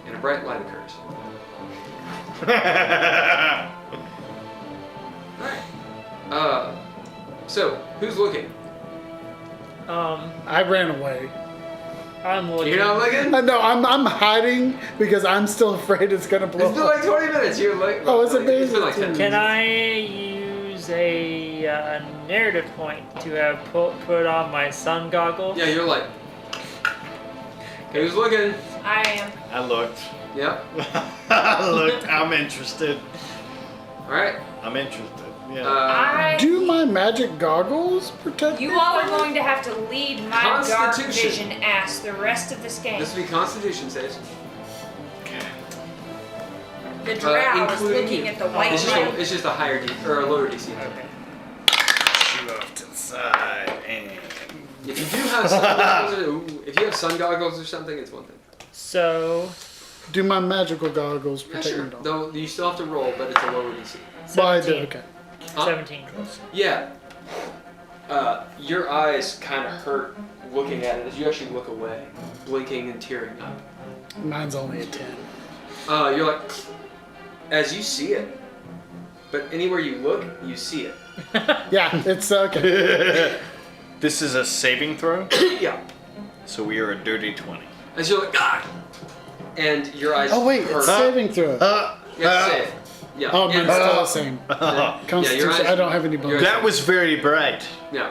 and a bright light occurs. Alright. So, who's looking? I ran away. I'm looking. You're not looking? No, I'm hiding because I'm still afraid it's gonna blow It's been up. like 20 minutes. You're like, Oh, is it It's been like been- 10 Can minutes. I use a narrative point to have put on my sun goggles? Yeah, you're like, who's looking? I am. I looked. Yep. I looked. I'm interested. Alright. I'm interested. Yeah. I. Do my magic goggles protect You me? all are going to have to lead my dark Constitution. vision ass the rest of this game. This will be Constitution saves. The drow is including looking you. at the white It's light. just a higher D or a lower DC. Okay. Shoot off to the side and. If you do have sun goggles or something, it's one thing. So, Do my magical goggles Yeah, protect sure. me? Dog? Though you still have to roll, but it's a lower DC. Well, I do. 17. Okay. Huh? 17. Yeah. Your eyes kind of hurt looking at it as you actually look away, blinking and tearing up. Mine's only a 10. You're like, as you see it, but anywhere you look, you see it. Yeah, it's okay. This is a saving throw, Yeah. so we are a dirty 20. As you're like, ah! And your eyes Oh wait, hurt. it's saving throw. You have to save. Yeah. Oh, mine's And- still the same. your Constitution. eyes- I don't have any your bones. eyes- That was very bright. Yeah.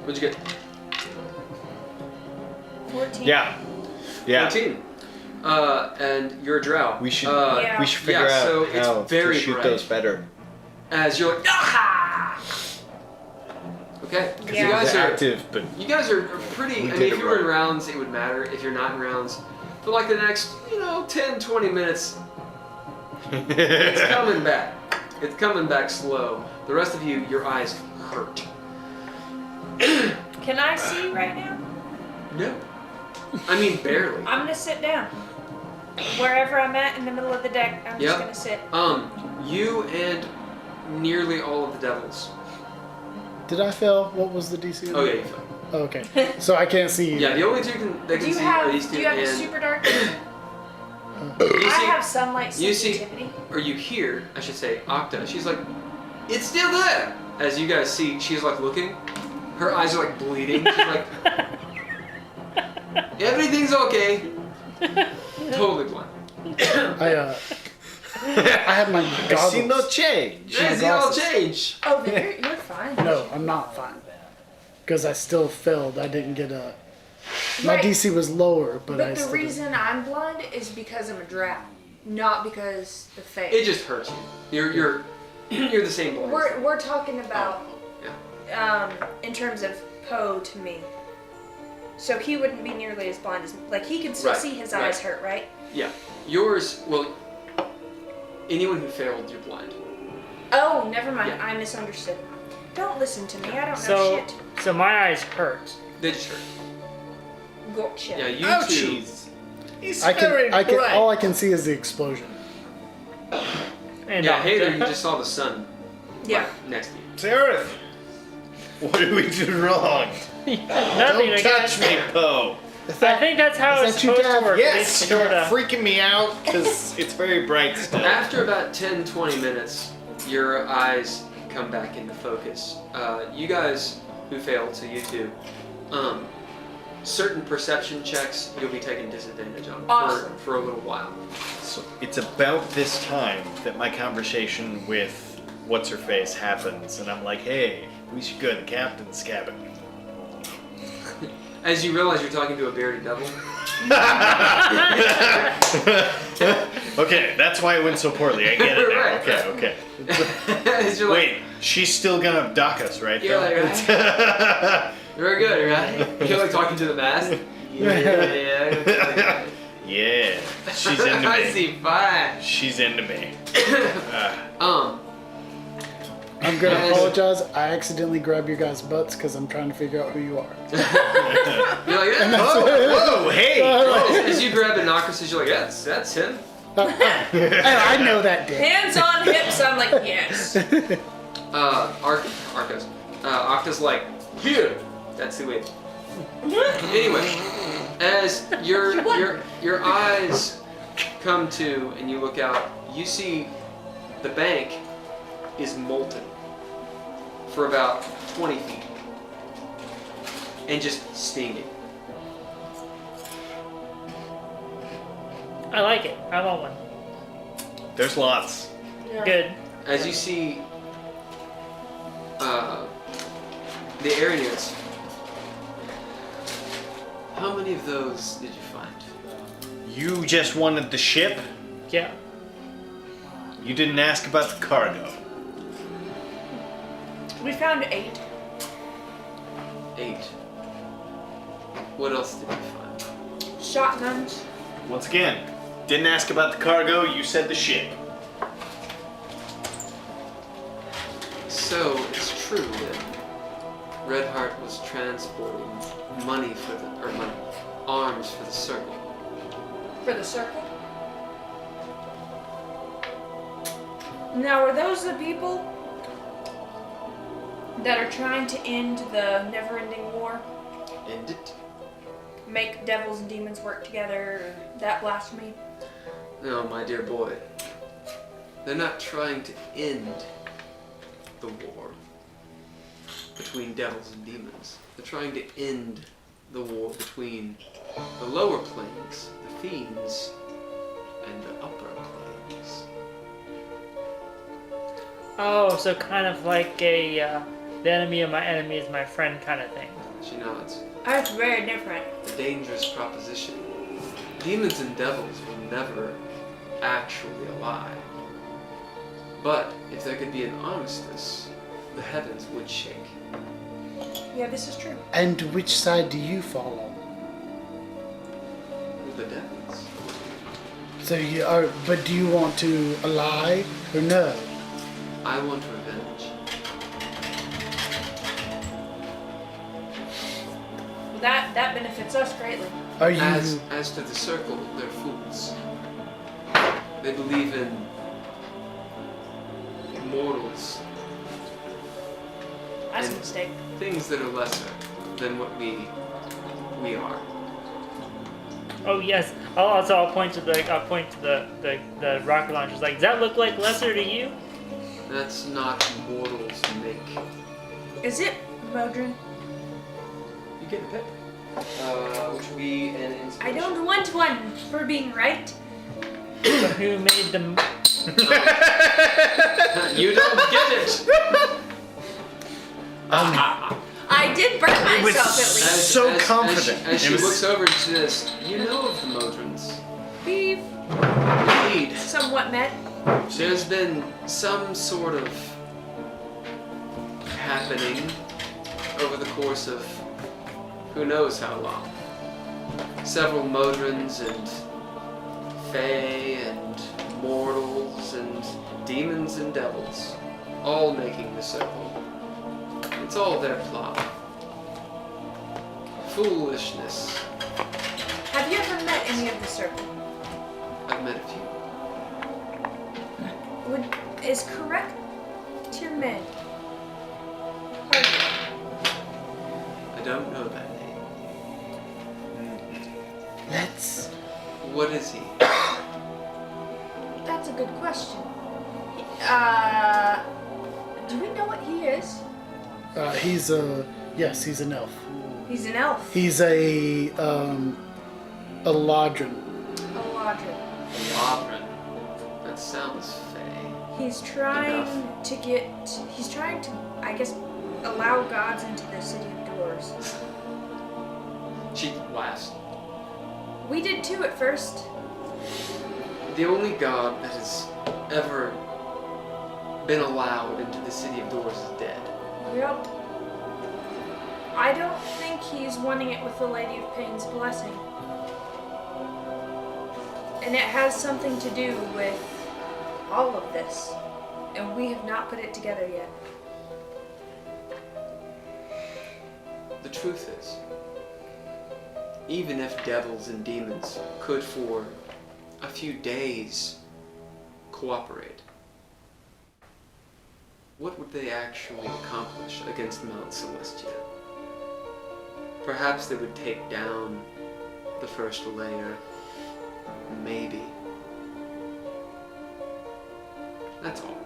What'd you get? 14. Yeah. Yeah. 14. And you're a drow. We should Yeah. we should figure yeah, out so it's how very to shoot bright. those better. As you're like, ah! Okay. Yeah. You guys They're are active, but You guys are pretty. We I mean, did if it you were in right. rounds, it would matter. If you're not in rounds, for like the next, 10, 20 minutes, it's coming back. It's coming back slow. The rest of you, your eyes hurt. Can I see right now? No. I mean, barely. I'm gonna sit down. Wherever I'm at in the middle of the deck, I'm just gonna sit. You and nearly all of the devils. Did I fail? What was the DC? Oh yeah, you fell. Oh, okay. So I can't see you. Yeah, the only two that Do can you see are these have? two. Do you have a and super dark? you I see, have sunlight you see- sensitivity. or you hear, I should say, Octa. She's like, it's still there. As you guys see, she's like looking. Her eyes are like bleeding. She's like, everything's okay. Totally blind. I have my I goggles. see no change. I see all glasses. change. Oh, you're fine. No, I'm not fine. Because I still failed. I didn't get a. My Right. DC was lower, but I But the still didn't. reason I'm blind is because I'm a drow, not because the face. It just hurts you. You're the same blind. We're talking about Yeah. in terms of Poe to me. So he wouldn't be nearly as blind as like he can still Right, see his right. eyes hurt, right? Yeah. Yours. Well, anyone who failed, you're blind. Oh, never mind. Yeah. I misunderstood. Don't listen to me. I don't know So, shit. so my eyes hurt. They just hurt. Gotcha. Yeah, you Oh, two. jeez. He's I very can. bright. All I can see is the explosion. And Yeah, Heiðr, you just saw the sun. Yeah. Right next to you. Sararith, what did we do wrong? nothing. Don't I touch guess. me, Poe. I think that's how is it's that you, supposed to Dav? work. Yes, It's you're sorta. freaking me out because it's very bright still. After about 10-20 minutes, your eyes come back into focus. You guys who failed, so you two, certain perception checks you'll be taking disadvantage on Awesome. for a little while. So it's about this time that my conversation with what's-her-face happens, and I'm like, hey, we should go to the captain's cabin. As you realize you're talking to a bearded devil. Okay, that's why it went so poorly. I get it now. Right, Okay, right. okay. As you're like, Wait, she's still gonna dock us, right? You're though? like, very good, right? You're like talking to the mast. Yeah. Yeah, she's into I me. see, fine. She's into me. I'm gonna Yes. apologize. I accidentally grabbed your guys' butts because I'm trying to figure out who you are. You're like, yeah. Whoa, hey! As you grab the Noctis, you're like, that's him. I know that dick. Hands on hips. I'm like yes. Arcos. Octa's like, here. That's who it. Anyway, as your eyes come to and you look out, you see the bank is molten for about 20 feet and just steaming. I like it. I want one. There's lots. Good. As you see the Arrogants, how many of those did you find? You just wanted the ship? Yeah. You didn't ask about the cargo. We found 8. 8. What else did you find? Shotguns. Once again, didn't ask about the cargo, you said the ship. So it's true that Redheart was transporting money for arms for the circle. For the circle? Now, are those the people that are trying to end the never-ending war? End it? Make devils and demons work together? That blasphemy? No, my dear boy. They're not trying to end the war between devils and demons. They're trying to end the war between the lower planes, the fiends, and the upper planes. Oh, so kind of like a the enemy of my enemy is my friend kind of thing. She nods. That's very different. A dangerous proposition. Demons and devils will never actually ally. But if there could be an armistice, the heavens would shake. Yeah, this is true. And which side do you fall on? The devils. So you are, but do you want to ally or no? I want revenge. that benefits us greatly. Are you? As to the circle, they're fools. They believe in immortals, That's a And- mistake. things that are lesser than what we are. Oh yes. I'll point to the rocket launchers. Like, does that look like lesser to you? That's not mortals make. Is it Modron? You get a pick. Which would be an inspiration. I don't want one for being right. But who made them? You don't get it. I did burn myself was at least. so confident. As she It was- looks over and she says, "You know of the Modrons." We've Indeed. somewhat met. There's been some sort of happening over the course of who knows how long. Several Modrons and Fey and mortals and demons and devils, all making the circle. It's all their plot. Foolishness. Have you ever met any of the circle? I've met a few. Is Karrek Tirmen part of I don't know that name. Let's. What is he? it? That's a good question. Do we know what he is? He's he's an elf. He's an elf. He's a Eladrin. Eladrin. Eladrin. That sounds fey. He's trying Enough. to get. He's trying to, I guess, allow gods into the city of doors. She laughs. We did too at first. The only god that has ever been allowed into the city of doors is dead. Yep. I don't think he's wanting it with the Lady of Pain's blessing. And it has something to do with all of this. And we have not put it together yet. The truth is, even if devils and demons could for a few days cooperate, what would they actually accomplish against Mount Celestia? Perhaps they would take down the first layer. Maybe. That's all.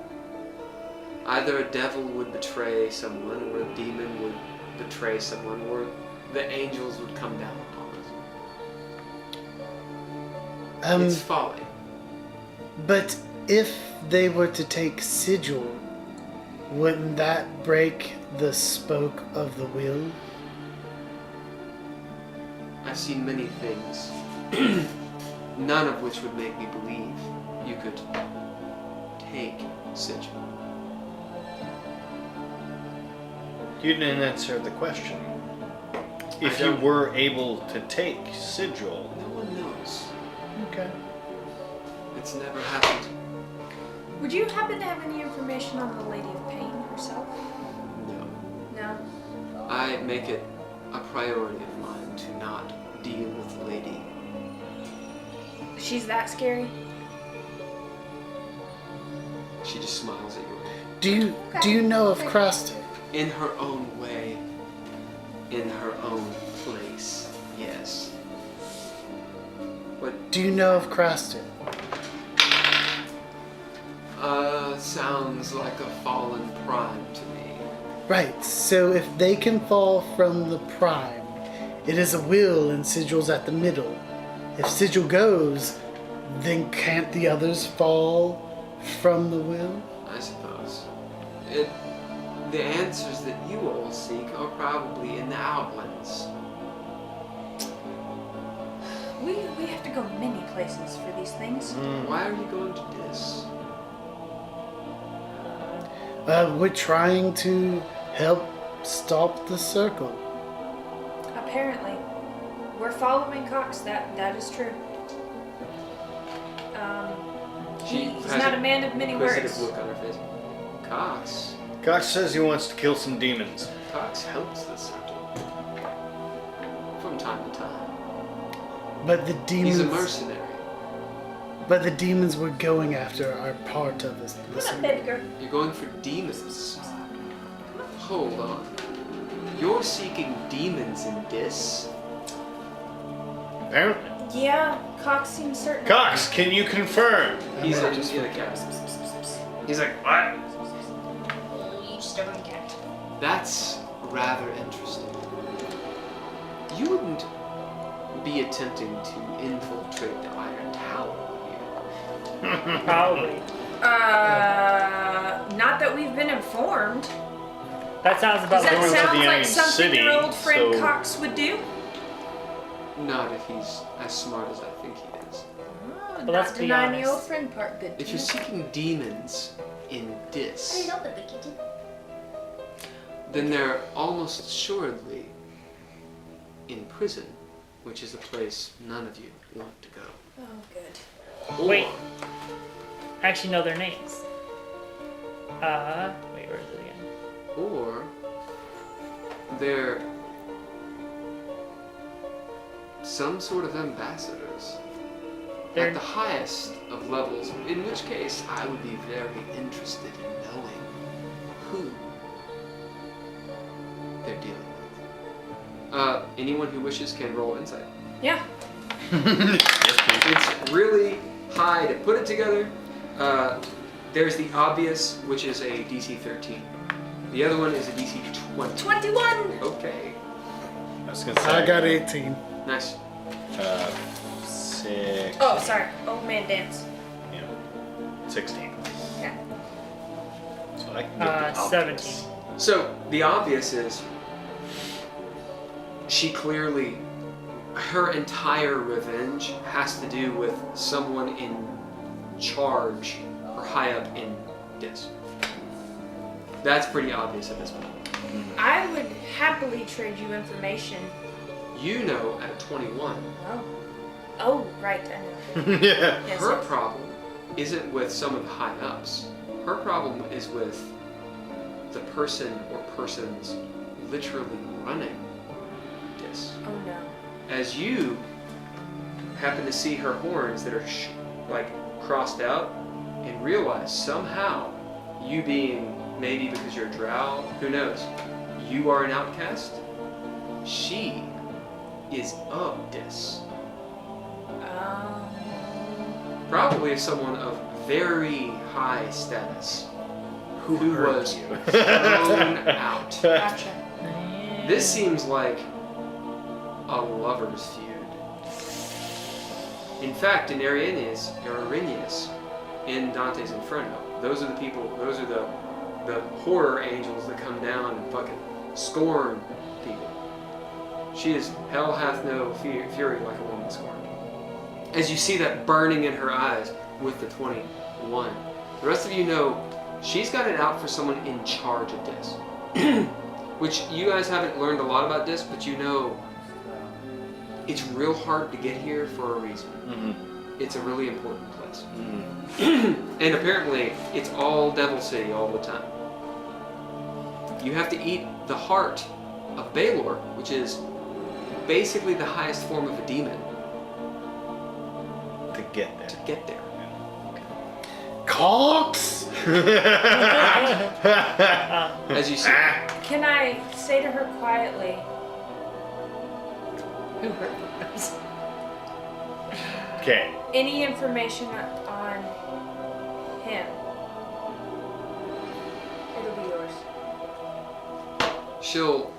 Either a devil would betray someone, or a demon would betray someone, or the angels would come down upon us. It's folly. But if they were to take Sigil, wouldn't that break the spoke of the will? I've seen many things, none of which would make me believe you could take Sigil. You didn't answer the question. If I you don't- were able to take Sigil. No one knows. Okay. It's never happened. Would you happen to have any information on the Lady of Pain herself? No. No. I make it a priority of mine to not deal with the lady. She's that scary? She just smiles at you. Do you know of Okay. Craster? In her own way, in her own place, yes. But, Do you know of Craster? sounds like a fallen prime to me. Right, so if they can fall from the prime, it is a will and Sigil's at the middle. If Sigil goes, then can't the others fall from the will? I suppose. The answers that you all seek are probably in the Outlands. We have to go many places for these things. Why are you going to this? We're trying to help stop the circle. Apparently. We're following Cox, that is true. He's has not a man of many inquisitive words. look on her face. Cox. Cox says he wants to kill some demons. Cox helps the circle. from time to time. But the demons. He's a mercenary. But the demons we're going after are part of this. What's up, Edgar? You're going for demons. Hold on. You're seeking demons in this? Apparently. Yeah, Cox seems certain. Cox, can you confirm? He's in the cat. He's like, what? You stubborn cat. That's rather interesting. You wouldn't be attempting to infiltrate the Iron Tower, would you? Probably. Not that we've been informed. That sounds Does about that going to the sound Iron like something City, your old friend so- Cox would do? Not if he's as smart as I think he is. But let's Not be denying the honest. old friend part. Good. If you're seeking demons in this, then they're almost assuredly in prison, which is a place none of you want to go. Oh, good. Or, Wait. Actually, know their names. Wait, where is it again? or they're some sort of ambassadors They're- at the highest of levels, in which case I would be very interested in knowing who they're dealing with. Anyone who wishes can roll insight. Yeah. It's really high to put it together. There's the obvious, which is a DC 13. The other one is a DC 20. 21. Okay, I was gonna say. I got 18. nice. 6. Oh, sorry. Old man dance. Yeah. 16. Yeah. So I can get the 17. So the obvious is she clearly, her entire revenge has to do with someone in charge or high up in this. That's pretty obvious at this point. I would happily trade you information. You know at 21, Oh. Oh, right. I know. Yeah. Yes, her yes. problem isn't with some of the high ups. Her problem is with the person or persons literally running this. Oh no. As you happen to see her horns that are like crossed out and realize somehow you being, maybe because you're a drow, who knows, you are an outcast, she is of this. Probably someone of very high status who was thrown out. Gotcha. This seems like a lover's feud. In fact, in Arrhenius, in Dante's Inferno, those are the people, those are the horror angels that come down and fucking scorn people. She is, hell hath no fury like a woman scorned. As you see that burning in her eyes with the 21. The rest of you know she's got it out for someone in charge of this. Which you guys haven't learned a lot about this, but you know it's real hard to get here for a reason. Mm-hmm. It's a really important place. Mm-hmm. And apparently it's all Devil City all the time. You have to eat the heart of Baylor, which is basically the highest form of a demon, To get there. to get there. Cox! As you see, Can I say to her quietly, Who hurt us? Okay. any information on him? It'll be yours. she'll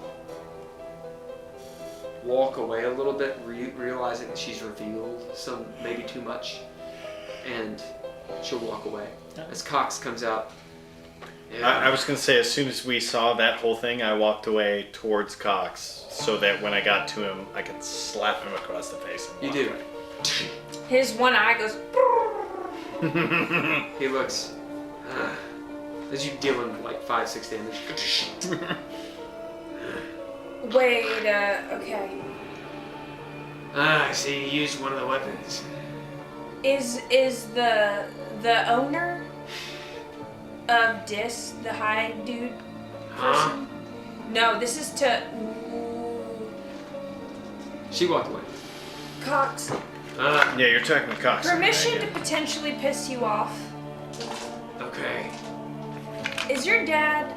walk away a little bit, realizing that she's revealed some, maybe too much, and she'll walk away. As Cox comes out. I was going to say, as soon as we saw that whole thing, I walked away towards Cox so that when I got to him, I could slap him across the face. And You walk do. away. His one eye goes. He looks, as you deal him like 5-6 damage. Wait. Okay. I see you used one of the weapons. Is the owner of Dis the high dude person? No, this is to. She walked away. Cox, Uh, Yeah, you're talking to Cox. permission to potentially piss you off. okay. Is your dad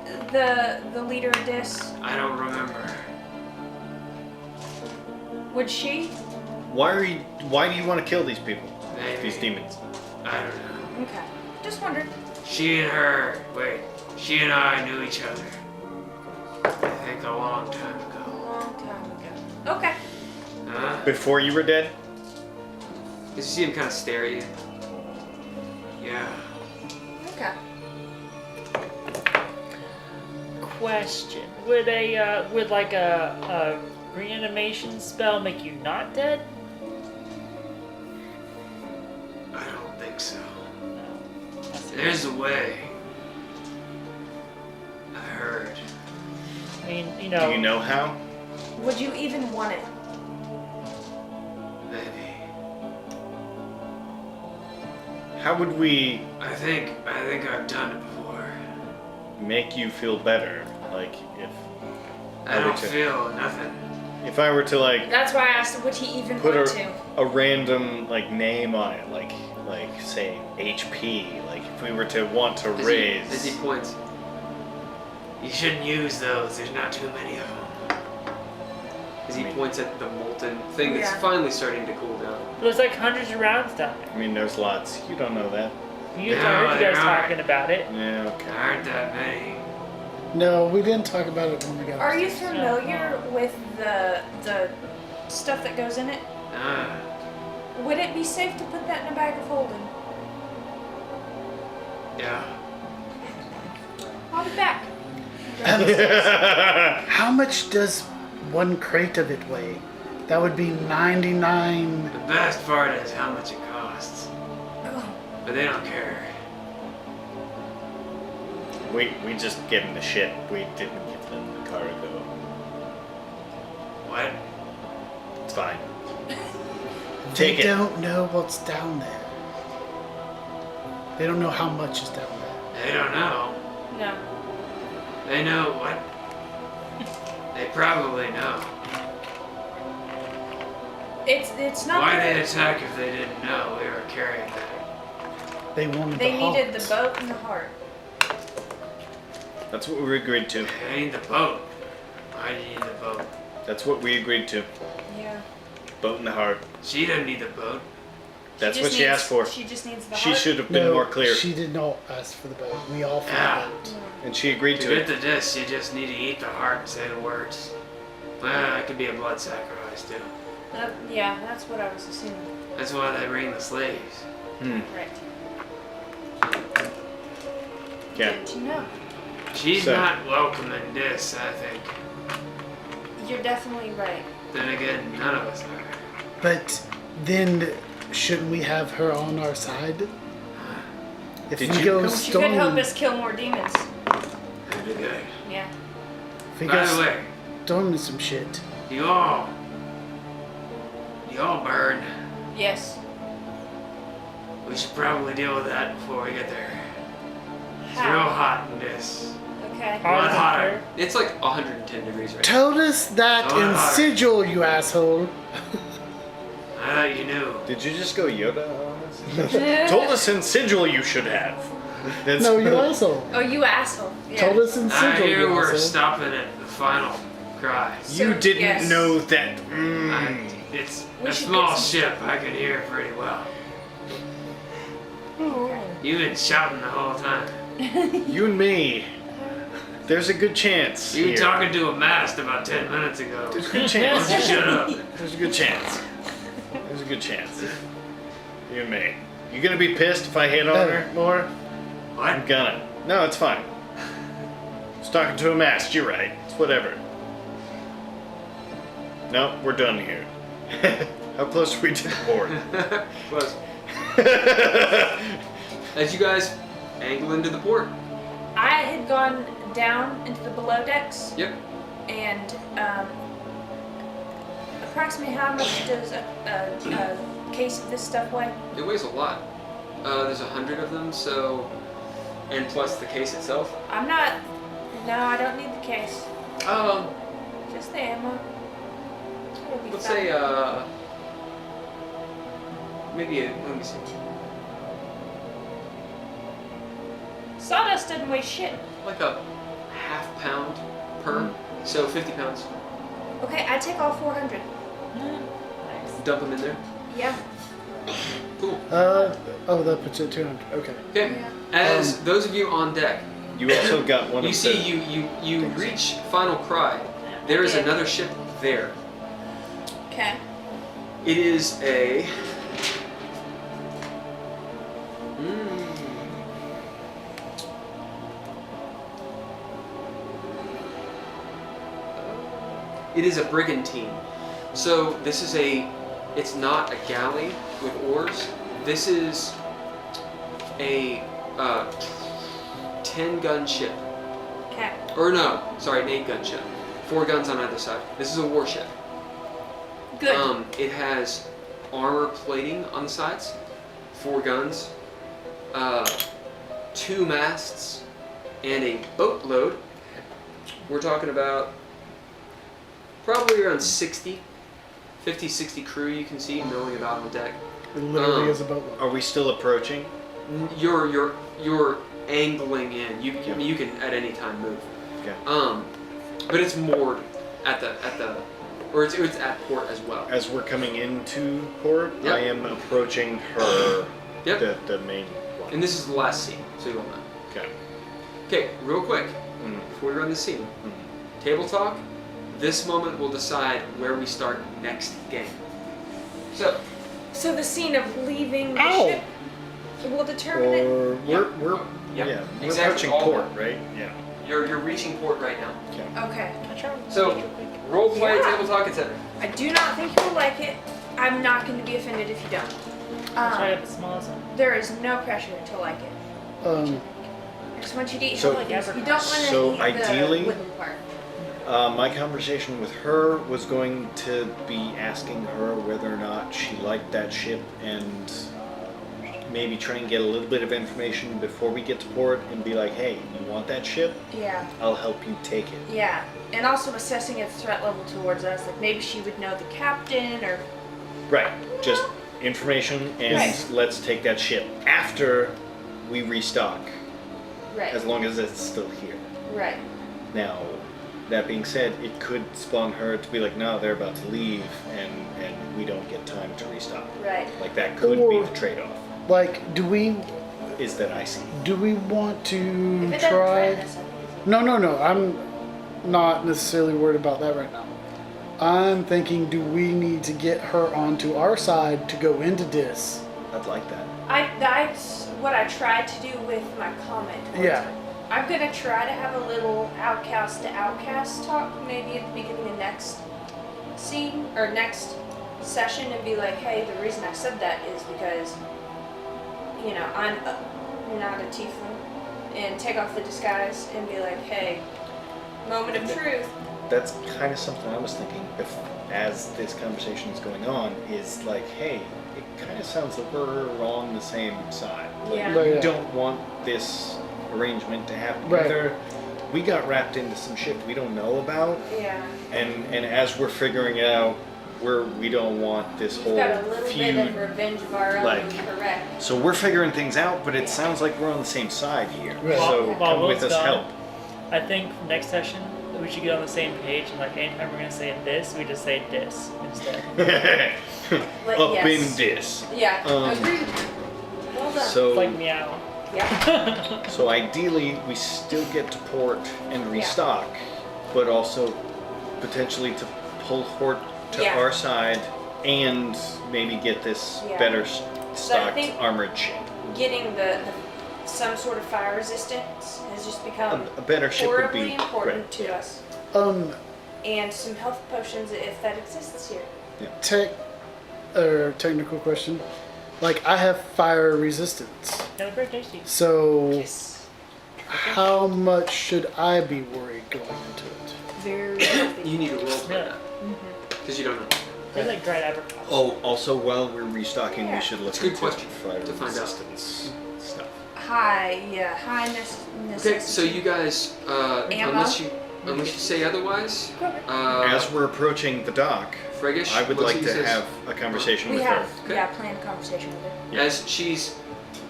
the leader of this? I don't remember. Would she? Why do you want to kill these people? Maybe. These demons? I don't know. Okay. Just wondered. She and I knew each other. I think a long time A ago. long time ago. Okay. Before you were dead? Did you see him kind of stare at you? Yeah. Okay. Question: would a reanimation spell make you not dead? I don't think so. No. That's it. There's a way. I heard. I mean, Do you know how? Would you even want it? Maybe. How would we I think I've done it before. make you feel better? Like I don't feel nothing. if I were to like That's why I asked, would he even put want to? a random like name on it, like say HP, like if we were to want to As raise. he points. You shouldn't use those. There's not too many of them. As he points at the molten thing that's Yeah. finally starting to cool down. There's like hundreds of rounds down there. I mean, there's lots. You don't know that. You No, heard you there guys aren't. talking about it. Yeah. There Okay. aren't that many. No, we didn't talk about it when we got. Are you upstairs. familiar with the stuff that goes in it? Would it be safe to put that in a bag of holding? Yeah. I'll be back. How much does one crate of it weigh? That would be 99. The best part is how much it costs. Oh, But they don't care. we just gave them the ship. We didn't give them the cargo. What? It's fine. They Take it. don't know what's down there. They don't know how much is down there. They don't know. no. They know what? They probably know. It's not Why that they'd attack if they didn't know we were carrying that? They wanted they the needed the hearts. boat and the heart. That's what we agreed to. I need the boat. Why do you need the boat? That's what we agreed to. Yeah. Boat in the heart. She doesn't need the boat. That's just what she needs- asked for. She just needs the She heart. should have been No, more clear. She did not ask for the boat. We all found Yeah. out. And she agreed To to get it. the disc, you just need to eat the heart and say the words. Well, it could be a blood sacrifice too. Yeah, that's what I was assuming. That's why they bring the slaves. Right. Yeah. Good to know. She's So- not welcome in this, I think. You're definitely right. Then again, none of us are. But then, shouldn't we have her on our side? If Did we you go come- She could help storming, us kill more demons. That'd be good. Yeah. if we By go the way, storming some shit, you all burn. Yes. We should probably deal with that before we get there. It's How? real hot in this. Okay. Lot hotter. It's like 110 degrees right now. told us that Oh, in hard. Sigil, you asshole. I thought you knew. Did you just go Yoda on us? Told us in Sigil you should have. That's No, you asshole. Oh, you asshole. Yeah. Told us in I Sigil, hear you we're asshole. stopping at the final cry. You So, didn't yes. know that. It's We a should small get some- ship. I can hear pretty well. You've been shouting the whole time. You and me. There's a good chance. You were here. talking to a mast about 10 minutes ago. There's a good Why chance. don't you shut up? There's a good chance. There's a good chance. You and me. You gonna be pissed if I hit on her more? I'm What? gonna. No, it's fine. I was talking to a mast. You're right. It's whatever. No, we're done here. How close are we to the port? Close. As you guys angle into the port. I had gone down into the below decks, Yep. and approximately how much does a case of this stuff weigh? It weighs a lot. There's 100 of them, so, and plus the case itself. I'm not. No, I don't need the case. Um, Just the ammo. It'll be let's fine. say maybe let me see. Sawdust doesn't weigh shit. Like a half pound per, so 50 pounds. Okay, I take all 400. Nice. Dump them in there. Yeah. Cool. Oh, that puts it at 200. Okay. Okay. Yeah. As those of you on deck, You also got one you of see the... you reach final cry. There is Yeah. another ship there. Okay. It is a. It is a brigantine. So this is a. It's not a galley with oars. This is a 10-gun ship. Okay. Or no, sorry, an 8-gun ship. 4 guns on either side. This is a warship. Good. It has armor plating on the sides, 4 guns, 2 masts, and a boatload. We're talking about probably around 50, 60 crew you can see milling about on the deck. It literally is a boatload. Are we still approaching? You're angling in. You I mean, you can at any time move. Okay. But it's moored at the or it's at port as well. As we're coming into port, Yep. I am approaching her, Yep. the main one. And this is the last scene, so you'll know. Okay. Okay, real quick, Mm. before we run the scene, Mhm. table talk. This moment will decide where we start next game. So the scene of leaving the Ow! ship will determine it. Or we're Yep. yeah, we're Exactly. approaching All port, done. right? Yeah. You're reaching port right now. Okay. Okay. Can I try one So- real quick? Role play, Yeah. table talk, etc. I do not think you will like it. I'm not going to be offended if you don't. Try it the smallest one. There is no pressure to like it. I just want you to eat So- healthy. You don't want to so eat ideally- the wooden part. My conversation with her was going to be asking her whether or not she liked that ship and maybe try and get a little bit of information before we get to port and be like, hey, you want that ship? Yeah. I'll help you take it. Yeah. And also assessing its threat level towards us. Like maybe she would know the captain or. Right. Just information and Right. let's take that ship after we restock, Right. as long as it's still here. Right. Now, that being said, it could spawn her to be like, no, they're about to leave and we don't get time to restock. Right. Like that could be Or- the trade-off, Like, do we that I see. want to If it doesn't try? threaten us, I think it's No. I'm not necessarily worried about that right now. I'm thinking, do we need to get her onto our side to go into Dis? I'd like that. That's what I tried to do with my comment. towards Yeah. her. I'm gonna try to have a little outcast to outcast talk, maybe at the beginning of next scene or next session, and be like, "Hey, the reason I said that is because, you know, I'm not a tiefling," and take off the disguise and be like, "Hey, moment of truth." That's kind of something I was thinking as this conversation is going on, is like, hey, it kind of sounds like we're on the same side. Like, Yeah. Right, we yeah. don't want this arrangement to happen. Right. Either we got wrapped into some shit we don't know about, Yeah. and as we're figuring it out, we don't want this We've whole got a little feud. bit of revenge of our own, like- correct? So we're figuring things out, but it sounds like we're on the same side here. Right. So While come with Will's us, gone, help. I think next session we should get on the same page and like anytime we're gonna say this, we just say dis instead. Up yes. in this. Yeah. Um, Agreed. Well done. So It's like meow. yeah. So ideally, we still get to port and restock, but also potentially to pull port to Yeah. our side and maybe get this Yeah. better So I stocked think- armored ship. Getting the some sort of fire resistance has just become A better ship would horribly be important great. to Yeah. us, Yeah. and some health potions if that exists here. Technical question. Like, I have fire resistance. Yeah, they're very tasty. So, Yes. how much should I be worried going into it? Very healthy. You need to roll for Yeah. that because you don't know. They're like dried apricots. Oh, also while we're restocking, Yeah. we should look It's a good into question fire to find out. resistance stuff. High necessity. Okay, so you guys, Ammo? unless you say otherwise, As we're approaching the dock, Fregish. I would looks like at you to and says, have a conversation We with have, her. Okay. yeah, planned a conversation with her. Yeah. As she's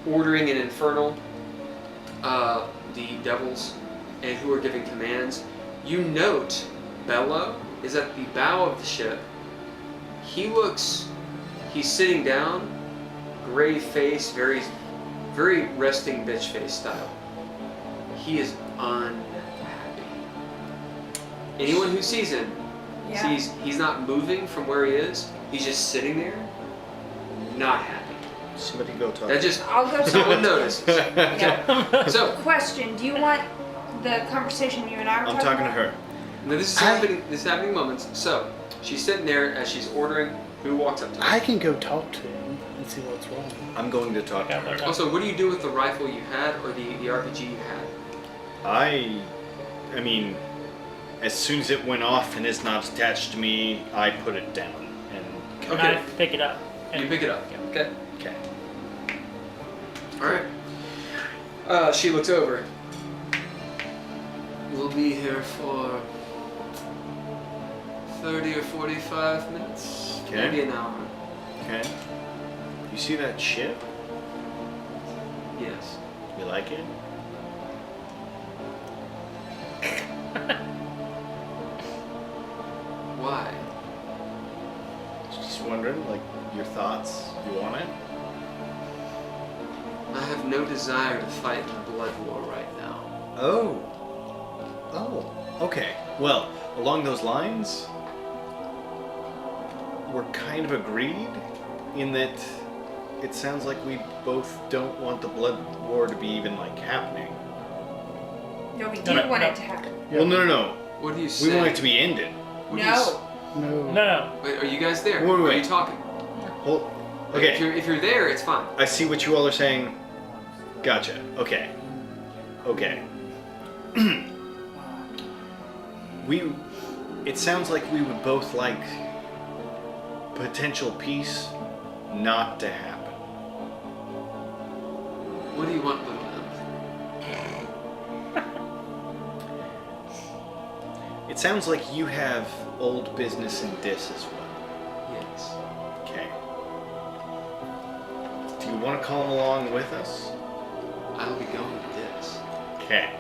ordering an infernal, the devils, and who are giving commands, you note Bello is at the bow of the ship. He's sitting down, grave face, very, very resting bitch face style. He is unhappy. Anyone who sees him Yeah. sees he's not moving from where he is. He's just sitting there, not happy. Somebody go talk. That just I'll go talk someone to notices. Yeah. So Question: do you want the conversation you and I were I'm talking to her. now this is happening. This is happening moments. So she's sitting there as she's ordering. Who walks up to her? I can go talk to him and see what's wrong. I'm going to talk to Yeah, her. okay. Also, what do you do with the rifle you had or the RPG you had? I mean, as soon as it went off and is not attached to me, I put it down. And And Okay. I pick it up. You pick it up. Okay. okay. All right. She looks over. We'll be here for 30 or 45 minutes. Okay. Maybe an hour. Okay. You see that ship? Yes. You like it? Why? Just wondering, like, your thoughts. You want it? I have no desire to fight in a blood war right now. Oh. Oh. Okay. Well, along those lines, we're kind of agreed in that it sounds like we both don't want the blood war to be even like happening. No, we No, do no, want no. it to happen. Well, no. What do you We say? want it to be ended. What do you s- No. No. No. Wait, are you guys there? Wait, Are wait. you talking? Hold. Like, Okay. If you're there, it's fine. I see what you all are saying. Gotcha. Okay. Okay. It sounds like we would both like potential peace not to happen. What do you want, little elf? It sounds like you have old business in this as well. Yes. Okay. Do you want to come along with us? I'll be going to this. Okay.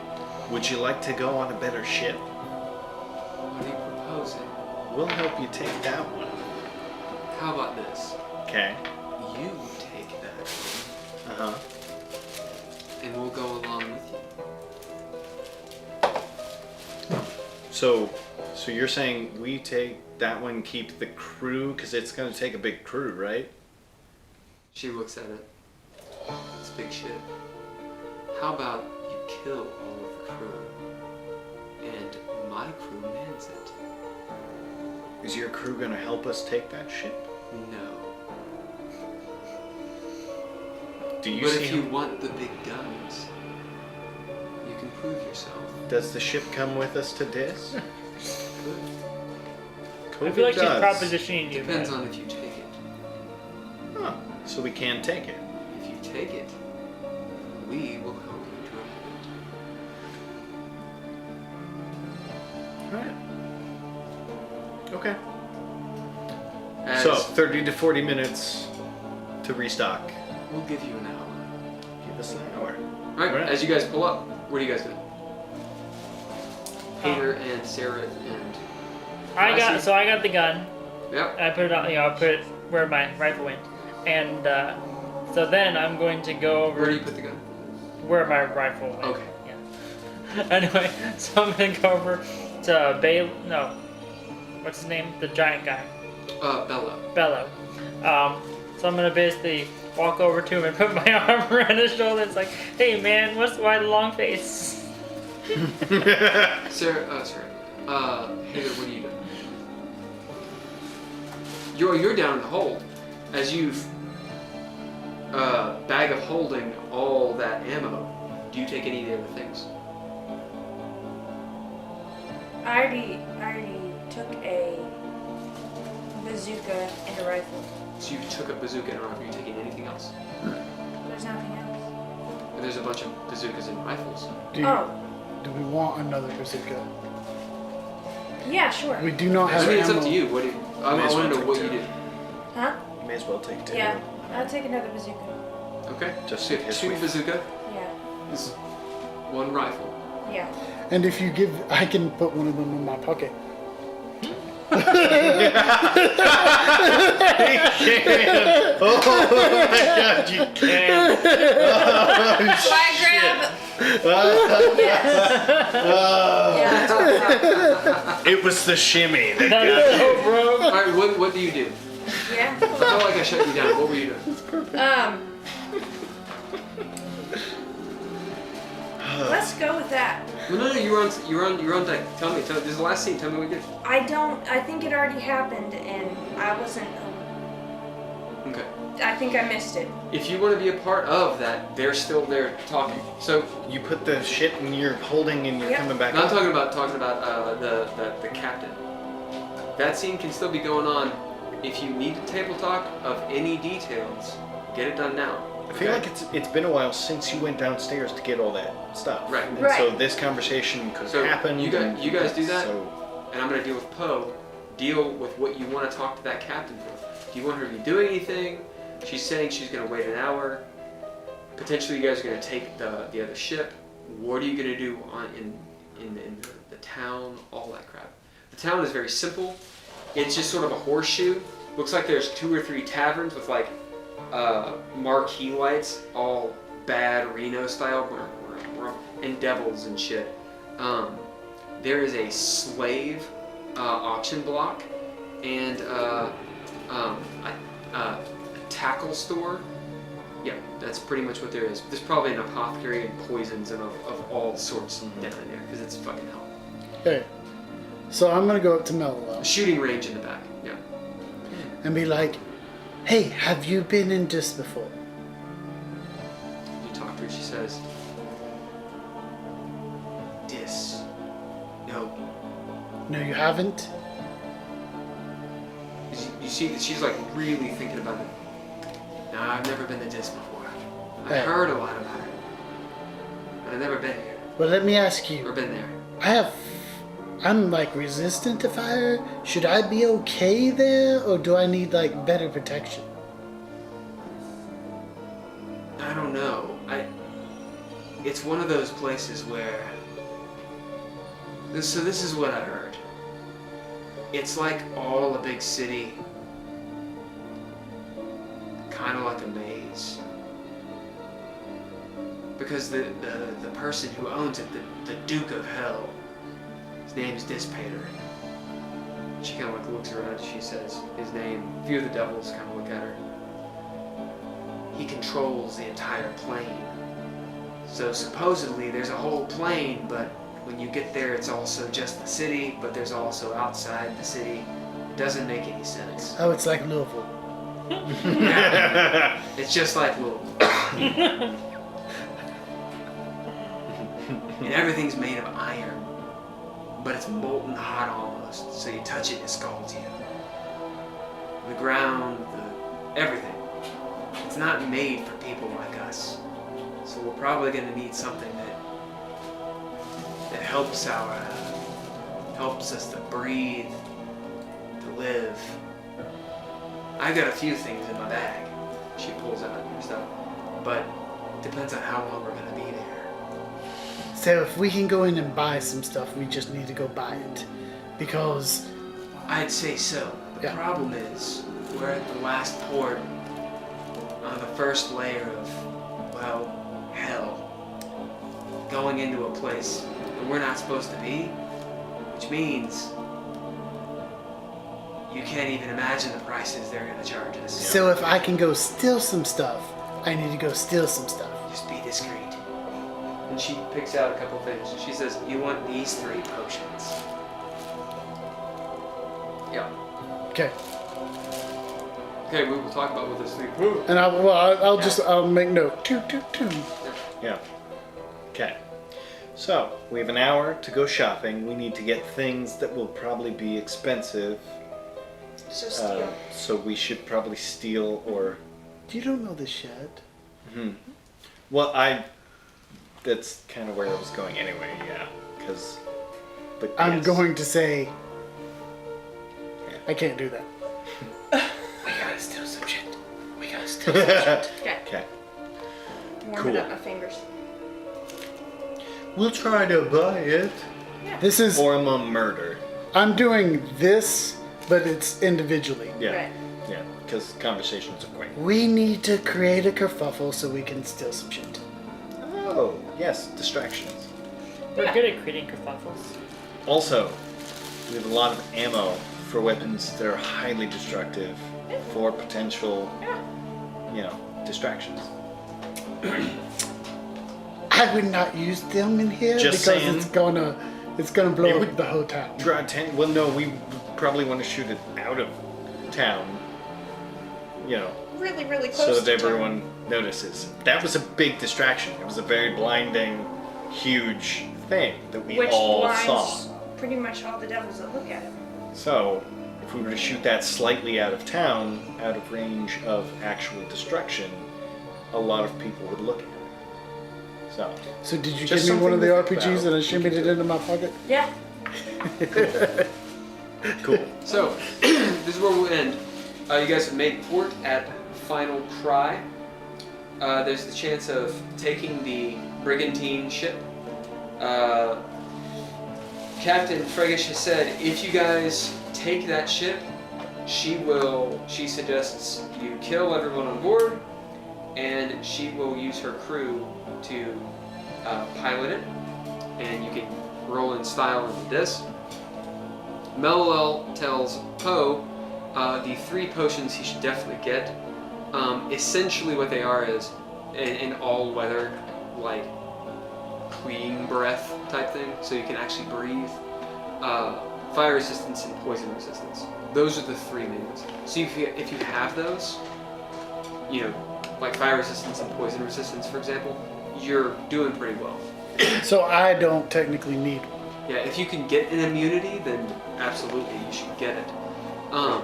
Would you like to go on a better ship? What are you proposing? We'll help you take that one. How about this? Okay. You take that Uh-huh. and we'll go along with you. So you're saying we take that one, keep the crew, because it's going to take a big crew, right? She looks at it. It's big shit. How about you kill all of the crew and my crew mans it? Is your crew going to help us take that ship? No. Do you But see if you want the big guns, you can prove yourself. Does the ship come with us to Dis? Good. I feel like she's does. propositioning you. Depends man. on if you take it. Huh. So we can take it. If you take it, we will help you drive it. Alright. Okay. As So, 30 to 40 minutes to restock. we'll give you an hour. Give us an hour. Alright, Alright. as you guys pull up, what are you guys doing? Heiðr and Sarah and I got the gun. yep. I put it on. I put it where my rifle went, and so then I'm going to go over Where do you put the gun? where my rifle went. Okay. Yeah. Anyway, so I'm gonna go over to what's his name? The giant guy, Bello. Bello. So I'm gonna basically walk over to him and put my arm around his shoulder. It's like, hey man, why the long face? Sarah, Heiðr, what are you doing? You're down in the hold. As you've bag of holding all that ammo, do you take any of the other things? I already took a bazooka and a rifle. So you took a bazooka and a rifle. Are you taking anything else? There's nothing else. And there's a bunch of bazookas and rifles. Do we want another bazooka? Yeah, sure. We do not I have mean, it's ammo. up to you. What do you? I May as want to well know take what two. you do. Huh? You may as well take 2. Yeah. I'll take another bazooka. Okay. Just so in case 2 we- bazooka. Yeah. This is 1 rifle. Yeah. And if you give, I can put one of them in my pocket. Oh my god, you can! So I grab. Yes. Yeah. That's It was the shimmy that got That's you. so broke. All right. What do you do? yeah. I felt like I shut you down. What were you doing? Let's go with that. No. You were on deck. Tell me. This is the last scene. Tell me what you did. I think it already happened and I wasn't. Okay. I think I missed it. If you want to be a part of that, they're still there talking. So You put the shit in your holding and you're Yep. coming back now I'm up. talking about the captain. That scene can still be going on. If you need to table talk of any details, get it done now. I feel like it's been a while since you went downstairs to get all that stuff. Right. And Right. so this conversation could So happen. you guys do that? So And I'm gonna deal with Poe. Deal with what you want to talk to that captain for. Do you want her to be doing anything? She's saying she's gonna wait an hour. Potentially, you guys are gonna take the other ship. What are you gonna do in the town? All that crap. The town is very simple. It's just sort of a horseshoe. Looks like there's 2 or 3 taverns with like marquee lights, all bad Reno style, and devils and shit. There is a slave auction block and a tackle store. Yeah, that's pretty much what there is. There's probably an apothecary and poisons and of all sorts down in there because it's fucking hell. Okay. So I'm gonna go up to A Mello shooting range in the back. Yeah. and be like, "Hey, have you been in this before?" You talk to her. She says, "Dis, no." No, you haven't. You see that she's like really thinking about it. No, I've never been to Dis before. I've Hey. heard a lot about it, but I've never been here Well, let me ask or you. been there. I'm like resistant to fire. Should I be okay there, or do I need like better protection? I don't know. It's one of those places where. So this is what I heard. It's like all a big city, kind of like a maze. Because the person who owns it, the Duke of Hell, his name is Dispater. She kind of like looks around and she says his name. A few of the devils kind of look at her. He controls the entire plane. So supposedly there's a whole plane, but when you get there it's also just the city, but there's also outside the city. It doesn't make any sense. Oh, it's like Louisville. Yeah. It's just like Louisville. And everything's made of iron, but it's molten hot almost, so you touch it, it scalds you. The ground, everything. It's not made for people like us. So we're probably gonna need something that helps helps us to breathe, to live. I got a few things in my bag. She pulls out her stuff, but depends on how long we're gonna be there. So if we can go in and buy some stuff, we just need to go buy it, because I'd say so. The Yeah. problem is, we're at the last port on the first layer of, well, hell. Going into a place that we're not supposed to be, which means you can't even imagine the prices they're gonna charge us. so if I can go steal some stuff, I need to go steal some stuff. Just be discreet. And she picks out a couple things. She says, you want these 3 potions. Yeah. Okay. Okay, we will talk about what those 3 potions. And I'll make note. Toot, toot, toot. Yeah. Okay. So we have an hour to go shopping. We need to get things that will probably be expensive. So steal. So we should probably steal or. You don't know this yet. Well, that's kind of where I was going anyway. Yeah, because. I'm going to say, I can't do that. We gotta steal some shit. We gotta steal some shit. Okay. Okay. Warming Cool. up my fingers. We'll try to buy it. This is, Or I'm a murder. I'm doing this, but it's individually. Yeah. Right. Yeah. Because conversations are great. We need to create a kerfuffle so we can steal some shit. Oh, yes. Distractions. We're good at creating kerfuffles. Also, we have a lot of ammo for weapons that are highly destructive for potential, distractions. I would not use them in here Just because saying. it's gonna blow It up would- the hotel. Well, no, we probably want to shoot it out of town. Really, really close So that to town. everyone notices. That was a big distraction. It was a very blinding, huge thing that we Which all blinds saw. pretty much all the devils that look at him. So, if we were to shoot that slightly out of town, out of range of actual destruction, a lot of people would look at it. So did you Just give me one of the something to think RPGs about. and I shimmied it into my pocket? Yeah. Cool. So, this is where we'll end. You guys have made port at Final Cry. There's the chance of taking the brigantine ship. Captain Fregish has said if you guys take that ship, she suggests you kill everyone on board, and she will use her crew to pilot it, and you can roll in style into this. Melilel tells Poe the 3 potions he should definitely get. Essentially what they are is an all-weather, like, clean breath type thing, so you can actually breathe. Fire resistance and poison resistance. Those are the 3 main ones. So if you have those, like fire resistance and poison resistance, for example, you're doing pretty well. So I don't technically need one. Yeah, if you can get an immunity, then absolutely you should get it. I'll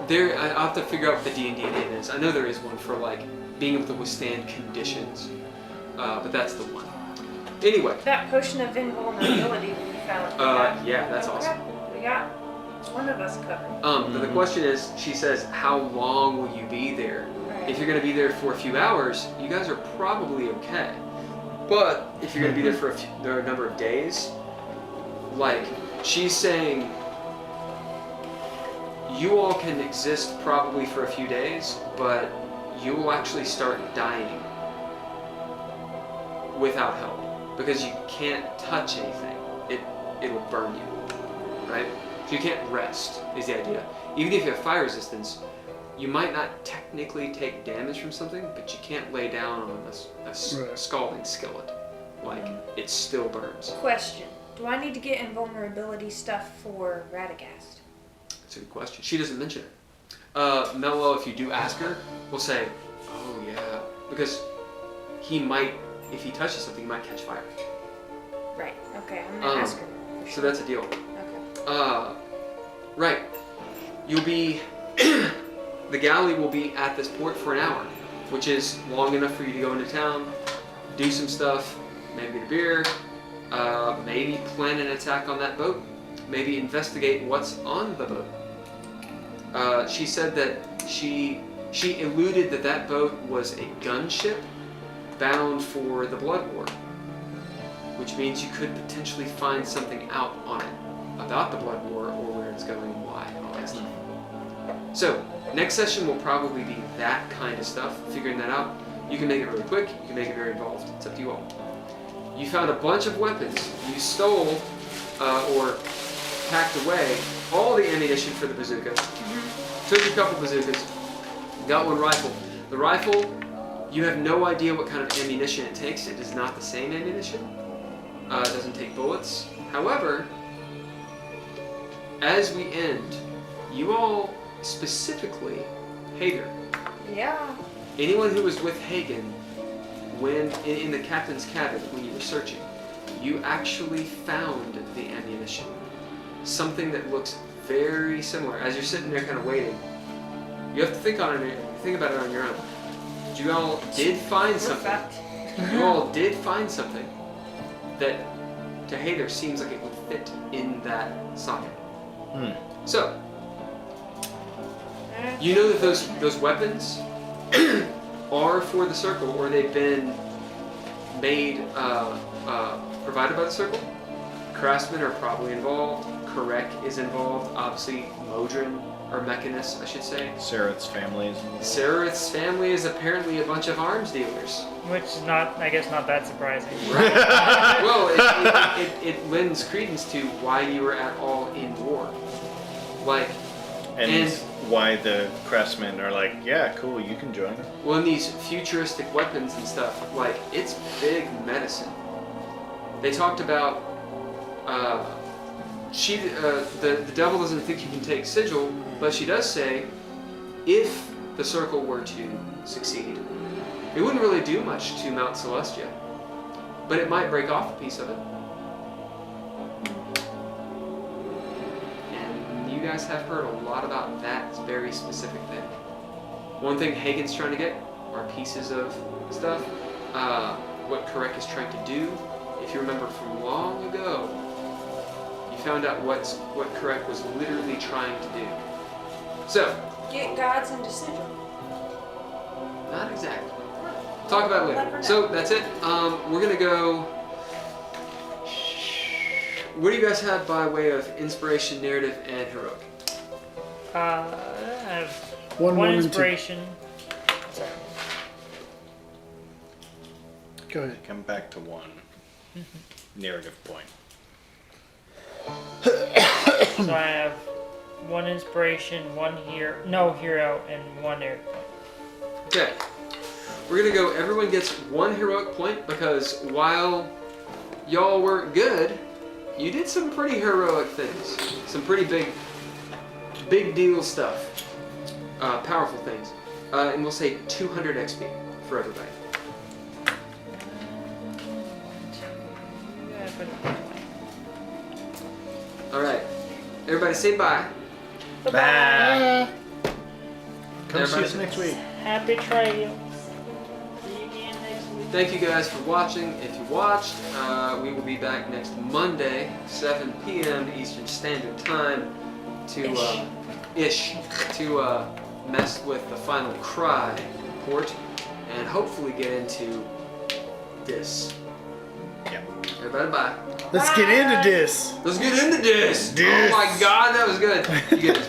have to figure out what the D&D name is. I know there is one for like being able to withstand conditions, but that's the one. Anyway, That potion of invulnerability we found. yeah, that's awesome. We got one of us covered. But the question is, she says, how long will you be there? Right. If you're going to be there for a few hours, you guys are probably okay. But if you're going to be there for a number of days, like, she's saying, you all can exist probably for a few days, but you will actually start dying without help. Because you can't touch anything. It'll burn you, right? So you can't rest, is the idea. Even if you have fire resistance, you might not technically take damage from something, but you can't lay down on a scalding skillet. Like, it still burns. Question. Do I need to get invulnerability stuff for Radagast? That's a good question. She doesn't mention it. Mello, if you do ask her, will say, oh yeah, because he might, if he touches something, he might catch fire. Right. Okay, I'm gonna ask her. for So sure. that's a deal. Okay. Right. You'll be, the galley will be at this port for an hour, which is long enough for you to go into town, do some stuff, maybe get a beer, maybe plan an attack on that boat, maybe investigate what's on the boat. She said that she alluded that boat was a gunship bound for the Blood War, which means you could potentially find something out on it about the Blood War or where it's going and why and all that stuff. So, next session will probably be that kind of stuff, figuring that out. You can make it really quick, you can make it very involved. It's up to you all. You found a bunch of weapons. You stole or packed away all the ammunition for the bazooka. Took a couple bazookas. Got one rifle. The rifle, you have no idea what kind of ammunition it takes. It is not the same ammunition. It doesn't take bullets. However, as we end, you all specifically, Heiðr, Yeah. anyone who was with Haygen when in the captain's cabin when you were searching, you actually found the ammunition. Something that looks very similar. As you're sitting there kind of waiting, you have to think about it on your own. You all did find something. You all did find something that to Heiðr seems like it would fit in that socket. So, You know that those weapons are for the circle, or they've been made provided by the circle. Craftsmen are probably involved. Karrek is involved. Obviously, Modron, or Mechanist, I should say. Sararith's family is involved. Sararith's family is apparently a bunch of arms dealers. Which is not, I guess, not that surprising. Right. Well, it lends credence to why you were at all in war. Like, And why the craftsmen are like, yeah, cool, you can join. well, in these futuristic weapons and stuff, like, it's big medicine. They talked about, the devil doesn't think you can take Sigil, but she does say, if the circle were to succeed, it wouldn't really do much to Mount Celestia, but it might break off a piece of it. And you guys have heard a lot about that very specific thing. One thing Haygen's trying to get are pieces of stuff. What Karrek is trying to do, if you remember from long ago, you found out what Karrek was literally trying to do. So, Get gods into Sigil. not exactly. Talk about it later. So that's it. We're gonna go. What do you guys have by way of inspiration, narrative, and heroic? I have One, one and two. inspiration. Sorry. Go ahead. Come back to one narrative point. So I have one inspiration, no hero, and one narrative point. Okay. We're gonna go. Everyone gets one heroic point because while y'all weren't good, you did some pretty heroic things. Some pretty big deal stuff. Powerful things. And we'll say 200 XP for everybody. Yeah, but All right. Everybody say bye. Bye. Come see Everybody- us next week. happy trails. See you again next week. Thank you guys for watching. If you watched, we will be back next Monday, 7 p.m. Eastern Standard Time to mess with the Final Cry port and hopefully get into this. Yeah. Everybody, bye. Let's get into this. Let's get into this. This. Oh my God, that was good. You get this.